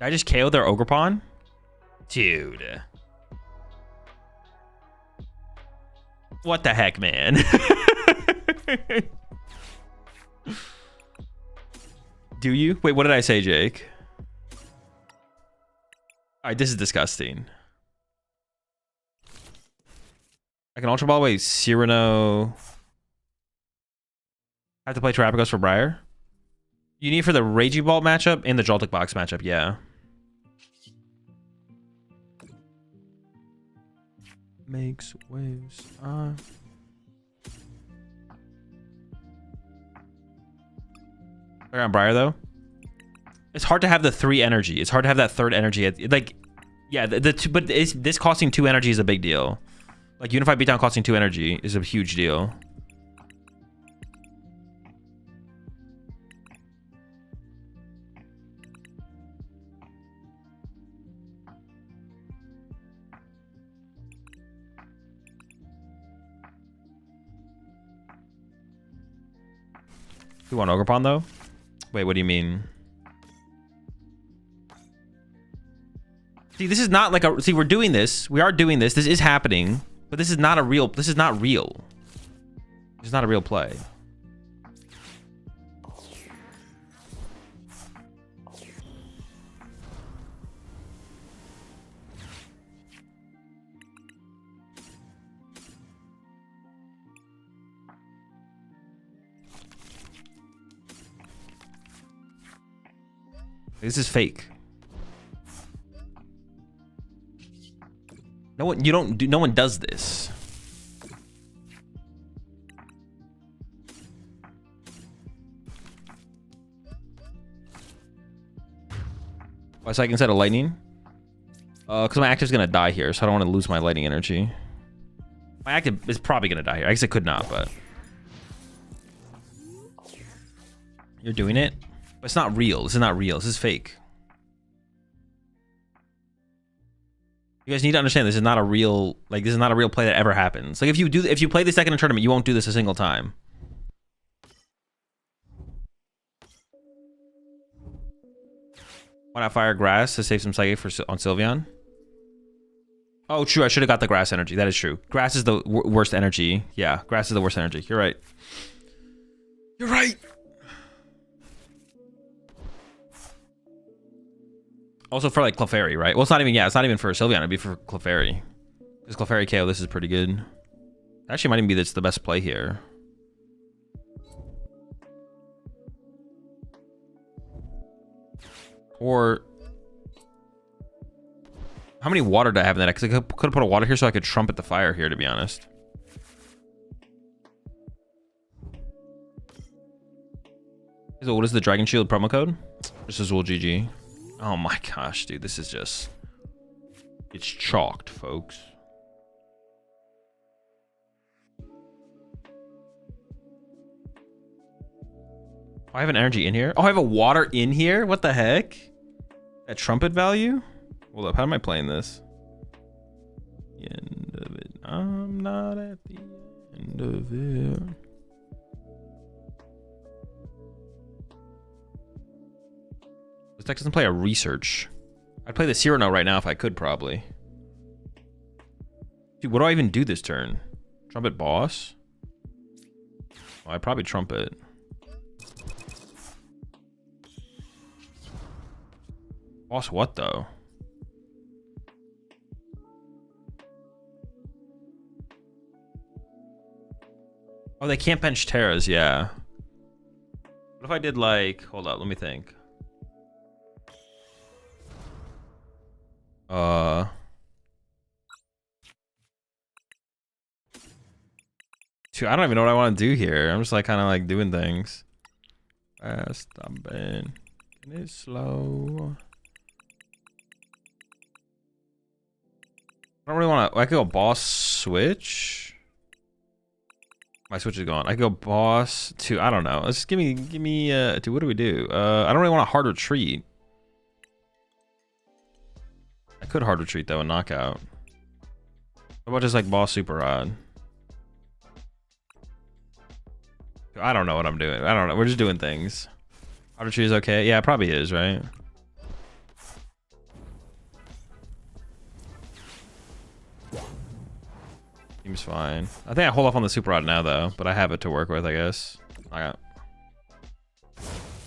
I just KO their Ogerpon? Dude. What the heck, man? Do you? Wait, what did I say, Jake? All right, this is disgusting. I can Ultra Ball away Cyrano. I have to play Terapagos for Briar. You need for the Raging Ball matchup and the Joltik Box matchup, yeah. Makes waves. Around Briar though, it's hard to have the 3 energy. It's hard to have that 3rd energy. Like, yeah, but this costing 2 energy is a big deal. Like Unified Beatdown costing 2 energy is a huge deal. You want Ogerpon though? Wait, what do you mean? See, this is not like a... See, we're doing this. We are doing this. This is happening. But this is not a real... This is not real. This is not a real play. This is fake. No one, no one does this. Why so I can instead of lightning? Because my active's gonna die here, so I don't want to lose my lightning energy. My active is probably gonna die here. I guess it could not, but you're doing it. But it's not real. This is not real. This is fake. You guys need to understand this is not a real, like, this is not a real play that ever happens. Like, if you play this deck in a tournament, you won't do this a single time. Why not fire grass to save some psychic on Sylveon? Oh, true. I should have got the grass energy. That is true. Grass is the worst energy. Yeah, grass is the worst energy. You're right. You're right. Also for like Clefairy, right? Well, it's not even, yeah, it's not even for Sylveon. It'd be for Clefairy. Because Clefairy KO, this is pretty good. Actually, might even be that's the best play here. Or how many water do I have in that? Because I could have put a water here so I could trumpet the fire here, to be honest. So what is the Dragon Shield promo code? This is AzulGG. Oh my gosh, dude. This is just... It's chalked, folks. I have an energy in here. Oh, I have a water in here? What the heck? At trumpet value? Hold up, how am I playing this? The end of it. I'm not at the end of it. This deck doesn't play a research. I'd play the Cyrano right now if I could, probably. Dude, what do I even do this turn? Trumpet boss? Oh, I'd probably trumpet. Boss what, though? Oh, they can't bench Terras, yeah. What if I did, like... Hold up, let me think. Dude, I don't even know what I want to do here. I'm just, like, kind of, like, doing things. Fast, I'm bad. It's slow. I don't really want to... I could go boss switch. My switch is gone. I could go boss to... I don't know. Let's just give me... Dude, what do we do? I don't really want a hard retreat. I could hard retreat, though, and knockout. How about just, like, boss super rod? I don't know what I'm doing. I don't know. We're just doing things. Hard retreat is okay. Yeah, it probably is, right? Seems fine. I think I hold off on the super rod now though, but I have it to work with, I guess.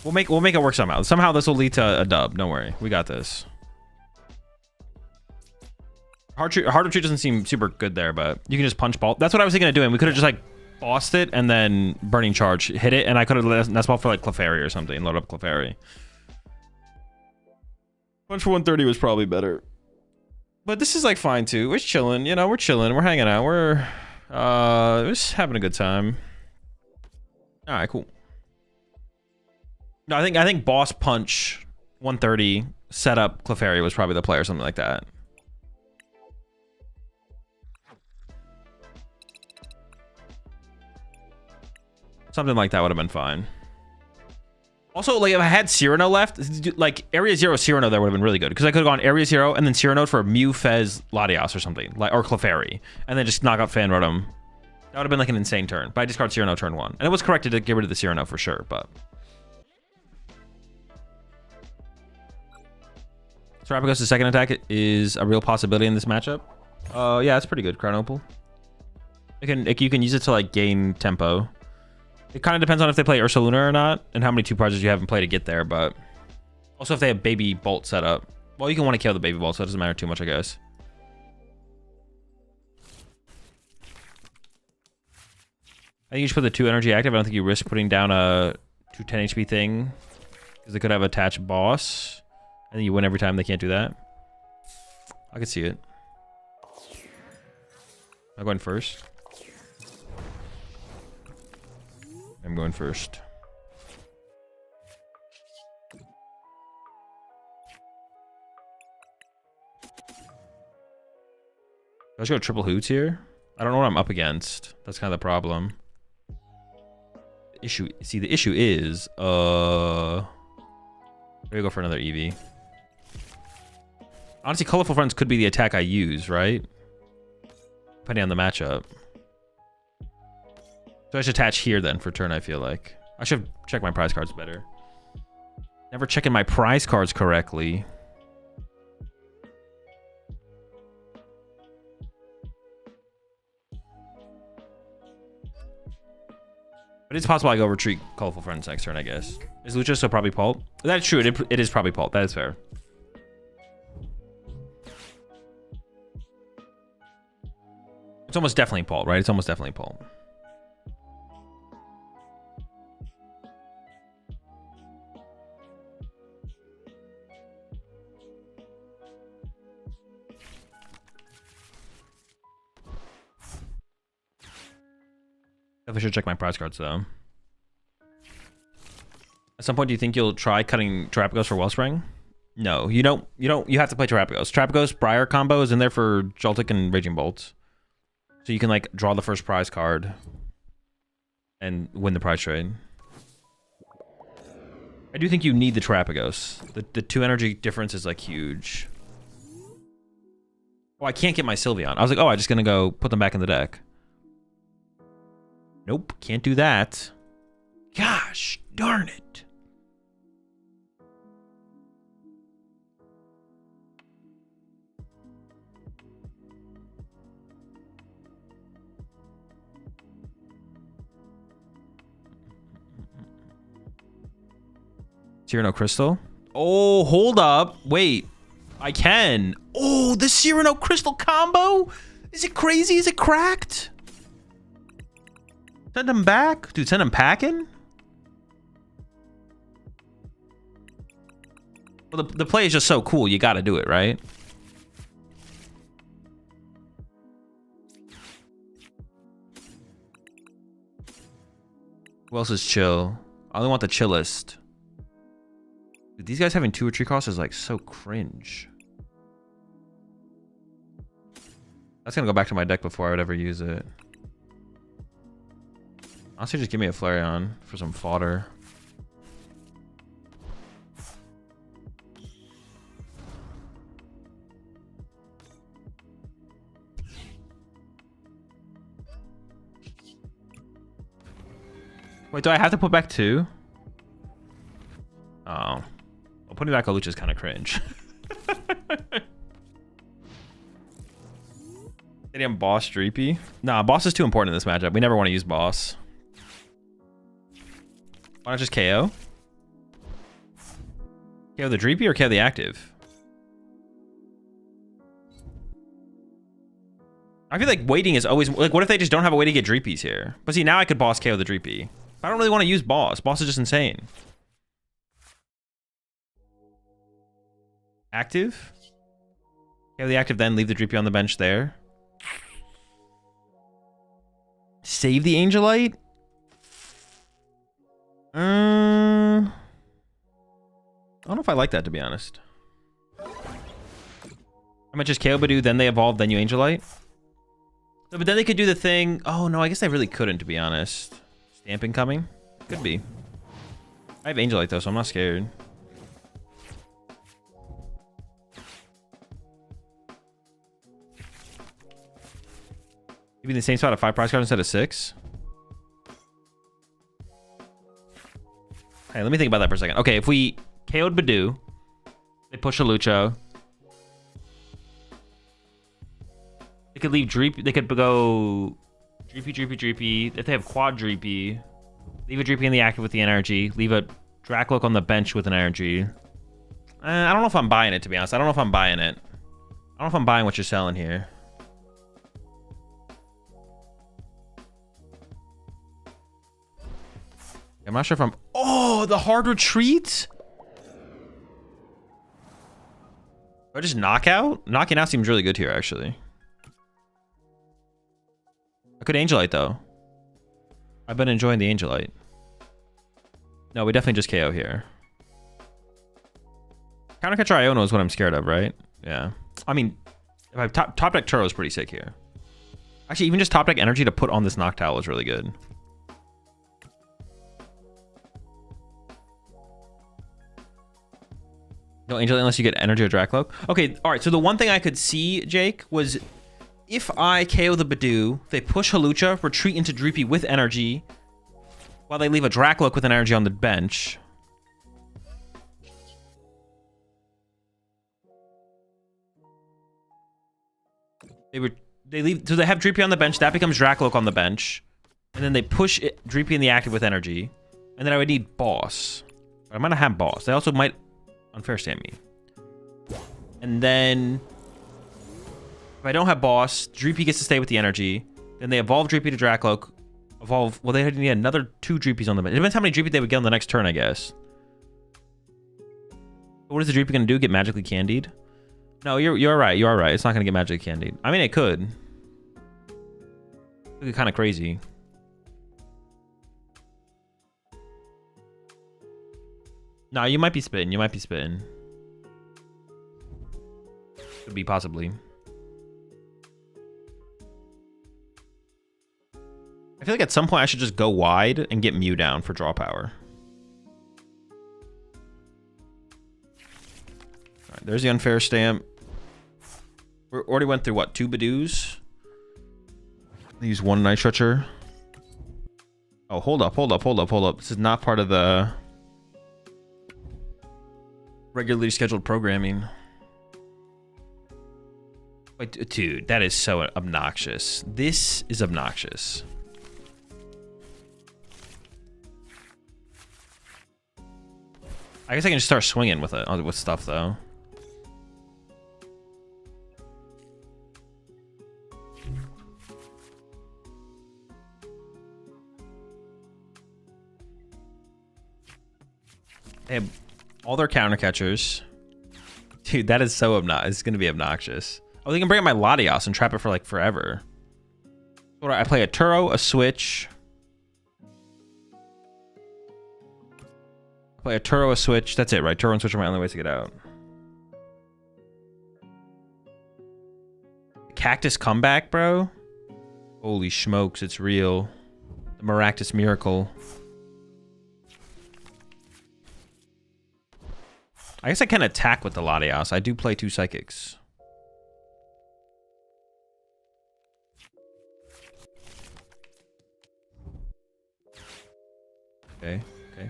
We'll make it work somehow. Somehow this will lead to a dub. Don't worry, we got this. Hard retreat doesn't seem super good there, but you can just punch ball. That's what I was thinking of doing. We could have just like bossed it and then burning charge hit it, and I could have nest ball for like Clefairy or something. Load up Clefairy. Punch for 130 was probably better. But this is like fine too. We're chilling, you know. We're chilling. We're hanging out. We're just having a good time. All right, cool. No, I think boss punch 130 setup Clefairy was probably the play or something like that. Something like that would have been fine. Also, like, if I had Cyrano left, like, Area 0 Cyrano there would have been really good. Because I could have gone Area 0 and then Cyrano for Mew, Fez, Latios or something. Like, or Clefairy. And then just knock out Fan Rotom. That would have been, like, an insane turn. But I discard Cyrano turn 1. And it was corrected to get rid of the Cyrano for sure, but... So Rapagos' second attack is a real possibility in this matchup. Yeah, it's pretty good, Chronopal. You can use it to, like, gain tempo. It kind of depends on if they play Ursaluna or not, and how many 2-prizes you have in play to get there, but... Also, if they have Baby Bolt set up. Well, you can want to kill the Baby Bolt, so it doesn't matter too much, I guess. I think you should put the 2 energy active. I don't think you risk putting down a 210 HP thing, because they could have attached boss, and then you win every time. They can't do that. I could see it. I'm going first. I'm going first. I just go triple hoots here. I don't know what I'm up against. That's kind of the problem. The issue is here we go for another Eevee. Honestly, Colorful Friends could be the attack I use, right? Depending on the matchup. So I should attach here then for turn, I feel like. I should check my prize cards better. Never checking my prize cards correctly. But it's possible I go retreat Colorful Friends next turn, I guess. Is Lucha so probably Pulp? That's true, it is probably Pulp. That is fair. It's almost definitely Pulp, right? It's almost definitely Pulp. I should check my prize cards though. At some point, do you think you'll try cutting Terapagos for Wellspring? No, you don't. You have to play Terapagos. Terapagos Briar combo is in there for Joltik and Raging Bolt. So you can like draw the first prize card and win the prize trade. I do think you need the Terapagos. The 2 energy difference is like huge. Oh, I can't get my Sylveon. I was like, oh, I'm just gonna go put them back in the deck. Nope, can't do that. Gosh darn it. Cyrano Crystal. Oh, hold up. Wait. I can. Oh, the Cyrano Crystal combo? Is it crazy? Is it cracked? Send him back? Dude, send him packing? Well, the play is just so cool. You gotta do it, right? Who else is chill? I only want the chillest. Dude, these guys having 2 retreat costs is like so cringe. That's gonna go back to my deck before I would ever use it. Honestly, just give me a Flareon for some fodder. Wait, do I have to put back 2? Oh. Well, putting back a Lucha is kind of cringe. Stadium Boss Dreepy? Nah, Boss is too important in this matchup. We never want to use Boss. Why not just KO? KO the Dreepy or KO the active? I feel like waiting is always... Like, what if they just don't have a way to get Dreepies here? But see, now I could Boss KO the Dreepy. I don't really want to use Boss. Boss is just insane. Active? KO the active, then leave the Dreepy on the bench there. Save the Angelite? I don't know if I like that, to be honest. I might just KO Badoo, then they evolve, then you Angelite. No, but then they could do the thing. Oh, no, I guess they really couldn't, to be honest. Stamping coming? Could be. I have Angelite, though, so I'm not scared. Maybe the same spot of 5 prize cards instead of 6? Hey, let me think about that for a second. Okay, if we KO'd Badoo, they push a Lucho. They could leave Dreepy. They could go Dreepy. If they have quad Dreepy, leave a Dreepy in the active with the energy. Leave a Dracloak on the bench with an energy. I don't know if I'm buying it, to be honest. I don't know if I'm buying it. I don't know if I'm buying what you're selling here. I'm not sure if I'm... Oh, the hard retreat? Or just knockout? Knocking out seems really good here, actually. I could Angelite, though. I've been enjoying the Angelite. No, we definitely just KO here. Countercatcher Iono is what I'm scared of, right? Yeah. I mean, if I top deck Turo is pretty sick here. Actually, even just top deck energy to put on this Noctowl is really good. No Angelite unless you get energy or Dracloak. Okay, all right. So the one thing I could see, Jake, was if I KO the Badoo, they push Hawlucha, retreat into Dreepy with energy, while they leave a Dracloak with an energy on the bench. They leave, so they have Dreepy on the bench. That becomes Dracloak on the bench, and then they push Dreepy in the active with energy, and then I would need Boss. I might not have Boss. They also might unfair stamp me. And then if I don't have Boss, Dreepy gets to stay with the energy. Then they evolve Dreepy to Dracloak. Evolve. Well, they need another 2 Dreepies on the bench. It depends how many Dreepy they would get on the next turn, I guess. What is the Dreepy gonna do? Get magically candied? No, you're right. You are right. It's not gonna get magically candied. I mean, it could. It could be kind of crazy. No, you might be spitting. You might be spitting. Could be possibly. I feel like at some point I should just go wide and get Mew down for draw power. All right, there's the unfair stamp. We already went through what, 2 Badoos? Use 1 Night Stretcher. Oh, hold up. This is not part of the regularly scheduled programming. Wait, dude, that is so obnoxious. This is obnoxious. I guess I can just start swinging with it, with stuff though. They have all their counter catchers. Dude, that is so obnoxious. It's going to be obnoxious. Oh, they can bring up my Latios and trap it for like forever. What do I play? A Turo, a Switch. Play a Turo, a Switch. That's it, right? Turo and Switch are my only ways to get out. Cactus comeback, bro? Holy smokes, it's real. The Maractus miracle. I guess I can attack with the Latios. I do play 2 Psychics. Okay.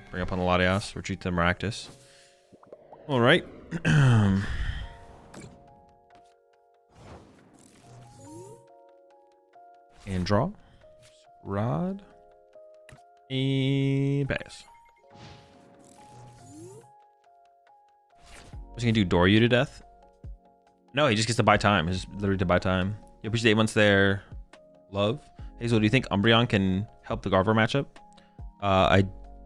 Bring up on the Latios. Retreat to the Maractus. All right. And draw. Rod. And pass. Was he gonna do door you to death? No, he just gets to buy time. He's literally to buy time. You appreciate once there. Love. Hazel, do you think Umbreon can help the Gardevoir matchup?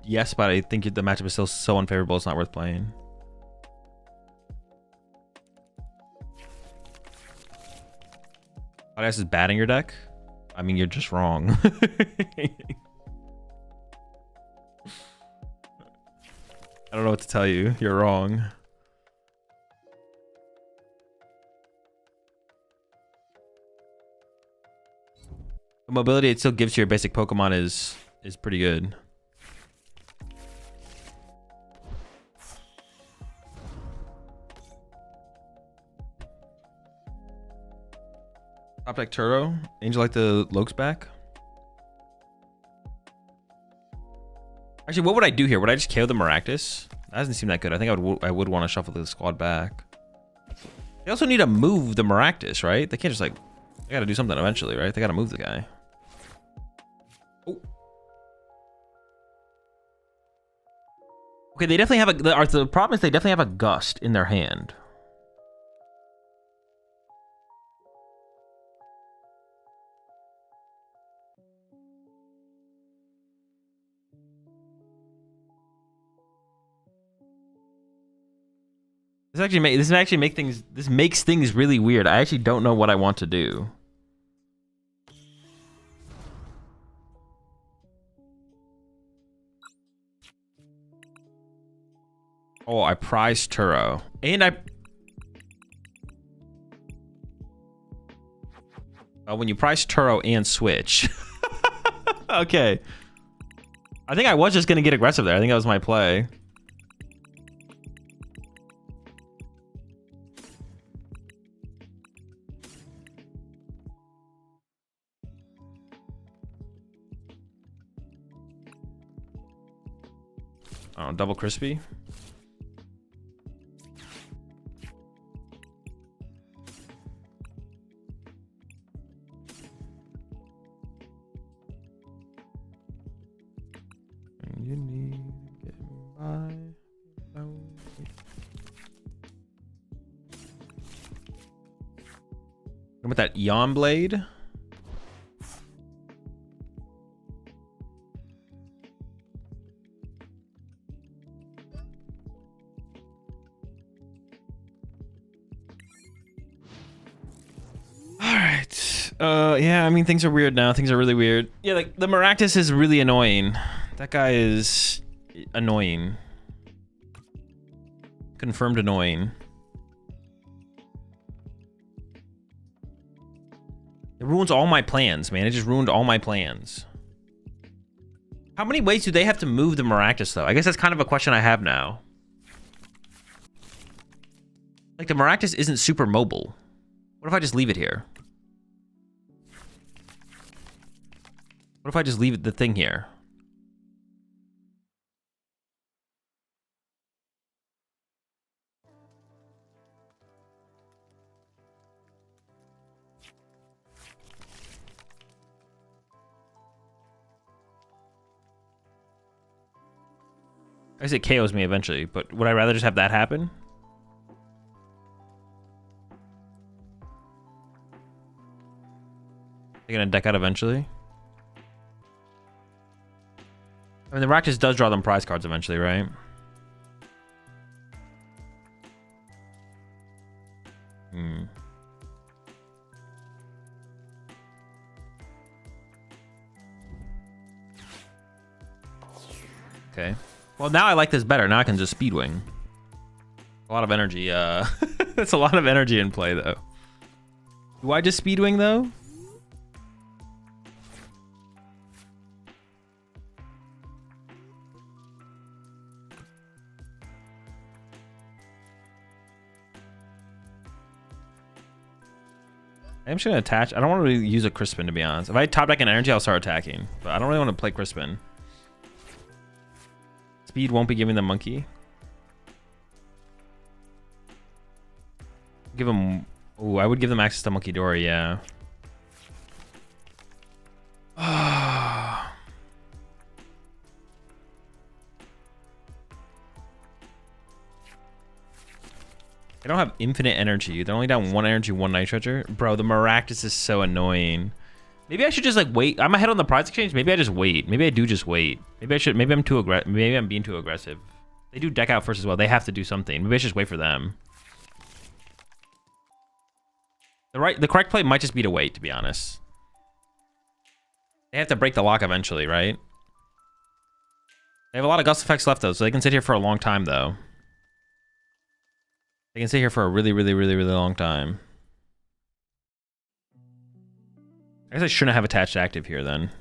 Yes, but I think the matchup is still so unfavorable it's not worth playing. Latias is batting your deck? I mean, you're just wrong. I don't know what to tell you. You're wrong. The mobility it still gives to your basic Pokemon is pretty good. Top deck Turo. Angel like the Lokes back. Actually, what would I do here? Would I just KO the Maractus? That doesn't seem that good. I think I would want to shuffle the squad back. They also need to move the Maractus, right? They can't just like... They gotta do something eventually, right? They gotta move the guy. Oh. Okay, they definitely have a... The problem is they definitely have a Gust in their hand. This makes things really weird. I actually don't know what I want to do. Oh, I prize Turo. And when you price Turo and Switch. Okay. I think I was just gonna get aggressive there. I think that was my play. Oh, double crispy. You need to get by. And with that Eon Blade. Yeah, I mean, things are weird now. Things are really weird. Yeah, like, the Maractus is really annoying. That guy is annoying. Confirmed annoying. It ruins all my plans, man. It just ruined all my plans. How many ways do they have to move the Maractus, though? I guess that's kind of a question I have now. Like, the Maractus isn't super mobile. What if I just leave it here? What if I just leave the thing here? I guess it KOs me eventually, but would I rather just have that happen? They're gonna deck out eventually. I mean, the Rakdos does draw them prize cards eventually, right? Okay. Well, now I like this better. Now I can just Speedwing. A lot of energy. That's a lot of energy in play, though. Do I just Speedwing, though? I'm just going to attach. I don't want to really use a Crispin, to be honest. If I top deck an energy, I'll start attacking. But I don't really want to play Crispin. Speed won't be giving the monkey. Give him... Oh, I would give them access to Monkey Dory, yeah. I don't have infinite energy. They're only down 1 energy, 1 Nitroger. Bro, the Maractus is so annoying. Maybe I should just like wait. I'm ahead on the prize exchange. Maybe I just wait. Maybe I do just wait. Maybe I should. Maybe I'm too aggressive. Maybe I'm being too aggressive. They do deck out first as well. They have to do something. Maybe I should just wait for them. The correct play might just be to wait, to be honest. They have to break the lock eventually, right? They have a lot of gust effects left though, so they can sit here for a long time though. They can sit here for a really long time. I guess I shouldn't have attached active here then.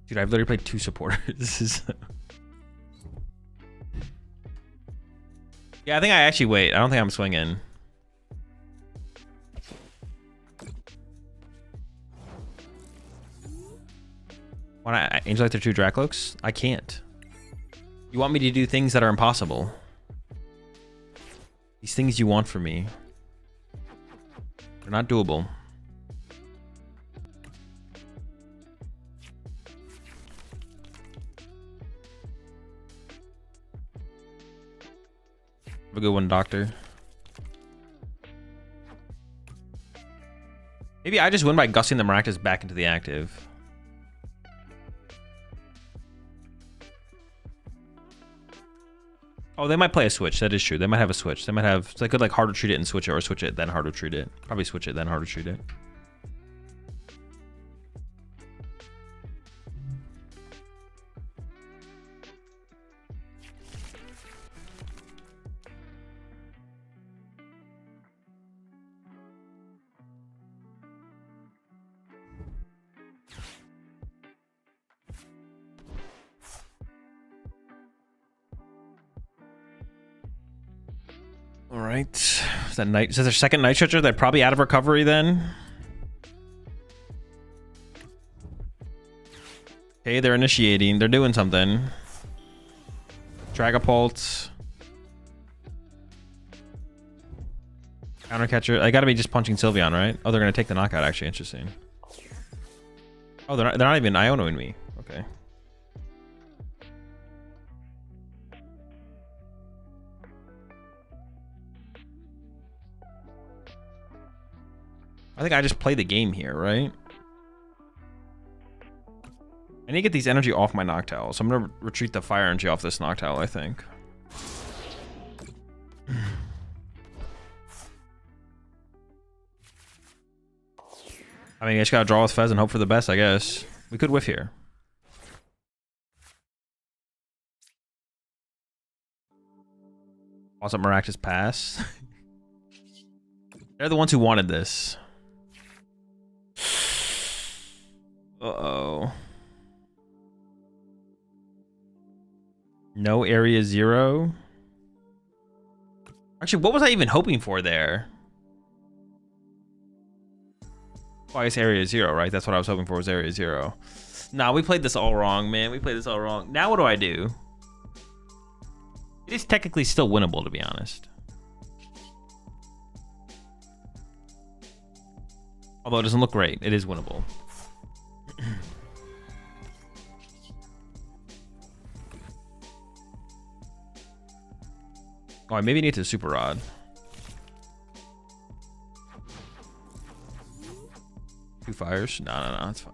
Dude, I've literally played 2 supporters. This is... Yeah, I think I actually wait. I don't think I'm swinging. Want I Angel Elector 2 Dracloaks? I can't. You want me to do things that are impossible. These things you want from me. They're not doable. Have a good one, Doctor. Maybe I just win by gusting the Maractus back into the active. Oh, they might play a switch. That is true. They might have a switch. They might have... So they could like hard retreat it and switch it, or switch it then hard retreat it. Probably switch it then hard retreat it. All right. Is that night? Is that their second night stretcher? They're probably out of recovery then. Okay, they're initiating. They're doing something. Dragapult. Countercatcher. I gotta be just punching Sylveon, right? Oh, they're gonna take the knockout. Actually, interesting. Oh, they're not even Ionoing me. Okay. I think I just play the game here, right? I need to get these energy off my Noctowl, so I'm gonna retreat the fire energy off this Noctowl, I think. I mean, I just gotta draw with Fez and hope for the best, I guess. We could whiff here. Toss up Maractus pass. They're the ones who wanted this. Uh-oh. No area 0. Actually, what was I even hoping for there? Twice area 0, right? That's what I was hoping for, was area 0. Nah, we played this all wrong, man. We played this all wrong. Now what do I do? It is technically still winnable, to be honest. Although it doesn't look great, it is winnable. Oh, I maybe need to super rod. Two fires? No, it's fine.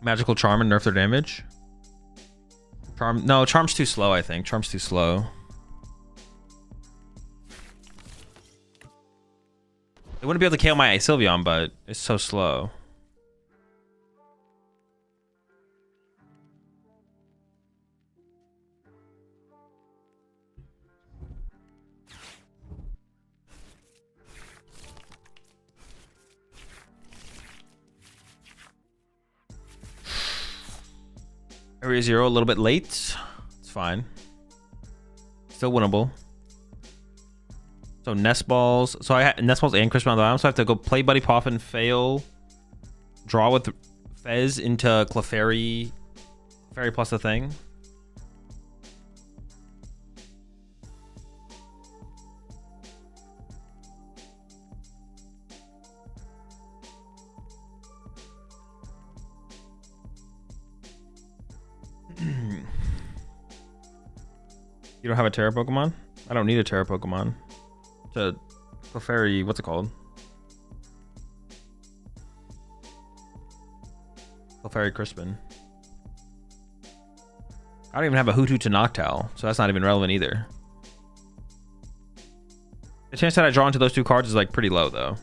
Magical charm and nerf their damage. Charm? No, charm's too slow, I think. Charm's too slow. They wouldn't be able to KO my Sylveon, but it's so slow. Area 0 a little bit late. It's fine. Still winnable. So nest balls. So I had nest balls and Crisp on the bottom. So I have to go play Buddy Poffin, fail, draw with Fez into Clefairy. Clefairy plus the thing. You don't have a Terra Pokemon? I don't need a Terra Pokemon. To Clefairy, what's it called? Clefairy Crispin. I don't even have a Hoothoot to Noctowl, so that's not even relevant either. The chance that I draw into those two cards is like pretty low though.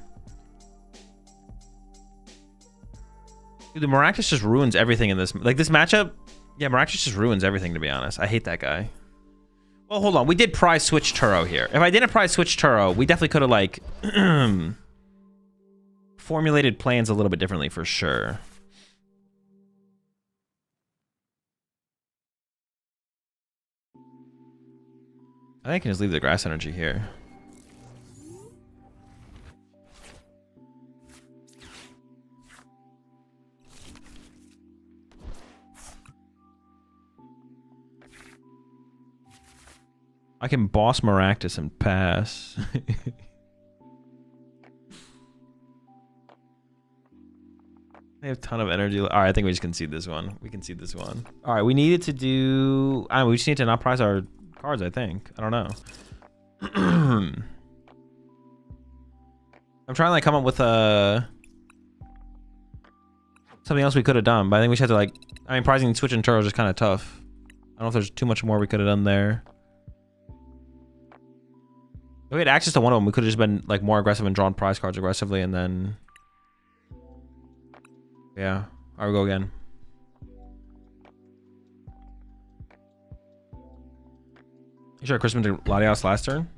Dude, the Maractus just ruins everything in this. Like this matchup, yeah, Maractus just ruins everything to be honest. I hate that guy. Well, hold on. We did prize switch Turo here. If I didn't prize switch Turo, we definitely could have like formulated plans a little bit differently for sure. I think I can just leave the grass energy here. I can boss Maractus and pass. I have a ton of energy. All right, I think we just concede this one. We concede this one. All right, we needed to do... I don't know, we just need to not prize our cards, I think. I don't know. I'm trying to like come up with something else we could have done, but I think we just had to like... I mean, prizing Switch and Turo is just kind of tough. I don't know if there's too much more we could have done there. If we had access to one of them, we could have just been like more aggressive and drawn prize cards aggressively, and then yeah, I will go again. You sure Crispin to Latios last turn?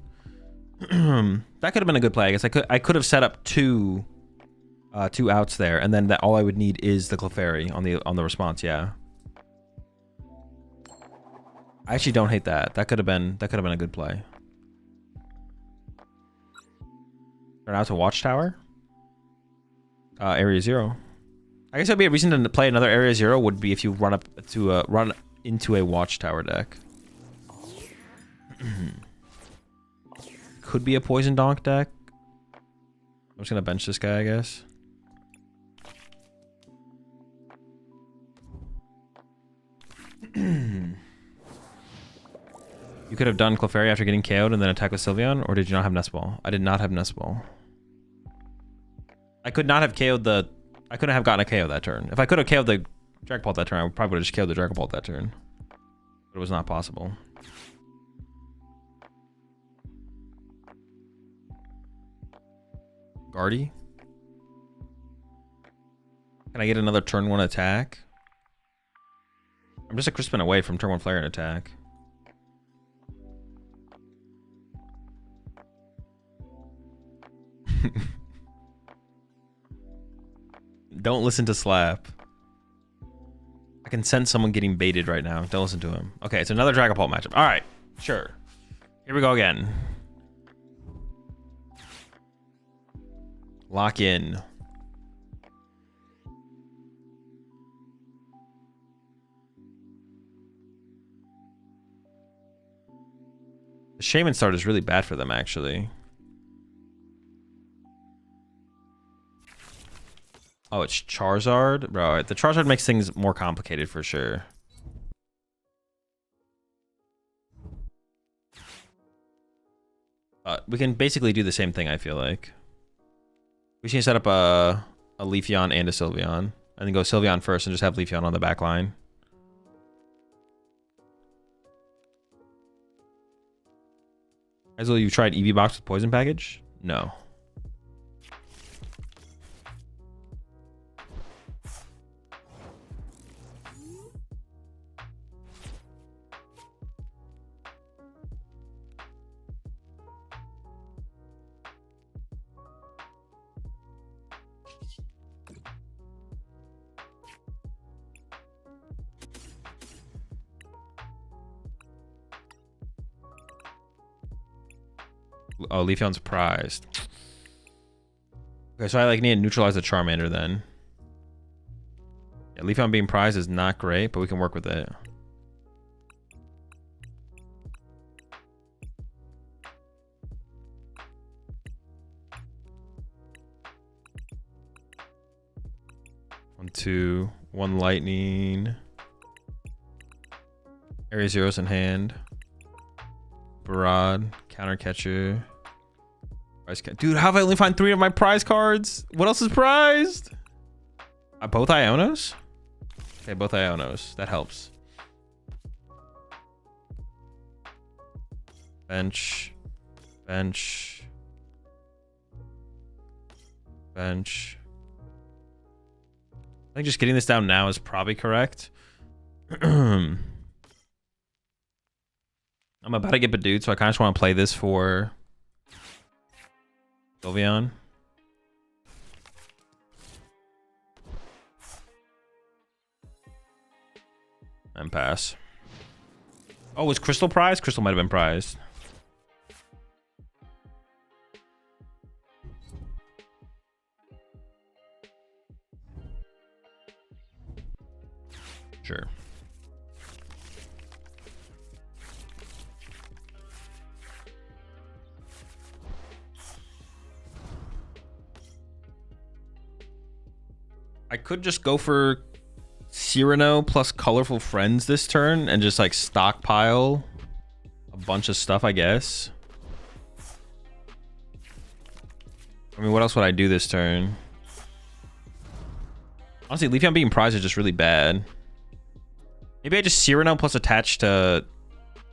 That could have been a good play. I guess I could have set up two outs there, and then that all I would need is the Clefairy on the response. Yeah, I actually don't hate that. That could have been a good play. Turn out to Watchtower. Area 0. I guess that'd be a reason to play another Area 0 would be if you run into a Watchtower deck. Could be a Poison Donk deck. I'm just gonna bench this guy, I guess. You could have done Clefairy after getting KO'd and then attack with Sylveon, or did you not have Nest Ball? I did not have Nest Ball. I could not have KO'd the... I couldn't have gotten a KO that turn. If I could have KO'd the Dragapult that turn, I probably would have just KO'd the Dragapult that turn. But it was not possible. Guardy? Can I get another turn 1 attack? I'm just a Crispin away from turn 1 flare and attack. Don't listen to Slap. I can sense someone getting baited right now. Don't listen to him. Okay, it's another Dragapult matchup. All right, sure. Here we go again. Lock in. The Shaman start is really bad for them, actually. Oh, it's Charizard? Bro, the Charizard makes things more complicated for sure. We can basically do the same thing, I feel like. We should set up a Leafeon and a Sylveon. And then go Sylveon first and just have Leafeon on the back line. Azul, you tried Eevee Box with Poison Package? No. Oh, Leafeon's prized. Okay, so I like need to neutralize the Charmander then. Yeah, Leafeon being prized is not great, but we can work with it. One, two, one lightning. Area zeros in hand. Barrage, counter catcher. Dude, how have I only find 3 of my prize cards? What else is prized? Both Ionos? Okay, both Ionos. That helps. Bench. Bench. Bench. I think just getting this down now is probably correct. I'm about to get Badooed, so I kind of just want to play this for Sylveon. And pass. Oh, was Crystal prized? Crystal might have been prized. Sure. I could just go for Cyrano plus Colorful Friends this turn and just like stockpile a bunch of stuff, I guess. I mean, what else would I do this turn? Honestly, Leafeon being prized is just really bad. Maybe I just Cyrano plus attach to...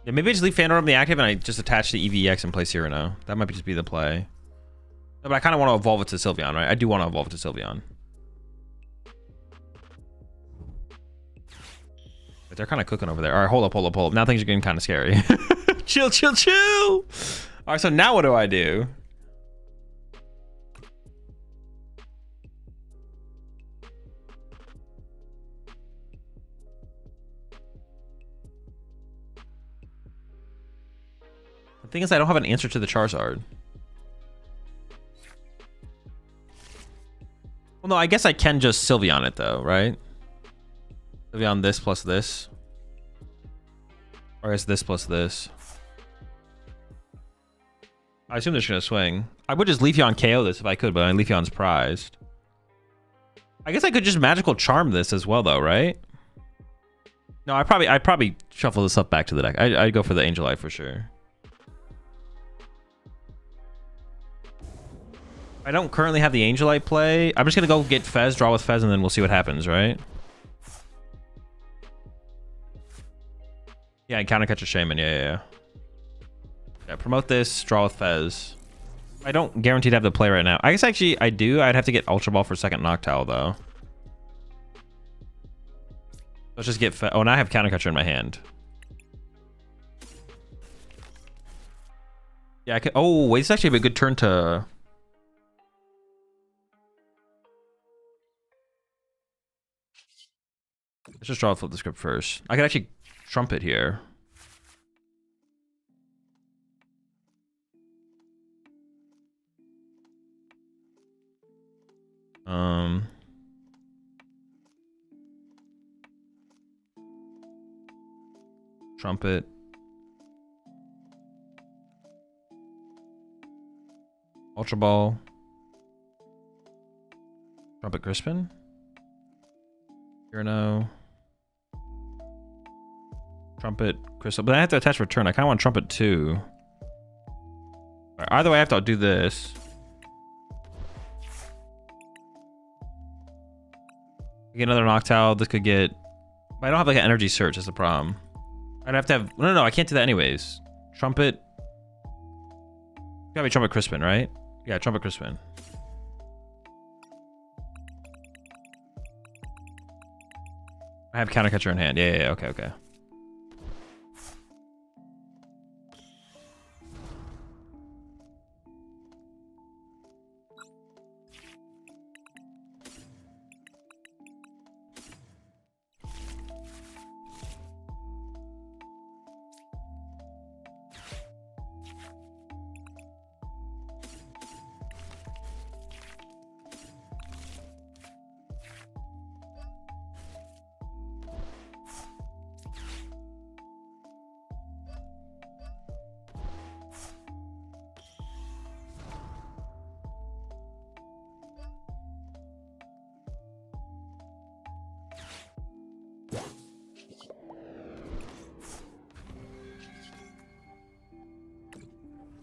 Yeah, maybe I just leave Fandor on the active and I just attach to EVX and play Cyrano. That might just be the play. But I kind of want to evolve it to Sylveon, right? I do want to evolve it to Sylveon. But they're kind of cooking over there. All right, hold up, hold up, hold up. Now things are getting kind of scary. Chill, chill, chill. All right, so now what do I do? The thing is, I don't have an answer to the Charizard. Well, no, I guess I can just Sylveon it, though, right? Sylveon this plus this. Or is this plus this? I assume they're just going to swing. I would just Leafeon KO this if I could, but I mean, Leafeon's prized. I guess I could just Magical Charm this as well, though, right? No, I'd probably shuffle this up back to the deck. I'd go for the Angel Eye for sure. I don't currently have the Angel Eye play. I'm just going to go get Fez, draw with Fez, and then we'll see what happens, right? Yeah, and counter catch a Shaman. Yeah. Yeah, promote this, draw with Fez. I don't guarantee to have the play right now. I guess actually I do. I'd have to get Ultra Ball for second Noctowl, though. Let's just get... Oh, and I have Counter Catcher in my hand. Yeah, I could... Oh, wait, it's actually a good turn to... Let's just draw flip the script first. I could actually trumpet here. Trumpet. Ultra Ball. Trumpet Crispin. Urano. Trumpet Crystal. But I have to attach return. I kind of want Trumpet too. Right, either way, I have to do this. Get another Noctowl. This could get... But I don't have like an energy search. That's the problem. I'd have to have... No, I can't do that anyways. Trumpet. Gotta be Trumpet Crispin, right? Yeah, Trumpet Crispin. I have Counter Catcher in hand. Yeah, okay.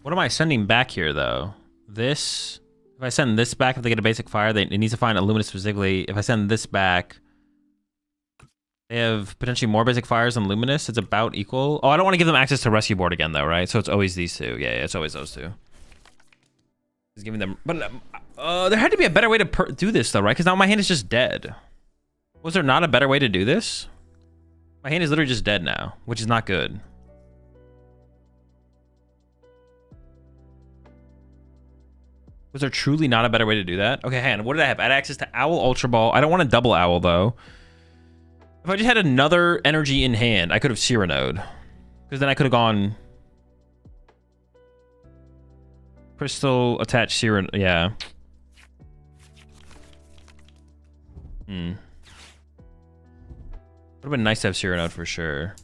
What am I sending back here, though? This... If I send this back, if they get a basic fire, it needs to find a Luminous specifically. If I send this back... They have potentially more basic fires than Luminous. It's about equal. Oh, I don't want to give them access to Rescue Board again, though, right? So it's always these two. Yeah, it's always those two. Just giving them... But there had to be a better way to do this, though, right? Because now my hand is just dead. Was there not a better way to do this? My hand is literally just dead now, which is not good. Was there truly not a better way to do that? Okay, hang on. What did I have? I had access to Owl, Ultra Ball. I don't want a double Owl, though. If I just had another energy in hand, I could have Cyranoed. Because then I could have gone... Crystal, attach Cyranoed. Yeah. Would have been nice to have Cyranoed for sure.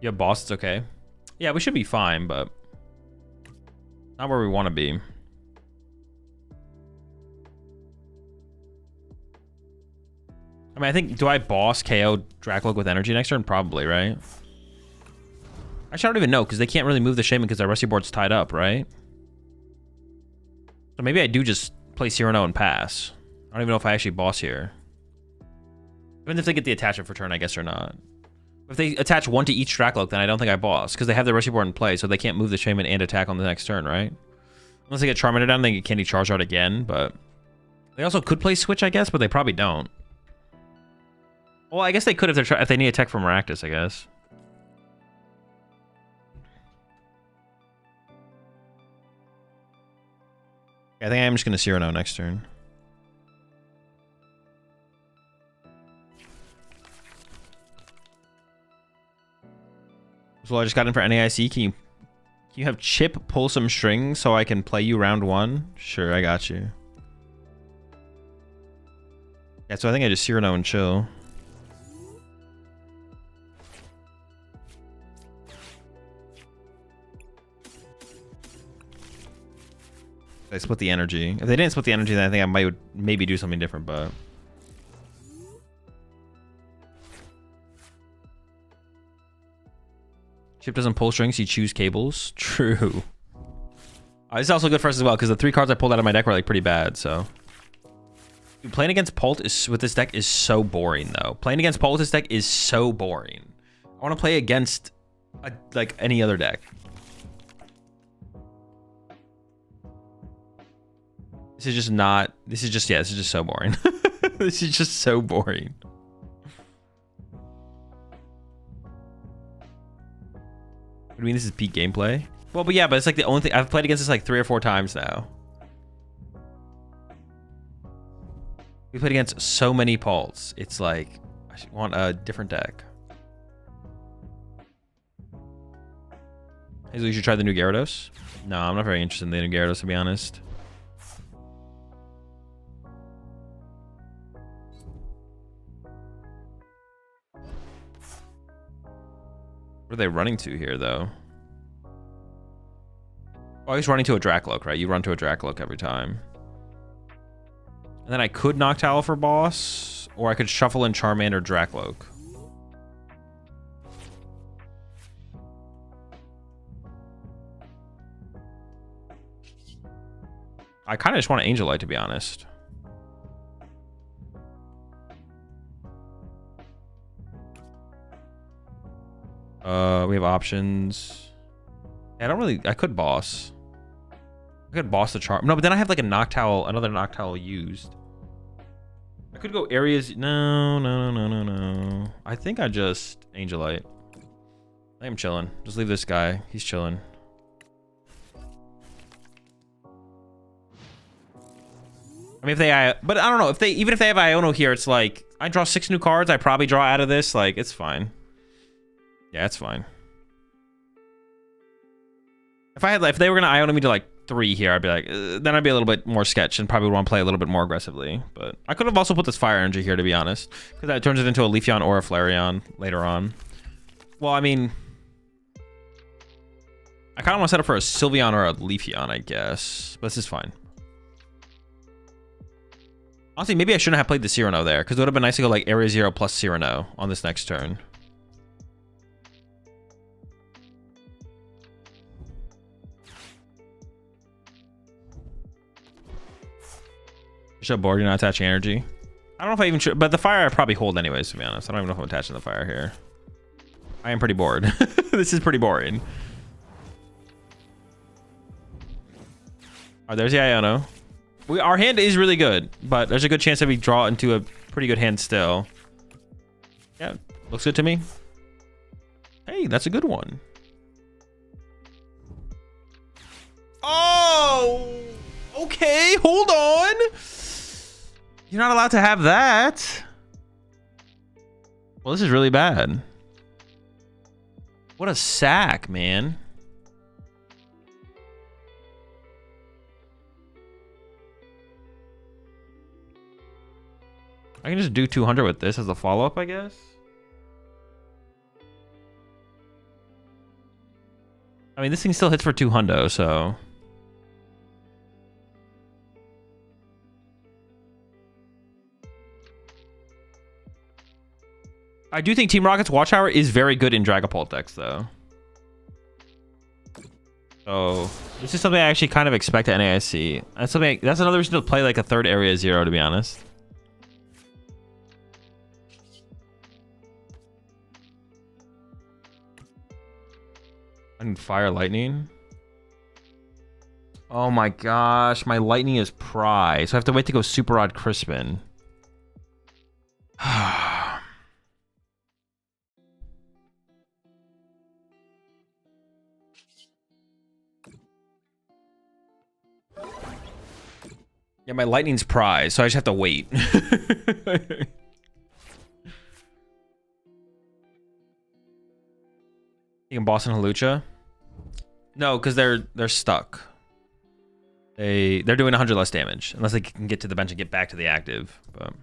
Yeah, boss, it's okay. Yeah, we should be fine, but... Not where we want to be. I mean, I think, do I boss KO Dracloak with energy next turn? Probably, right? Actually, I don't even know, because they can't really move the Shaman because their Rescue Board's tied up, right? So maybe I do just play Cyrano and pass. I don't even know if I actually boss here. Even if they get the attachment for turn, I guess, or not. If they attach one to each Dracloak, then I don't think I boss, because they have the Rescue Board in play, so they can't move the Shaman and attack on the next turn, right? Unless they get Charmander down, they get Candy Charge Out again, but... They also could play Switch, I guess, but they probably don't. Well, I guess they could if they need a tech from Maractus, I guess. I think I'm just going to Cyrano next turn. So I just got in for NAIC. Can you have Chip pull some strings so I can play you round one? Sure, I got you. Yeah, so I think I just Cyrano and chill. I split the energy. If they didn't split the energy, then I think I might maybe do something different, but... Chip doesn't pull strings, you choose cables. True. This is also good for us as well, because the 3 cards I pulled out of my deck were like pretty bad, so... Dude, playing against Pult with this deck is so boring, though. Playing against Pult with this deck is so boring. I want to play against, like, any other deck. This is just not... This is just so boring. This is just so boring. I mean, this is peak gameplay. Well, but yeah, but it's like the only thing I've played against this like 3 or 4 times now. We played against so many Pauls. It's like I should want a different deck. Hazel, you should try the new Gyarados. No, I'm not very interested in the new Gyarados, to be honest. What are they running to here, though? Oh, he's running to a Dracloak, right? You run to a Dracloak every time. And then I could Noctowl for boss, or I could shuffle in Charmander Dracloak. I kind of just want an Angelite, to be honest. We have options. Yeah, I don't really... I could boss. I could boss the Charm. No, but then I have like a Noctowl, another Noctowl used. I could go areas... No. I think I just Angelite. I am chilling. Just leave this guy. He's chilling. I mean, if they... But I don't know. If they... Even if they have Iono here, it's like... I draw 6 new cards. I probably draw out of this. Like, it's fine. Yeah, it's fine. If they were gonna Iono me to like 3 here, I'd be like, then I'd be a little bit more sketch and probably would want to play a little bit more aggressively. But I could have also put this Fire Energy here, to be honest, because that turns it into a Leafeon or a Flareon later on. Well, I mean, I kind of want to set up for a Sylveon or a Leafeon, I guess, but this is fine. Honestly, maybe I shouldn't have played the Cyrano there, because it would have been nice to go like Area 0 plus Cyrano on this next turn. Should board, you're not attaching energy. I don't know if I even should, but the fire I probably hold anyways, to be honest. I don't even know if I'm attaching the fire here. I am pretty bored. This is pretty boring. Oh, there's the Iono. Our hand is really good, but there's a good chance that we draw into a pretty good hand still. Yeah, looks good to me. Hey, that's a good one. Oh, okay, hold on. You're not allowed to have that. Well, this is really bad. What a sack, man. I can just do 200 with this as a follow-up, I guess. I mean, this thing still hits for 200, so... I do think Team Rocket's Watchtower is very good in Dragapult decks, though. So, this is something I actually kind of expect at NAIC. That's another reason to play like a third Area 0, to be honest. I need Fire Lightning. Oh my gosh, my Lightning is Pry, so I have to wait to go Super Rod Crispin. Yeah, my Lightning's Prize, so I just have to wait. You can boss in Halucha? No, because they're stuck. They're doing 100 less damage unless they can get to the bench and get back to the active. But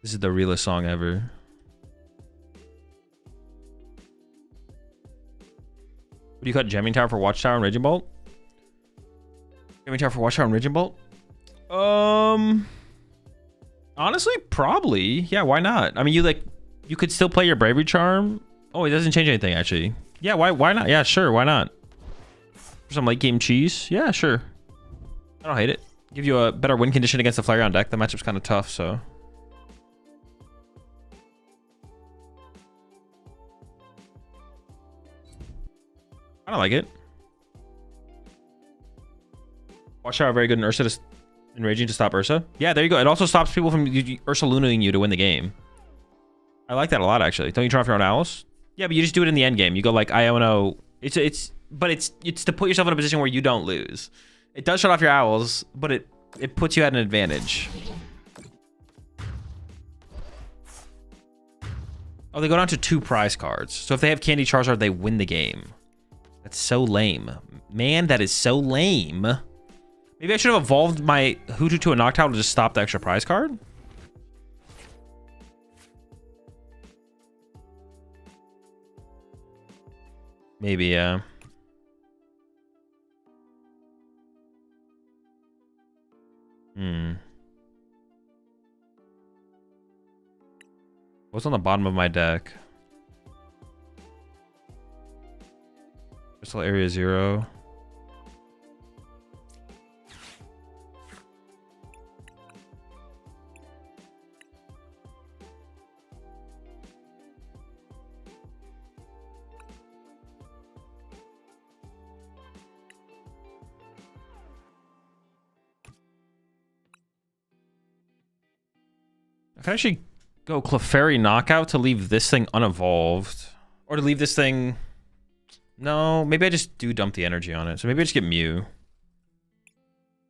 this is the realest song ever. Would you cut Gemming Tower for Watchtower and Raging Bolt? Gemming Tower for Watchtower and Raging Bolt? Honestly, probably. Yeah, why not? I mean, you could still play your Bravery Charm. Oh, it doesn't change anything, actually. Yeah, why not? Yeah, sure, why not? For some late game cheese? Yeah, sure. I don't hate it. Give you a better win condition against the Flareon deck. The matchup's kind of tough, so... kind of like it. Watchtower very good in Ursa enraging to stop Ursa. Yeah, there you go. It also stops people from Ursa Lunaing you to win the game. I like that a lot, actually. Don't you turn off your own owls? Yeah, but you just do it in the end game. You go like Iono. It's to put yourself in a position where you don't lose. It does shut off your owls, but it puts you at an advantage. Oh, they go down to 2 prize cards. So if they have Candy Charizard, they win the game. That's so lame. Man, that is so lame. Maybe I should have evolved my Hootoo to a Noctowl to just stop the extra prize card? Maybe, yeah. What's on the bottom of my deck? Crystal Area 0. I can actually go Clefairy Knockout to leave this thing unevolved. Or to leave this thing... No, maybe I just do dump the energy on it. So maybe I just get Mew.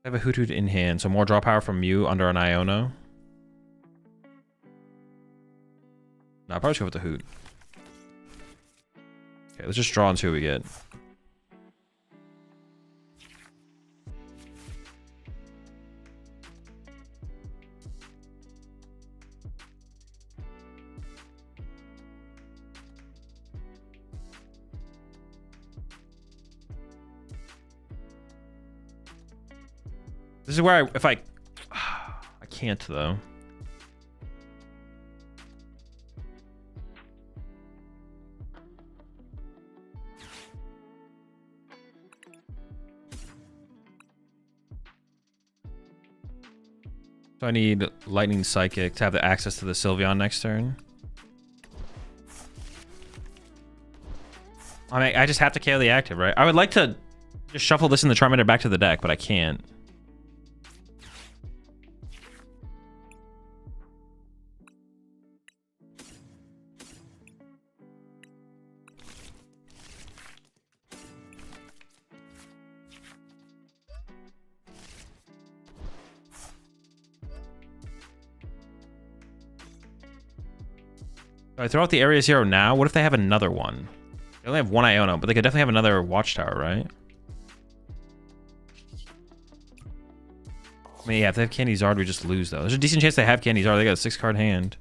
I have a Hootoo in hand, so more draw power from Mew under an Iono. No, I'll probably just go with the Hoot. Okay, let's just draw and see what we get. This is where I can't though. So I need Lightning Psychic to have the access to the Sylveon next turn. I mean, I just have to KO the active, right? I would like to just shuffle this in the Charmander back to the deck, but I can't. I throw out the Area 0 now. What if they have another one? They only have one Iono, but they could definitely have another Watchtower, right? I mean, yeah, if they have Candy Zard, we just lose, though. There's a decent chance they have Candy Zard. They got a 6-card hand.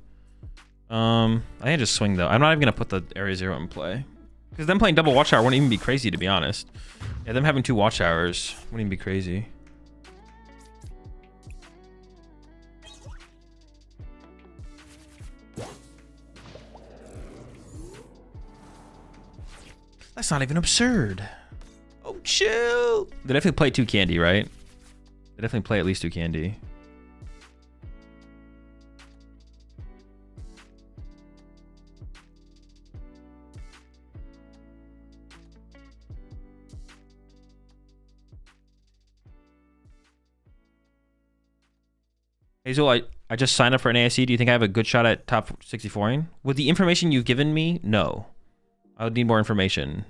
I think I just swing, though. I'm not even going to put the Area 0 in play. Because them playing double Watchtower wouldn't even be crazy, to be honest. Yeah, them having 2 Watchtowers wouldn't even be crazy. That's not even absurd. Oh, chill. They definitely play 2 Candy, right? They definitely play at least 2 Candy. Azul, I just signed up for NAIC. Do you think I have a good shot at top 64ing? With the information you've given me, no. I would need more information.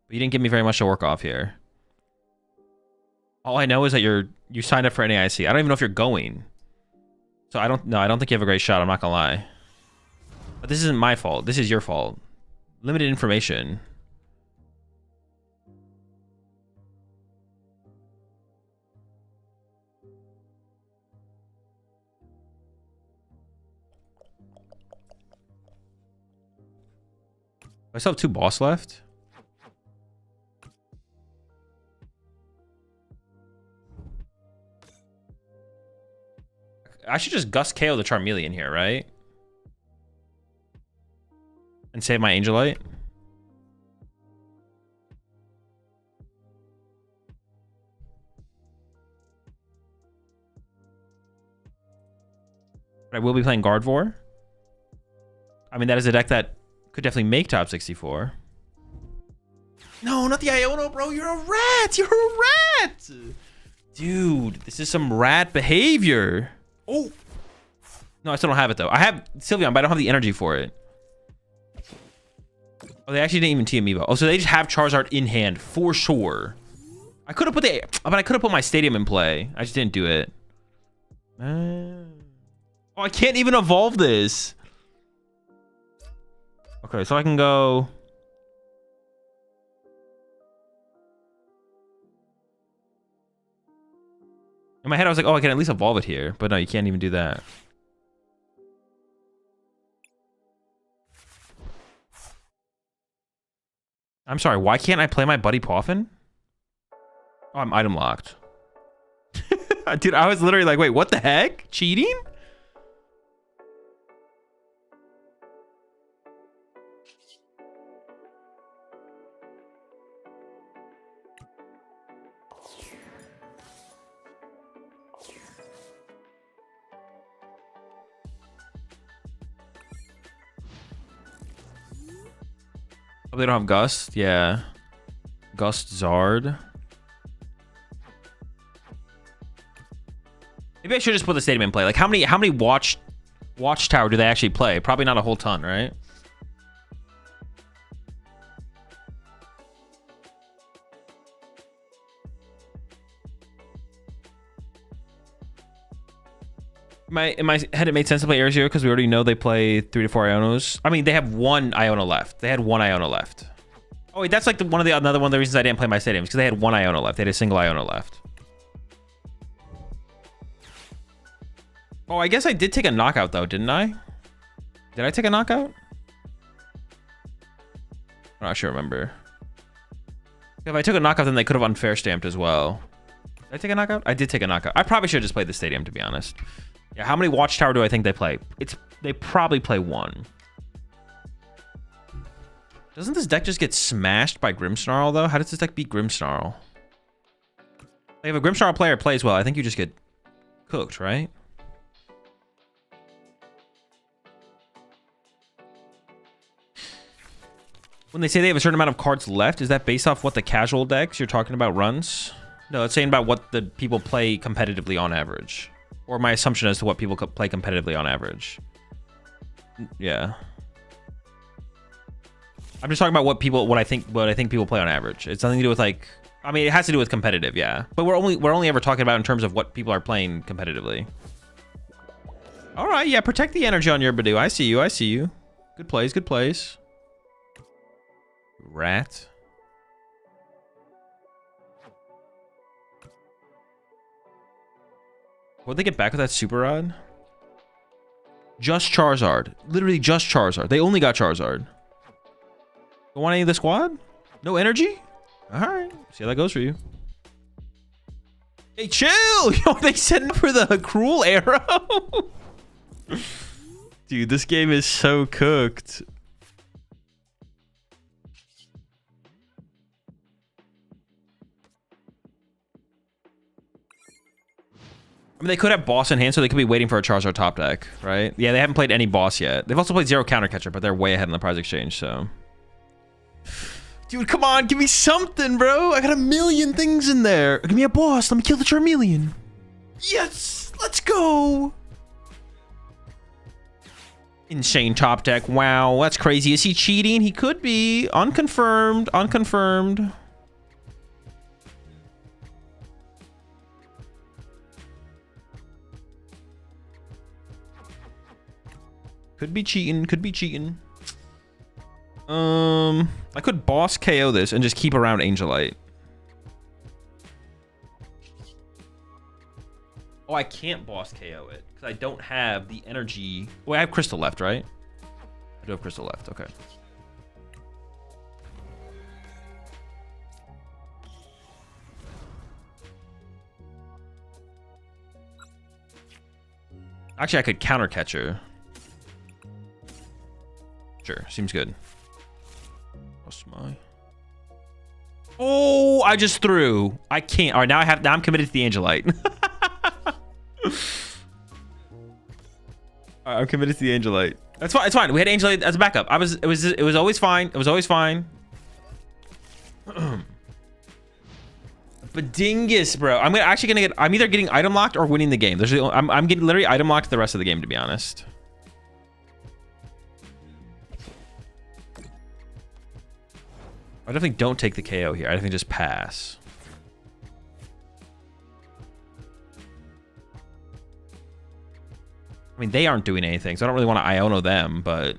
But you didn't give me very much to work off here. All I know is that you signed up for NAIC. I don't even know if you're going. So I don't think you have a great shot, I'm not gonna lie. But this isn't my fault. This is your fault. Limited information. I still have 2 boss left. I should just Gust KO the Charmeleon here, right? And save my Angelite. But I will be playing Gardevoir. I mean, that is a deck that could definitely make top 64. No, No, not the Iono, bro. You're a rat. You're a rat. Dude, this is some rat behavior. Oh. No, I still don't have it, though. I have Sylveon, but I don't have the energy for it. Oh, they actually didn't even Team Amiibo. Oh, so they just have Charizard in hand for sure. I could have put but I could have put my stadium in play. I just didn't do it. Oh, I can't even evolve this. Okay, so I can go. In my head, I was like, oh, I can at least evolve it here. But no, you can't even do that. I'm sorry, why can't I play my Buddy Poffin? Oh, I'm item locked. Dude, I was literally like, wait, what the heck? Cheating? Oh, they don't have Gust? Yeah. Gust Zard. Maybe I should just put the stadium in play. Like, how many watchtower do they actually play? Probably not a whole ton, right? In my head, it made sense to play Air Zero because we already know they play 3 to 4 Ionos. I mean, they have one Iona left. They had one Iona left. Oh, wait, that's like another one of the reasons I didn't play my stadiums because they had one Iona left. They had a single Iona left. Oh, I guess I did take a knockout though, didn't I? Did I take a knockout? I'm not sure. Remember. If I took a knockout, then they could have unfair stamped as well. Did I take a knockout? I did take a knockout. I probably should have just played the stadium, to be honest. Yeah, how many watchtower do I think they play? They probably play one. Doesn't this deck just get smashed by Grimmsnarl, though? How does this deck beat Grimmsnarl? Like, if a Grimmsnarl player plays well, I think you just get cooked, right? When they say they have a certain amount of cards left, is that based off what the casual decks you're talking about runs? No, it's saying about what the people play competitively on average. Or my assumption as to what people play competitively on average. Yeah. I'm just talking about what I think people play on average. It's nothing to do with like, I mean, it has to do with competitive, yeah. But we're only ever talking about in terms of what people are playing competitively. All right, yeah, protect the energy on your Badoo. I see you, I see you. Good plays, good plays. Rat. What'd they get back with that Super Rod? Just Charizard. Literally just Charizard. They only got Charizard. Don't want any of the squad? No energy? Alright. See how that goes for you. Hey, chill! Yo, they sent for the cruel arrow? Dude, this game is so cooked. I mean, they could have boss in hand, so they could be waiting for a Charizard top deck, right? Yeah, they haven't played any boss yet. They've also played Zero Counter Catcher, but they're way ahead in the prize exchange, so. Dude, come on, give me something, bro. I got a million things in there. Give me a boss. Let me kill the Charmeleon. Yes, let's go. Insane top deck. Wow, that's crazy. Is he cheating? He could be. Unconfirmed. Unconfirmed. Could be cheating. Could be cheating. I could boss KO this and just keep around Angelite. Oh, I can't boss KO it because I don't have the energy. Wait, I have Crystal left, right? I do have Crystal left. Okay. Actually, I could counter catcher. Sure, seems good. What's my? Oh, I just threw. I can't. All right, now I'm committed to the Angelite. All right, I'm committed to the Angelite. That's fine. It's fine. We had Angelite as a backup. It was always fine. It was always fine. Badingus, bro. I'm actually gonna get. I'm either getting item locked or winning the game. I'm getting literally item locked the rest of the game, to be honest. I definitely don't take the KO here. I definitely just pass. I mean, they aren't doing anything, so I don't really want to Iono them, but...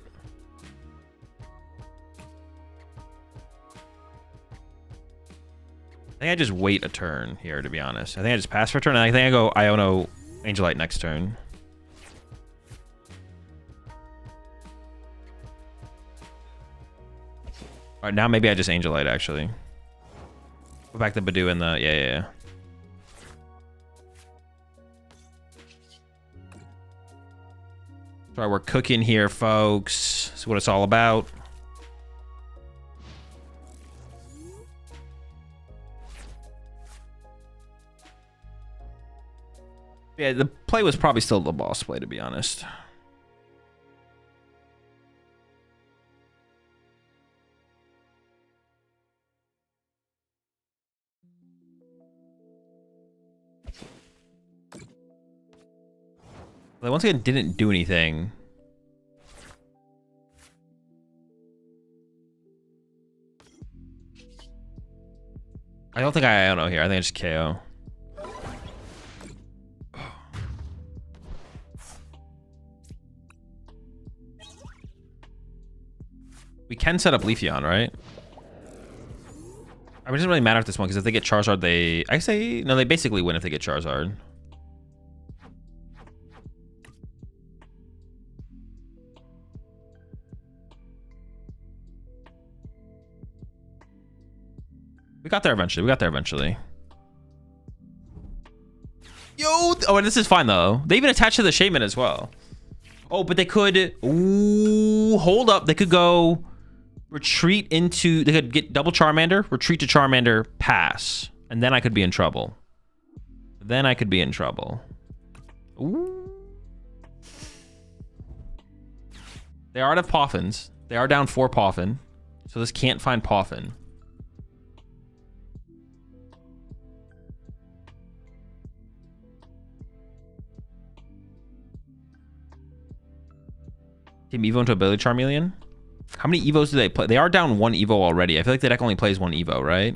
I think I just wait a turn here, to be honest. I think I just pass for a turn, and I think I go Iono Angelite next turn. Alright, now maybe I just Angelite, actually. Put back the Badoo and the... Yeah. Sorry, we're cooking here, folks. That's what it's all about. Yeah, the play was probably still the boss play, to be honest. They once again didn't do anything. I don't think I don't know here. I think I just KO. We can set up Leafeon, right? I mean, it doesn't really matter at this one because if they get Charizard, they... I say... No, they basically win if they get Charizard. We got there eventually. Yo! Oh, and this is fine, though. They even attach to the Shaman as well. Oh, but they could... Ooh, hold up. They could go... Retreat into... They could get double Charmander, retreat to Charmander, pass. And then I could be in trouble. Ooh. They are out of Poffins. They are down 4 Poffin. So this can't find Poffin. Team Evo into Ability Charmeleon? How many Evos do they play? They are down 1 Evo already. I feel like the deck only plays 1 Evo, right?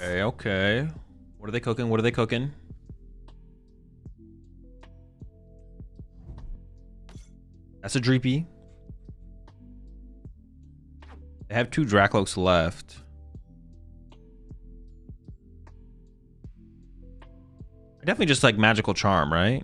Okay. What are they cooking? That's a Dreepy. They have 2 Dracloaks left. Definitely just like Magical Charm, right?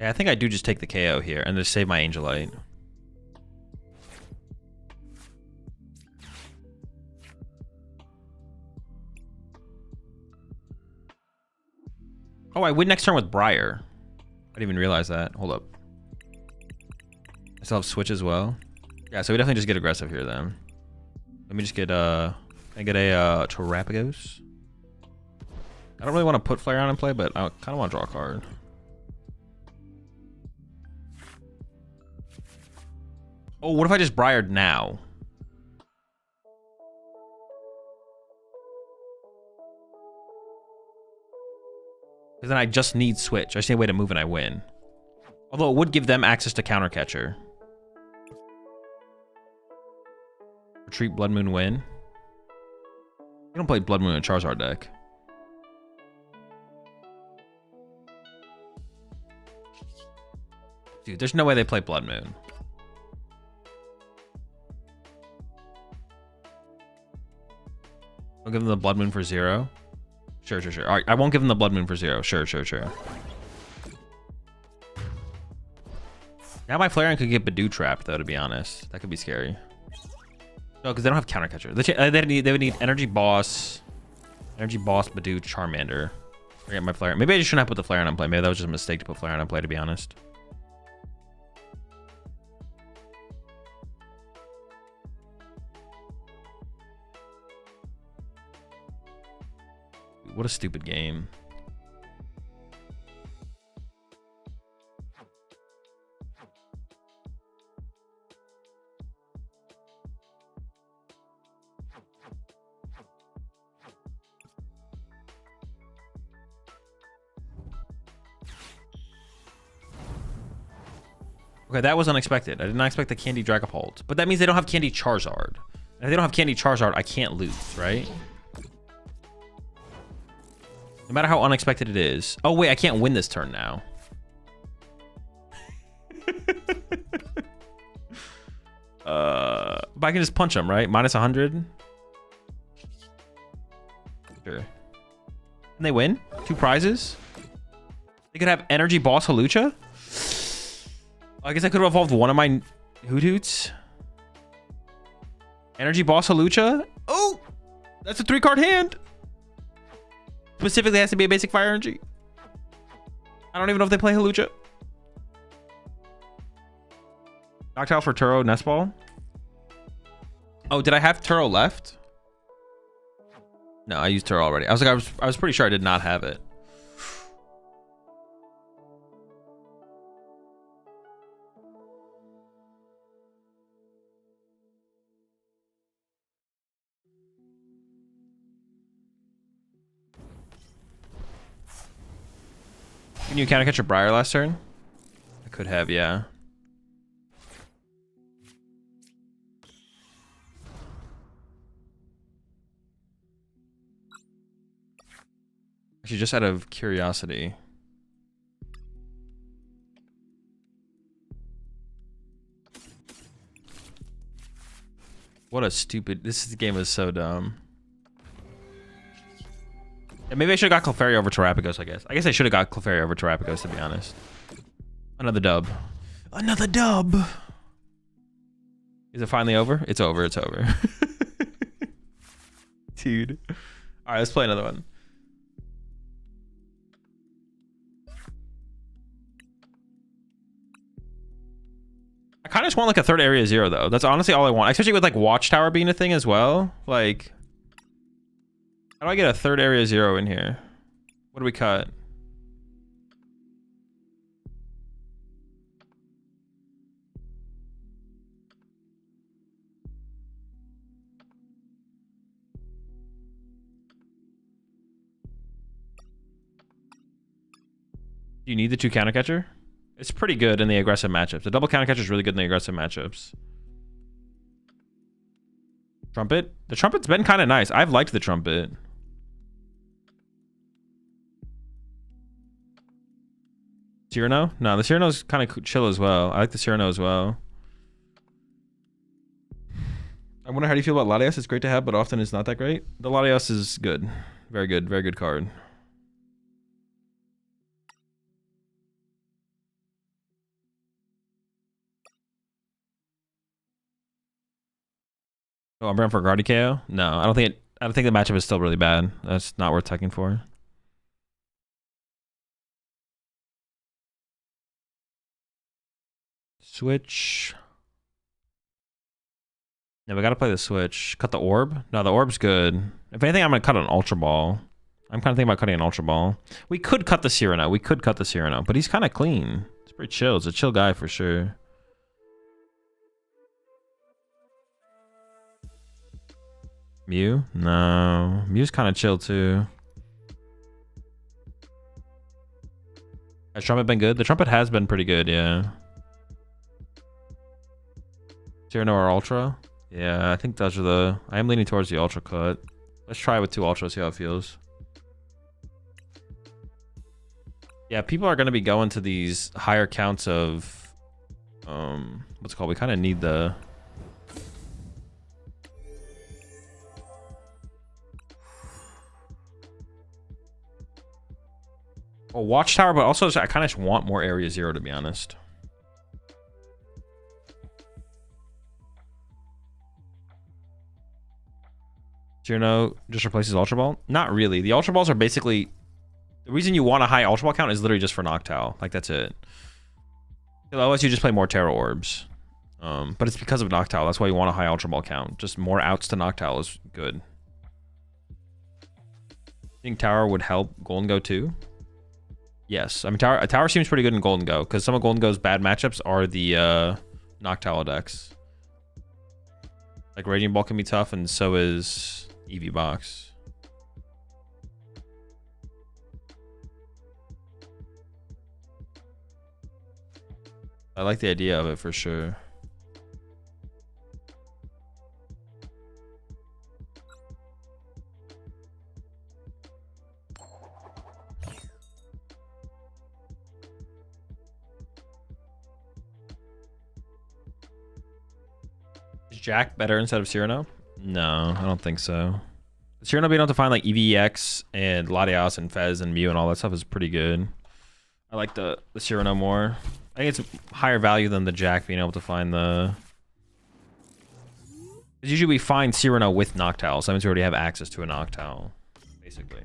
Yeah, I think I do just take the KO here and just save my Angelite. Oh, I win next turn with Briar. I didn't even realize that. Hold up. I still have Switch as well. Yeah, so we definitely just get aggressive here then. Let me just get a Terrapagos. I don't really want to put Flareon in play, but I kind of want to draw a card. Oh, what if I just Briared now? Because then I just need Switch. I just need a way to move and I win. Although it would give them access to Counter Catcher. Retreat, Blood Moon, win. You don't play Blood Moon in a Charizard deck. Dude, there's no way they play Blood Moon. I'll give them the Blood Moon for 0. Sure. All right, I won't give them the Blood Moon for 0. Sure. Now my Flareon could get Badoo trapped, though, to be honest. That could be scary. No, because they don't have Counter Catcher. They would need Energy Boss, Badoo, Charmander. Forget my Flareon. Maybe I just shouldn't have put the Flareon on play. Maybe that was just a mistake to put Flareon on play, to be honest. What a stupid game. Okay, that was unexpected. I did not expect the Candy Dragapult. But that means they don't have Candy Charizard. And if they don't have Candy Charizard, I can't lose, right? No matter how unexpected it is. Oh, wait, I can't win this turn now. But I can just punch them, right? Minus 100. Sure. Can they win? 2 prizes? They could have Energy Boss Halucha? I guess I could have evolved one of my Hoot Hoots. Energy Boss Halucha? Oh! That's a 3-card hand! Specifically has to be a basic fire energy. I don't even know if they play Halucha. Noctowl for Turo, Nest Ball. Oh, did I have Turo left? No, I used Turo already. I was pretty sure I did not have it. Can you counter catch a Briar last turn? I could have, yeah. Actually, just out of curiosity. What a stupid... This game is so dumb. Yeah, maybe I should have got Clefairy over Terrapagos, I guess. I guess I should have got Clefairy over Terrapagos, to be honest. Another dub. Another dub! Is it finally over? It's over, it's over. Dude. Alright, let's play another one. I kind of just want like a third Area Zero, though. That's honestly all I want. Especially with like Watchtower being a thing as well. Like... How do I get a third Area Zero in here? What do we cut? Do you need the 2 counter catcher? It's pretty good in the aggressive matchups. The double counter catcher is really good in the aggressive matchups. Trumpet? The Trumpet's been kind of nice. I've liked the Trumpet. Cyrano? No, the Cyrano's kind of chill as well. I like the Cyrano as well. I wonder how do you feel about Latios? It's great to have, but often it's not that great. The Latios is good. Very good card. Oh, I'm running for Guardy KO? No, I don't think the matchup is still really bad. That's not worth checking for. Switch. Yeah, we gotta play the switch. Cut the orb? No, the orb's good. If anything, I'm gonna cut an Ultra Ball. I'm kind of thinking about cutting an Ultra Ball. We could cut the Cyrano. But he's kind of clean. It's pretty chill. It's a chill guy for sure. Mew? No. Mew's kind of chill too. Has Trumpet been good? The Trumpet has been pretty good, yeah. Cyrano or Ultra? Yeah, I think those are the... I am leaning towards the Ultra cut. Let's try it with 2 Ultra, see how it feels. Yeah, people are going to be going to these higher counts of... what's it called? We kind of need the... a Watchtower, but also I kind of just want more Area Zero, to be honest. Cyrano just replaces Ultra Ball? Not really. The Ultra Balls are basically... The reason you want a high Ultra Ball count is literally just for Noctowl. Like, that's it. Otherwise, you just play more Terra Orbs. But it's because of Noctowl. That's why you want a high Ultra Ball count. Just more outs to Noctowl is good. think Tower would help Golden Go too? Yes. I mean, Tower seems pretty good in Golden Go because some of Golden Go's bad matchups are the Noctowl decks. Like Raging Ball can be tough, and so is Eevee Box. I like the idea of it for sure. Is Jack better instead of Cyrano? No, I don't think so. Cyrano being able to find like EVX and Latias and Fez and Mew and all that stuff is pretty good. I like the Cyrano more. I think it's higher value than the Jack being able to find the... Because usually we find Cyrano with Noctowl, so that means we already have access to a Noctowl, basically.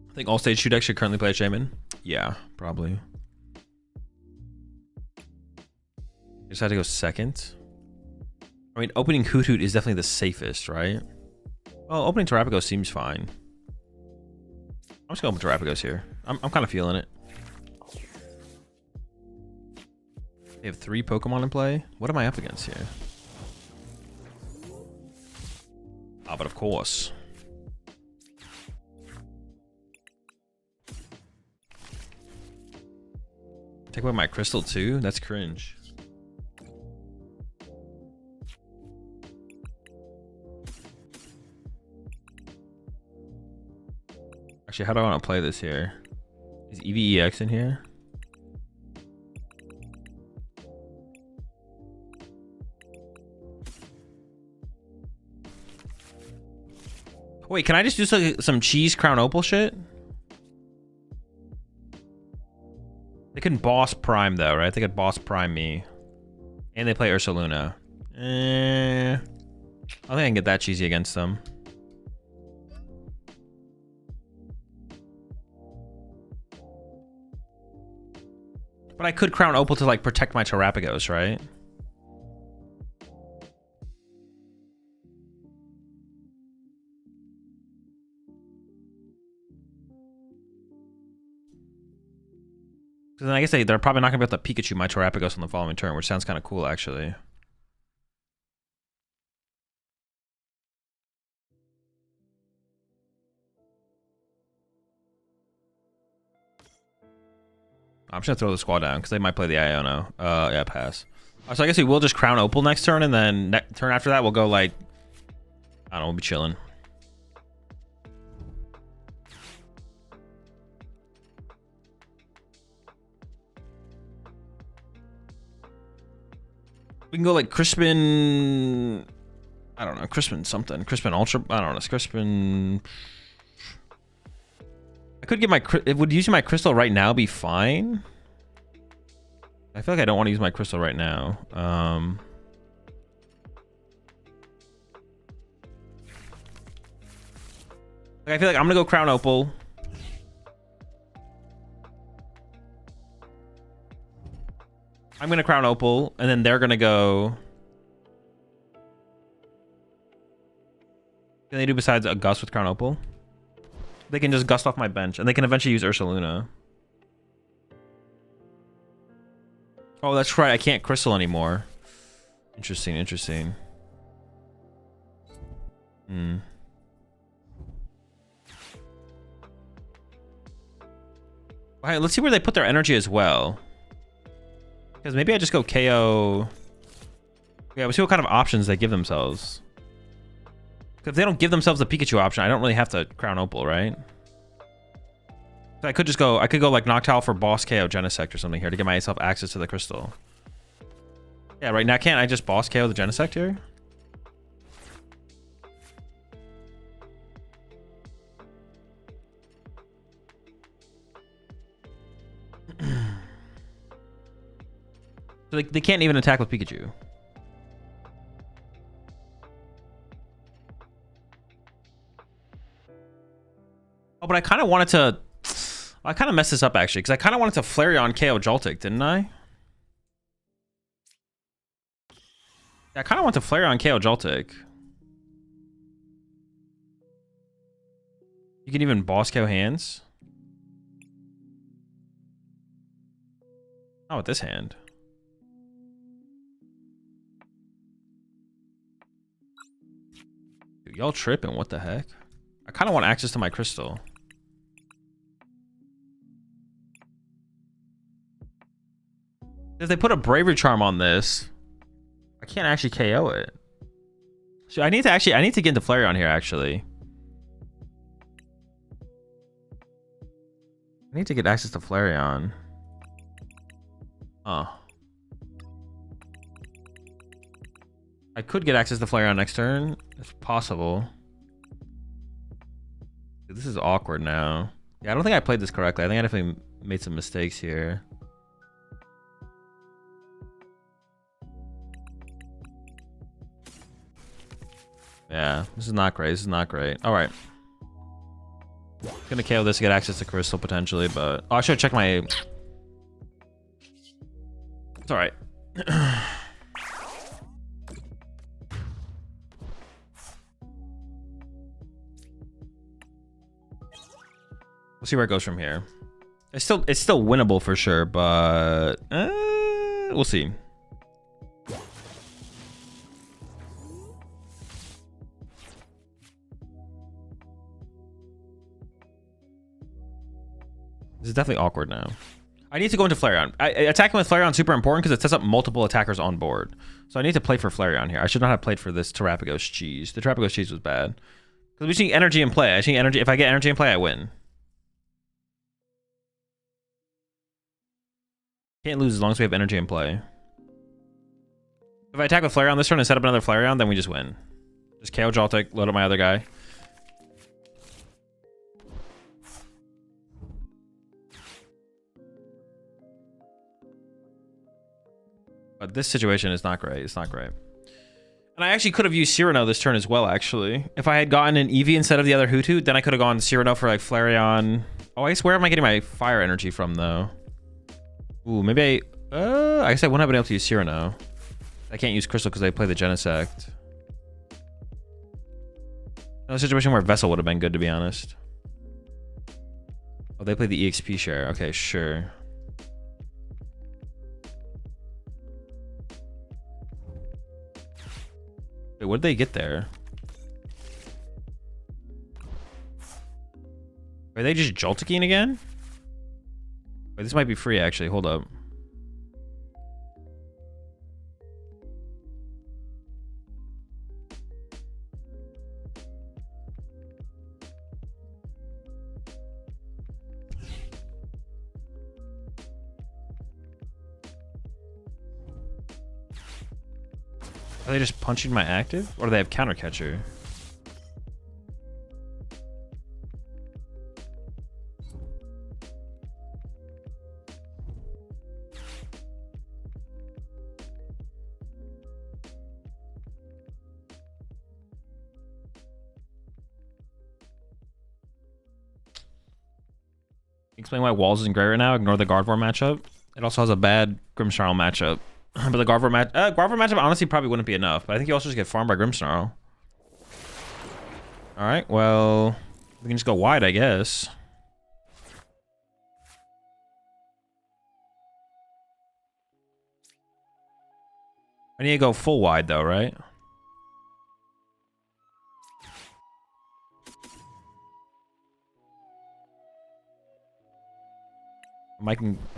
I think all stage 2 decks should currently play a Shaman. Yeah, probably. Just had to go second. I mean, opening Hoot Hoot is definitely the safest, right? Well, opening Terapagos seems fine. I'm just going with Terapagos here. I'm kind of feeling it. They have 3 Pokemon in play. What am I up against here? Ah, but of course. Take away my crystal too? That's cringe. Actually, how do I want to play this here? Is EVEX in here? Wait, can I just do some cheese crown opal shit? They couldn't boss prime though, right? They could boss prime me. And they play Ursaluna. I don't think I can get that cheesy against them. But I could crown opal to like protect my Terapagos, right? Because then I guess they're probably not going to be able to Pikachu my Terapagos on the following turn, which sounds kind of cool, actually. I'm just going to throw the squad down, because they might play the Iono. Yeah, pass. So I guess we will just crown Opal next turn, and then turn after that, we'll go, like... I don't know, we'll be chilling. We can go like Crispin. I don't know, Crispin something. Crispin Ultra. I don't know. It's Crispin. I could get my. Would using my crystal right now be fine? I feel like I don't want to use my crystal right now. I feel like I'm gonna go Crown Opal. I'm gonna Crown Opal, and then they're gonna go. Can they do besides a Gust with Crown Opal? They can just Gust off my bench, and they can eventually use Ursaluna. Oh, that's right. I can't Crystal anymore. Interesting, interesting. Hmm. All right, let's see where they put their energy as well. Because maybe I just go KO. Yeah, we'll see what kind of options they give themselves. Because if they don't give themselves a Pikachu option, I don't really have to Crown Opal, right? So I could just go, I could go like Noctowl for boss KO Genesect or something here to get myself access to the crystal. Yeah, right now can't I just boss KO the Genesect here? So they can't even attack with Pikachu. Oh, but I kind of wanted to... I kind of messed this up, actually, because I kind of wanted to Flareon KO Joltik, didn't I? I kind of want to flare on KO Joltik. You can even boss KO hands. Not with this hand. Dude, y'all tripping, what the heck? I kind of want access to my crystal. If they put a bravery charm on this, I can't actually KO it. So I need to get into Flareon here actually. I need to get access to Flareon. Oh. I could get access to Flareon next turn, if possible. Dude, this is awkward now. Yeah, I don't think I played this correctly. I think I definitely made some mistakes here. Yeah, this is not great. This is not great. All right. Gonna KO this to get access to Crystal potentially, but oh, I should check my. It's all right. We'll see where it goes from here. It's still winnable for sure, but we'll see. This is definitely awkward now. I need to go into Flareon. Attacking with Flareon is super important because it sets up multiple attackers on board. So I need to play for Flareon here. I should not have played for this Terapagos cheese. The Terapagos cheese was bad. Because we just need energy in play. I just need energy. If I get energy in play, I win. Can't lose as long as we have energy in play. If I attack with Flareon this turn and set up another Flareon, then we just win. Just KO Joltik, load up my other guy. But this situation is not great. It's not great. And I actually could have used Cyrano this turn as well, actually. If I had gotten an Eevee instead of the other Hootoo, then I could have gone Cyrano for like Flareon. Oh, I guess where am I getting my fire energy from, though? Ooh, maybe I guess I wouldn't have been able to use Cyrano. I can't use Crystal because I play the Genesect. No situation where Vessel would have been good, to be honest. Oh, they play the EXP share. Okay, sure. Wait, what did they get there? Are they just Joltiking again? Wait, this might be free, actually. Hold up. Are they just punching my active? Or do they have counter catcher? Explain why Walls is in gray right now. Ignore the Gardevoir matchup. It also has a bad Grimmsnarl matchup. But the Gardevoir matchup honestly probably wouldn't be enough. But I think you also just get farmed by Grimmsnarl. Alright, well, we can just go wide, I guess. I need to go full wide though, right? I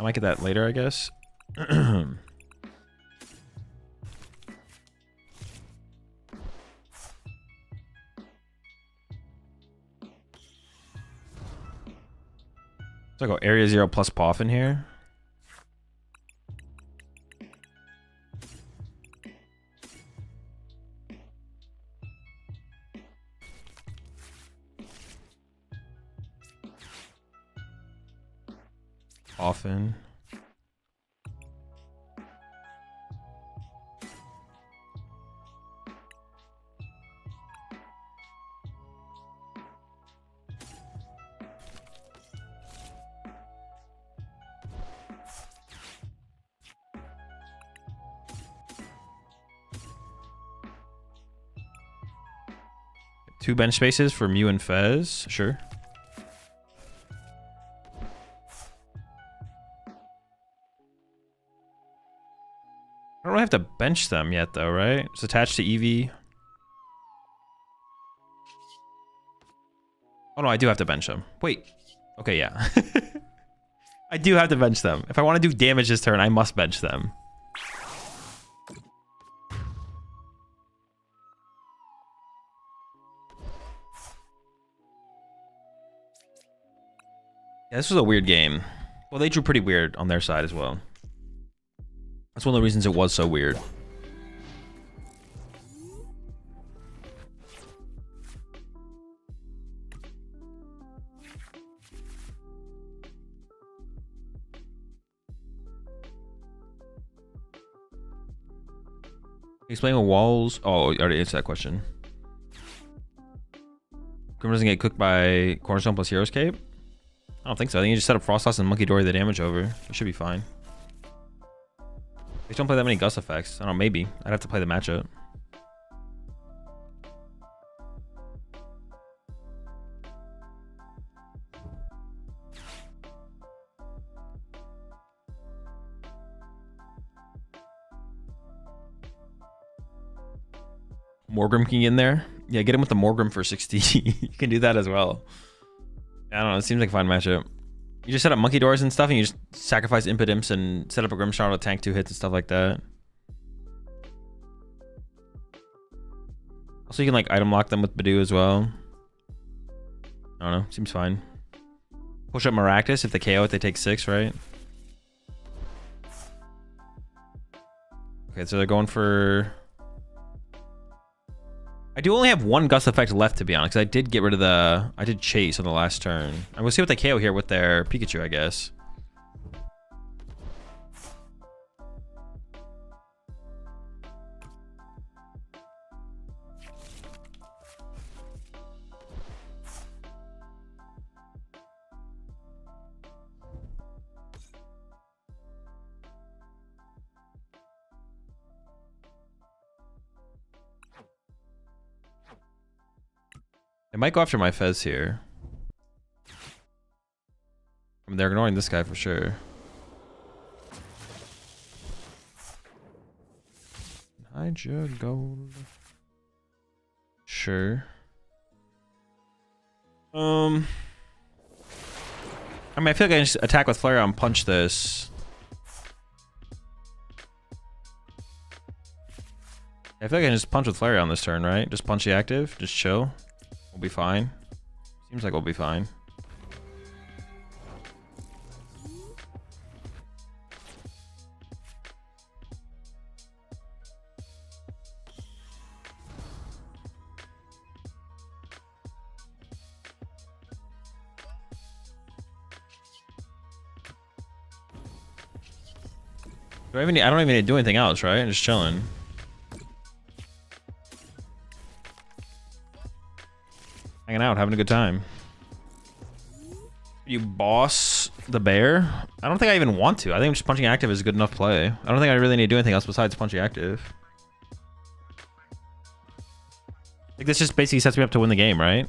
might get that later, I guess. So I go area 0 plus Poff in here. Often. 2 bench spaces for Mew and Fez. Sure. I don't really have to bench them yet, though, right? It's attached to Eevee. Oh, no, I do have to bench them. Wait. Okay, yeah. I do have to bench them. If I want to do damage this turn, I must bench them. Yeah, this was a weird game. Well, they drew pretty weird on their side as well. That's one of the reasons it was so weird. Explain what walls... Oh, I already answered that question. Grim doesn't get cooked by Cornerstone plus Hero's Cape? I don't think so. I think you just set up Frost Toss and Monkey Dory the damage over. It should be fine. They don't play that many Gust effects. I don't know, maybe. I'd have to play the matchup. Morgrim can get in there. Yeah, get him with the Morgrim for 60. You can do that as well. I don't know. It seems like a fun matchup. You just set up Monkey Doors and stuff, and you just sacrifice Impidimps and set up a Grimshot to tank 2 hits and stuff like that. Also, you can like item lock them with Badoo as well. I don't know. Seems fine. Push up Maractus. If they KO it, they take 6, right? Okay, so they're going for... I do only have 1 Gust effect left, to be honest, because I did get rid of the... I did Chase on the last turn. And we'll see what they KO here with their Pikachu, I guess. They might go after my Fez here. I mean, they're ignoring this guy for sure. Hydra Gold. Sure. I mean, I feel like I can just attack with Flareon and punch this. I feel like I can just punch with Flareon this turn, right? Just punch the active, just chill. We'll be fine. Seems like we'll be fine. I don't even need to do anything else, right? I'm just chilling. Hanging out, having a good time. You boss the bear? I don't think I even want to. I think just punching active is a good enough play. I don't think I really need to do anything else besides punching active. Like, this just basically sets me up to win the game, right?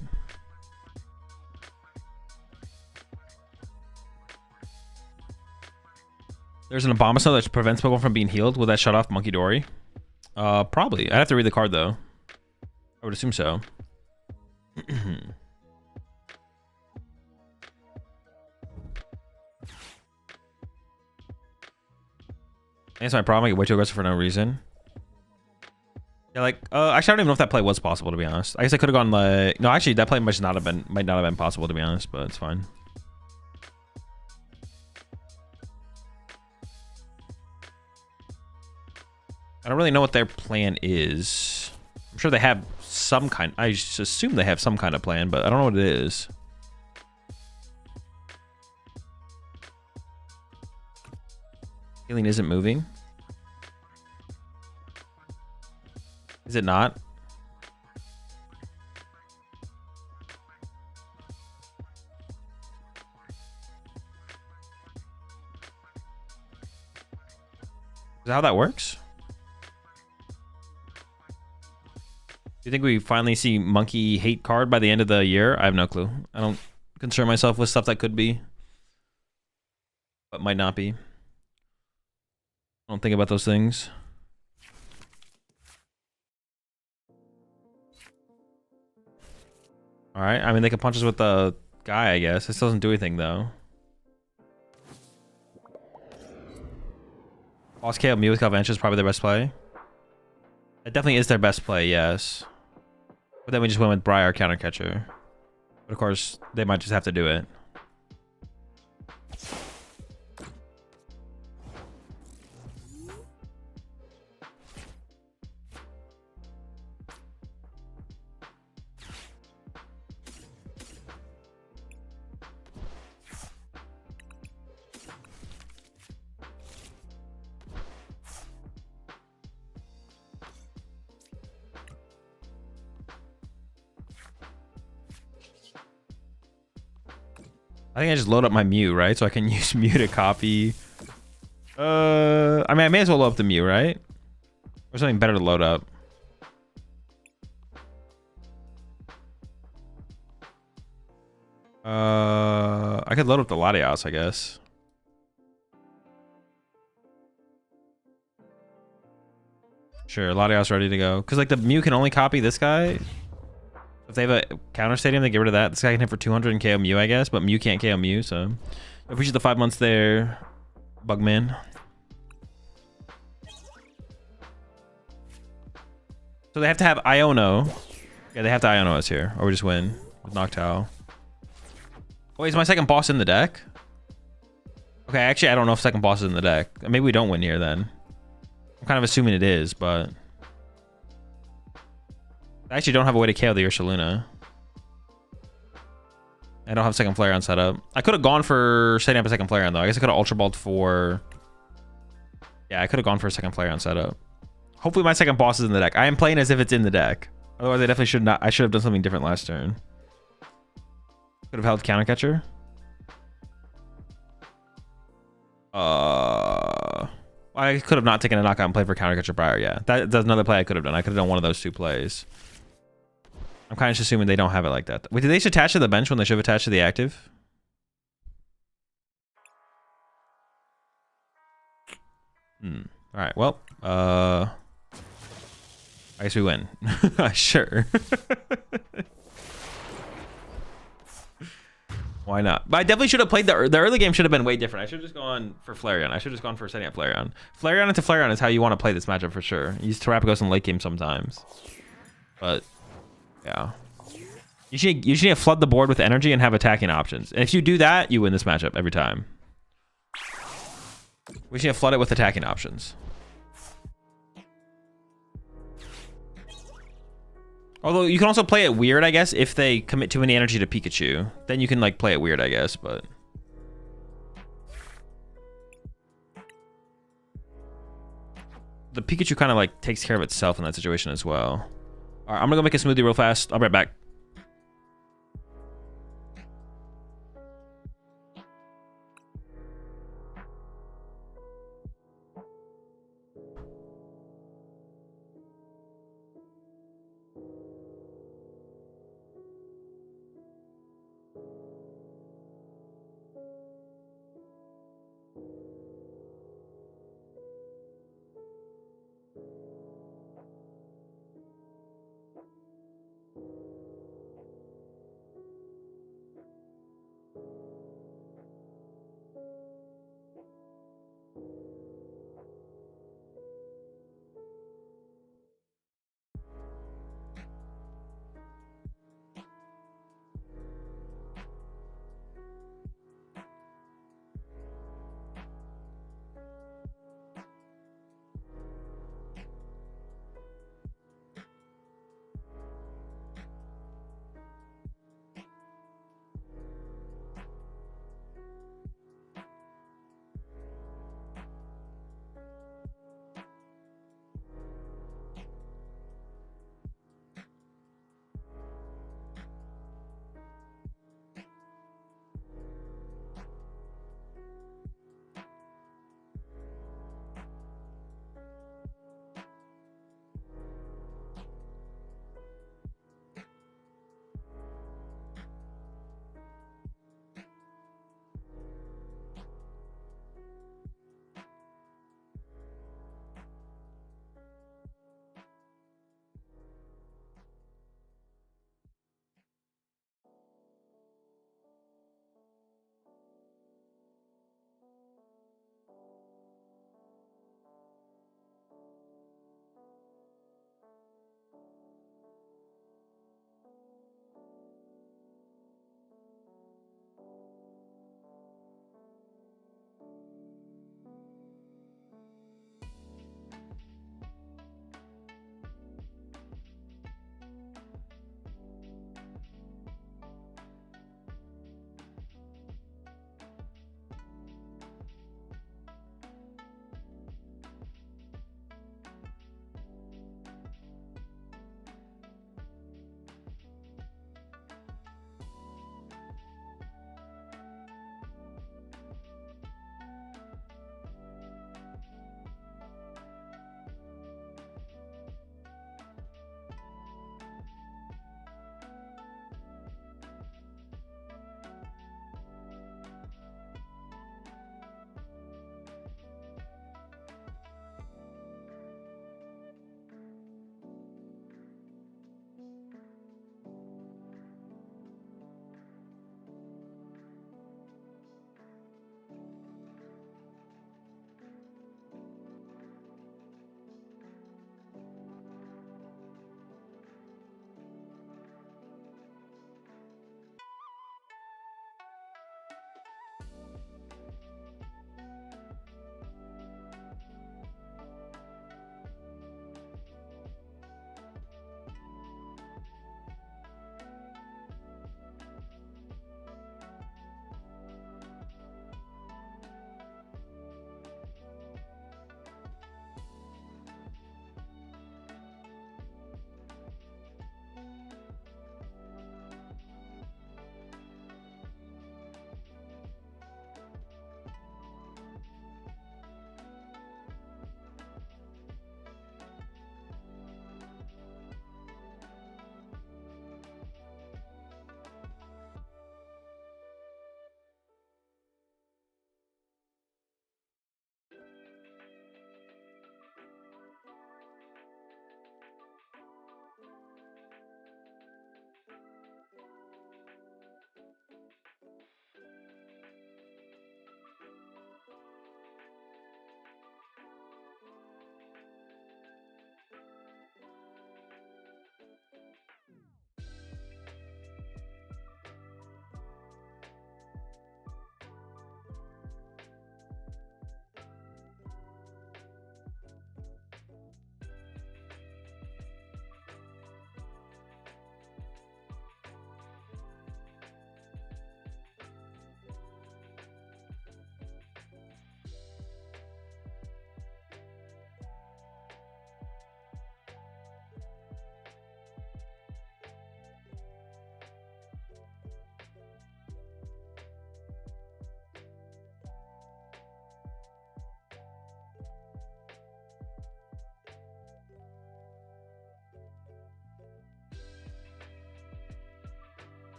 There's an Abomasnow that prevents Pokemon from being healed. Will that shut off Monkey Dory? Probably. I'd have to read the card, though. I would assume so. That's my problem. I get way too aggressive for no reason. Yeah, like, actually, I don't even know if that play was possible, to be honest. I guess I could have gone like, no, actually, that play might not have been possible, to be honest, but it's fine. I don't really know what their plan is. I'm sure they have some kind. I just assume they have some kind of plan, but I don't know what it is. Healing isn't moving. Is it not? Is that how that works? you think we finally see Monkey Hate card by the end of the year? I have no clue. I don't concern myself with stuff that could be, but might not be. I don't think about those things. All right. I mean, they can punch us with the guy, I guess. This doesn't do anything though. Boss KO Mew with Galvantula is probably their best play. It definitely is their best play, yes. But then we just went with Briar counter catcher. But of course, they might just have to do it. I think I just load up my Mew, right? So I can use Mew to copy. I mean, I may as well load up the Mew, right? Or something better to load up. I could load up the Latios, I guess. Sure, Latios ready to go. Because like the Mew can only copy this guy. If they have a counter stadium, they get rid of that. This guy can hit for 200 and KO Mew, I guess, but Mew can't KO Mew, so I appreciate the 5 months there, Bugman. So they have to have Iono. Yeah, they have to Iono us here, or we just win with Noctowl. Oh, is my second boss in the deck? Okay, actually, I don't know if second boss is in the deck. Maybe we don't win here then. I'm kind of assuming it is, but I actually don't have a way to KO the Ursaluna. I don't have second Flareon set up. I could have gone for setting up a second Flareon though. I guess I could have Ultra Balled for... Yeah, I could have gone for a second Flareon setup. Hopefully my second boss is in the deck. I am playing as if it's in the deck. Otherwise I definitely should not. I should have done something different last turn. Could have held counter catcher. I could have not taken a knockout and played for counter catcher Briar. Yeah, that's another play I could have done. I could have done one of those two plays. I'm kind of just assuming they don't have it like that. Wait, did they just attach to the bench when they should have attached to the active? All right. Well, I guess we win. Sure. Why not? But I definitely should have played the early game. Should have been way different. I should have just gone for Flareon. I should have just gone for setting up Flareon. Flareon into Flareon is how you want to play this matchup for sure. Use Terrapagos in late game sometimes, but yeah, you should need to flood the board with energy and have attacking options. And if you do that, you win this matchup every time. We should flood it with attacking options. Although you can also play it weird, I guess, if they commit too many energy to Pikachu. Then you can like play it weird, I guess, but the Pikachu kind of like takes care of itself in that situation as well. All right, I'm gonna go make a smoothie real fast. I'll be right back.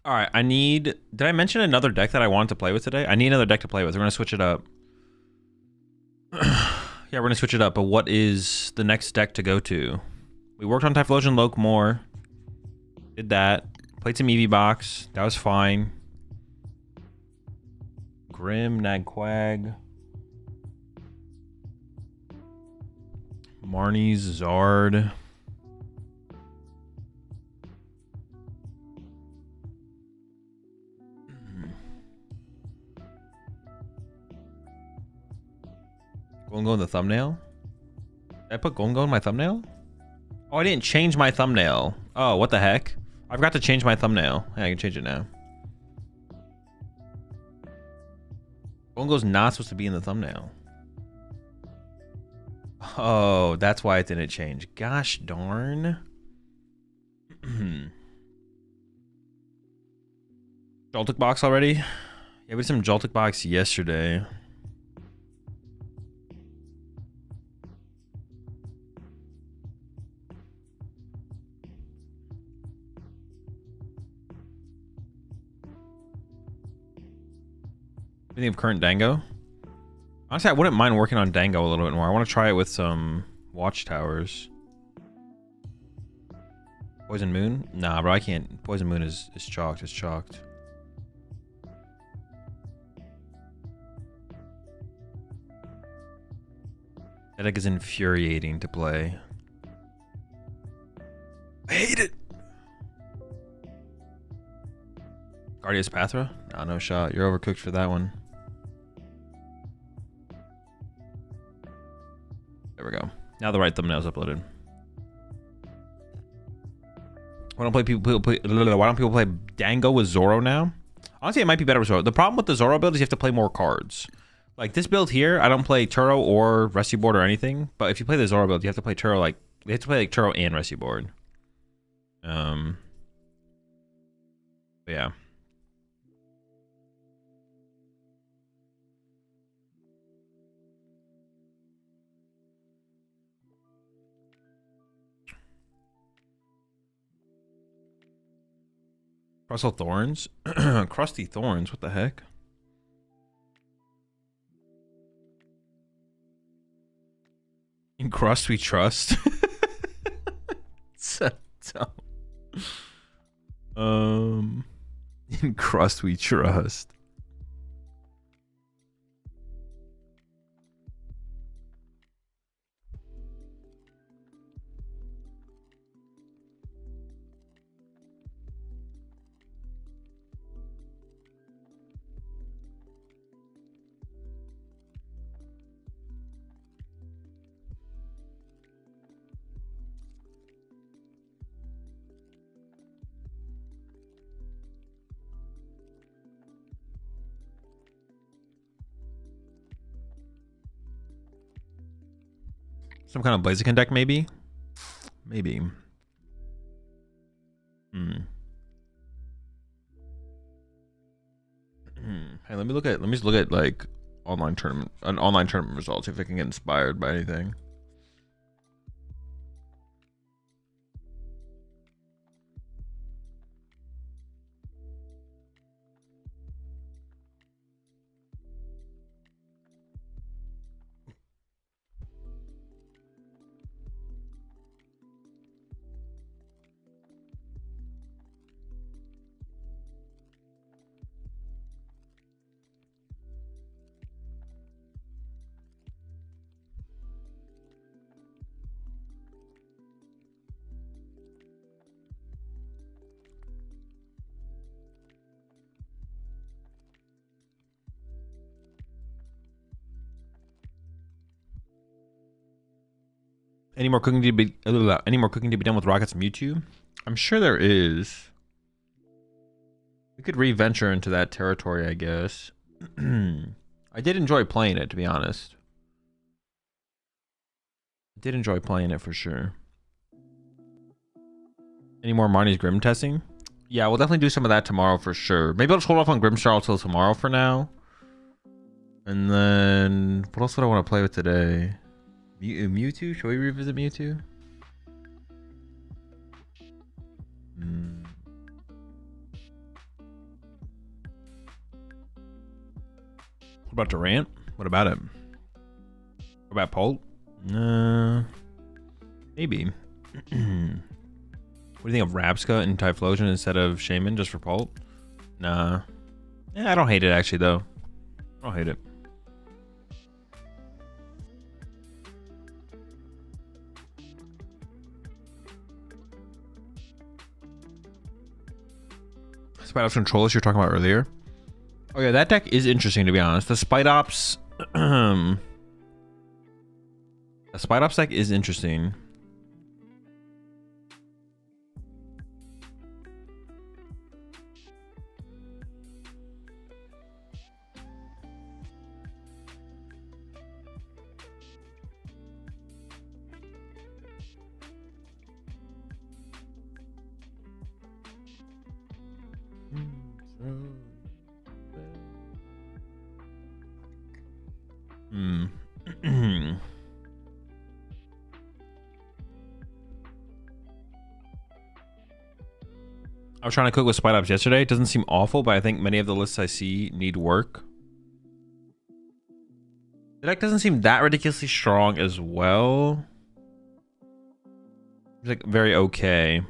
All right, I need... Did I mention another deck that I wanted to play with today? I need another deck to play with. We're going to switch it up. Yeah, we're going to switch it up, but what is the next deck to go to? We worked on Typhlosion Loke more. Did that. Played some Eevee Box. That was fine. Grim, Nagquag. Marnie's Zard. Golden in the thumbnail? Did I put Golden in my thumbnail? Oh, I didn't change my thumbnail. Oh, what the heck? I forgot to change my thumbnail. Yeah, I can change it now. Golden's not supposed to be in the thumbnail. Oh, that's why it didn't change. Gosh darn. Joltik box already? Yeah, we did some Joltik box yesterday. Anything of current Dango? Honestly, I wouldn't mind working on Dango a little bit more. I want to try it with some Watchtowers. Poison Moon? Nah, bro, I can't. Poison Moon is chalked. It's chalked. That deck is infuriating to play. I hate it! Guardius Pathra? Nah, no shot. You're overcooked for that one. There we go. Now the right thumbnail's uploaded. Why don't people play Dango with Zoro now? Honestly, it might be better with Zoro. The problem with the Zoro build is you have to play more cards. Like this build here, I don't play Turo or Rescue Board or anything. But if you play the Zoro build, you have to play Turo like you have to play like Turo and Rescue Board. Yeah. Crustle Thorns? Crusty Thorns, what the heck? In Crust we trust. So dumb. In Crust we trust. Some kind of Blaziken deck, maybe? Maybe. Hey, let me just look at like online tournament results, if I can get inspired by anything. Any more cooking to be done with Rockets and Mewtwo? I'm sure there is. We could re-venture into that territory, I guess. I did enjoy playing it, to be honest. I did enjoy playing it for sure. Any more Marnie's Grim testing? Yeah, we'll definitely do some of that tomorrow for sure. Maybe I'll just hold off on Grimstar until tomorrow for now. And then what else would I want to play with today? Mewtwo? Should we revisit Mewtwo? about Durant? What about it? What about Polt? Maybe. What do you think of Rapska and Typhlosion instead of Shaman just for Polt? Nah. Yeah, I don't hate it actually though. I don't hate it. Spite Ops Controllers you're talking about earlier. Oh yeah, that deck is interesting to be honest. The Spite Ops the Spite Ops deck is interesting. I was trying to cook with Spite Ops yesterday. It doesn't seem awful, but I think many of the lists I see need work. The deck doesn't seem that ridiculously strong as well. It's like very okay.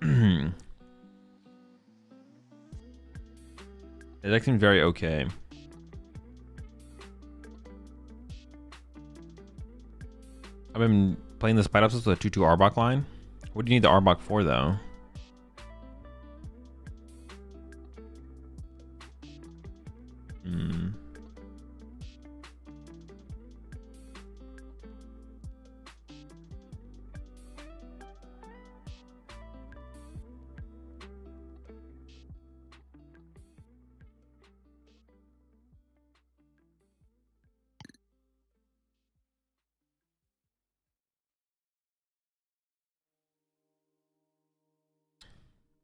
The deck seems very okay. I've been playing the Spite Ops with a 2/2 Arbok line. What do you need the Arbok for though?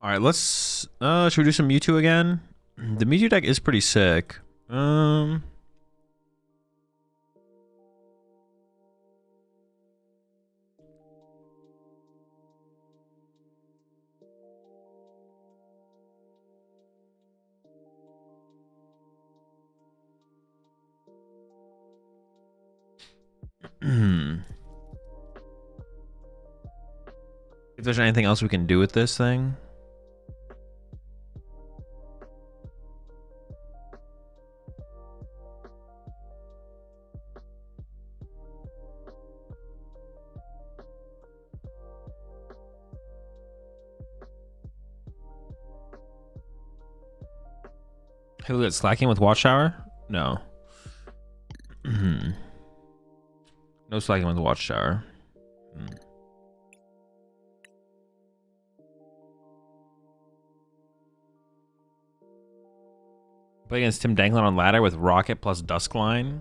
All right, let's should we do some Mewtwo again? The Mewtwo deck is pretty sick. If there's anything else we can do with this thing. He'll get slacking with Watchtower? No. No slacking with Watchtower. Play against Tim Danklin on ladder with Rocket plus Duskline.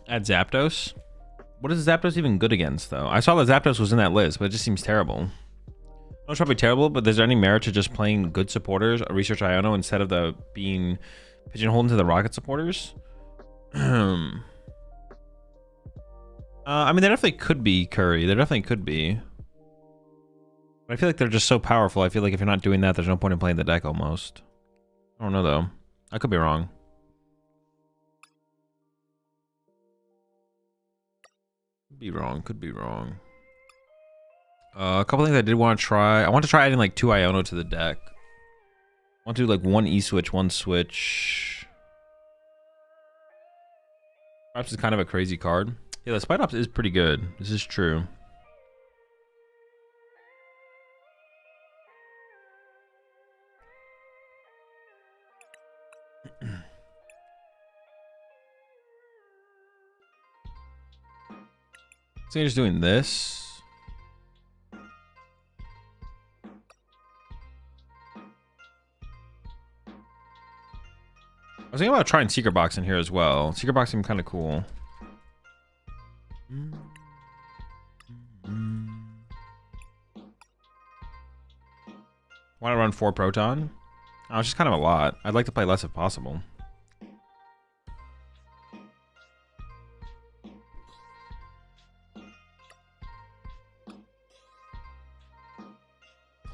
Add Zapdos. What is Zapdos even good against, though? I saw that Zapdos was in that list, but it just seems terrible. No, it's probably terrible, but is there any merit to just playing good supporters, a Research Iono, instead of the being pigeonholed into the Rocket supporters? I mean, there definitely could be Curry. There definitely could be. But I feel like they're just so powerful. I feel like if you're not doing that, there's no point in playing the deck almost. I don't know, though. I could be wrong. Could be wrong. A couple things I did want to try. I want to try adding like 2 Iono to the deck. I want to do like 1 E-switch, 1 switch. Perhaps is kind of a crazy card. Yeah, the Spite Ops is pretty good. This is true. So you're just doing this. I was thinking about trying Secret Box in here as well. Secret Box seemed kind of cool. Want to run 4 Proton? Oh, it's just kind of a lot. I'd like to play less if possible.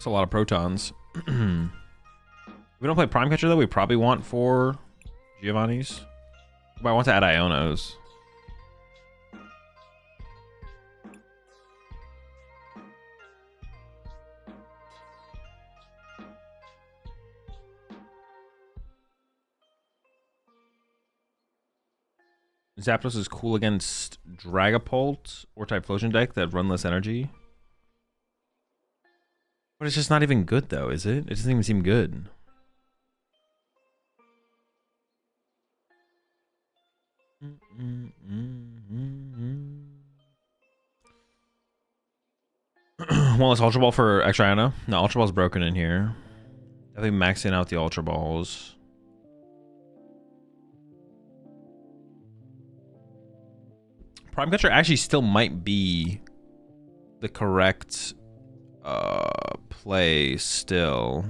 That's a lot of protons. If we don't play Prime Catcher though, we probably want 4 Giovanni's. But I want to add Ionos. Zapdos is cool against Dragapult or Typhlosion deck that run less energy. But it's just not even good though, is it? It doesn't even seem good. Well, it's Ultra Ball for extra Iono. No, Ultra Ball's broken in here. I think maxing out the Ultra Balls. Prime Catcher actually still might be the correct play still.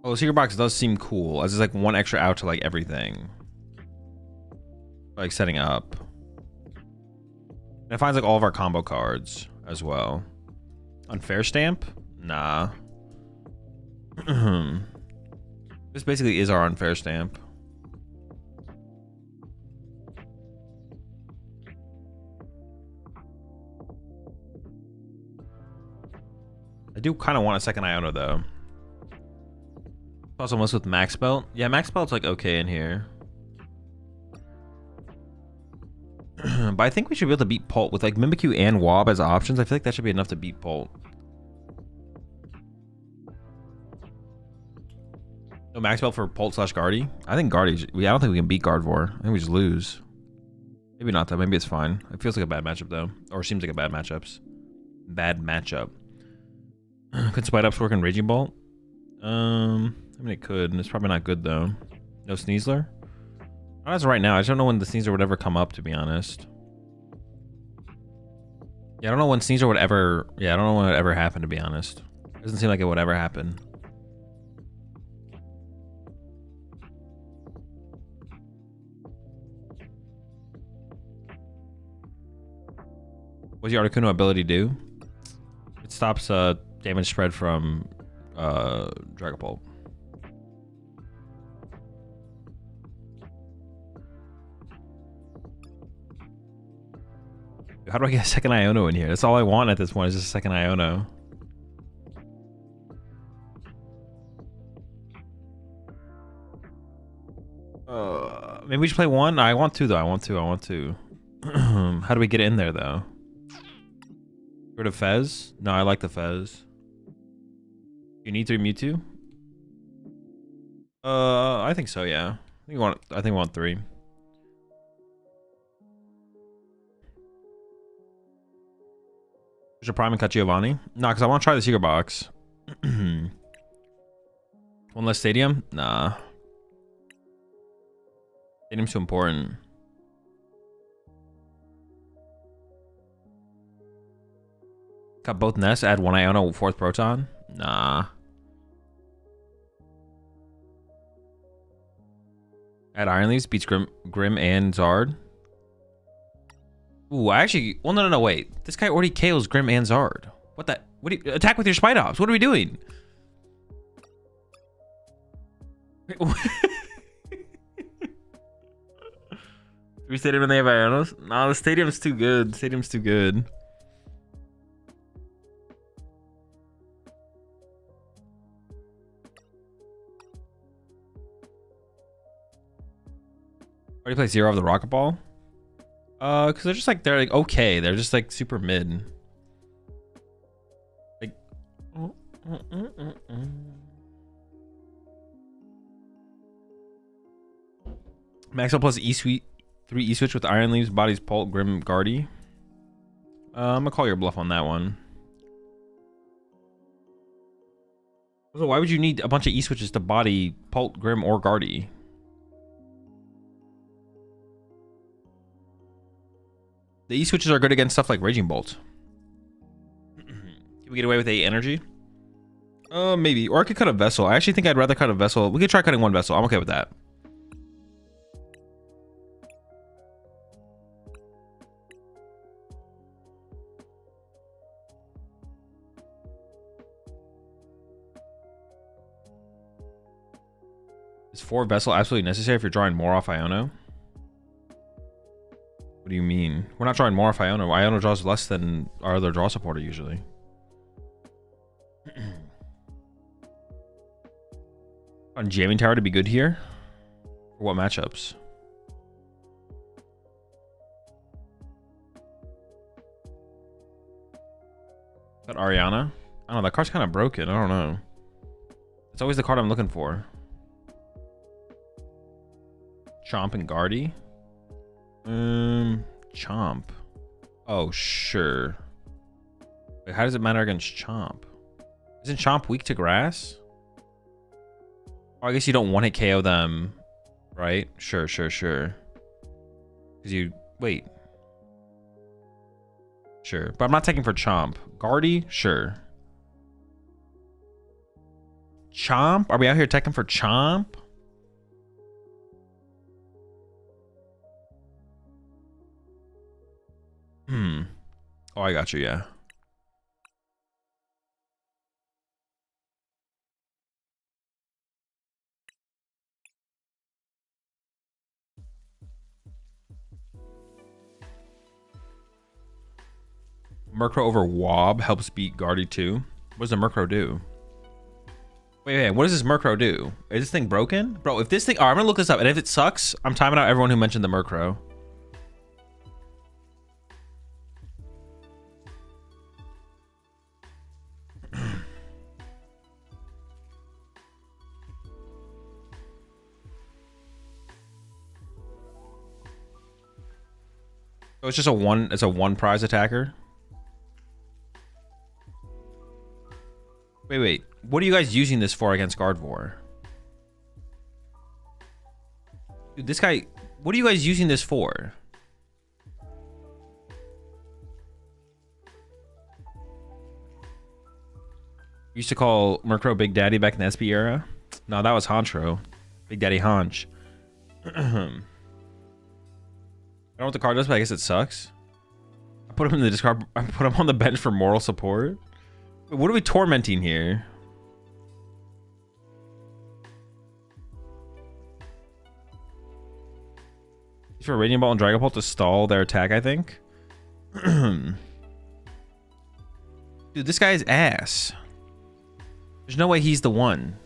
Oh, the Secret Box does seem cool, as it's like 1 extra out to like everything. Like setting up. And it finds like all of our combo cards as well. Unfair Stamp? Nah. This basically is our Unfair Stamp. I do kind of want a second Iono though. Also mess with Max Belt. Yeah, Max Belt's like okay in here. But I think we should be able to beat Pult with like Mimikyu and Wob as options. I feel like that should be enough to beat Pult. No Max Belt for Pult / Guardy. I think Guardy. I don't think we can beat Gardevoir. I think we just lose. Maybe not though. Maybe it's fine. It feels like a bad matchup though, or seems like a bad matchup. Bad matchup. Could Spite Ups work in Raging Bolt? I mean, it could. It's probably not good though. No Sneasler. Not as right now. I just don't know when the Sneasler would ever come up, to be honest. Yeah, I don't know when Sneasler would ever. Yeah, I don't know when it would ever happen, to be honest. It doesn't seem like it would ever happen. What's your Articuno ability do? It stops damage spread from Dragapult. How do I get a second Iono in here? That's all I want at this point is just a second Iono. Maybe we should play 1? I want 2 though. I want 2. How do we get in there though? Get rid of Fez? No, I like the Fez. You need 3 Mewtwo? I think so, yeah. I think we want 3. Should Prime and cut Giovanni? No, because I want to try the Secret Box. 1 less Stadium? Nah. Stadium's too important. Cut both nests, add 1 Iono, 4th Proton? Nah. Add Iron Leaves, beats Grim and Zard. Ooh, I actually... Well, no, wait. This guy already KOs Grim and Zard. What the... What do you... Attack with your Spite Ops. What are we doing? Three Stadium and they have Ionos? Nah, the Stadium's too good. Stadium's too good. Already play 0 of the Rocket Ball? Because they're just like, they're like, okay. They're just like super mid. Like, Maxwell plus E-Suite, 3 E-Switch with Iron Leaves, Bodies, Pult, Grim, Guardy. I'm gonna call your bluff on that one. So why would you need a bunch of E-Switches to body Pult, Grim, or Guardy? The E-Switches are good against stuff like Raging Bolt. Can we get away with 8 energy? Maybe. Or I could cut a Vessel. I actually think I'd rather cut a Vessel. We could try cutting 1 Vessel. I'm okay with that. Is 4 Vessel absolutely necessary if you're drawing more off Iono? What do you mean? We're not drawing more off Iono. Iono draws less than our other draw supporter usually. On Jamming Tower to be good here? For what matchups? That Ariana? I don't know, that card's kind of broken. I don't know. It's always the card I'm looking for. Chomp and Guardy? Chomp. Oh, sure. Wait, how does it matter against Chomp? Isn't Chomp weak to grass? Oh, I guess you don't want to KO them, right? Sure. Because you... Wait. Sure. But I'm not taking for Chomp. Guardy? Sure. Chomp? Are we out here taking for Chomp? Oh, I got you, yeah. Murkrow over Wob helps beat Guardy 2. What does the Murkrow do? Wait, what does this Murkrow do? Is this thing broken? Bro, if this thing... Alright, I'm gonna look this up, and if it sucks, I'm timing out everyone who mentioned the Murkrow. So it's just it's a one prize attacker? Wait. What are you guys using this for against Gardevoir? Dude, this guy... What are you guys using this for? Used to call Murkrow Big Daddy back in the SP era? No, that was Honchro. Big Daddy Honch. I don't know what the card does, but I guess it sucks. I put him in the discard. I put him on the bench for moral support. Wait, what are we tormenting here? He's for Radiant Ball and Dragon Ball to stall their attack, I think. Dude, this guy is ass. There's no way he's the one.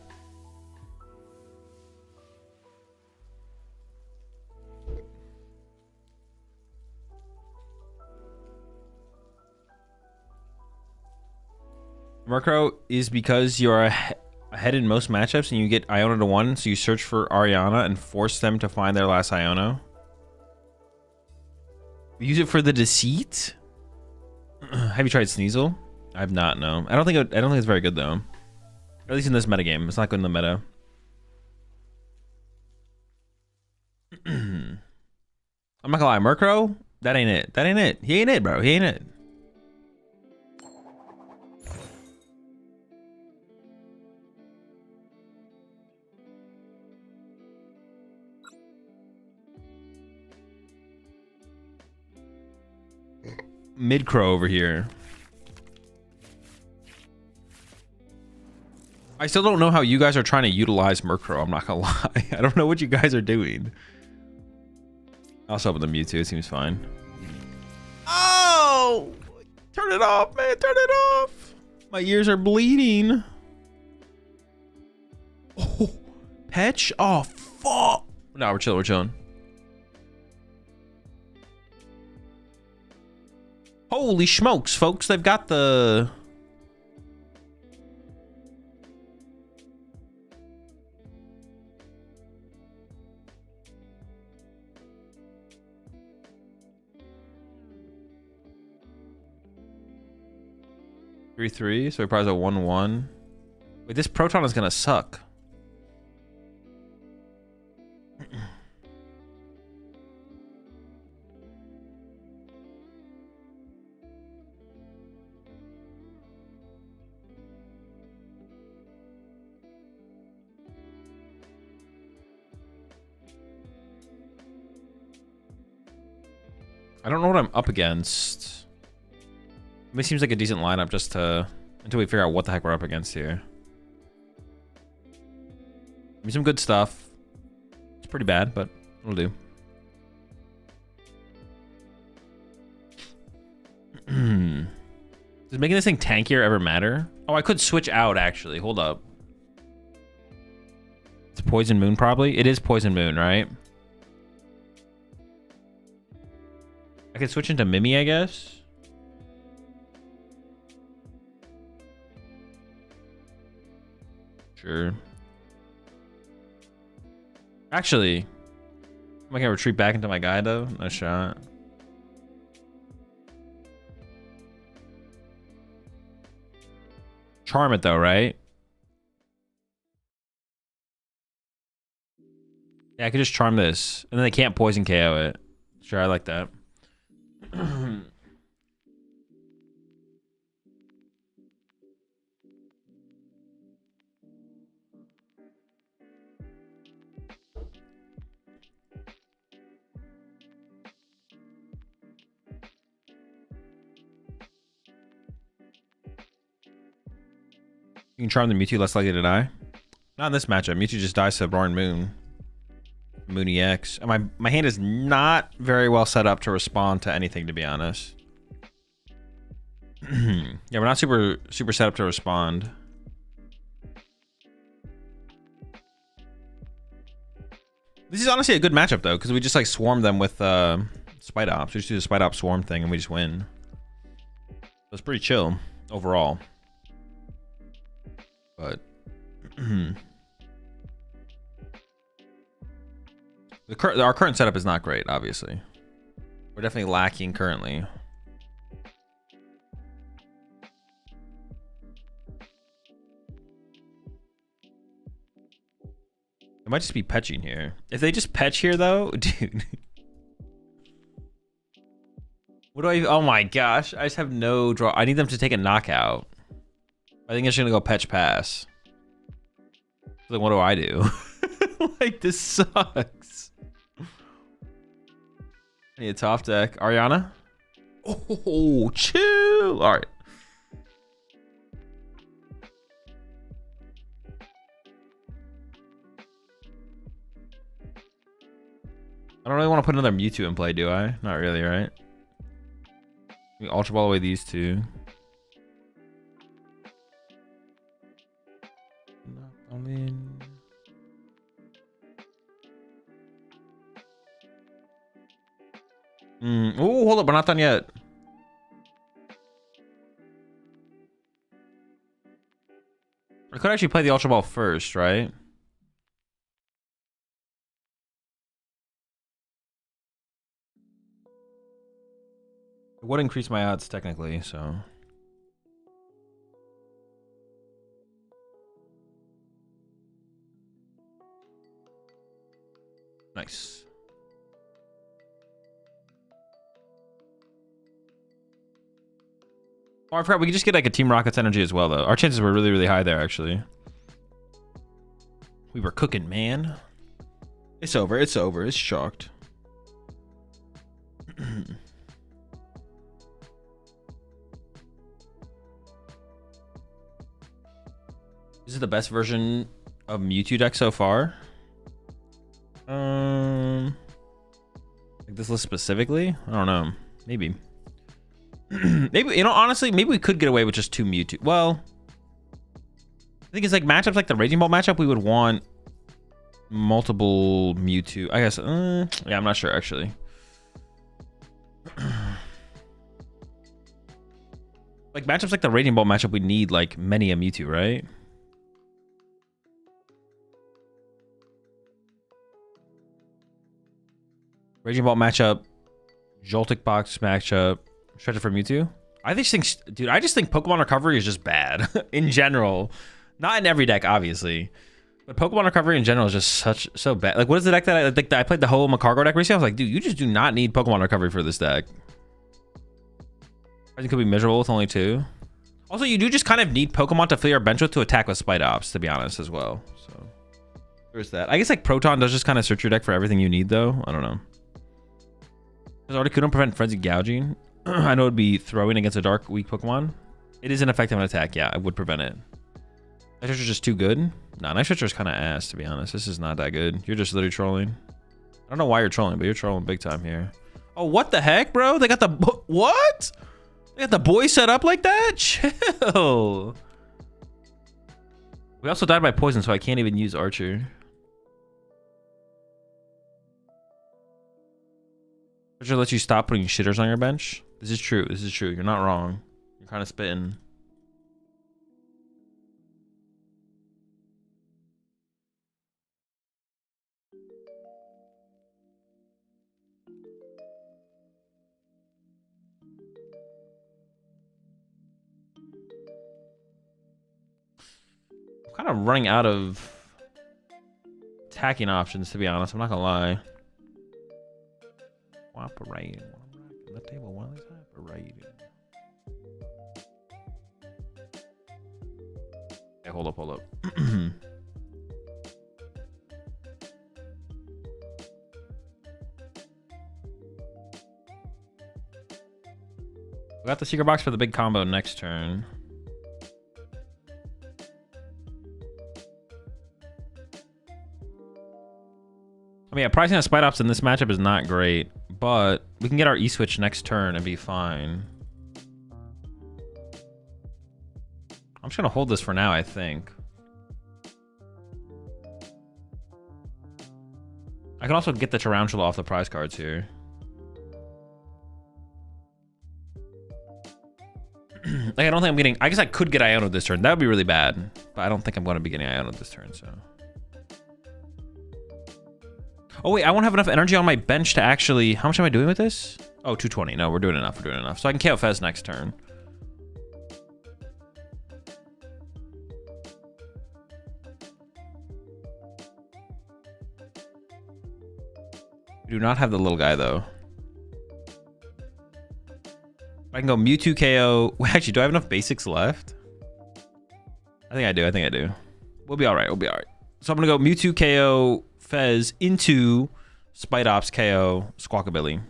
Murkrow is because you're ahead in most matchups and you get Iono to 1, so you search for Ariana and force them to find their last Iono. Use it for the deceit? Have you tried Sneasel? I have not, no. I don't think it's very good though. At least in this metagame. It's not good in the meta. I'm not gonna lie, Murkrow, that ain't it. That ain't it. He ain't it, bro. He ain't it. Midcrow over here. I still don't know how you guys are trying to utilize Murkrow. I'm not gonna lie. I don't know what you guys are doing. I'll also open the Mewtwo. It seems fine. Oh! Turn it off, man. Turn it off. My ears are bleeding. Oh, Petch? Oh, fuck. No, we're chilling. We're chilling. Holy smokes, folks. They've got the... Three, so we probably a 1-1. Wait, this Proton is gonna suck. I don't know what I'm up against. It seems like a decent lineup just to... until we figure out what the heck we're up against here. Give me some good stuff. pretty bad, but it'll do. Does making this thing tankier ever matter? Oh, I could switch out, actually. Hold up. It's Poison Moon, probably? It is Poison Moon, right? I could switch into Mimi, I guess. Sure. Actually, am I gonna retreat back into my guy, though? No shot. Charm it, though, right? Yeah, I could just charm this. And then they can't poison KO it. Sure, I like that. You can charm the Mewtwo, less likely to die. Not in this matchup. Mewtwo just dies to Roaring Moon. Mooney X. And my hand is not very well set up to respond to anything, to be honest. Yeah, we're not super set up to respond. This is honestly a good matchup, though, because we just, like, swarm them with Spite Ops. We just do the Spite Ops swarm thing, and we just win. So it's pretty chill, overall. But... our current setup is not great, obviously. We're definitely lacking currently. It might just be petching here. If they just petch here, though, dude. What do I... Oh my gosh. I just have no draw. I need them to take a knockout. I think it's going to go petch pass. Like, what do I do? Like, this sucks. I need a top deck. Ariana? Oh, chill. All right. I don't really want to put another Mewtwo in play, do I? Not really, right? We Ultra Ball away these two. I mean... Oh, hold up, we're not done yet. I could actually play the Ultra Ball first, right? It would increase my odds technically, so... Nice. Oh, I forgot we could just get like a Team Rocket's energy as well, though. Our chances were really, really high there, actually. We were cooking, man. It's over. It's over. It's shocked. This is the best version of Mewtwo deck so far. Like this list specifically? I don't know. Maybe. Maybe, you know, honestly, maybe we could get away with just 2 Mewtwo. Well, I think it's like matchups like the Raging Ball matchup, we would want multiple Mewtwo. I guess, yeah, I'm not sure actually. Like matchups like the Raging Ball matchup, we need like many a Mewtwo, right? Raging Ball matchup, Joltik Box matchup, Stretcher for Mewtwo. I just think, dude, I just think Pokemon Recovery is just bad in general. Not in every deck, obviously, but Pokemon Recovery in general is just so bad. Like, what is the deck that I played the whole Macargo deck recently? I was like, dude, you just do not need Pokemon Recovery for this deck. I think it could be miserable with only 2. Also, you do just kind of need Pokemon to fill your bench with to attack with Spite Ops, to be honest, as well. So there's that. I guess like Proton does just kind of search your deck for everything you need, though. I don't know. Does Articuno prevent Frenzy Gouging? I know it'd be throwing against a dark, weak Pokemon. It is an effective attack. Yeah, I would prevent it. Night Switcher's just too good? Nah, Night Switcher's kind of ass, to be honest. This is not that good. You're just literally trolling. I don't know why you're trolling, but you're trolling big time here. Oh, what the heck, bro? They got the... What? They got the boy set up like that? Chill. We also died by poison, so I can't even use Archer. Archer lets you stop putting shitters on your bench. This is true. This is true. You're not wrong. You're kind of spitting. I'm kind of running out of attacking options, to be honest. I'm not gonna lie. Operating. The table. What is operating? Hey, hold up, hold up. We got the secret box for the big combo next turn. I mean, yeah, pricing of Spite Ops in this matchup is not great, but we can get our E-Switch next turn and be fine. I'm just going to hold this for now, I think. I can also get the Tarantula off the prize cards here. Like, I don't think I'm getting... I guess I could get Iono this turn. That would be really bad, but I don't think I'm going to be getting Iono this turn, so... Oh, wait, I won't have enough energy on my bench to actually... How much am I doing with this? Oh, 220. No, we're doing enough. We're doing enough. So I can KO Fez next turn. We do not have the little guy, though. I can go Mewtwo KO. Wait, actually, do I have enough basics left? I think I do. I think I do. We'll be all right. We'll be all right. So I'm going to go Mewtwo KO... Fez into Spite Ops KO Squawkabilly.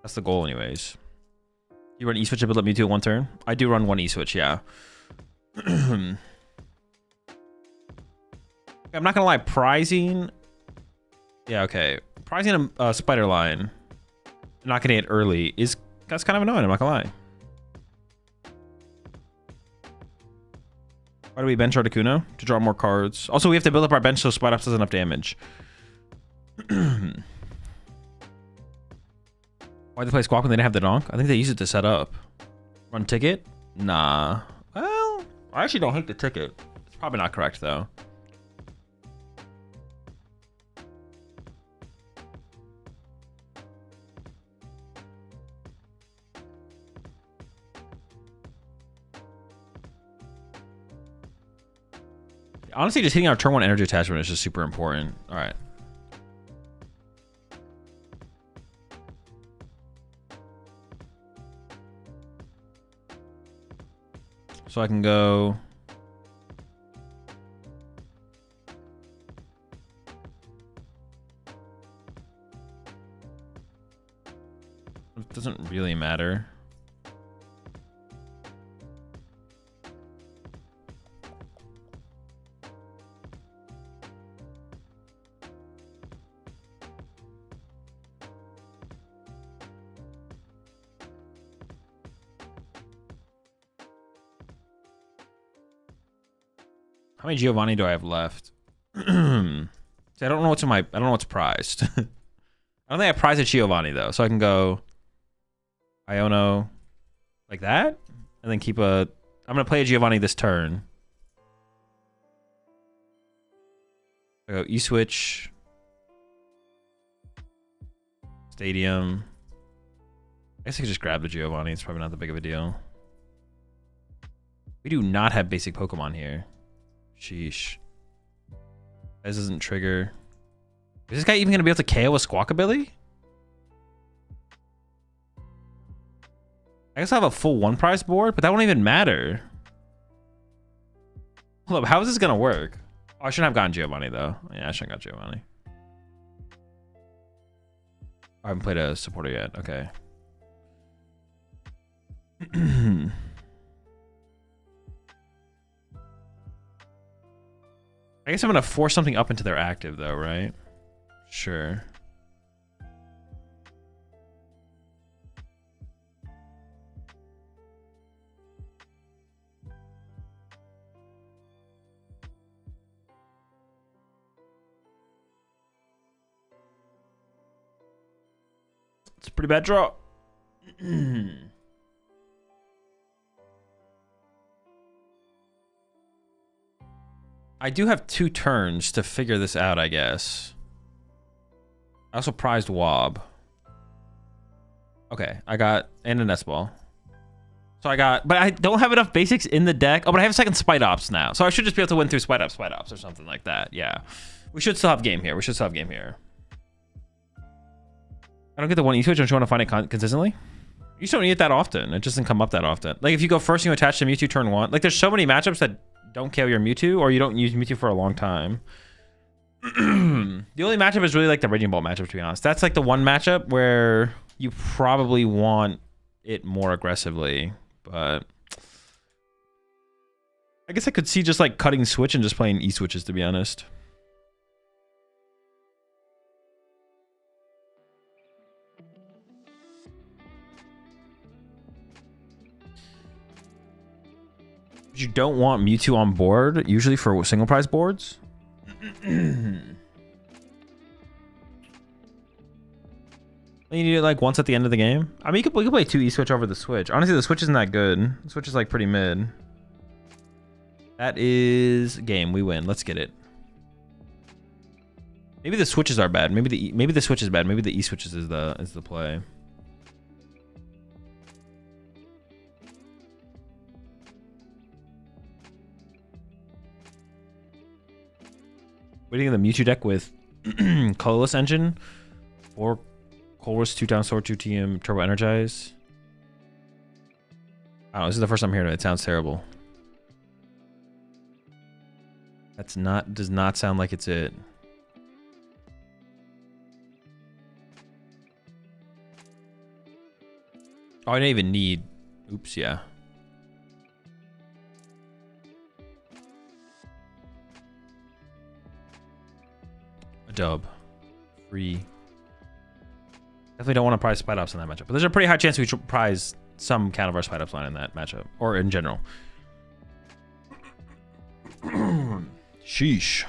That's the goal anyways. You run E-Switch to build up Mewtwo 1 turn? I do run 1 E-Switch, yeah. I'm not gonna lie, prizing... Yeah, okay. Prizing a Spider Line, not getting it early, that's kind of annoying, I'm not gonna lie. Why do we bench Articuno? To draw more cards. Also, we have to build up our bench so Spite Ops does enough damage. Why'd they play Squawk when they didn't have the donk? I think they used it to set up. Run ticket? Nah. Well, I actually don't hate the ticket. It's probably not correct, though. Honestly, just hitting our turn 1 energy attachment is just super important. All right. So I can go... It doesn't really matter. How many Giovanni do I have left? See, I don't know what's in my... I don't know what's prized. I don't think I prize a Giovanni, though. So I can go... Iono... Like that? And then keep a... I'm going to play a Giovanni this turn. I go E-Switch. Stadium. I guess I could just grab the Giovanni. It's probably not that big of a deal. We do not have basic Pokemon here. Sheesh. This doesn't trigger. Is this guy even going to be able to KO a Squawkabilly? I guess I have a full 1 prize board, but that won't even matter. Hold up, how is this going to work? Oh, I shouldn't have gotten Giovanni, though. Yeah, I shouldn't have got Giovanni. I haven't played a supporter yet. Okay. I guess I'm gonna force something up into their active though, right? Sure. It's a pretty bad draw. I do have 2 turns to figure this out, I guess. I also prized Wob. Okay, I got and a nest ball. So I got, but I don't have enough basics in the deck. Oh, but I have a second Spite Ops now. So I should just be able to win through Spite Ops or something like that. Yeah. We should still have game here. I don't get the one E-switch. Don't you want to find it consistently? You just don't need it that often. It just doesn't come up that often. Like if you go first and you attach to Mewtwo turn 1. Like there's so many matchups that don't KO your Mewtwo, or you don't use Mewtwo for a long time. The only matchup is really like the Raging Ball matchup, to be honest. That's like the one matchup where you probably want it more aggressively, but I guess I could see just like cutting switch and just playing E-switches, to be honest. You don't want Mewtwo on board, usually for single prize boards. You need it like once at the end of the game. I mean, you could play 2 E-switch over the switch. Honestly, the switch isn't that good. The switch is like pretty mid. That is game. We win. Let's get it. Maybe the switches are bad. Maybe the switch is bad. Maybe the E-switches is the play. Waiting in the Mewtwo deck with colorless engine, 4 Colress, 2 down sword, 2 TM, turbo energize. I don't know, this is the first time hearing it. It sounds terrible. Does not sound like it's it. Oh, I didn't even need. Oops, yeah. A dub. Free. Definitely don't want to prize Spite Ops in that matchup. But there's a pretty high chance we should prize some kind of our Spite Ops line in that matchup. Or in general. Sheesh.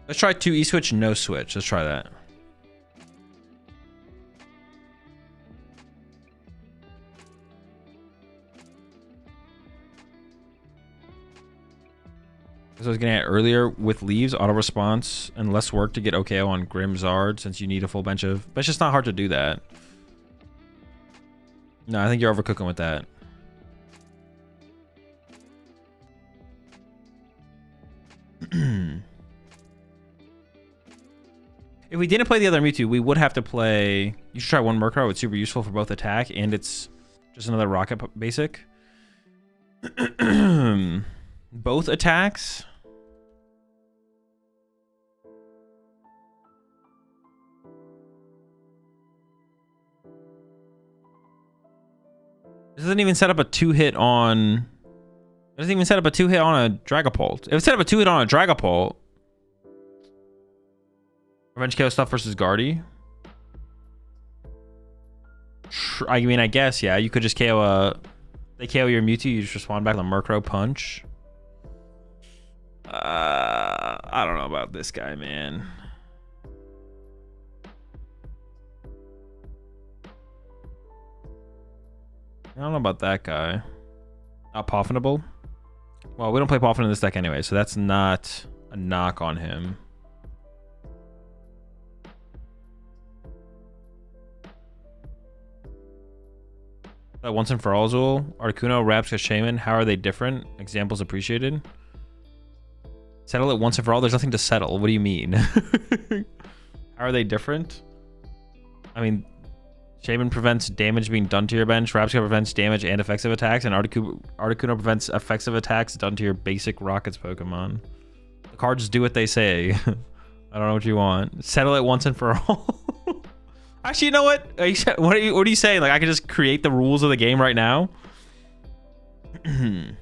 Let's try 2 E-switch, no switch. Let's try that. As I was getting at earlier, with leaves, auto response, and less work to get OKO on Grimzard, since you need a full bench of... But it's just not hard to do that. No, I think you're overcooking with that. If we didn't play the other Mewtwo, we would have to play... You should try 1 Murkrow. It's super useful for both attack, and it's just another rocket basic. Both attacks. This doesn't even set up a 2-hit on... It doesn't even set up a 2-hit on a Dragapult. If it set up a 2-hit on a Dragapult... Revenge KO stuff versus Guardy. I mean, I guess, yeah. You could just KO a... They KO your Mewtwo, you just respond back with a Murkrow punch. I don't know about this guy, man. I don't know about that guy. Not Poffinable? Well, we don't play Poffin in this deck anyway, so that's not a knock on him. Once and for all, Azul. Articuno, Rapska, Shaman. How are they different? Examples appreciated. Settle it once and for all. There's nothing to settle. What do you mean? How are they different? I mean, Shaman prevents damage being done to your bench. Rapska prevents damage and effective attacks. And Articuno prevents effective attacks done to your basic Rockets Pokemon. The cards do what they say. I don't know what you want. Settle it once and for all. Actually, you know what? What are you saying? Like, I can just create the rules of the game right now? I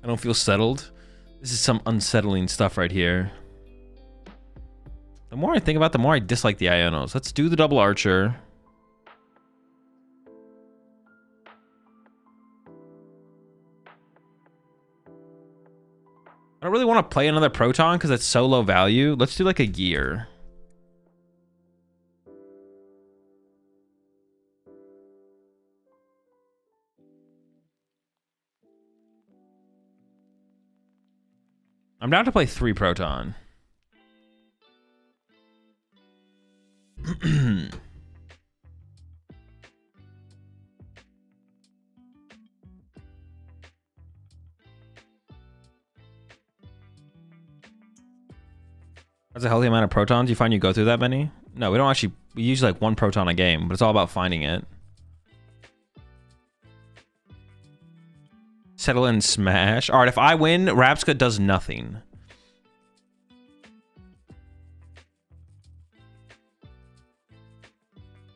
don't feel settled. This is some unsettling stuff right here. The more I think about it, the more I dislike the Ionos. Let's do the double archer. I don't really want to play another Proton because it's so low value. Let's do like a gear. I'm down to play 3 Proton. That's a healthy amount of protons. You find you go through that many? No, we don't actually. We use like 1 proton a game, but it's all about finding it. Settle in smash. All right, if I win, Rapska does nothing.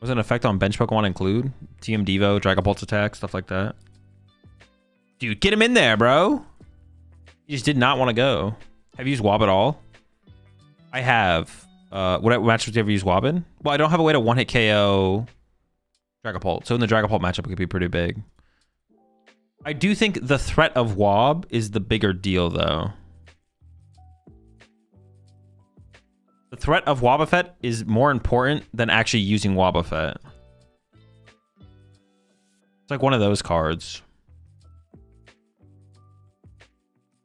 Was an effect on bench Pokemon include? TM Devo, Dragapult attack, stuff like that. Dude, get him in there, bro. You just did not want to go. Have you used Wob at all? I have. What match would you ever use Wob in? Well, I don't have a way to one-hit KO Dragapult. So in the Dragapult matchup, it could be pretty big. I do think the threat of Wob is the bigger deal, though. The threat of Wobbuffet is more important than actually using Wobbuffet. It's like one of those cards.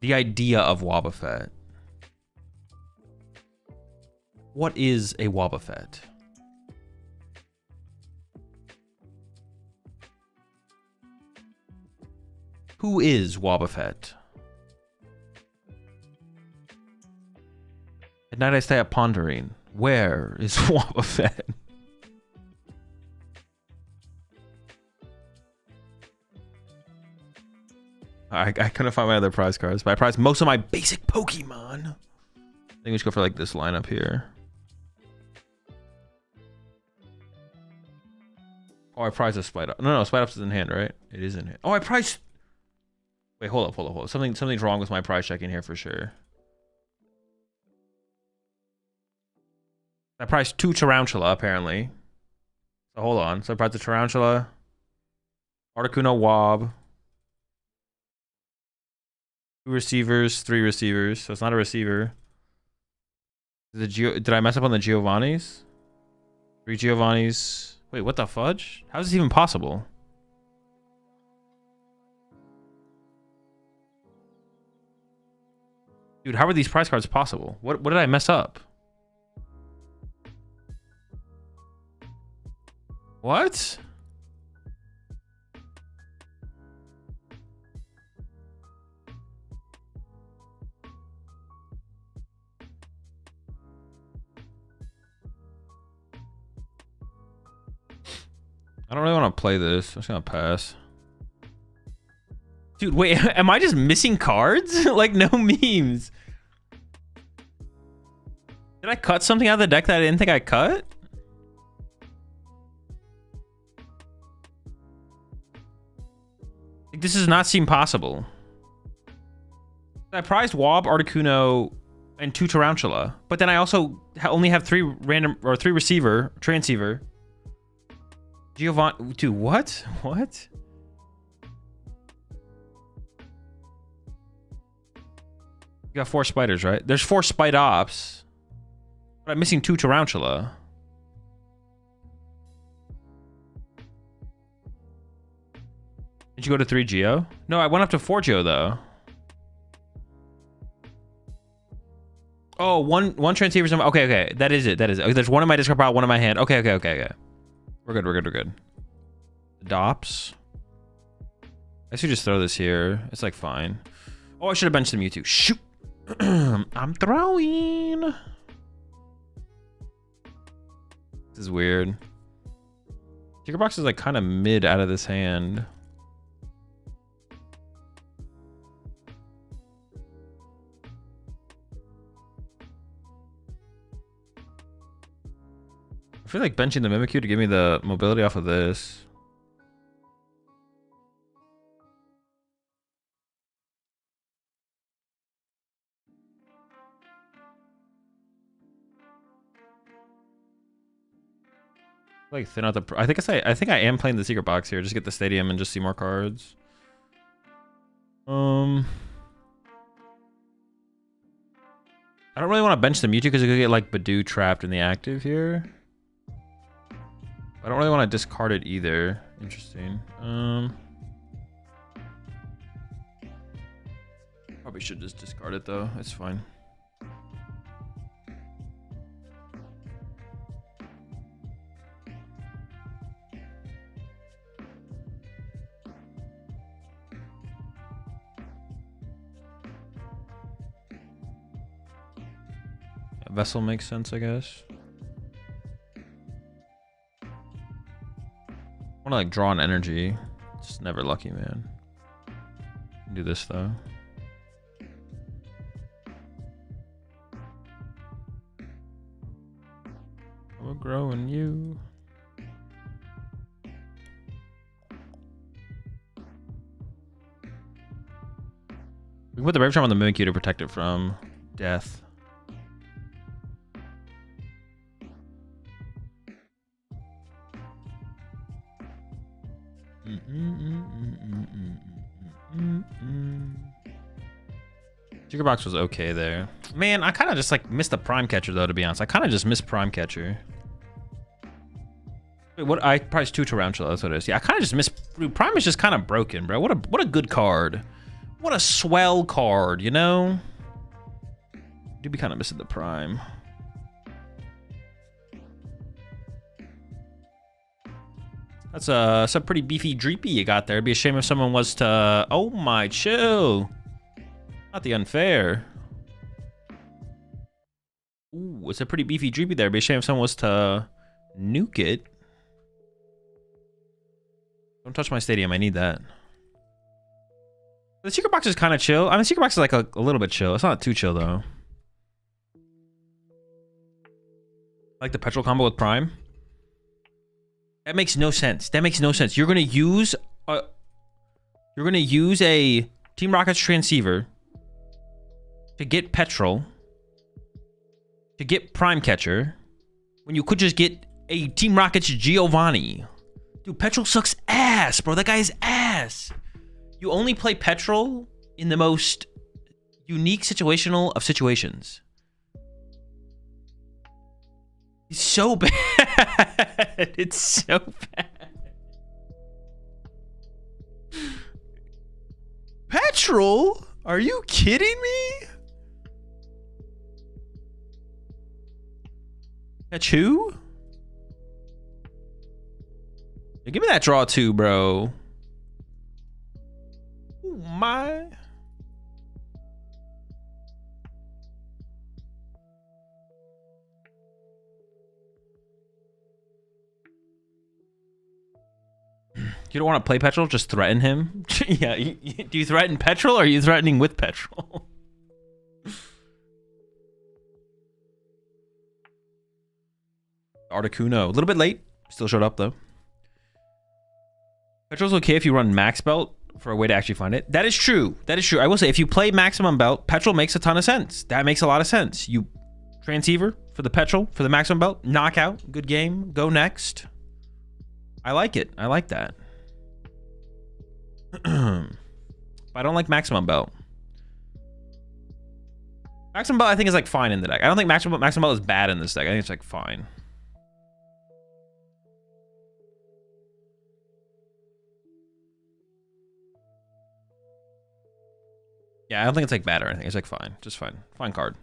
The idea of Wobbuffet. What is a Wobbuffet? Who is Wobbuffet? At night I stay up pondering. Where is Wobbuffet? I couldn't find my other prize cards, but I prized most of my basic Pokemon. I think we should go for like this lineup here. Oh, I prized a Spider. No, Spider is in hand, right? It is in hand. Oh, I prized. Wait, hold up. Something's wrong with my prize checking here for sure. I priced 2 Tarantula, apparently. So hold on. So I priced a Tarantula, Articuno Wob, 2 receivers, 3 receivers. So it's not a receiver. Did I mess up on the Giovanni's? 3 Giovanni's. Wait, what the fudge? How is this even possible? Dude, how are these prize cards possible? What did I mess up? What? I don't really want to play this. I'm just gonna pass. Dude, wait, am I just missing cards? Like, no memes. Did I cut something out of the deck that I didn't think I cut? Like, this does not seem possible. I prized Wob, Articuno, and 2 Tarantula. But then I also only have 3 random, or 3 receiver, transceiver. Giovanni, dude, what? What? You got 4 spiders, right? There's 4 Spidops. But I'm missing 2 Tarantula. Did you go to 3 Geo? No, I went up to 4 Geo though. Oh, one transceiver. Okay. That is it. Okay, there's one in my discard pile, one in my hand. Okay. We're good. Dops. I should just throw this here. It's like fine. Oh, I should have benched the Mewtwo. Shoot. I'm throwing. This is weird. Eevee Box is like kind of mid out of this hand. I feel like benching the Mimikyu to give me the mobility off of this. Like thin out the. I think I am playing the secret box here. Just get the stadium and just see more cards. I don't really want to bench the Mewtwo because you could get like Badoo trapped in the active here. I don't really want to discard it either. Interesting. Probably should just discard it though. It's fine. Vessel makes sense, I guess. I want to like draw an energy. It's just never lucky, man. Do this though. I will grow in you. We can put the Brave Charm on the Mimikyu to protect it from death. Secret Box was okay there. Man, I kind of just like missed the Prime Catcher though, to be honest. I kind of just missed Prime Catcher. Wait, what? I priced 2 Tarantula, that's what it is. Yeah, I kind of just missed. Dude, Prime is just kind of broken, bro. What a good card. What a swell card, you know? Do be kind of missing the Prime. That's a pretty beefy dreepy you got there. It'd be a shame if someone was to... Oh my, chill. Not the unfair. Ooh, it's a pretty beefy dreepy there. It'd be a shame if someone was to nuke it. Don't touch my stadium. I need that. The secret box is kind of chill. I mean, secret box is like a little bit chill. It's not too chill though. Like the petrol combo with Prime. That makes no sense. That makes no sense. You're gonna use a Team Rocket's transceiver to get petrol to get Prime Catcher when you could just get a Team Rocket's Giovanni. Dude, petrol sucks ass, bro. That guy is ass. You only play petrol in the most unique situational of situations. It's so bad. It's so bad. Petrol? Are you kidding me? Catch who? Yeah, give me that draw too, bro. Oh my. You don't want to play petrol? Just threaten him? Yeah. Do you threaten petrol or are you threatening with petrol? Articuno. A little bit late. Still showed up though. Petrol's okay if you run max belt for a way to actually find it. That is true. That is true. I will say if you play maximum belt, petrol makes a ton of sense. That makes a lot of sense. You transceiver for the petrol, for the maximum belt, knockout, good game, go next. I like it. I like that. But I don't like maximum belt. Maximum belt I think is like fine in the deck. I don't think maximum belt is bad in this deck. I think it's like fine. Yeah, I don't think it's like bad or anything. It's like fine. Just fine. Fine card.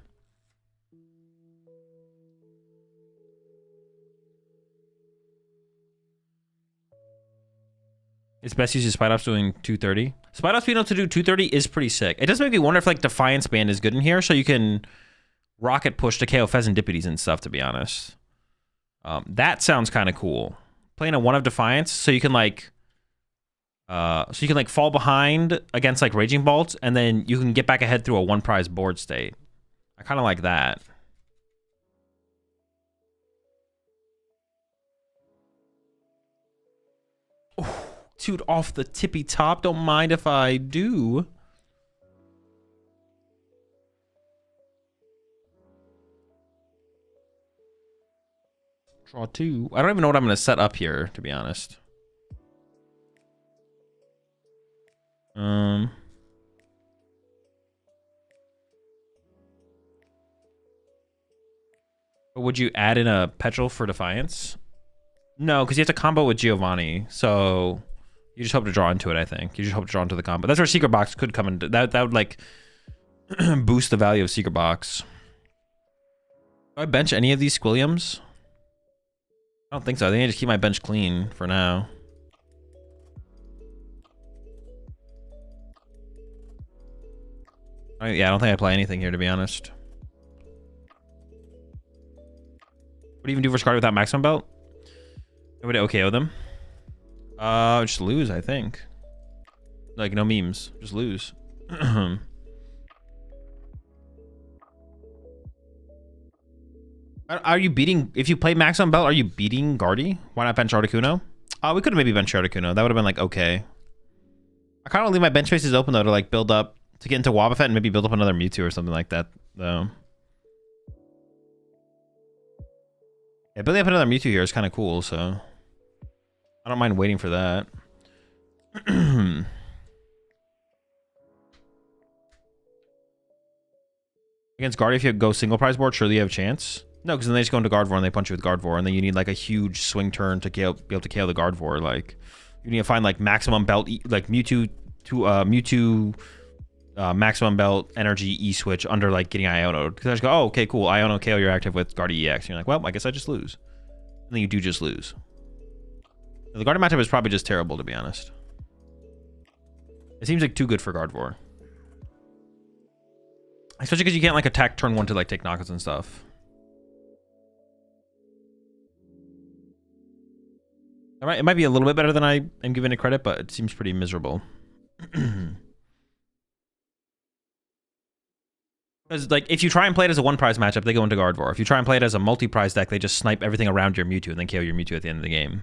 It's best used to Spite Ops doing 230. Spite Ops being able to do 230 is pretty sick. It does make me wonder if like Defiance Band is good in here, so you can rocket push to KO Pheasantippities and stuff, to be honest. That sounds kind of cool. Playing a 1 of Defiance, so you can like fall behind against like Raging Bolts, and then you can get back ahead through a 1 prize board state. I kind of like that. Dude, off the tippy top. Don't mind if I do. Draw 2. I don't even know what I'm going to set up here, to be honest. Would you add in a Petrol for Defiance? No, because you have to combo with Giovanni. So you just hope to draw into it, I think. You just hope to draw into the combo. That's where Secret Box could come into. That would like boost the value of Secret Box. Do I bench any of these Squilliams? I don't think so. I think I just keep my bench clean for now. Yeah, I don't think I play anything here, to be honest. What do you even do for Scarlet without maximum belt? I would OKO them. Just lose, I think. Like, no memes. Just lose. Are you beating... If you play maximum belt, are you beating Guardy? Why not bench Articuno? We could have maybe benched Articuno. That would have been, like, okay. I kind of leave my bench spaces open, though, to, like, build up... To get into Wobbuffet and maybe build up another Mewtwo or something like that, though. Yeah, building up another Mewtwo here is kind of cool, so... I don't mind waiting for that. Against Guardy, if you go single prize board, surely you have a chance. No, because then they just go into Gardevoir and they punch you with Gardevoir, and then you need like a huge swing turn to be able to KO the Gardevoir. Like, you need to find like maximum belt, like Mewtwo maximum belt energy E switch under like getting Iono'd. Because I just go, oh, okay, cool. Iono KO, you're active with Guardy EX. And you're like, well, I guess I just lose. And then you do just lose. The Guardy matchup is probably just terrible, to be honest. It seems like too good for Gardevoir. Especially because you can't like attack turn 1 to like take knockouts and stuff. It might be a little bit better than I am giving it credit, but it seems pretty miserable. Because like if you try and play it as a one prize matchup, they go into Gardevoir. If you try and play it as a multi-prize deck, they just snipe everything around your Mewtwo and then KO your Mewtwo at the end of the game.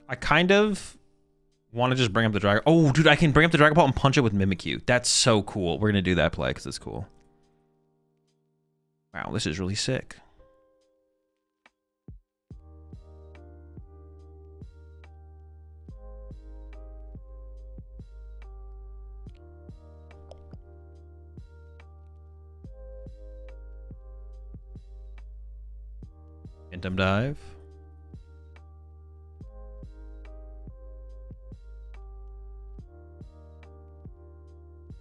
I kind of want to just bring up the Dragon. Oh, dude, I can bring up the Dragon Ball and punch it with Mimikyu. That's so cool. We're going to do that play because it's cool. Wow, this is really sick. Phantom Dive.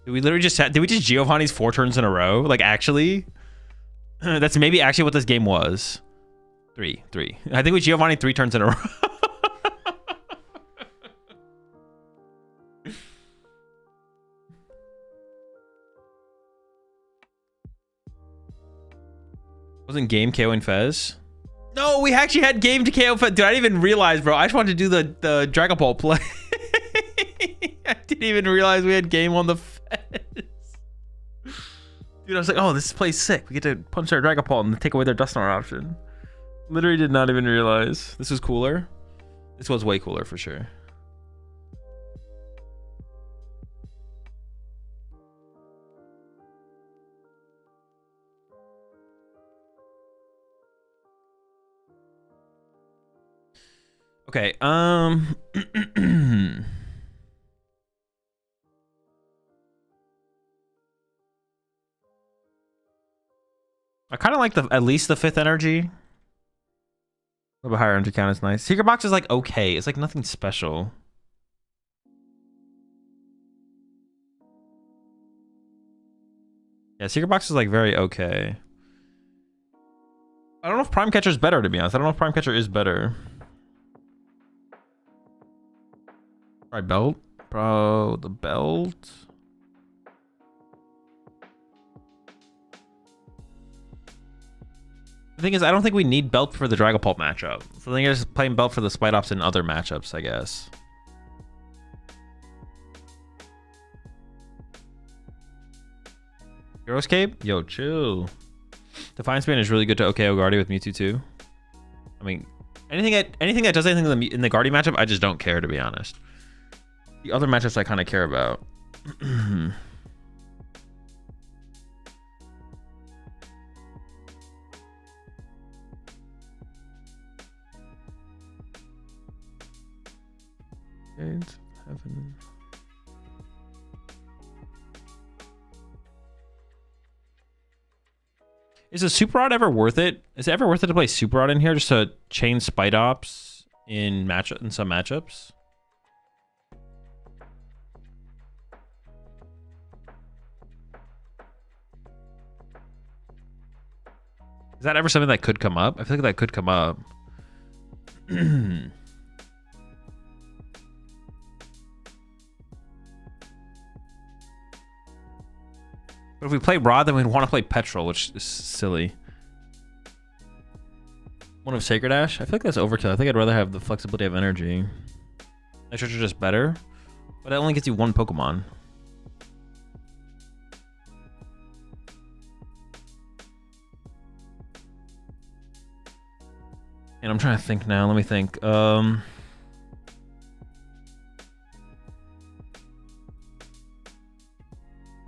Did we literally just did we just Giovanni's 4 turns in a row? Like actually? That's maybe actually what this game was. 3. I think we Giovanni 3 turns in a row. Wasn't game KOing Fez? No, we actually had game to KO Fez. Dude, I didn't even realize, bro. I just wanted to do the Dragon Ball play. I didn't even realize we had game on the Fez. Dude, I was like, oh, this play's sick. We get to punch their Dragon Ball and take away their Dusknoir option. Literally did not even realize. This was cooler. This was way cooler for sure. Okay, I kind of like at least the 5th energy. A little bit higher energy count is nice. Secret Box is like okay. It's like nothing special. Yeah, Secret Box is like very okay. I don't know if Prime Catcher is better, to be honest. I don't know if Prime Catcher is better. Try Belt. Bro, the Belt. The thing is, I don't think we need Belt for the Dragapult matchup. So I think I'm just playing Belt for the Spite Ops in other matchups, I guess. Heroescape? Yo, chill. Defiance Band is really good to OKO Guardy with Mewtwo too. I mean, anything that does anything in the Guardy matchup, I just don't care, to be honest. The other matchups I kind of care about. Gates of Heaven. Is a Super Rod ever worth it? Is it ever worth it to play Super Rod in here just to chain Spite Ops in some matchups? Is that ever something that could come up? I feel like that could come up. But if we play Rod, then we'd want to play Petrol, which is silly. One of Sacred Ash? I feel like that's overkill. I think I'd rather have the flexibility of energy. Extra are just better, but it only gets you one Pokemon. And I'm trying to think now. Let me think.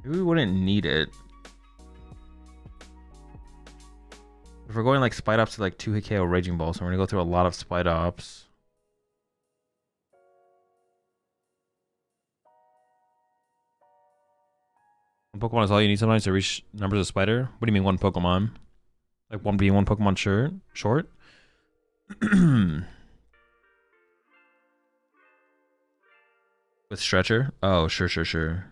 Maybe we wouldn't need it. If we're going like Spite Ops to like 2 hit KO Raging Ball, so we're gonna go through a lot of Spite Ops. One Pokemon is all you need sometimes to reach numbers of Spider. What do you mean one Pokemon? Like one being one Pokemon short? With Stretcher? Oh, sure.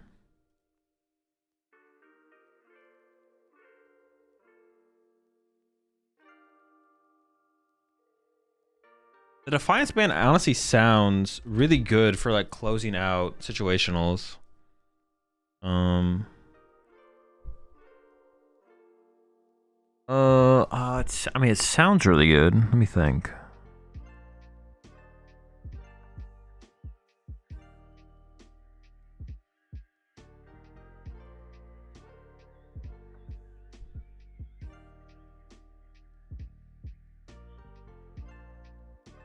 The Defiance Band honestly sounds really good for like closing out situationals. I mean, it sounds really good. Let me think.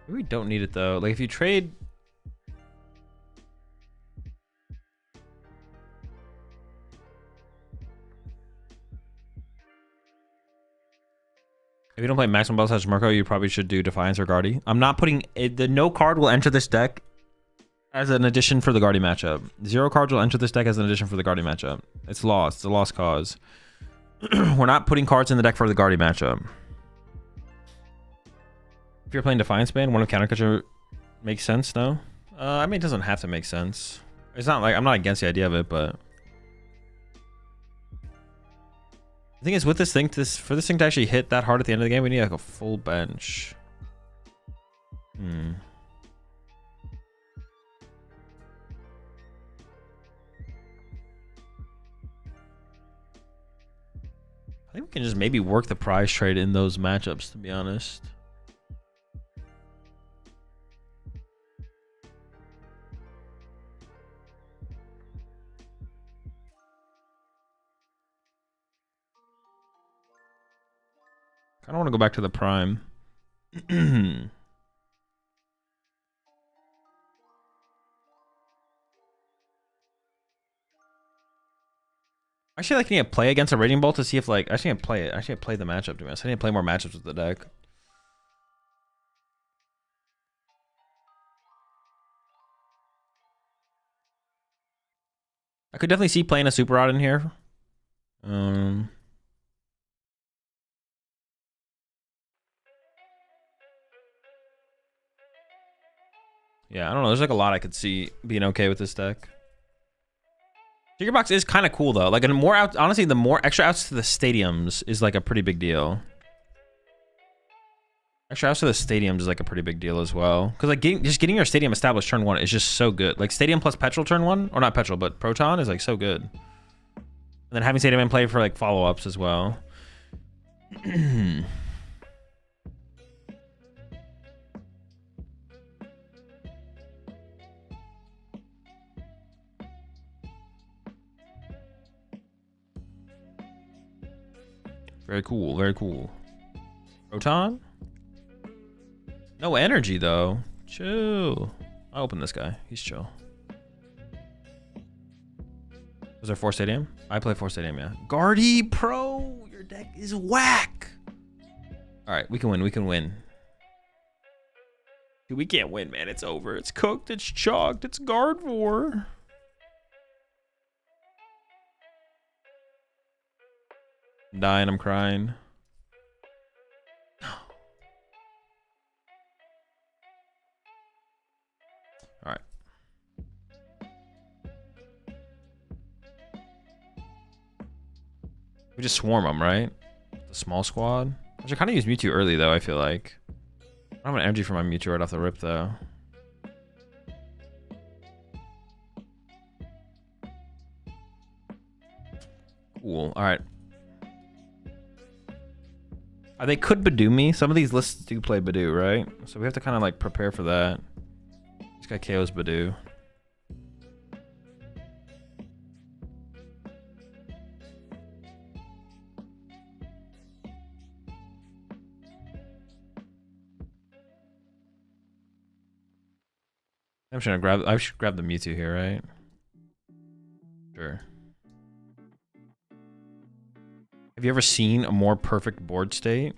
We don't need it though. Like if you trade, if you don't play Maximum Ball slash Murko, you probably should do Defiance or Guardy. I'm not putting it, the no card will enter this deck as an addition for the Guardy matchup. 0 cards will enter this deck as an addition for the Guardy matchup. It's lost. It's a lost cause. We're not putting cards in the deck for the Guardy matchup. If you're playing Defiance Band, one of Counter Catcher makes sense, no? I mean, it doesn't have to make sense. It's not like, I'm not against the idea of it, but the thing is with this thing, for this thing to actually hit that hard at the end of the game, we need like a full bench. I think we can just maybe work the prize trade in those matchups, to be honest. I don't want to go back to the prime. Actually, like, I need to play against a Raging Bolt to see if, like, actually, I play it. Actually, I play the matchup, to be honest. I need to play more matchups with the deck. I could definitely see playing a Super Rod in here. Yeah, I don't know. There's like a lot I could see being okay with this deck. Jigger Box is kind of cool though. Like, and more out. Honestly, the more extra outs to the stadiums is like a pretty big deal. Extra outs to the stadiums is like a pretty big deal as well. Because like just getting your stadium established turn 1 is just so good. Like stadium plus Petrol turn 1, or not Petrol, but Proton is like so good. And then having stadium in play for like follow ups as well. Very cool. Very cool. Proton? No energy though. Chill. I'll open this guy. He's chill. Was there 4 Stadium? I play 4 Stadium, yeah. Guardy Pro! Your deck is whack! Alright, we can win. We can win. Dude, we can't win, man. It's over. It's cooked. It's chalked. It's guard war. I'm dying. I'm crying. Alright. We just swarm them, right? The small squad. I should kind of use Mewtwo early, though, I feel like. I don't have an energy for my Mewtwo right off the rip, though. Cool. Alright. They could Badoo me. Some of these lists do play Badoo, right? So we have to kind of, like, prepare for that. This guy KOs Badoo. I'm trying to grab. I should grab the Mewtwo here, right? Sure. Have you ever seen a more perfect board state?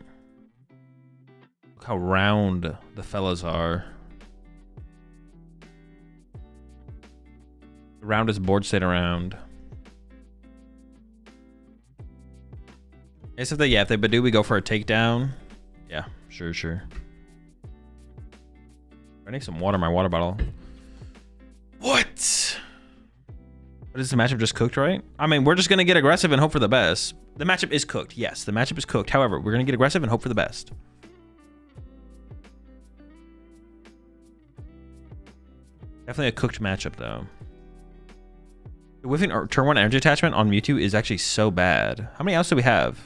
Look how round the fellas are. The roundest board state around. I guess if they Badoo, we go for a takedown. Yeah, sure. I need some water in my water bottle. What? But is the matchup just cooked, right? I mean, we're just going to get aggressive and hope for the best. The matchup is cooked. Yes, the matchup is cooked. However, we're going to get aggressive and hope for the best. Definitely a cooked matchup, though. The whiffing turn 1 energy attachment on Mewtwo is actually so bad. How many outs do we have?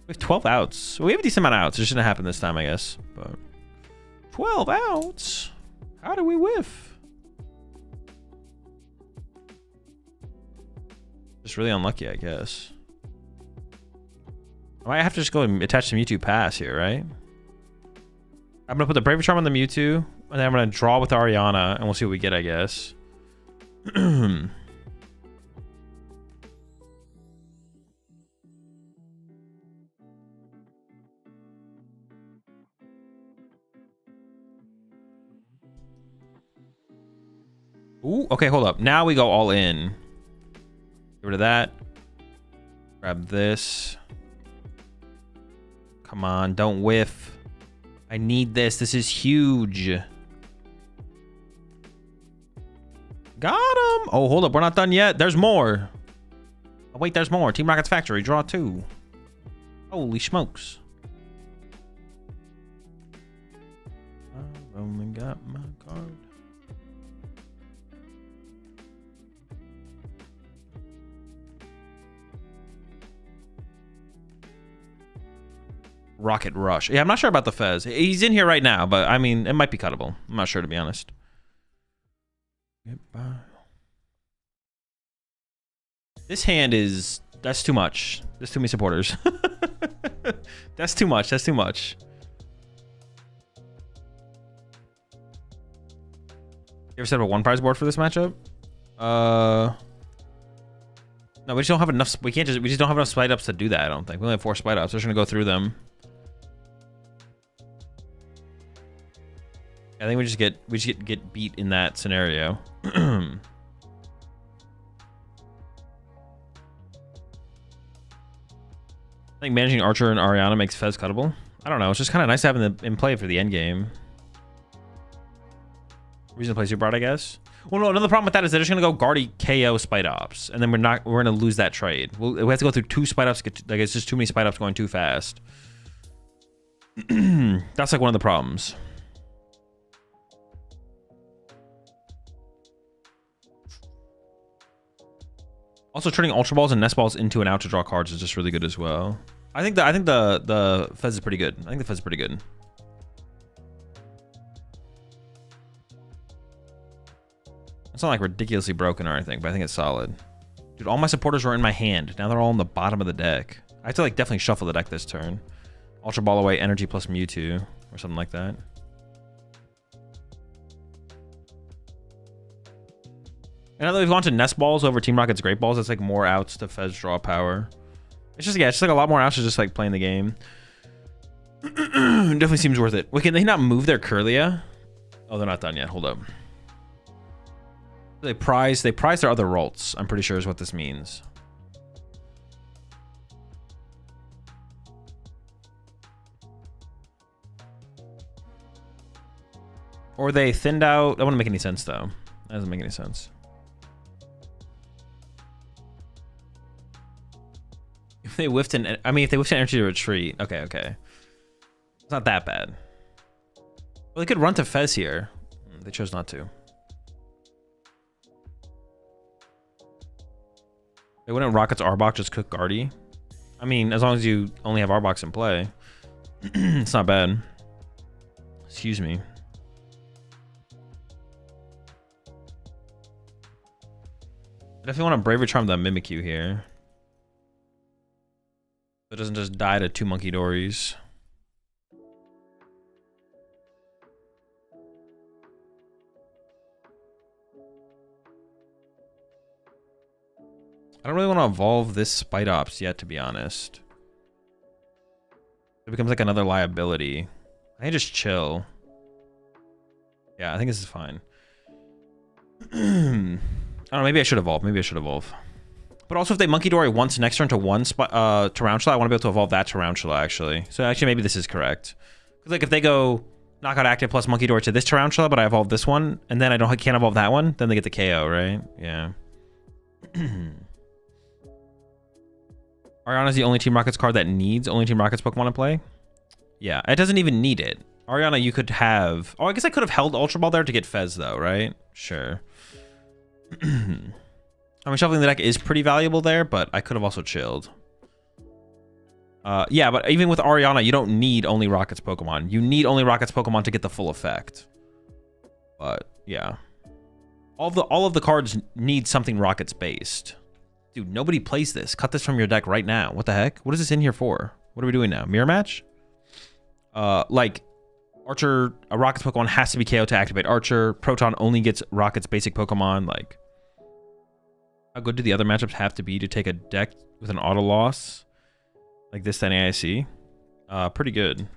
We have 12 outs. So we have a decent amount of outs. It shouldn't happen this time, I guess. But 12 outs? How do we whiff? Just really unlucky, I guess. I might have to just go and attach the Mewtwo pass here, right? I'm gonna put the Braver Charm on the Mewtwo, and then I'm gonna draw with Ariana, and we'll see what we get, I guess. Ooh, okay, hold up. Now we go all in. Get rid of that. Grab this. Come on, don't whiff. I need this. This is huge. Got him. Oh, hold up. We're not done yet. There's more. Oh, wait, there's more. Team Rocket's Factory. Draw 2. Holy smokes. I've only got my card. Rocket Rush. Yeah, I'm not sure about the Fez. He's in here right now, but I mean, it might be cuttable. I'm not sure, to be honest. This hand is... That's too much. There's too many supporters. That's too much. That's too much. You ever set up a 1 prize board for this matchup? No, we just don't have enough. We just don't have enough spite ups to do that, I don't think. We only have 4 spite ups. We're just gonna go through them. I think we just get beat in that scenario. I think managing Archer and Ariana makes Fez cuttable. I don't know. It's just kind of nice to have them in play for the end game. Reason to play Super Art, I guess. Well, no, another problem with that is they're just gonna go Guardy KO Spite Ops, and then we're gonna lose that trade. We have to go through 2 Spite Ops. Like, it's just too many Spite Ops going too fast. That's like one of the problems. Also, turning Ultra Balls and Nest Balls into an out to draw cards is just really good as well. I think the Fez is pretty good. I think the Fez is pretty good. It's not like ridiculously broken or anything, but I think it's solid. Dude, all my supporters were in my hand. Now they're all on the bottom of the deck. I have to like definitely shuffle the deck this turn. Ultra Ball away, energy plus Mewtwo or something like that. And now that we've gone to Nest Balls over Team Rocket's Great Balls, it's like more outs to Fez draw power. It's just, yeah, it's just like a lot more outs to just like playing the game. Definitely seems worth it. Wait, can they not move their Curlia? Oh, they're not done yet. Hold up. They prize their other Rolts, I'm pretty sure is what this means. Or they thinned out. That wouldn't make any sense though. That doesn't make any sense. If they whiffed an, I mean, if they whiffed an energy to retreat, okay, okay. It's not that bad. Well, they could run to Fez here. They chose not to. They wouldn't Rockets Arbok just cook Guardy. I mean, as long as you only have Arboks in play, it's not bad. Excuse me. I definitely want to Bravery Charm that Mimikyu here. So it doesn't just die to 2 Monkey Dories. I don't really want to evolve this Spite Ops yet, to be honest. It becomes like another liability. I think just chill. Yeah, I think this is fine. I don't know, maybe I should evolve. Maybe I should evolve. But also if they Monkey Dory once next turn to one Tarantula, I want to be able to evolve that Tarantula, actually. So actually, maybe this is correct. Because like if they go Knockout Active plus Monkey Dory to this Tarantula, but I evolve this one, and then I can't evolve that one, then they get the KO, right? Yeah. Ariana's the only Team Rockets card that needs only Team Rockets Pokemon to play. Yeah, it doesn't even need it. Ariana, you could have... Oh, I guess I could have held Ultra Ball there to get Fez, though, right? Sure. I mean, shuffling the deck is pretty valuable there, but I could have also chilled. Yeah, but even with Ariana, you don't need only Rockets Pokemon. You need only Rockets Pokemon to get the full effect. But, yeah. All of the cards need something Rockets based. Dude, nobody plays this. Cut this from your deck right now. What the heck? What is this in here for? What are we doing now? Mirror match? Like, Archer, a Rockets Pokemon has to be KO to activate Archer. Proton only gets Rockets basic Pokemon. Like, how good do the other matchups have to be to take a deck with an auto loss like this at NAIC? Pretty good.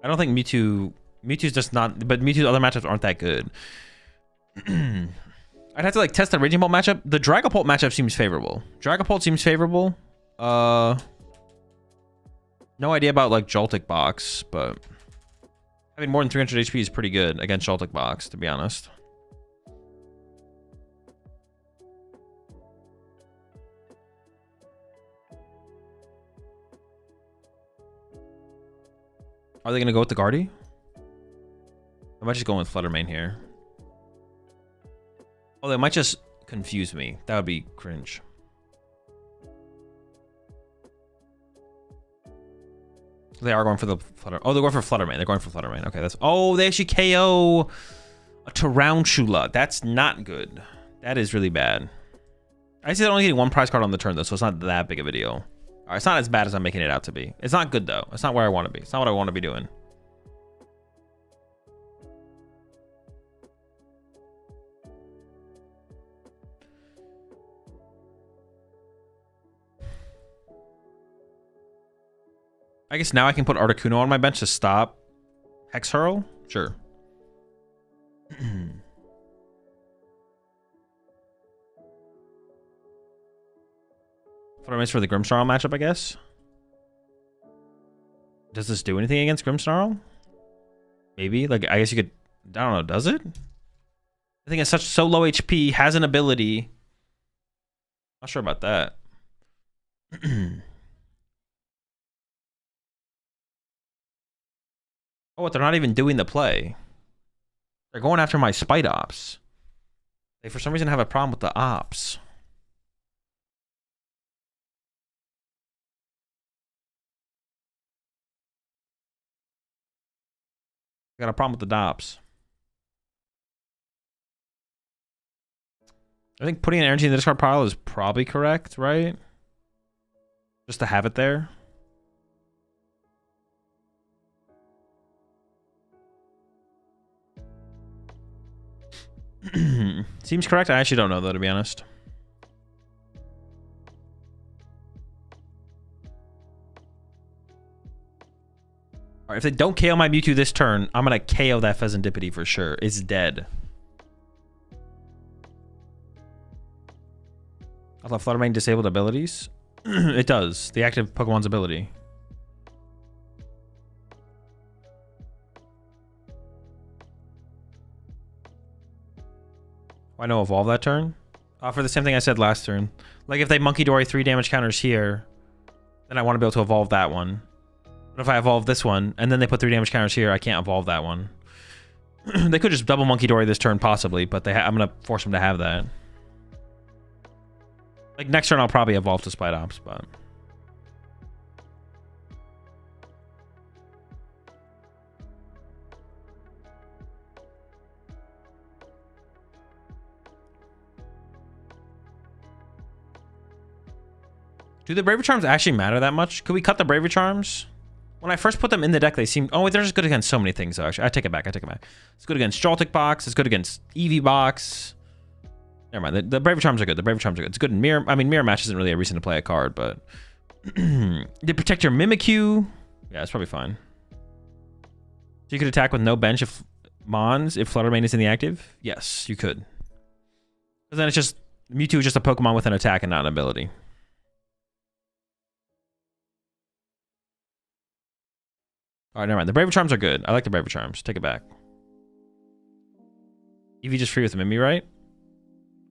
I don't think Mewtwo's just not, but Mewtwo's other matchups aren't that good. I'd have to like test the Raging Bolt matchup. The Dragapult matchup seems favorable. Dragapult seems favorable. No idea about like Joltik Box, but having more than 300 HP is pretty good against Joltik Box, to be honest. Are they gonna go with the Guardy? I might just go with Fluttermane here. Oh, they might just confuse me. That would be cringe. They are going for the Flutter. Oh, they're going for Fluttermane. They're going for Fluttermane. Okay, that's... Oh, they actually KO a Tarantula. That's not good. That is really bad. I see they're only getting 1 prize card on the turn, though, so it's not that big of a deal. All right, it's not as bad as I'm making it out to be. It's not good, though. It's not where I want to be. It's not what I want to be doing. I guess now I can put Articuno on my bench to stop Hex Hurl? Sure. For the Grimmsnarl matchup, I guess. Does this do anything against Grimmsnarl? Maybe. Like, I guess you could... I don't know. Does it? I think it's so low HP, has an ability. Not sure about that. Oh, what? They're not even doing the play. They're going after my Spite Ops. They, for some reason, have a problem with the Ops. Got a problem with the Dops. I think putting an energy in the discard pile is probably correct, right? Just to have it there. Seems correct. I actually don't know though, to be honest. Alright, if they don't KO my Mewtwo this turn, I'm gonna KO that Pheasantipity for sure. It's dead. I thought Flutter Mane disabled abilities. It does. The active Pokemon's ability. Why no evolve that turn? For the same thing I said last turn. Like if they Monkey Dory 3 damage counters here, then I want to be able to evolve that one. But if I evolve this one, and then they put 3 damage counters here, I can't evolve that one. They could just double Monkey Dory this turn possibly, but I'm going to force them to have that. Like next turn I'll probably evolve to Spite Ops, but... Do the Bravery Charms actually matter that much? Could we cut the Bravery Charms? When I first put them in the deck, they seemed... Oh, they're just good against so many things, though, actually. I take it back. It's good against Joltik Box. It's good against Eevee Box. Never mind. The Bravery Charms are good. It's good in Mirror... I mean, Mirror Match isn't really a reason to play a card, but... They protect your Mimikyu. Yeah, it's probably fine. So you could attack with no bench if Mons, if Flutter Mane is in the active? Yes, you could. But then it's just... Mewtwo is just a Pokemon with an attack and not an ability. Alright, never mind. The Bravery Charms are good. I like the Bravery Charms. Take it back. Eevee just free with the Mimi, right?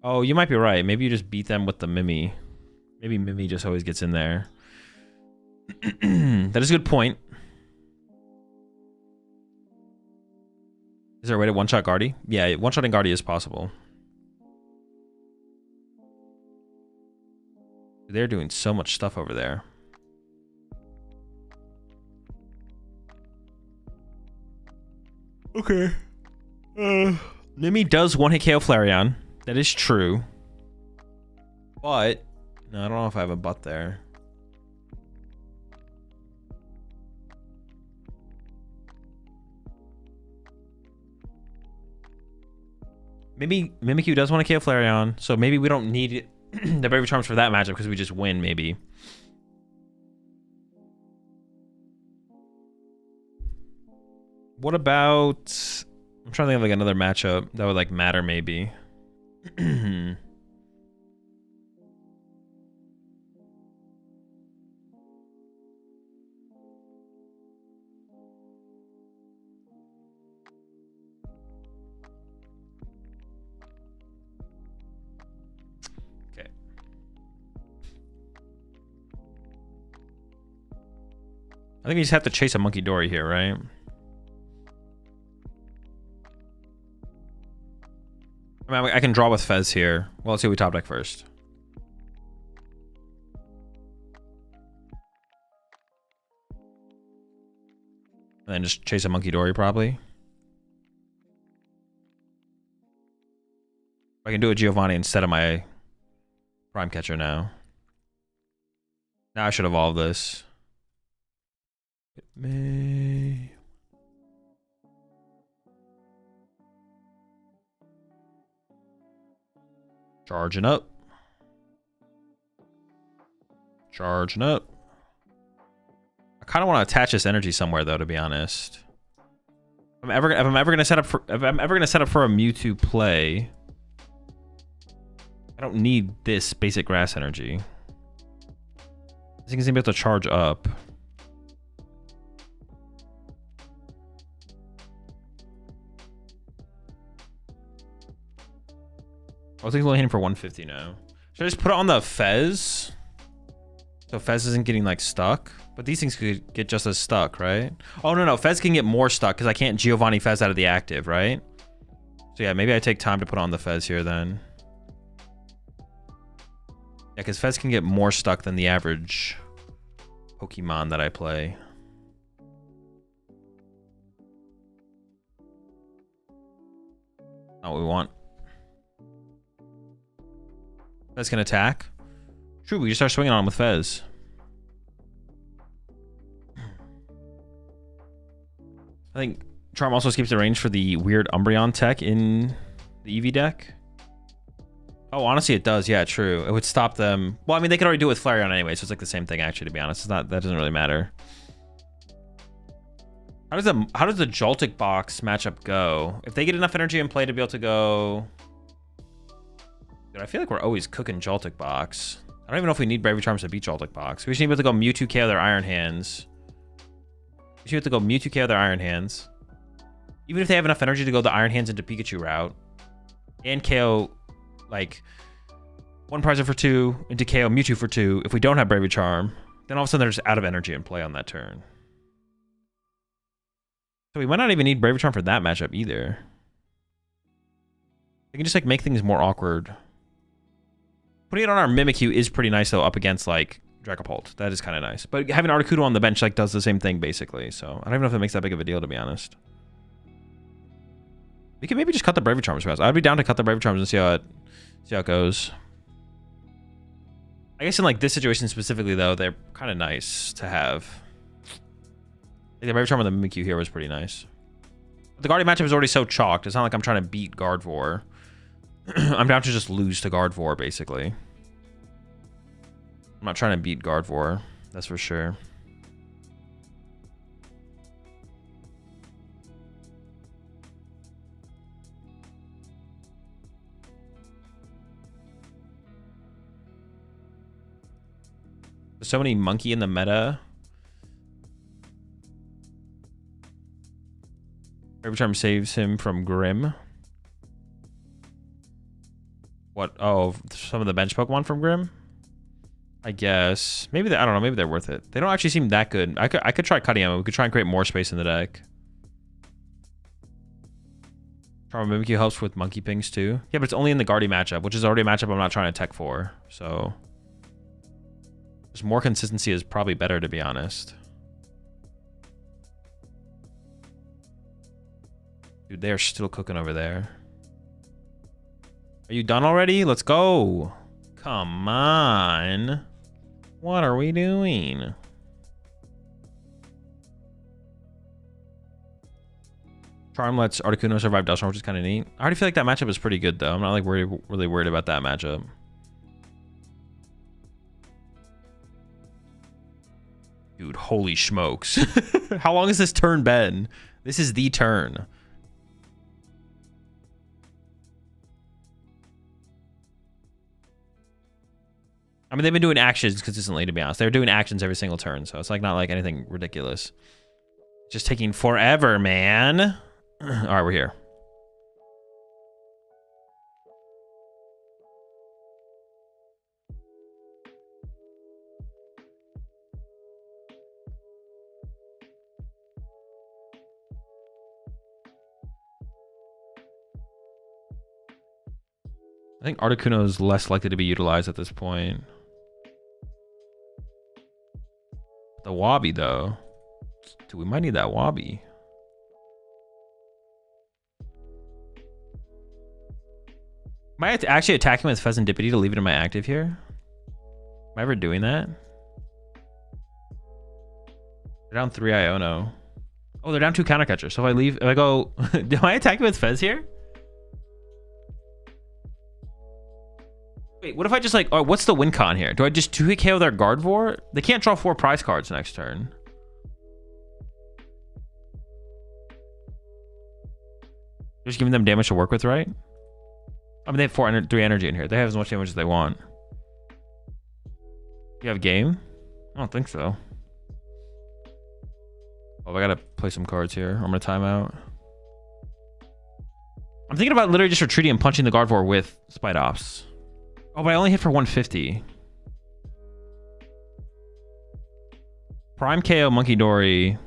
Oh, you might be right. Maybe you just beat them with the Mimi. Maybe Mimi just always gets in there. That is a good point. Is there a way to one-shot Guardy? Yeah, one-shotting Guardy is possible. They're doing so much stuff over there. Okay. Mimi does one-hit KO Flareon. That is true. But... No, I don't know if I have a but there. Maybe Mimikyu does want to KO Flareon, so maybe we don't need the Bravery Charms for that matchup because we just win, maybe. What about... I'm trying to think of like another matchup that would like matter maybe. Okay. I think you just have to chase a Monkey Dory here, right? I mean, I can draw with Fez here. Well, let's see what we top deck first. And then just chase a Monkey Dory, probably. I can do a Giovanni instead of my Prime Catcher now. Now I should evolve this. It may... Charging up. Charging up. I kind of want to attach this energy somewhere, though, to be honest. If I'm ever gonna set up for a Mewtwo play, I don't need this basic grass energy. I think he's gonna be able to charge up. I was only hitting for 150 now. Should I just put it on the Fez? So Fez isn't getting like stuck? But these things could get just as stuck, right? Oh, no, Fez can get more stuck because I can't Giovanni Fez out of the active, right? So yeah, maybe I take time to put on the Fez here then. Yeah, because Fez can get more stuck than the average Pokemon that I play. Not what we want. Fez can attack. True, we just start swinging on him with Fez. I think Charm also skips the range for the weird Umbreon tech in the Eevee deck. Oh, honestly, it does. Yeah, true. It would stop them. Well, I mean, they could already do it with Flareon anyway, so it's like the same thing, actually, to be honest. It's not, that doesn't really matter. How does the Joltik box matchup go? If they get enough energy in play to be able to go... Dude, I feel like we're always cooking Joltik box. I don't even know if we need Bravery Charms to beat Joltik box. We should be able to go Mewtwo KO their Iron Hands. We should be able to go Mewtwo KO their Iron Hands. Even if they have enough energy to go the Iron Hands into Pikachu route. And KO, like, one Prizer for 2 into KO Mewtwo for 2. If we don't have Bravery Charm, then all of a sudden they're just out of energy in play on that turn. So we might not even need Bravery Charm for that matchup either. They can just like make things more awkward. Putting it on our Mimikyu is pretty nice though, up against like Dragapult. That is kind of nice. But having Articuno on the bench like does the same thing basically. So I don't even know if it makes that big of a deal, to be honest. We can maybe just cut the Bravery Charms for us. I'd be down to cut the Bravery Charms and see how it goes. I guess in like this situation specifically though, they're kind of nice to have. Like the Bravery Charm on the Mimikyu here was pretty nice. But the Guardian matchup is already so chalked. It's not like I'm trying to beat Gardevoir. I'm down to just lose to Gardevoir, basically. I'm not trying to beat Gardevoir. That's for sure. There's so many monkey in the meta. Every time saves him from Grim. What? Oh, some of the bench Pokemon from Grim? I guess. Maybe I don't know. Maybe they're worth it. They don't actually seem that good. I could try cutting them. We could try and create more space in the deck. Charm Mimikyu helps with Monkey Pings too. Yeah, but it's only in the Guardian matchup, which is already a matchup I'm not trying to tech for. So just more consistency is probably better, to be honest. Dude, they are still cooking over there. Are you done already? Let's go. Come on. What are we doing? Charm lets Articuno survive Dust Storm, which is kind of neat. I already feel like that matchup is pretty good, though. I'm not like really worried about that matchup. Dude, holy smokes. How long has this turn been? This is the turn. I mean, they've been doing actions consistently, to be honest. They're doing actions every single turn, so it's like not like anything ridiculous. Just taking forever, man. All right, we're here. I think Articuno is less likely to be utilized at this point. The Wabi, though. Dude, we might need that Wabi. Am I actually attacking with Pheasantipity to leave it in my active here? Am I ever doing that? They're down 3 Iono. Oh, they're down 2 counter catchers. So if I go, do I attack with Fez here? Wait, what if I just like, oh, what's the win con here? Do I just 2-hit KO their Gardevoir? They can't draw 4 prize cards next turn. Just giving them damage to work with, right? I mean, they have 3 energy in here. They have as much damage as they want. You have game? I don't think so. Oh, I gotta play some cards here. I'm gonna time out. I'm thinking about literally just retreating and punching the Gardevoir with Spite Ops. Oh, but I only hit for 150. Prime KO Monkey Dory.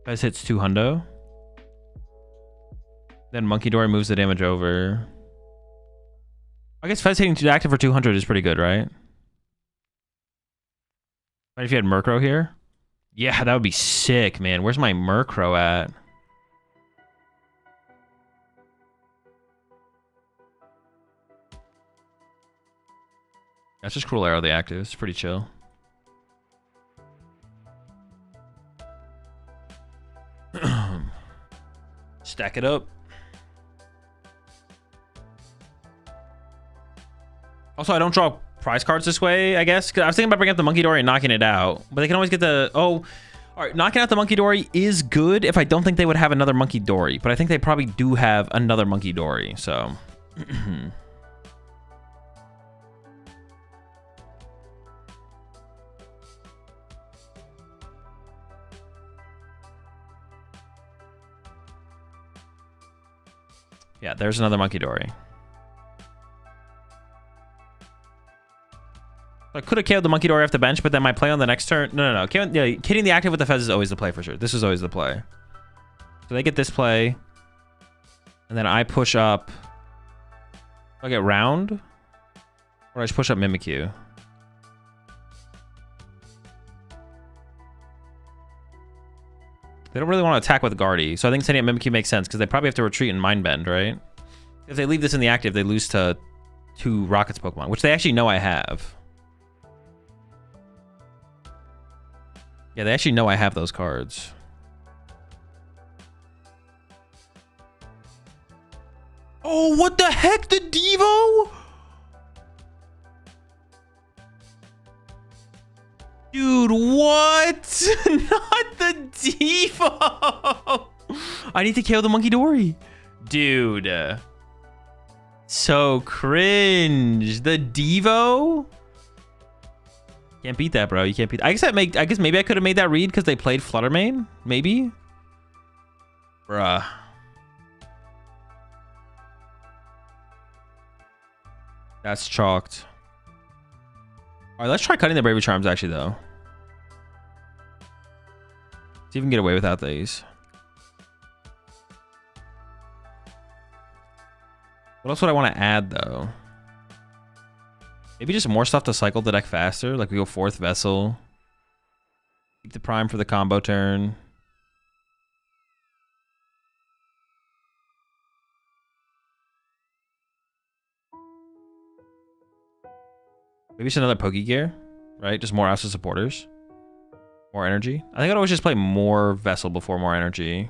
Fez hits 2 hundo. Then Monkey Dory moves the damage over. I guess Fez hitting active for 200 is pretty good, right? But if you had Murkrow here? Yeah, that would be sick, man. Where's my Murkrow at? That's just Cruel Arrow, the active. It's pretty chill. Stack it up. Also, I don't draw prize cards this way, I guess. 'Cause I was thinking about bringing up the Monkey Dory and knocking it out. But they can always get the... Oh, all right. Knocking out the Monkey Dory is good if I don't think they would have another Monkey Dory. But I think they probably do have another Monkey Dory, so... Yeah, there's another Monkey Dory. I could have killed the Monkey Dory off the bench, but then my play on the next turn... No. Hitting the active with the Fez is always the play for sure. This is always the play. So they get this play. And then I push up... Do I get round? Or I just push up Mimikyu? They don't really want to attack with Guardy, so I think sending up Mimikyu makes sense, because they probably have to retreat and Mind Bend, right? If they leave this in the active, they lose to 2 Rockets Pokemon, which they actually know I have. Yeah, they actually know I have those cards. Oh, what the heck? The Devo? Dude, what? Not the Devo. I need to KO the Monkey Dory. Dude. So cringe. The Devo? Can't beat that, bro. You can't beat that. I guess maybe I could have made that read because they played Fluttermane. Maybe. Bruh. That's chalked. All right, let's try cutting the Bravery Charms, actually, though. See if we can get away without these. What else would I want to add, though? Maybe just more stuff to cycle the deck faster. Like we go 4th Vessel. Keep the Prime for the combo turn. Maybe just another Pokegear, right? Just more Asa supporters. More energy. I think I'd always just play more Vessel before more energy.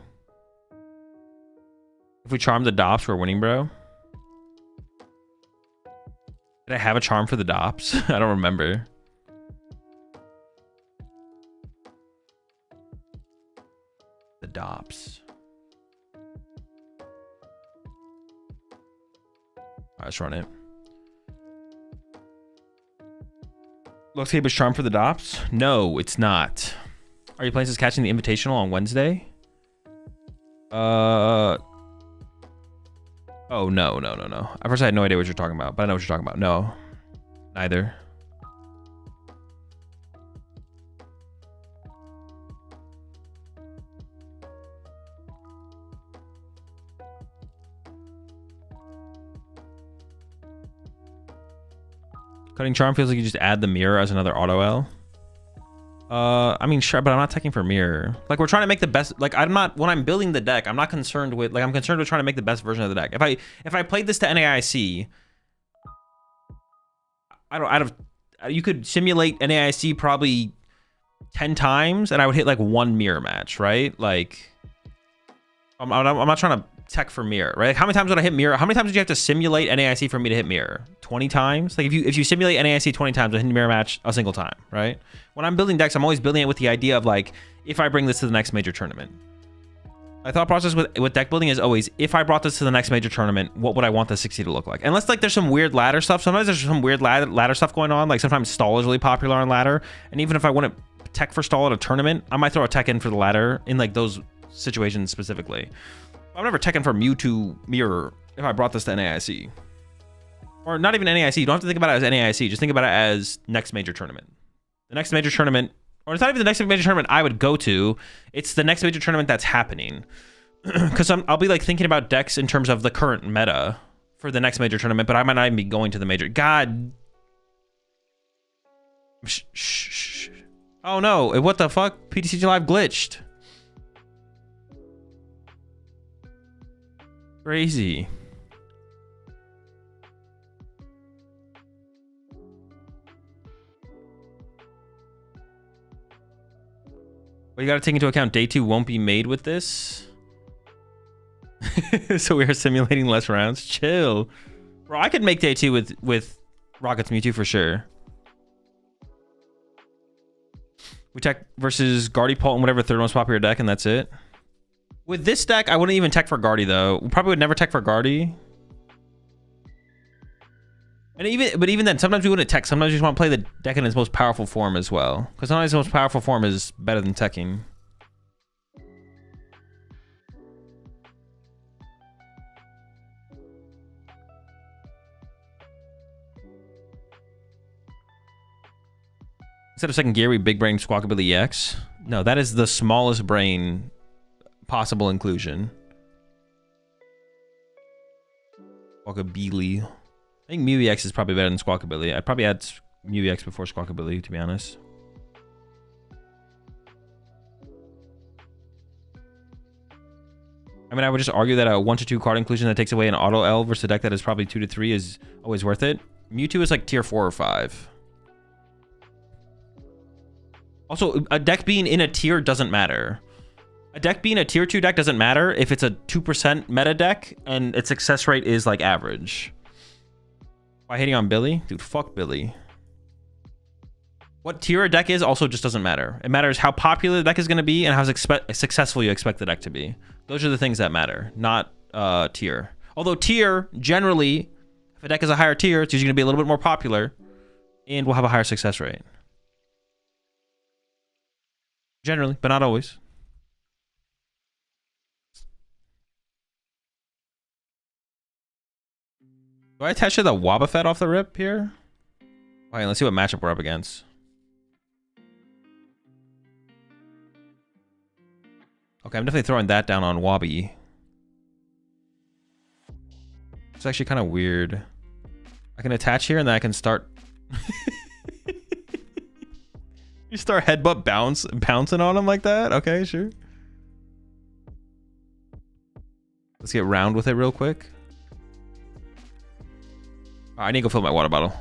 If we charm the Dops, we're winning, bro. Did I have a charm for the Dops? I don't remember. The Dops. Alright, let's run it. Luxcape is charm for the Dops? No, it's not. Are you playing since catching the Invitational on Wednesday? Oh, no. At first I had no idea what you're talking about, but I know what you're talking about. No, neither. Cutting Charm feels like you just add the mirror as another auto L. I mean, sure, but I'm not checking for mirror. Like, we're trying to make the best. Like, I'm not, when I'm building the deck, I'm not concerned with, like, I'm concerned with trying to make the best version of the deck. If I played this to NAIC, you could simulate NAIC probably 10 times and I would hit like 1 mirror match, right? Like, I'm not trying to tech for mirror, right? Like, how many times would I hit mirror? How many times did you have to simulate NAIC for me to hit mirror? 20 times? Like, if you simulate NAIC 20 times, I hit mirror match a single time, right? When I'm building decks, I'm always building it with the idea of like, if I bring this to the next major tournament. My thought process with deck building is always, if I brought this to the next major tournament, what would I want the 60 to look like? Unless like there's some weird ladder stuff. Sometimes there's some weird ladder stuff going on. Like sometimes stall is really popular on ladder. And even if I wouldn't tech for stall at a tournament, I might throw a tech in for the ladder in like those situations specifically. I'm never teching for Mewtwo mirror if I brought this to NAIC. Or not even NAIC. You don't have to think about it as NAIC. Just think about it as next major tournament. The next major tournament, or it's not even the next major tournament I would go to. It's the next major tournament that's happening. Because I'll be like thinking about decks in terms of the current meta for the next major tournament, but I might not even be going to the major. God. Shh. Oh no, what the fuck? PTCG Live glitched. Crazy. But you got to take into account day 2 won't be made with this. So we are simulating less rounds. Chill. Bro, I could make day 2 with Rocket's Mewtwo for sure. We tech versus Guardy Pult and whatever third most popular deck, and that's it. With this deck, I wouldn't even tech for Guardy though. We probably would never tech for Guardy. And even then, sometimes we wouldn't tech. Sometimes we just want to play the deck in its most powerful form as well. Because sometimes the most powerful form is better than teching. Instead of second gear, we big brain Squawkabilly EX. No, that is the smallest brain possible inclusion. Squawkabilly. I think Mew EX is probably better than Squawkabilly. I'd probably add Mew EX before Squawkabilly, to be honest. I mean, I would just argue that a 1 to 2 card inclusion that takes away an auto L versus a deck that is probably 2 to 3 is always worth it. Mewtwo is like tier 4 or 5. Also, a deck being in a tier doesn't matter. A deck being a tier 2 deck doesn't matter if it's a 2% meta deck and its success rate is like average. Why hating on Billy? Dude, fuck Billy. What tier a deck is also just doesn't matter. It matters how popular the deck is going to be and how successful you expect the deck to be. Those are the things that matter, not tier. Although tier, generally, if a deck is a higher tier, it's usually going to be a little bit more popular and will have a higher success rate. Generally, but not always. Do I attach to the Wobbuffet off the rip here? Alright, let's see what matchup we're up against. Okay, I'm definitely throwing that down on Wobby. It's actually kind of weird. I can attach here and then I can start... You start headbutt bouncing on him like that? Okay, sure. Let's get round with it real quick. I need to go fill my water bottle.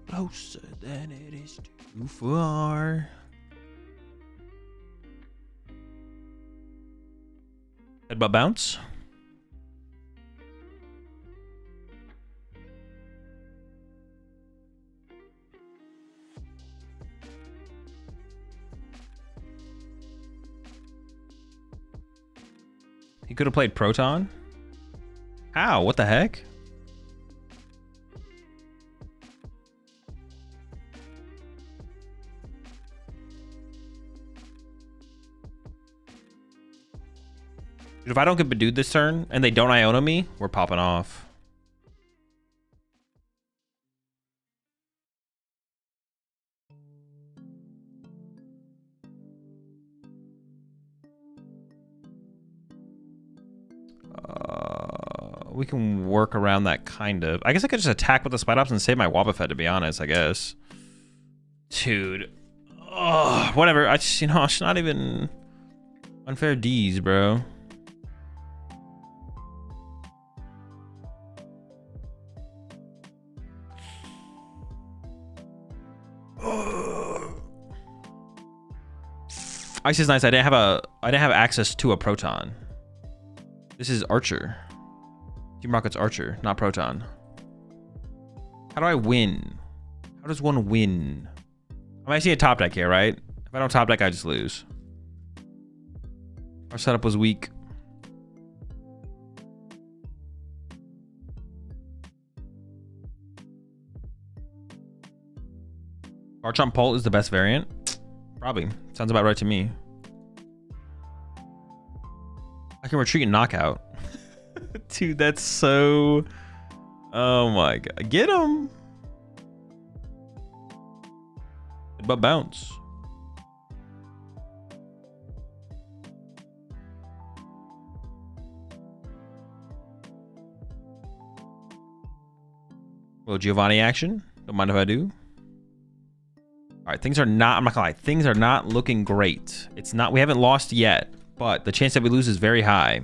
Closer than it is too far. Headbutt bounce. He could have played Proton. How? What the heck? Dude, if I don't get Bedewed this turn and they don't Iona me, we're popping off. We can work around that kind of. I guess I could just attack with the Spidops and save my Wobbuffet, to be honest, I guess. Dude. Oh, whatever. I just, it's not even unfair D's, bro. Ice is nice. I didn't have access to a Proton. This is Archer. Team Rocket's Archer, not Proton. How do I win? How does one win? I'm actually a top deck here, right? If I don't top deck, I just lose. Our setup was weak. Garchomp Pult is the best variant? Probably. Sounds about right to me. I can retreat and knockout. Dude, that's so... Oh my god. Get him! But bounce. Little Giovanni action. Don't mind if I do. All right, things are not, I'm not gonna lie, things are not looking great. It's not, we haven't lost yet, but the chance that we lose is very high.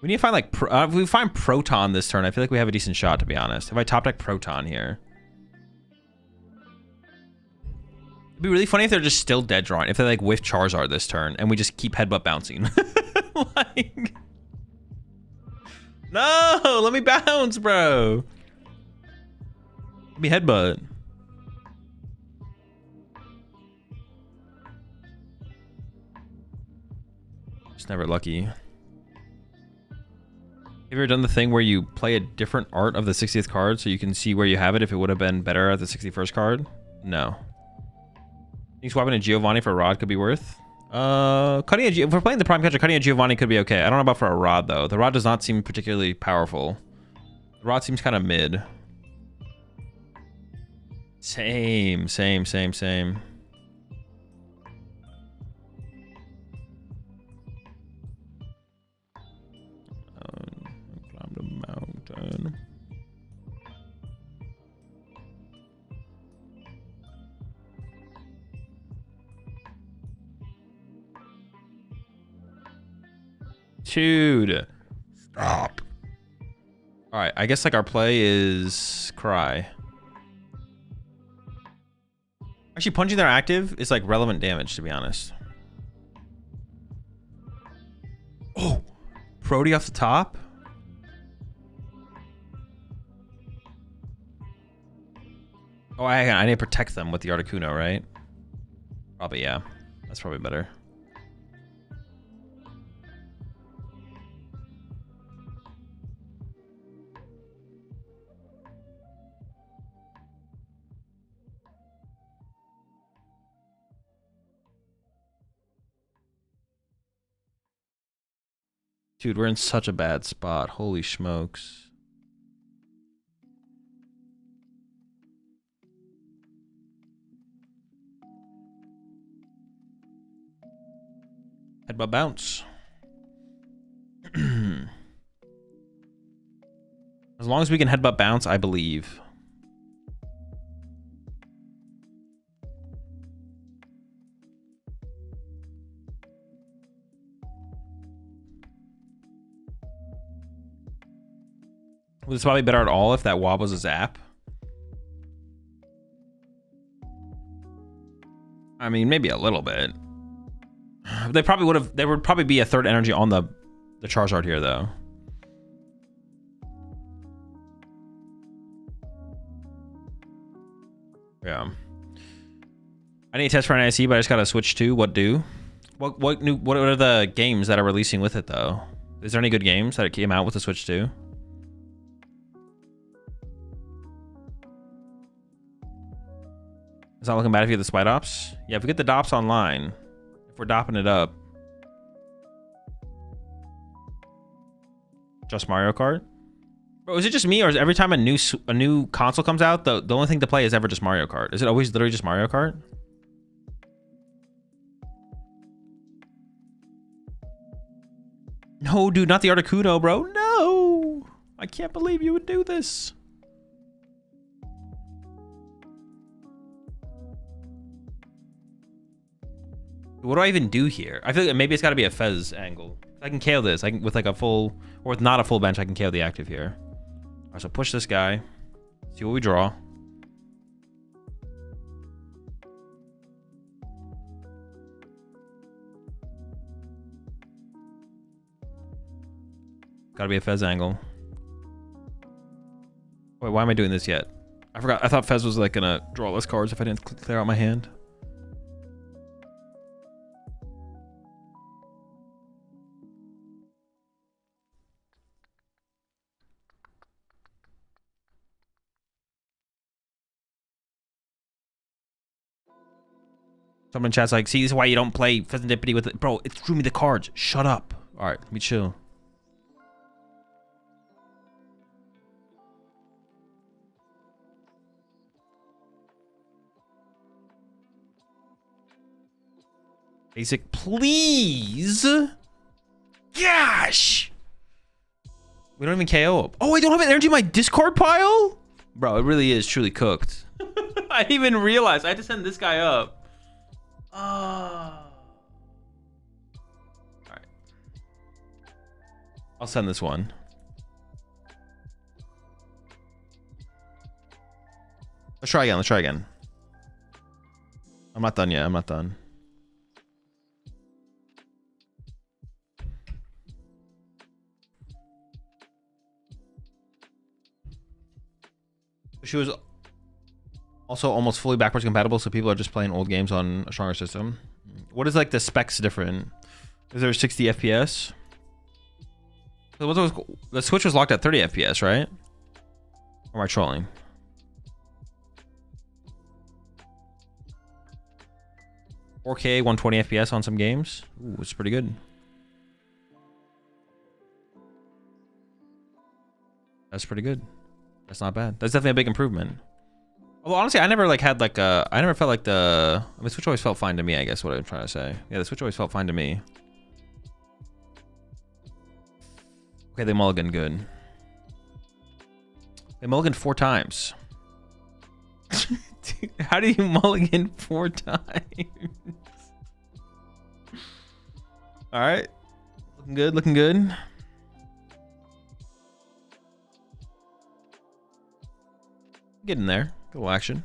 We need to find like, if we find Proton this turn, I feel like we have a decent shot, to be honest. If I top deck Proton here. It'd be really funny if they're just still dead drawing. If they like whiff Charizard this turn and we just keep headbutt bouncing. Like... No, let me bounce, bro. Let me headbutt. Just never lucky. Have you ever done the thing where you play a different art of the 60th card so you can see where you have it if it would have been better at the 61st card? No. Think swapping a Giovanni for a Rod could be worth? Cutting a if we're playing the Prime Catcher, cutting a Giovanni could be okay. I don't know about for a Rod though. The Rod does not seem particularly powerful. The Rod seems kind of mid. Same. Climb the mountain. Dude, stop. All right, I guess like our play is Cry. Actually, punching their active is like relevant damage, to be honest. Oh, Prody off the top. Oh, I need to protect them with the Articuno, right? Probably, yeah. That's probably better. Dude, we're in such a bad spot. Holy smokes. Headbutt bounce. As long as we can headbutt bounce, I believe. Well, this is probably better at all if that Wob was a zap. I mean, maybe a little bit. They probably would have. There would probably be a third energy on the Charizard here, though. Yeah. I need to test for NAIC, but I just gotta switch to what do. What are the games that are releasing with it though? Is there any good games that it came out with the Switch 2? It's not looking bad if you get the Spite Ops. Yeah, if we get the Dops online, if we're dopping it up. Just Mario Kart? Bro, is it just me, or is every time a new console comes out, the only thing to play is ever just Mario Kart? Is it always literally just Mario Kart? No, dude, not the Articuno, bro. No! I can't believe you would do this. What do I even do here? I feel like maybe it's got to be a Fez angle. I can KO this. I can with like a full, or with not a full bench, I can KO the active here. All right, so push this guy. See what we draw. Gotta be a Fez angle. Wait, why am I doing this yet? I forgot. I thought Fez was like gonna draw less cards if I didn't clear out my hand. Someone in chat's like, see, this is why you don't play Serendipity with it. Bro, it drew me the cards. Shut up. All right, let me chill. Basic, please. Gosh. We don't even KO. Oh, I don't have an energy in my discard pile? Bro, it really is truly cooked. I didn't even realize. I had to send this guy up. All right. I'll send this one. Let's try again. Let's try again. I'm not done yet. I'm not done. She was also almost fully backwards compatible, so people are just playing old games on a stronger system. What is like the specs different? Is there 60 FPS? The Switch was locked at 30 FPS, right? Or am I trolling? $4K 120 FPS on some games. Ooh, it's pretty good. That's pretty good. That's not bad. That's definitely a big improvement. Although honestly, I never like had like a. I never felt like the. I mean, Switch always felt fine to me. I guess what I'm trying to say. Yeah, the Switch always felt fine to me. Okay, they mulligan good. They mulligan 4 times. Dude, how do you mulligan 4 times? All right, looking good. Looking good. Get in there. Good little action.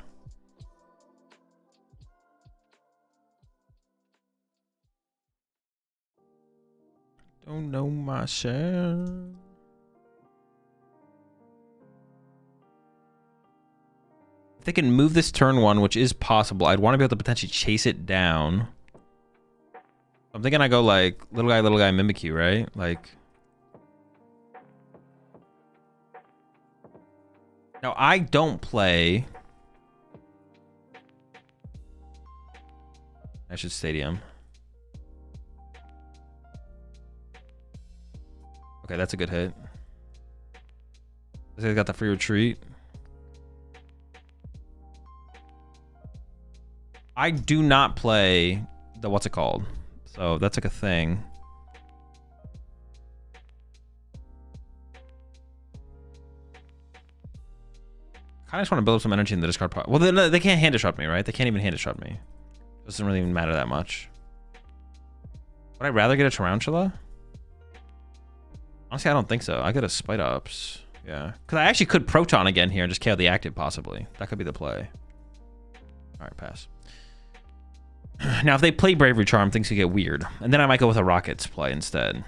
Don't know myself. If they can move this turn 1, which is possible, I'd want to be able to potentially chase it down. I'm thinking I go like little guy, Mimikyu, right? Like. Now, I don't play. I should Stadium. Okay, that's a good hit. They got the free retreat. I do not play the what's it called? So that's like a thing. I just want to build up some energy in the discard pile. Well, they can't hand disrupt me, right? They can't even hand disrupt me. Doesn't really even matter that much. Would I rather get a Tarantula? Honestly, I don't think so. I got a Spite Ups. Yeah. Because I actually could Proton again here and just KO the active, possibly. That could be the play. All right, pass. Now, if they play Bravery Charm, things could get weird. And then I might go with a Rockets play instead.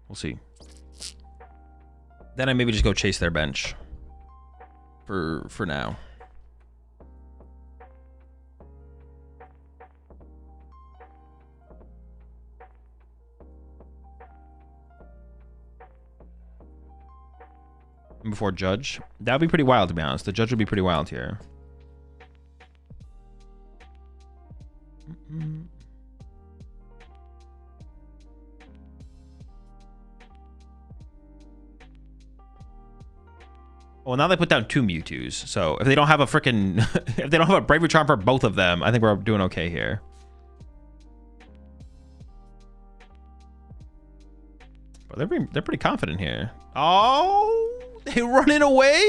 We'll see. Then I maybe just go chase their bench. For now. Before Judge. That would be pretty wild, to be honest. The Judge would be pretty wild here. Well, now they put down 2 Mewtwo's. So if they don't have a freaking... if they don't have a Bravery Charm for both of them, I think we're doing okay here. But they're pretty confident here. Oh, they running away?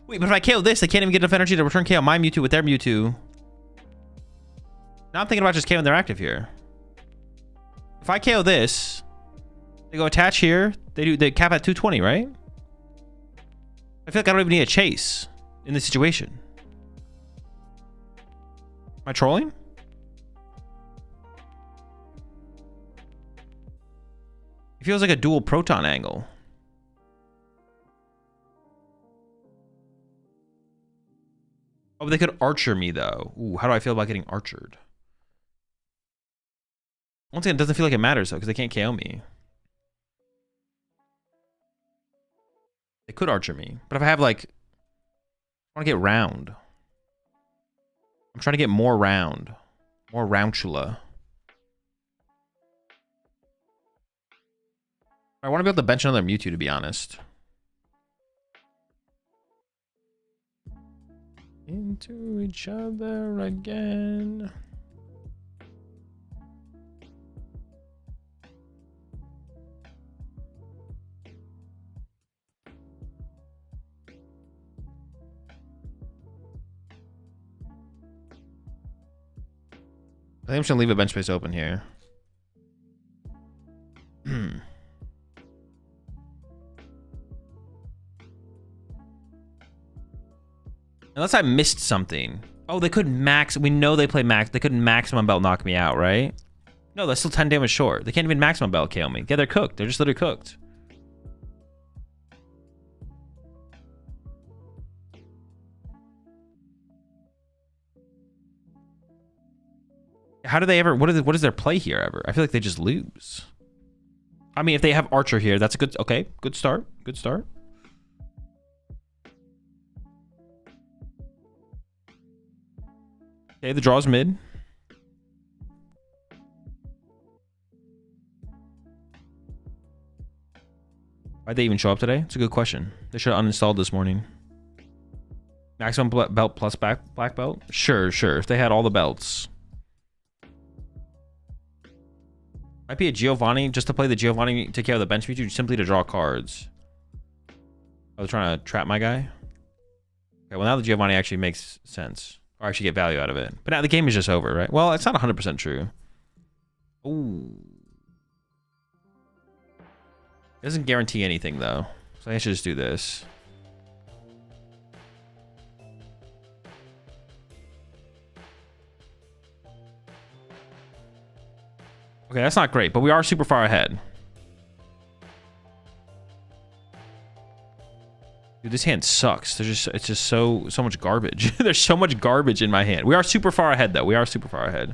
Wait, but if I KO this, they can't even get enough energy to return KO my Mewtwo with their Mewtwo. Now I'm thinking about just KOing their active here. If I KO this, they go attach here. They cap at 220, right? I feel like I don't even need a chase in this situation. Am I trolling? It feels like a dual Proton angle. Oh, but they could archer me, though. Ooh, how do I feel about getting archered? Once again, it doesn't feel like it matters, though, because they can't KO me. They could archer me. But if I have, like... I want to get round. I'm trying to get more round. More roundula. I want to be able to bench another Mewtwo, to be honest. Into each other again. I think I'm just gonna leave a bench space open here. Unless I missed something. Oh, they could max. We know they play max. They couldn't maximum belt knock me out, right? No, that's still 10 damage short. They can't even maximum belt KO me. Yeah, they're cooked. They're just literally cooked. How do they ever... What is their play here ever? I feel like they just lose. I mean, if they have Archer here, that's a good... Okay, good start. Good start. Okay, the draw's mid. Why'd they even show up today? It's a good question. They should have uninstalled this morning. Maximum belt plus black belt? Sure, sure. If they had all the belts. Might be a Giovanni, just to play the Giovanni to KO the bench Mewtwo, simply to draw cards. I was trying to trap my guy. Okay, well now the Giovanni actually makes sense. Or actually get value out of it. But now the game is just over, right? Well, it's not 100% true. Ooh. It doesn't guarantee anything, though. So I should just do this. Okay, that's not great, but we are super far ahead. Dude, this hand sucks. It's just so much garbage. There's so much garbage in my hand. We are super far ahead, though. We are super far ahead.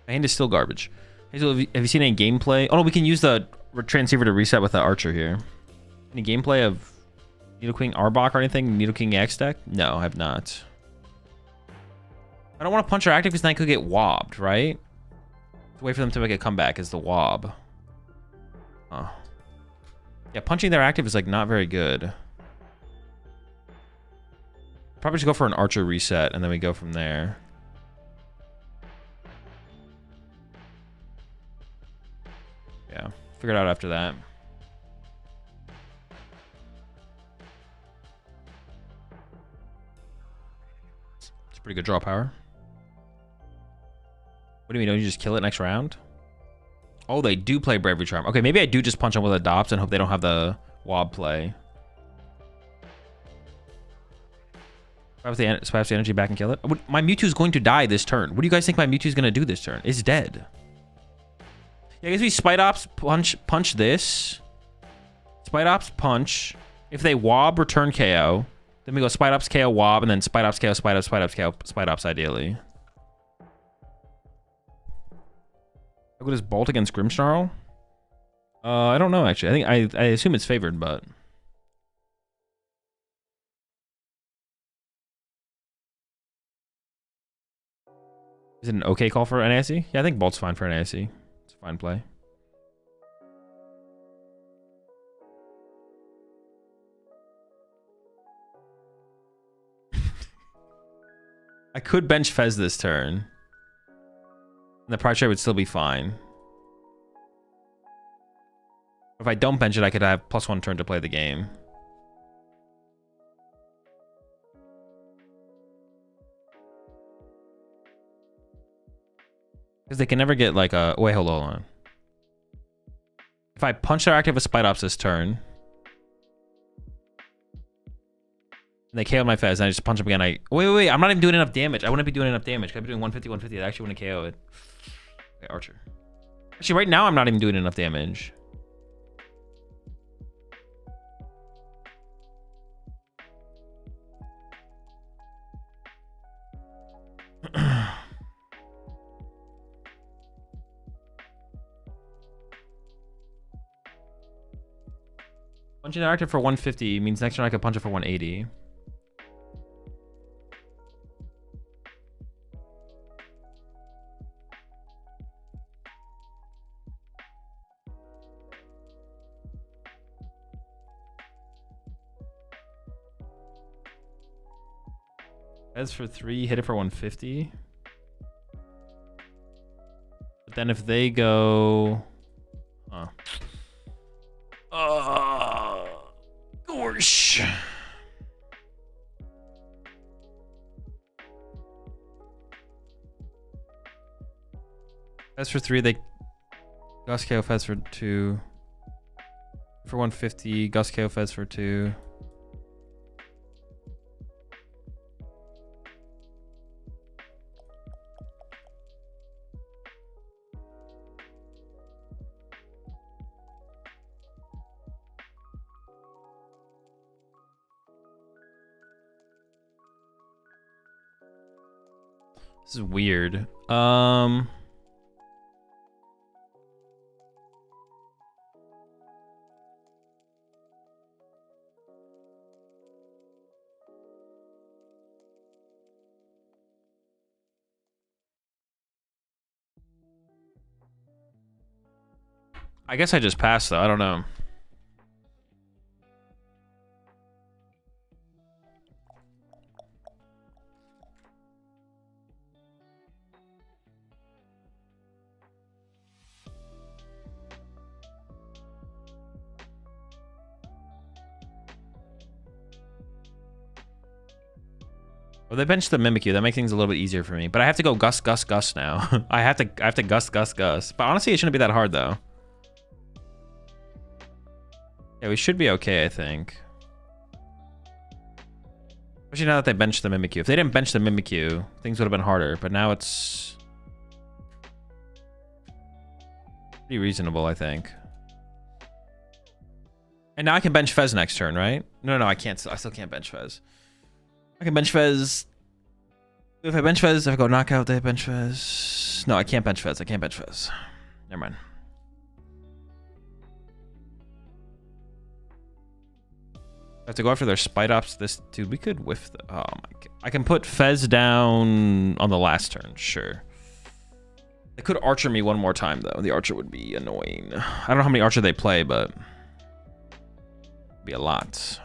My hand is still garbage. Hazel, have you seen any gameplay? Oh no, we can use the transceiver to reset with the Archer here. Any gameplay of Nidoking Arbok or anything? Nidoking X deck? No, I have not. I don't want to punch her active because then I could get wobbed, right? The way for them to make a comeback is the wob. Huh. Yeah, punching their active is like not very good. Probably should go for an Archer reset and then we go from there. Yeah, figure it out after that. It's a pretty good draw power. What do you mean? Don't you just kill it next round? Oh, they do play Bravery Charm. Okay, maybe I do just punch them with Adopts and hope they don't have the Wob play. Swap the energy back and kill it. My Mewtwo's going to die this turn. What do you guys think my Mewtwo's going to do this turn? It's dead. Yeah, I guess we Spite Ops, punch this. Spite Ops, punch. If they Wob, return KO. Then we go Spite Ops, KO, Wob, and then Spite Ops, KO, Spite Ops, Spite Ops, KO, Spite Ops, ideally. How good is Bolt against Grimmsnarl? I don't know, actually. I assume it's favored, but... Is it an okay call for NAIC? Yeah, I think Bolt's fine for NAIC. It's a fine play. I could bench Fez this turn. And the price trade would still be fine. If I don't bench it, I could have +1 turn to play the game. Because they can never get like a... Wait, hold on. If I punch their active with Spite Ops this turn... And they KO my Fez, and I just punch them again. Wait, I'm not even doing enough damage. I wouldn't be doing enough damage. I'd be doing 150, 150. I actually wouldn't KO it. Okay, Archer. Actually, right now, I'm not even doing enough damage. Punching the active for 150 means next turn I could punch it for 180. As for 3, hit it for 150. But then if they go... Huh. Gosh. As for 3, they... Gus KO Fez for 2. For 150, Gus KO Fez for 2. This is weird. I guess I just passed though. I don't know. Well, they benched the Mimikyu. That makes things a little bit easier for me. But I have to go Gus, Gus, Gus now. I have to Gus, Gus, Gus. But honestly, it shouldn't be that hard though. Yeah, we should be okay, I think. Especially now that they benched the Mimikyu. If they didn't bench the Mimikyu, things would have been harder. But now it's pretty reasonable, I think. And now I can bench Fez next turn, right? No, I can't. I still can't bench Fez. I can bench Fez. If I bench Fez, if I go knockout, they bench Fez. No, I can't bench Fez. I can't bench Fez. Never mind. I have to go after their Spite Ops. This dude, we could whiff the. Oh my god. I can put Fez down on the last turn, sure. They could Archer me one more time though. The Archer would be annoying. I don't know how many Archer they play, but it'd be a lot.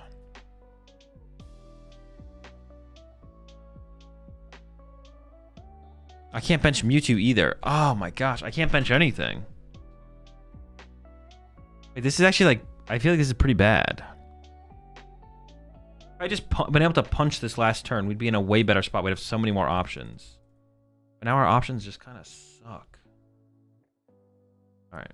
I can't bench Mewtwo either. Oh my gosh, I can't bench anything. Wait, this is actually like, I feel like this is pretty bad. If I just been able to punch this last turn, we'd be in a way better spot. We'd have so many more options. But now our options just kind of suck. All right.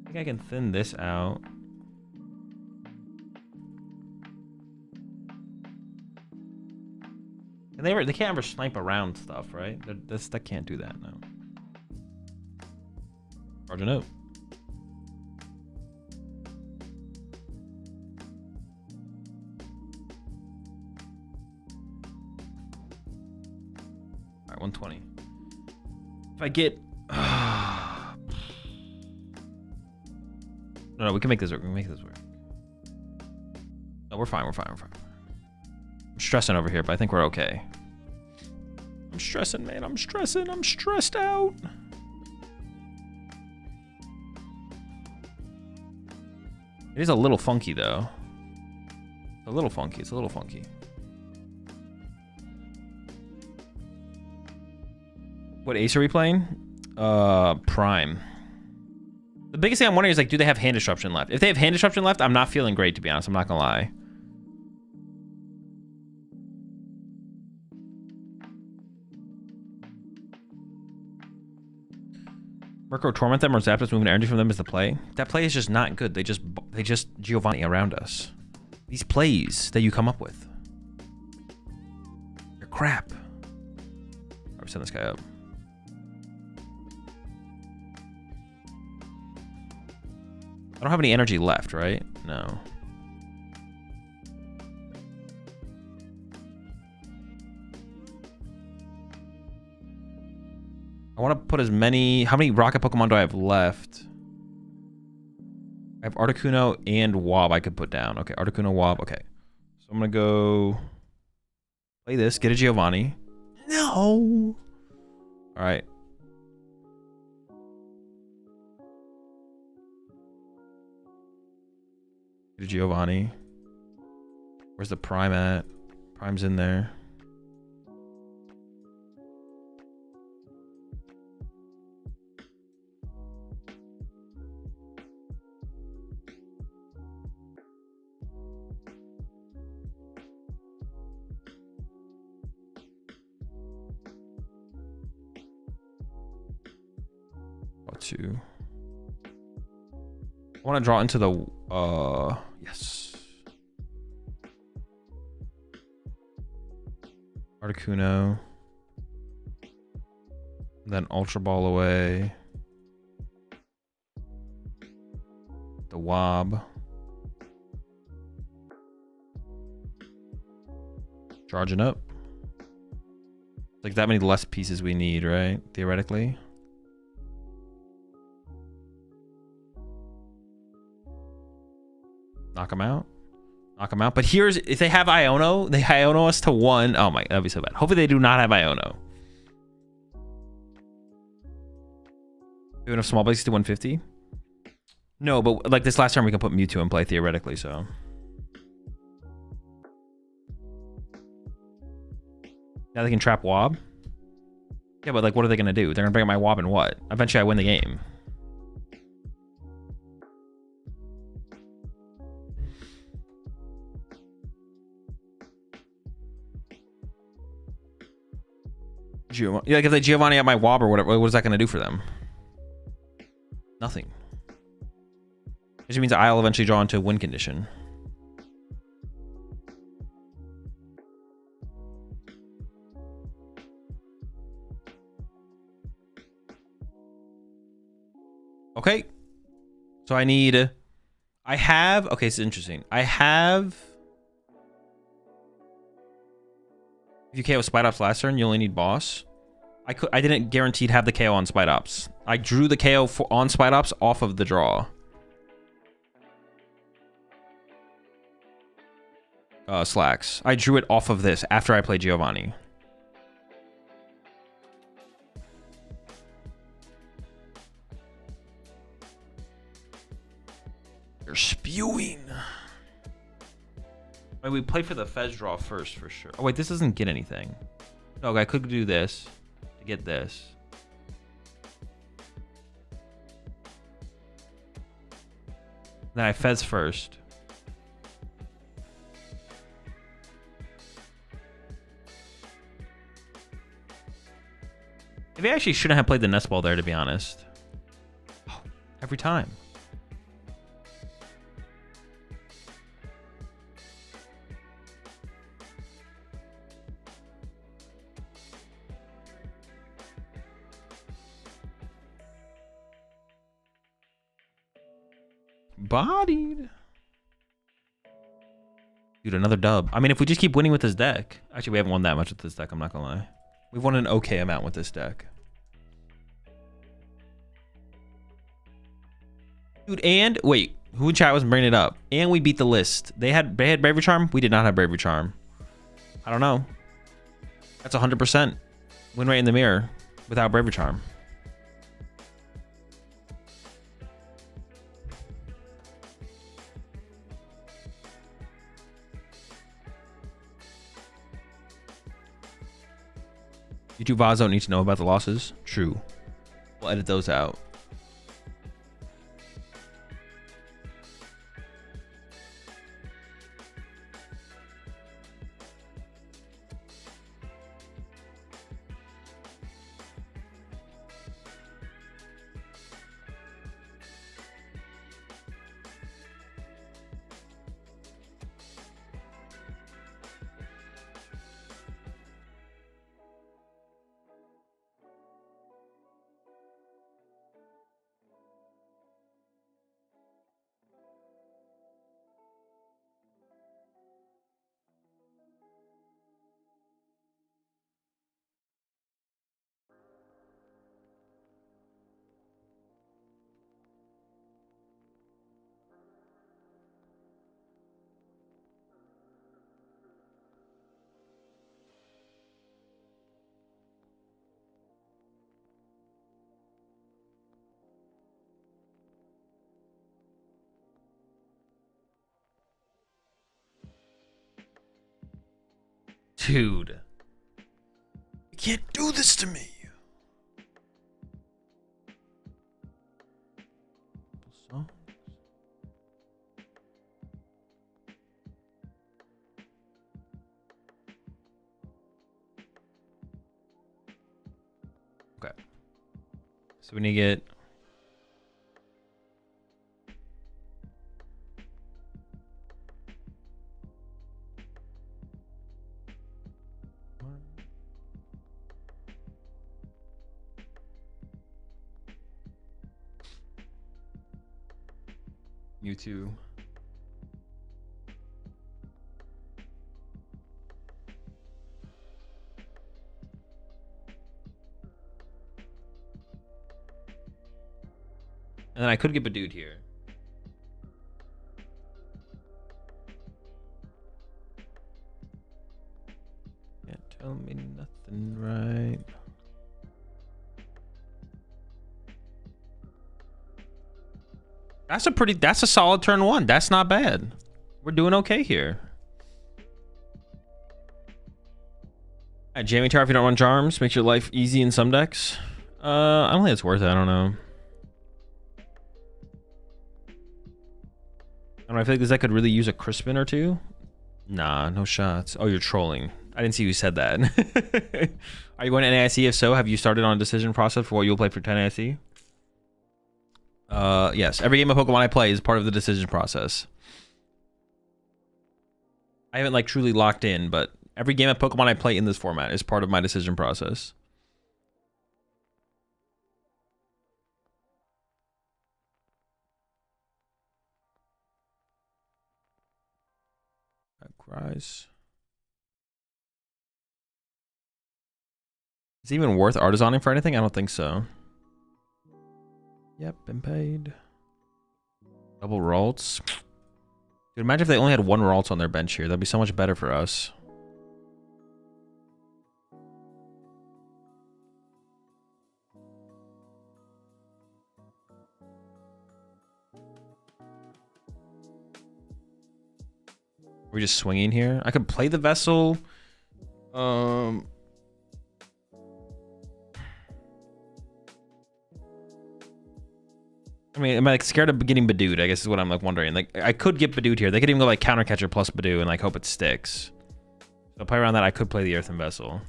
I think I can thin this out. And they can't ever snipe around stuff, right? They can't do that, no. Charge a note. All right, 120. If I get... No, we can make this work. We can make this work. No, we're fine. We're fine. We're fine. I'm stressing over here, but I think we're okay. I'm stressing, man. I'm stressing. I'm stressed out. It is a little funky, though. A little funky. It's a little funky. What ace are we playing? Prime. The biggest thing I'm wondering is, like, do they have hand disruption left? If they have hand disruption left, I'm not feeling great, to be honest. I'm not gonna lie. Murkrow torment them or Zapdos moving energy from them is the play. That play is just not good. They just Giovanni around us. These plays that you come up with. They're crap. I'll send this guy up. I don't have any energy left, right? No. I want to put as many... How many rocket Pokemon do I have left? I have Articuno and Wob I could put down. Okay, Articuno, Wob. Okay. So I'm going to go... Play this. Get a Giovanni. No! Alright. Get a Giovanni. Where's the Prime at? Prime's in there. Two. I want to draw into the yes. Articuno. Then Ultra Ball away. The Wob. Charging up. Like that many less pieces we need, right? Theoretically. Knock them out. Knock them out. But here's, if they have Iono, they Iono us to 1. Oh my, that'd be so bad. Hopefully they do not have Iono. We have enough small base to 150? No, but like this last turn we can put Mewtwo in play theoretically, so. Now they can trap Wob. Yeah, but like what are they gonna do? They're gonna bring up my Wob and what? Eventually I win the game. Yeah, like if they Giovanni at my Wob or whatever, what is that going to do for them? Nothing. It just means I'll eventually draw into win condition. Okay. So I need... okay, it's interesting. I have... If you KO Spite Ops last turn, you only need boss. I didn't guaranteed have the KO on Spite Ops. I drew the KO on Spite Ops off of the draw. Slacks. I drew it off of this after I played Giovanni. You're spewing. Wait, we play for the Fez draw first for sure. Oh wait, this doesn't get anything. Okay, I could do this to get this. Then I Fez first. Maybe I actually shouldn't have played the Nest Ball there, to be honest. Oh, every time. Bodied. Dude, another dub. I mean, if we just keep winning with this deck. Actually, we haven't won that much with this deck, I'm not gonna lie. We've won an okay amount with this deck. Dude, and wait, who in chat was bringing it up? And we beat the list. They had Bravery Charm. We did not have Bravery Charm. I don't know. That's 100% win rate in the mirror without Bravery Charm. YouTube VODs don't need to know about the losses. True. We'll edit those out. Dude. You can't do this to me. So. Okay. So we need to get Mewtwo. And then I could get Badooed here. Can't tell me nothing, right? That's a solid turn one. That's not bad. We're doing okay here. Jamming Tower if you don't run charms makes your life easy in some decks. I don't think it's worth it. I don't know. I feel like this deck could really use a Crispin or two. Nah, no shots. Oh, you're trolling. I didn't see you said that. Are you going to NAIC? If so, have you started on a decision process for what you'll play for 10 NAIC? Yes. Every game of Pokemon I play is part of the decision process. I haven't like truly locked in, but every game of Pokemon I play in this format is part of my decision process. Cries. Is it even worth artisaning for anything? I don't think so. Yep, been paid. Double Ralts. Dude, imagine if they only had one Ralts on their bench here. That'd be so much better for us. We're just swinging here. I could play the Vessel. I mean, am I like scared of getting Badooed? I guess is what I'm like wondering. Like, I could get Badooed here. They could even go like Counter Catcher plus Badoo and like hope it sticks. So play around that. I could play the Earthen Vessel.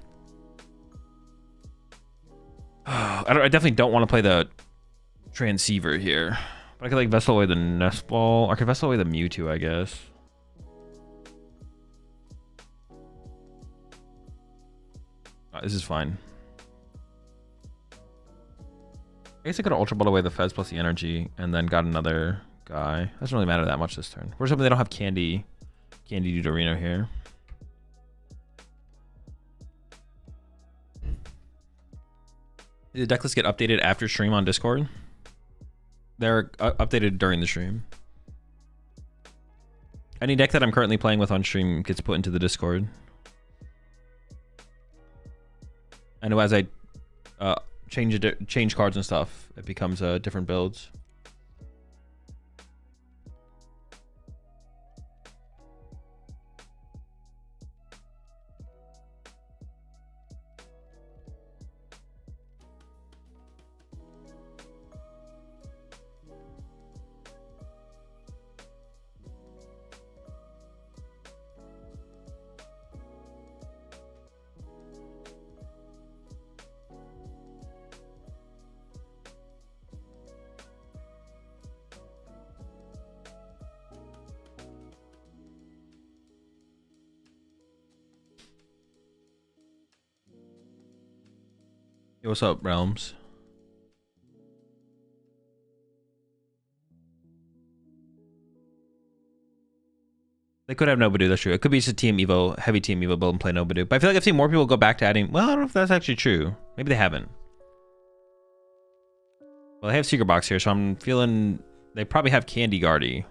I definitely don't want to play the Transceiver here. But I could like Vessel away the Nest Ball. Or I could Vessel away the Mewtwo, I guess. This is fine. I guess I could have Ultra Ball away the Fez plus the energy and then got another guy. Doesn't really matter that much this turn. We're just hoping they don't have Candy Dudorino here. Did the deck lists get updated after stream on Discord? They're updated during the stream. Any deck that I'm currently playing with on stream gets put into the Discord. I know as I change cards and stuff, it becomes different builds. Yo, what's up, Realms? They could have no Badoo, that's true. It could be just a Team Evo, heavy Team Evo build and play no Badoo. But I feel like I've seen more people go back to adding... Well, I don't know if that's actually true. Maybe they haven't. Well, they have Secret Box here, so I'm feeling... They probably have Candy Guardy.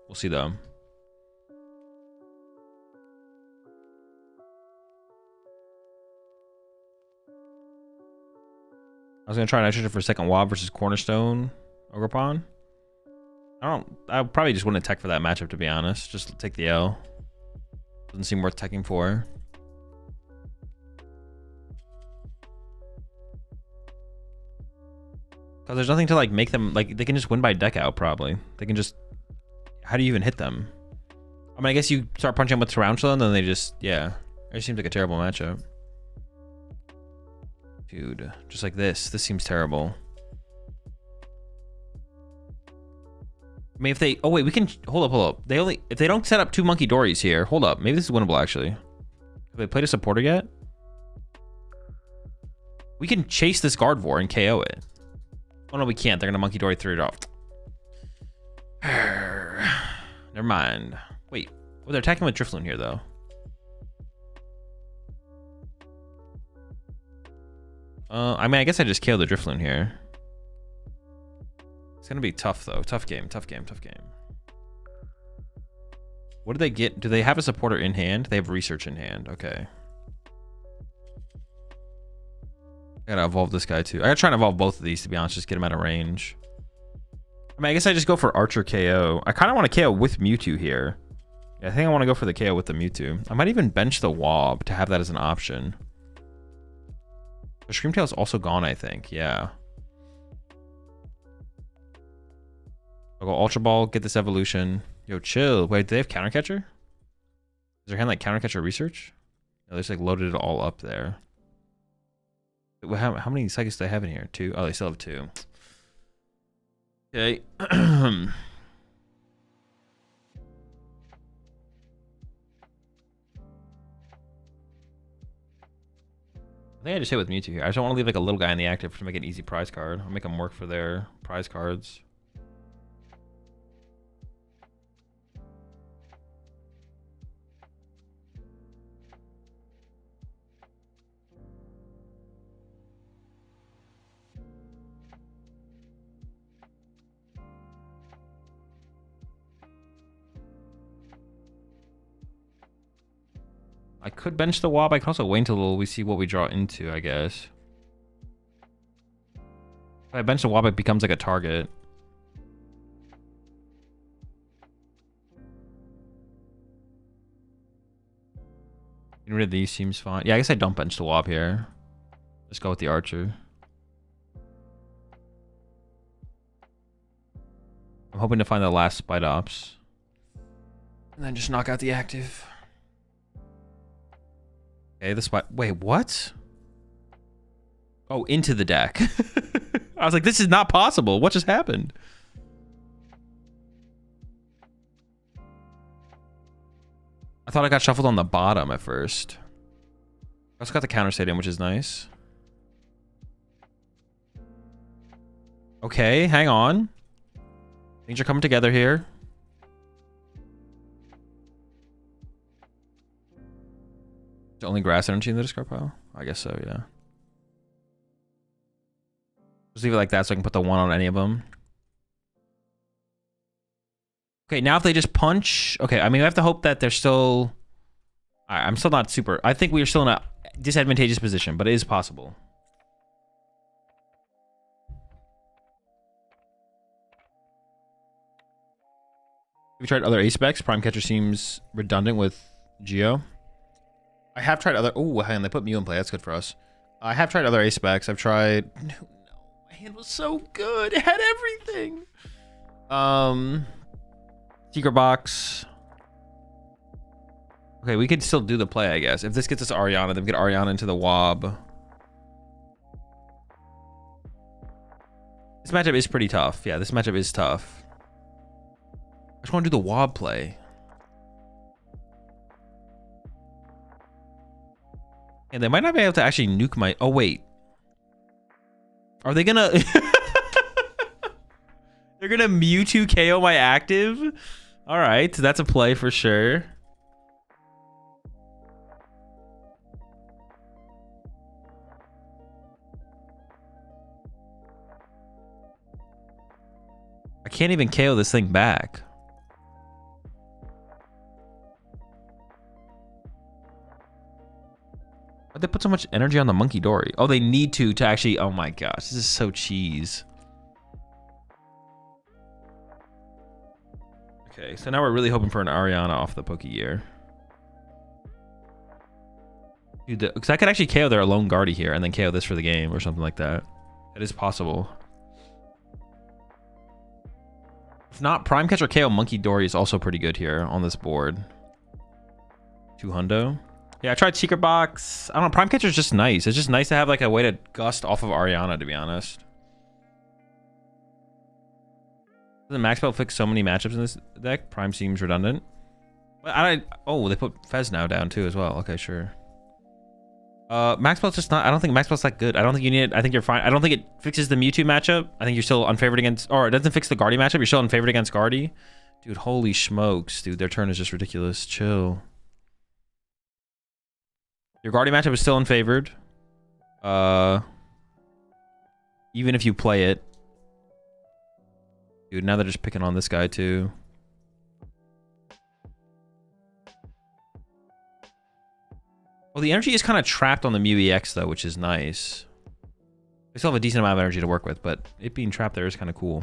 We'll see, though. I was gonna try Nitrogen for second Wob versus Cornerstone Ogerpon. I probably just wouldn't tech for that matchup, to be honest. Just take the L. Doesn't seem worth teching for. Because there's nothing to like make them like they can just win by deck out probably. They can just. How do you even hit them? I mean, I guess you start punching them with Tarantula and then they just yeah. It seems like a terrible matchup. Dude, just like this. This seems terrible. I mean, if they... Oh, wait, we can... Hold up. They only... If they don't set up 2 Monkey Dories here... Hold up. Maybe this is winnable, actually. Have they played a supporter yet? We can chase this Gardevoir and KO it. Oh, no, we can't. They're going to Monkey Dory 3 it off. Never mind. Wait. Oh, they're attacking with Typhlosion here, though. I mean, I guess I just KO the Typhlosion here. It's gonna be tough though. Tough game. What do they get? Do they have a supporter in hand? They have research in hand. Okay. I gotta evolve this guy too. I gotta try and evolve both of these to be honest. Just get him out of range. I mean, I guess I just go for Archer KO. I kind of want to KO with Mewtwo here. Yeah, I think I want to go for the KO with the Mewtwo. I might even bench the Wob to have that as an option. The Screamtail's also gone, I think. Yeah. I'll go Ultra Ball, get this evolution. Yo, chill. Wait, do they have Counter Catcher? Is their hand like Counter Catcher research? No, they just like loaded it all up there. How many psychics do they have in here? 2? Oh, they still have 2. Okay. I think I just hit with Mewtwo here. I just don't want to leave like a little guy in the active to make an easy prize card. I'll make them work for their prize cards. I could bench the Wob. I can also wait until we see what we draw into, I guess. If I bench the Wob, it becomes like a target. Getting rid of these seems fine. Yeah, I guess I don't bench the Wob here. Just go with the Archer. I'm hoping to find the last Spite Ops. And then just knock out the active. Okay, the spot. Wait, what? Oh, into the deck. I was like, this is not possible. What just happened? I thought I got shuffled on the bottom at first. I also got the counter stadium, which is nice. Okay, hang on. Things are coming together here. The only grass energy in the discard pile? I guess so, yeah. Just leave it like that so I can put the 1 on any of them. Okay, now if they just punch... Okay, I mean, we have to hope that they're still... I'm still not super... I think we are still in a disadvantageous position, but it is possible. We tried other ace specs. Prime Catcher seems redundant with Geo. I have tried other... Oh, hang on. They put Mew in play. That's good for us. I have tried other ace specs. I've tried... No, my hand was so good. It had everything. Secret Box. Okay, we could still do the play, I guess. If this gets us Ariana, then we get Ariana into the Wob. This matchup is pretty tough. Yeah, this matchup is tough. I just want to do the Wob play. And they might not be able to actually nuke my... Oh, wait. Are they gonna... They're gonna Mewtwo KO my active? Alright, so that's a play for sure. I can't even KO this thing back. Why'd they put so much energy on the Monkey Dory? Oh, they need to actually... Oh my gosh, this is so cheese. Okay, so now we're really hoping for an Ariana off the Pokegear. Dude, because I could actually KO their Alone Guardy here and then KO this for the game or something like that. That is possible. If not, Prime Catcher KO Monkey Dory is also pretty good here on this board. 200. Yeah, I tried Secret Box. I don't know, Prime Catcher is just nice. It's just nice to have like a way to gust off of Ariana, to be honest. Doesn't Max Belt fix so many matchups in this deck? Prime seems redundant. But oh, they put Fez now down too as well. Okay, sure. Max Belt's just not. I don't think Max Belt's that good. I don't think you need it. I think you're fine. I don't think it fixes the Mewtwo matchup. I think you're still unfavored against, or it doesn't fix the Guardy matchup. You're still unfavored against Guardy. Dude, holy smokes, dude. Their turn is just ridiculous. Chill. Your Guardy matchup is still unfavored. Even if you play it. Dude, now they're just picking on this guy too. Well, the energy is kind of trapped on the Mew EX though, which is nice. They still have a decent amount of energy to work with, but it being trapped there is kind of cool.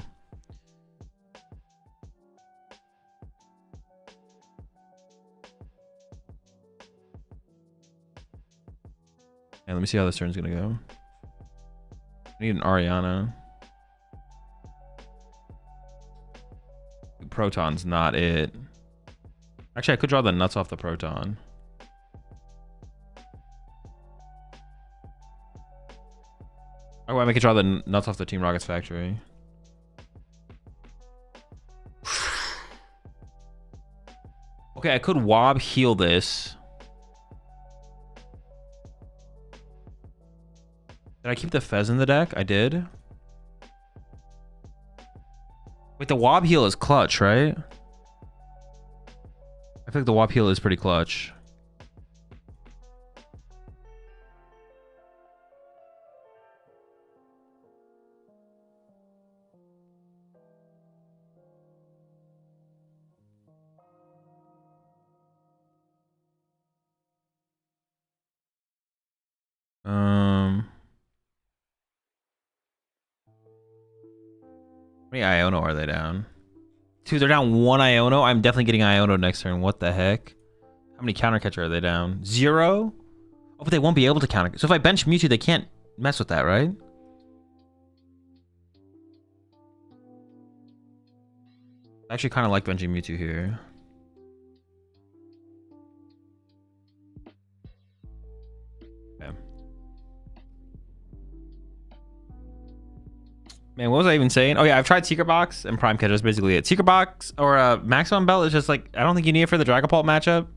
And let me see how this turn's gonna go. I need an Ariana. Proton's not it. Actually, I could draw the nuts off the Proton. Oh, I make it draw the nuts off the Team Rocket's factory. Okay, I could Wob heal this. Did I keep the Fez in the deck? I did. Wait, the Wob heal is clutch, right? I feel like the Wob heal is pretty clutch. How many Iono are they down? 2, they're down 1 Iono. I'm definitely getting Iono next turn. What the heck? How many counter catcher are they down? 0? Oh, but they won't be able to counter. So if I bench Mewtwo, they can't mess with that, right? I actually kind of like benching Mewtwo here. Okay. Man, what was I even saying? Oh yeah, I've tried Secret Box and Prime Catcher is basically it. Secret Box or Maximum Belt is just like, I don't think you need it for the Dragapult matchup.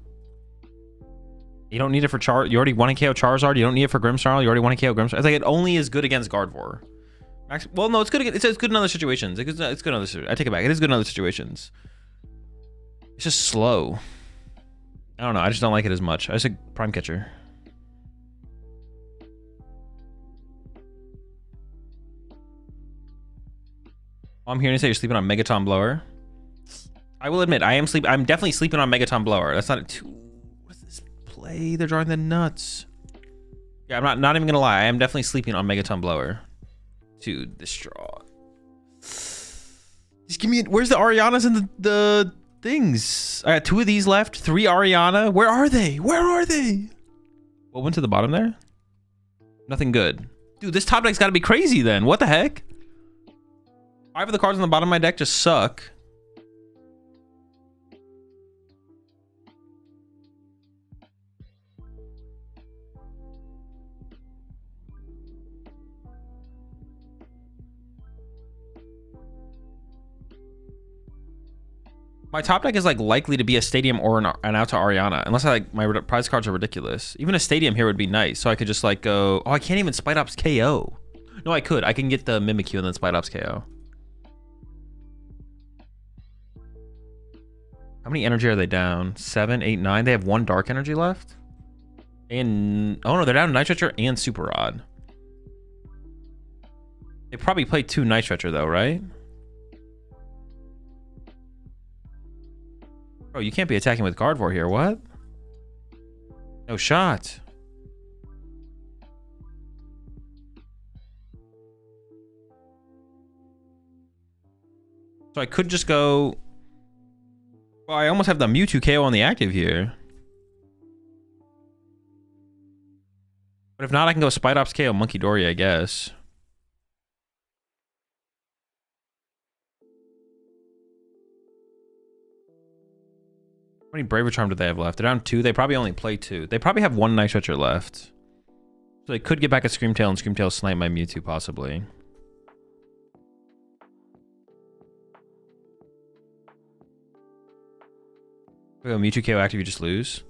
You don't need it for Char. You already want to KO Charizard. You don't need it for Grimmsnarl. You already want to KO Grimmsnarl. It's like it only is good against Gardevoir. Well, no, it's good. It's good in other situations. It's good in other situations. I take it back. It is good in other situations. It's just slow. I don't know. I just don't like it as much. I said Prime Catcher. I'm hearing you say you're sleeping on Megaton Blower. I will admit, I'm definitely sleeping on Megaton Blower. That's not a too. What is this play? They're drawing the nuts. Yeah, I'm not even gonna lie. I am definitely sleeping on Megaton Blower. Dude, this draw. Just give me. Where's the Arianas and the things? I got 2 of these left. 3 Ariana. Where are they? Where are they? What went to the bottom there? Nothing good. Dude, this top deck's got to be crazy then. What the heck? 5 of the cards on the bottom of my deck just suck. My top deck is like likely to be a Stadium or an out to Ariana, unless my prize cards are ridiculous. Even a Stadium here would be nice, so I could just like go. Oh, I can't even Spite Ops KO. No, I could. I can get the Mimikyu and then Spite Ops KO. How many energy are they down? 7, 8, 9. They have 1 dark energy left. And oh no, they're down Night Stretcher and Super Rod. They probably played 2 Night Stretcher though, right? Bro, you can't be attacking with Gardevoir here. What? No shot. So I could just go. Well, I almost have the Mewtwo KO on the active here. But if not, I can go Spite Ops KO Monkey Dory, I guess. How many Braver Charm do they have left? They're down 2. They probably only play 2. They probably have 1 Night Stretcher left. So they could get back at Screamtail and Screamtail snipe my Mewtwo, possibly. If I go Mewtwo KO active, you just lose.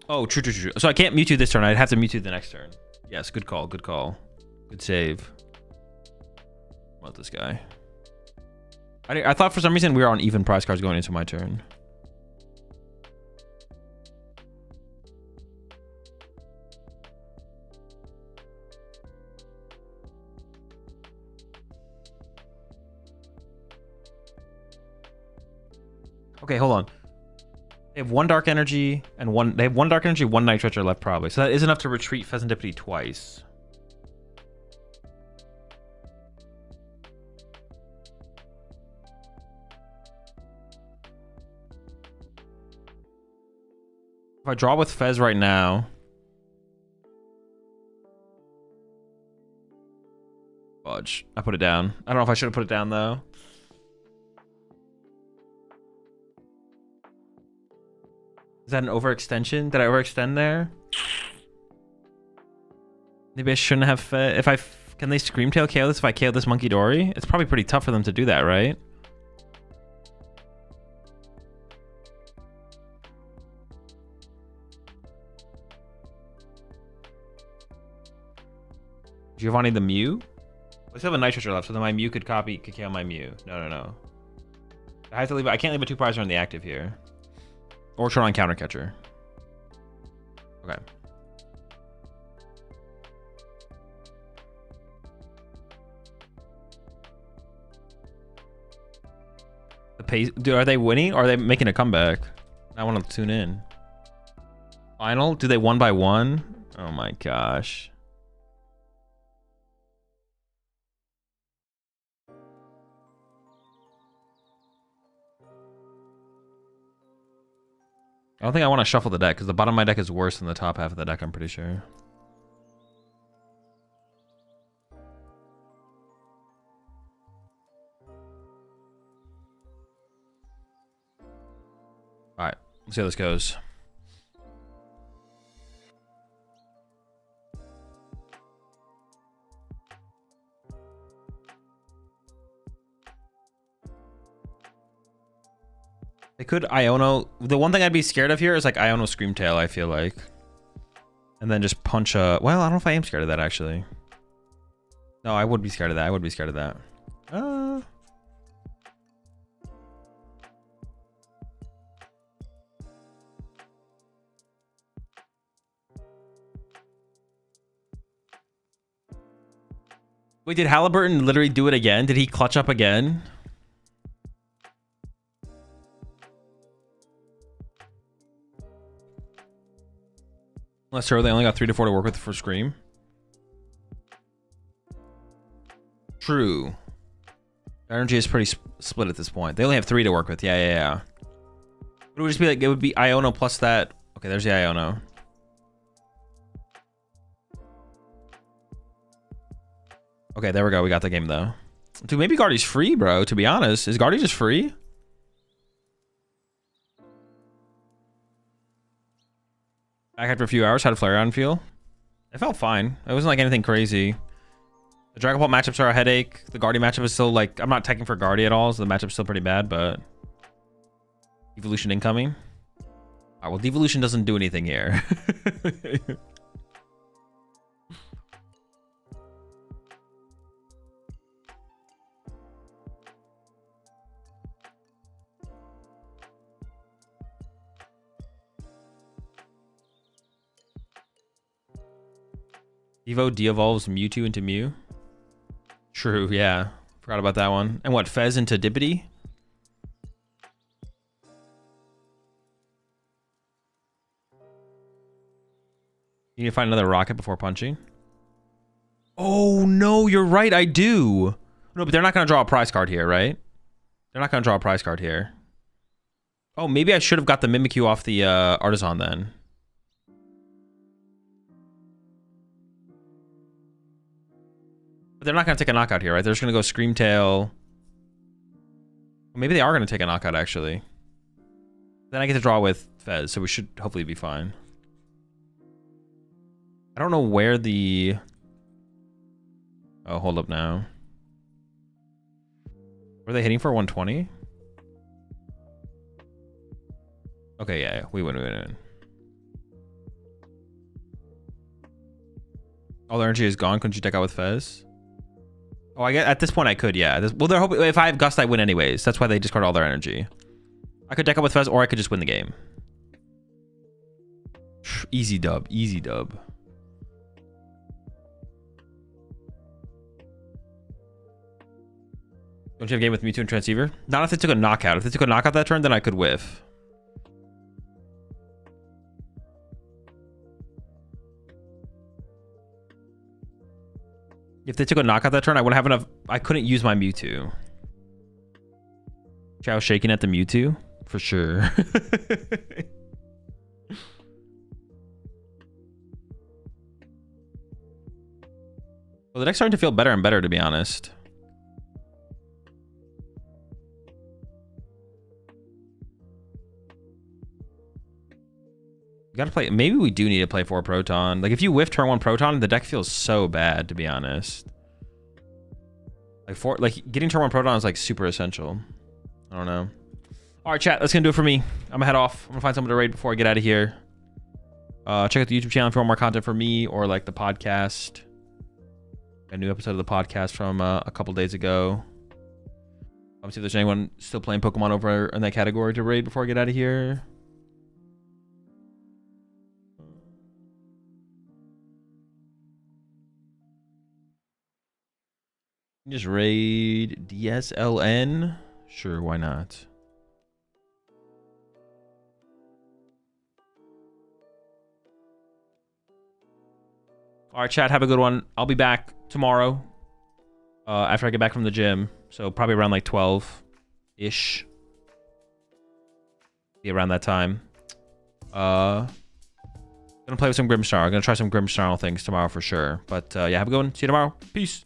Oh, true. So I can't Mewtwo this turn. I'd have to Mewtwo the next turn. Yes, good call. Good save. What about this guy? I thought for some reason we were on even prize cards going into my turn. Okay, hold on. They have 1 Dark Energy and 1. They have 1 Dark Energy, 1 Night Stretcher left probably. So that is enough to retreat Pheasantipity twice. If I draw with Fez right now. Fudge. I put it down. I don't know if I should have put it down though. Is that an overextension? Did I overextend there? Maybe I shouldn't have. Can they Screamtail KO this if I KO this Monkey Dory? It's probably pretty tough for them to do that, right? Giovanni the Mew? I still have a Night Stretcher left, so then my Mew could KO my Mew. No. I have to leave. I can't leave a 2-prizer on the active here. Or turn on Counter Catcher. Okay. The pace. Dude, are they winning or are they making a comeback? I want to tune in. Final? Do they 1 by 1? Oh my gosh. I don't think I want to shuffle the deck because the bottom of my deck is worse than the top half of the deck, I'm pretty sure. Alright, let's see how this goes. They could Iono. The one thing I'd be scared of here is like Iono Screamtail, I feel like. And then just punch a... Well, I don't know if I am scared of that, actually. No, I would be scared of that. I would be scared of that. Wait, did Halliburton literally do it again? Did he clutch up again? Unless they only got 3 to 4 to work with for Scream. True. Their energy is pretty split at this point. They only have 3 to work with. Yeah. It would just be like, it would be Iono plus that. Okay, there's the Iono. Okay, there we go. We got the game though. Dude, maybe Guardy's free, bro, to be honest. Is Guardy just free? Back after a few hours, how did Flareon feel? It felt fine. It wasn't like anything crazy. The Dragon Ball matchups are a headache. The Guardy matchup is still like... I'm not teching for Guardy at all, so the matchup's still pretty bad, but... Evolution incoming. Alright, well, Devolution doesn't do anything here. Evo de-evolves Mewtwo into Mew. True, yeah. Forgot about that one. And what, Fez into Dippity? You need to find another rocket before punching. Oh, no, you're right, I do. No, but they're not going to draw a prize card here, right? They're not going to draw a prize card here. Oh, maybe I should have got the Mimikyu off the Artisan then. They're not going to take a knockout here, right? They're just going to go Screamtail. Maybe they are going to take a knockout, actually. Then I get to draw with Fez, so we should hopefully be fine. I don't know where the... Oh, hold up now. Were they hitting for 120? Okay, yeah, we win. All their energy is gone. Couldn't you deck out with Fez? Oh, I get at this point I could, yeah. Well, they're hoping if I have Gust, I win anyways. That's why they discard all their energy. I could deck out with Fez, or I could just win the game. Easy dub, easy dub. Don't you have a game with Mewtwo and Transceiver? Not if they took a knockout. If they took a knockout that turn, then I could whiff. If they took a knockout that turn, I wouldn't have enough. I couldn't use my Mewtwo. Chow shaking at the Mewtwo? For sure. Well, the deck's starting to feel better and better, to be honest. You gotta play. Maybe we do need to play 4 Proton. Like, if you whiff turn 1 Proton, the deck feels so bad, to be honest. Like, getting turn 1 Proton is like super essential. I don't know. All right, chat. That's gonna do it for me. I'm gonna head off. I'm gonna find someone to raid before I get out of here. Check out the YouTube channel if you want more content from me or like the podcast. A new episode of the podcast from a couple days ago. Let me see if there's anyone still playing Pokemon over in that category to raid before I get out of here. Just raid DSLN? Sure, why not? All right, chat, have a good one. I'll be back tomorrow after I get back from the gym. So probably around like 12-ish. Be around that time. Gonna play with some Grimmsnarl. Gonna try some Grimmsnarl things tomorrow for sure. But yeah, have a good one. See you tomorrow. Peace.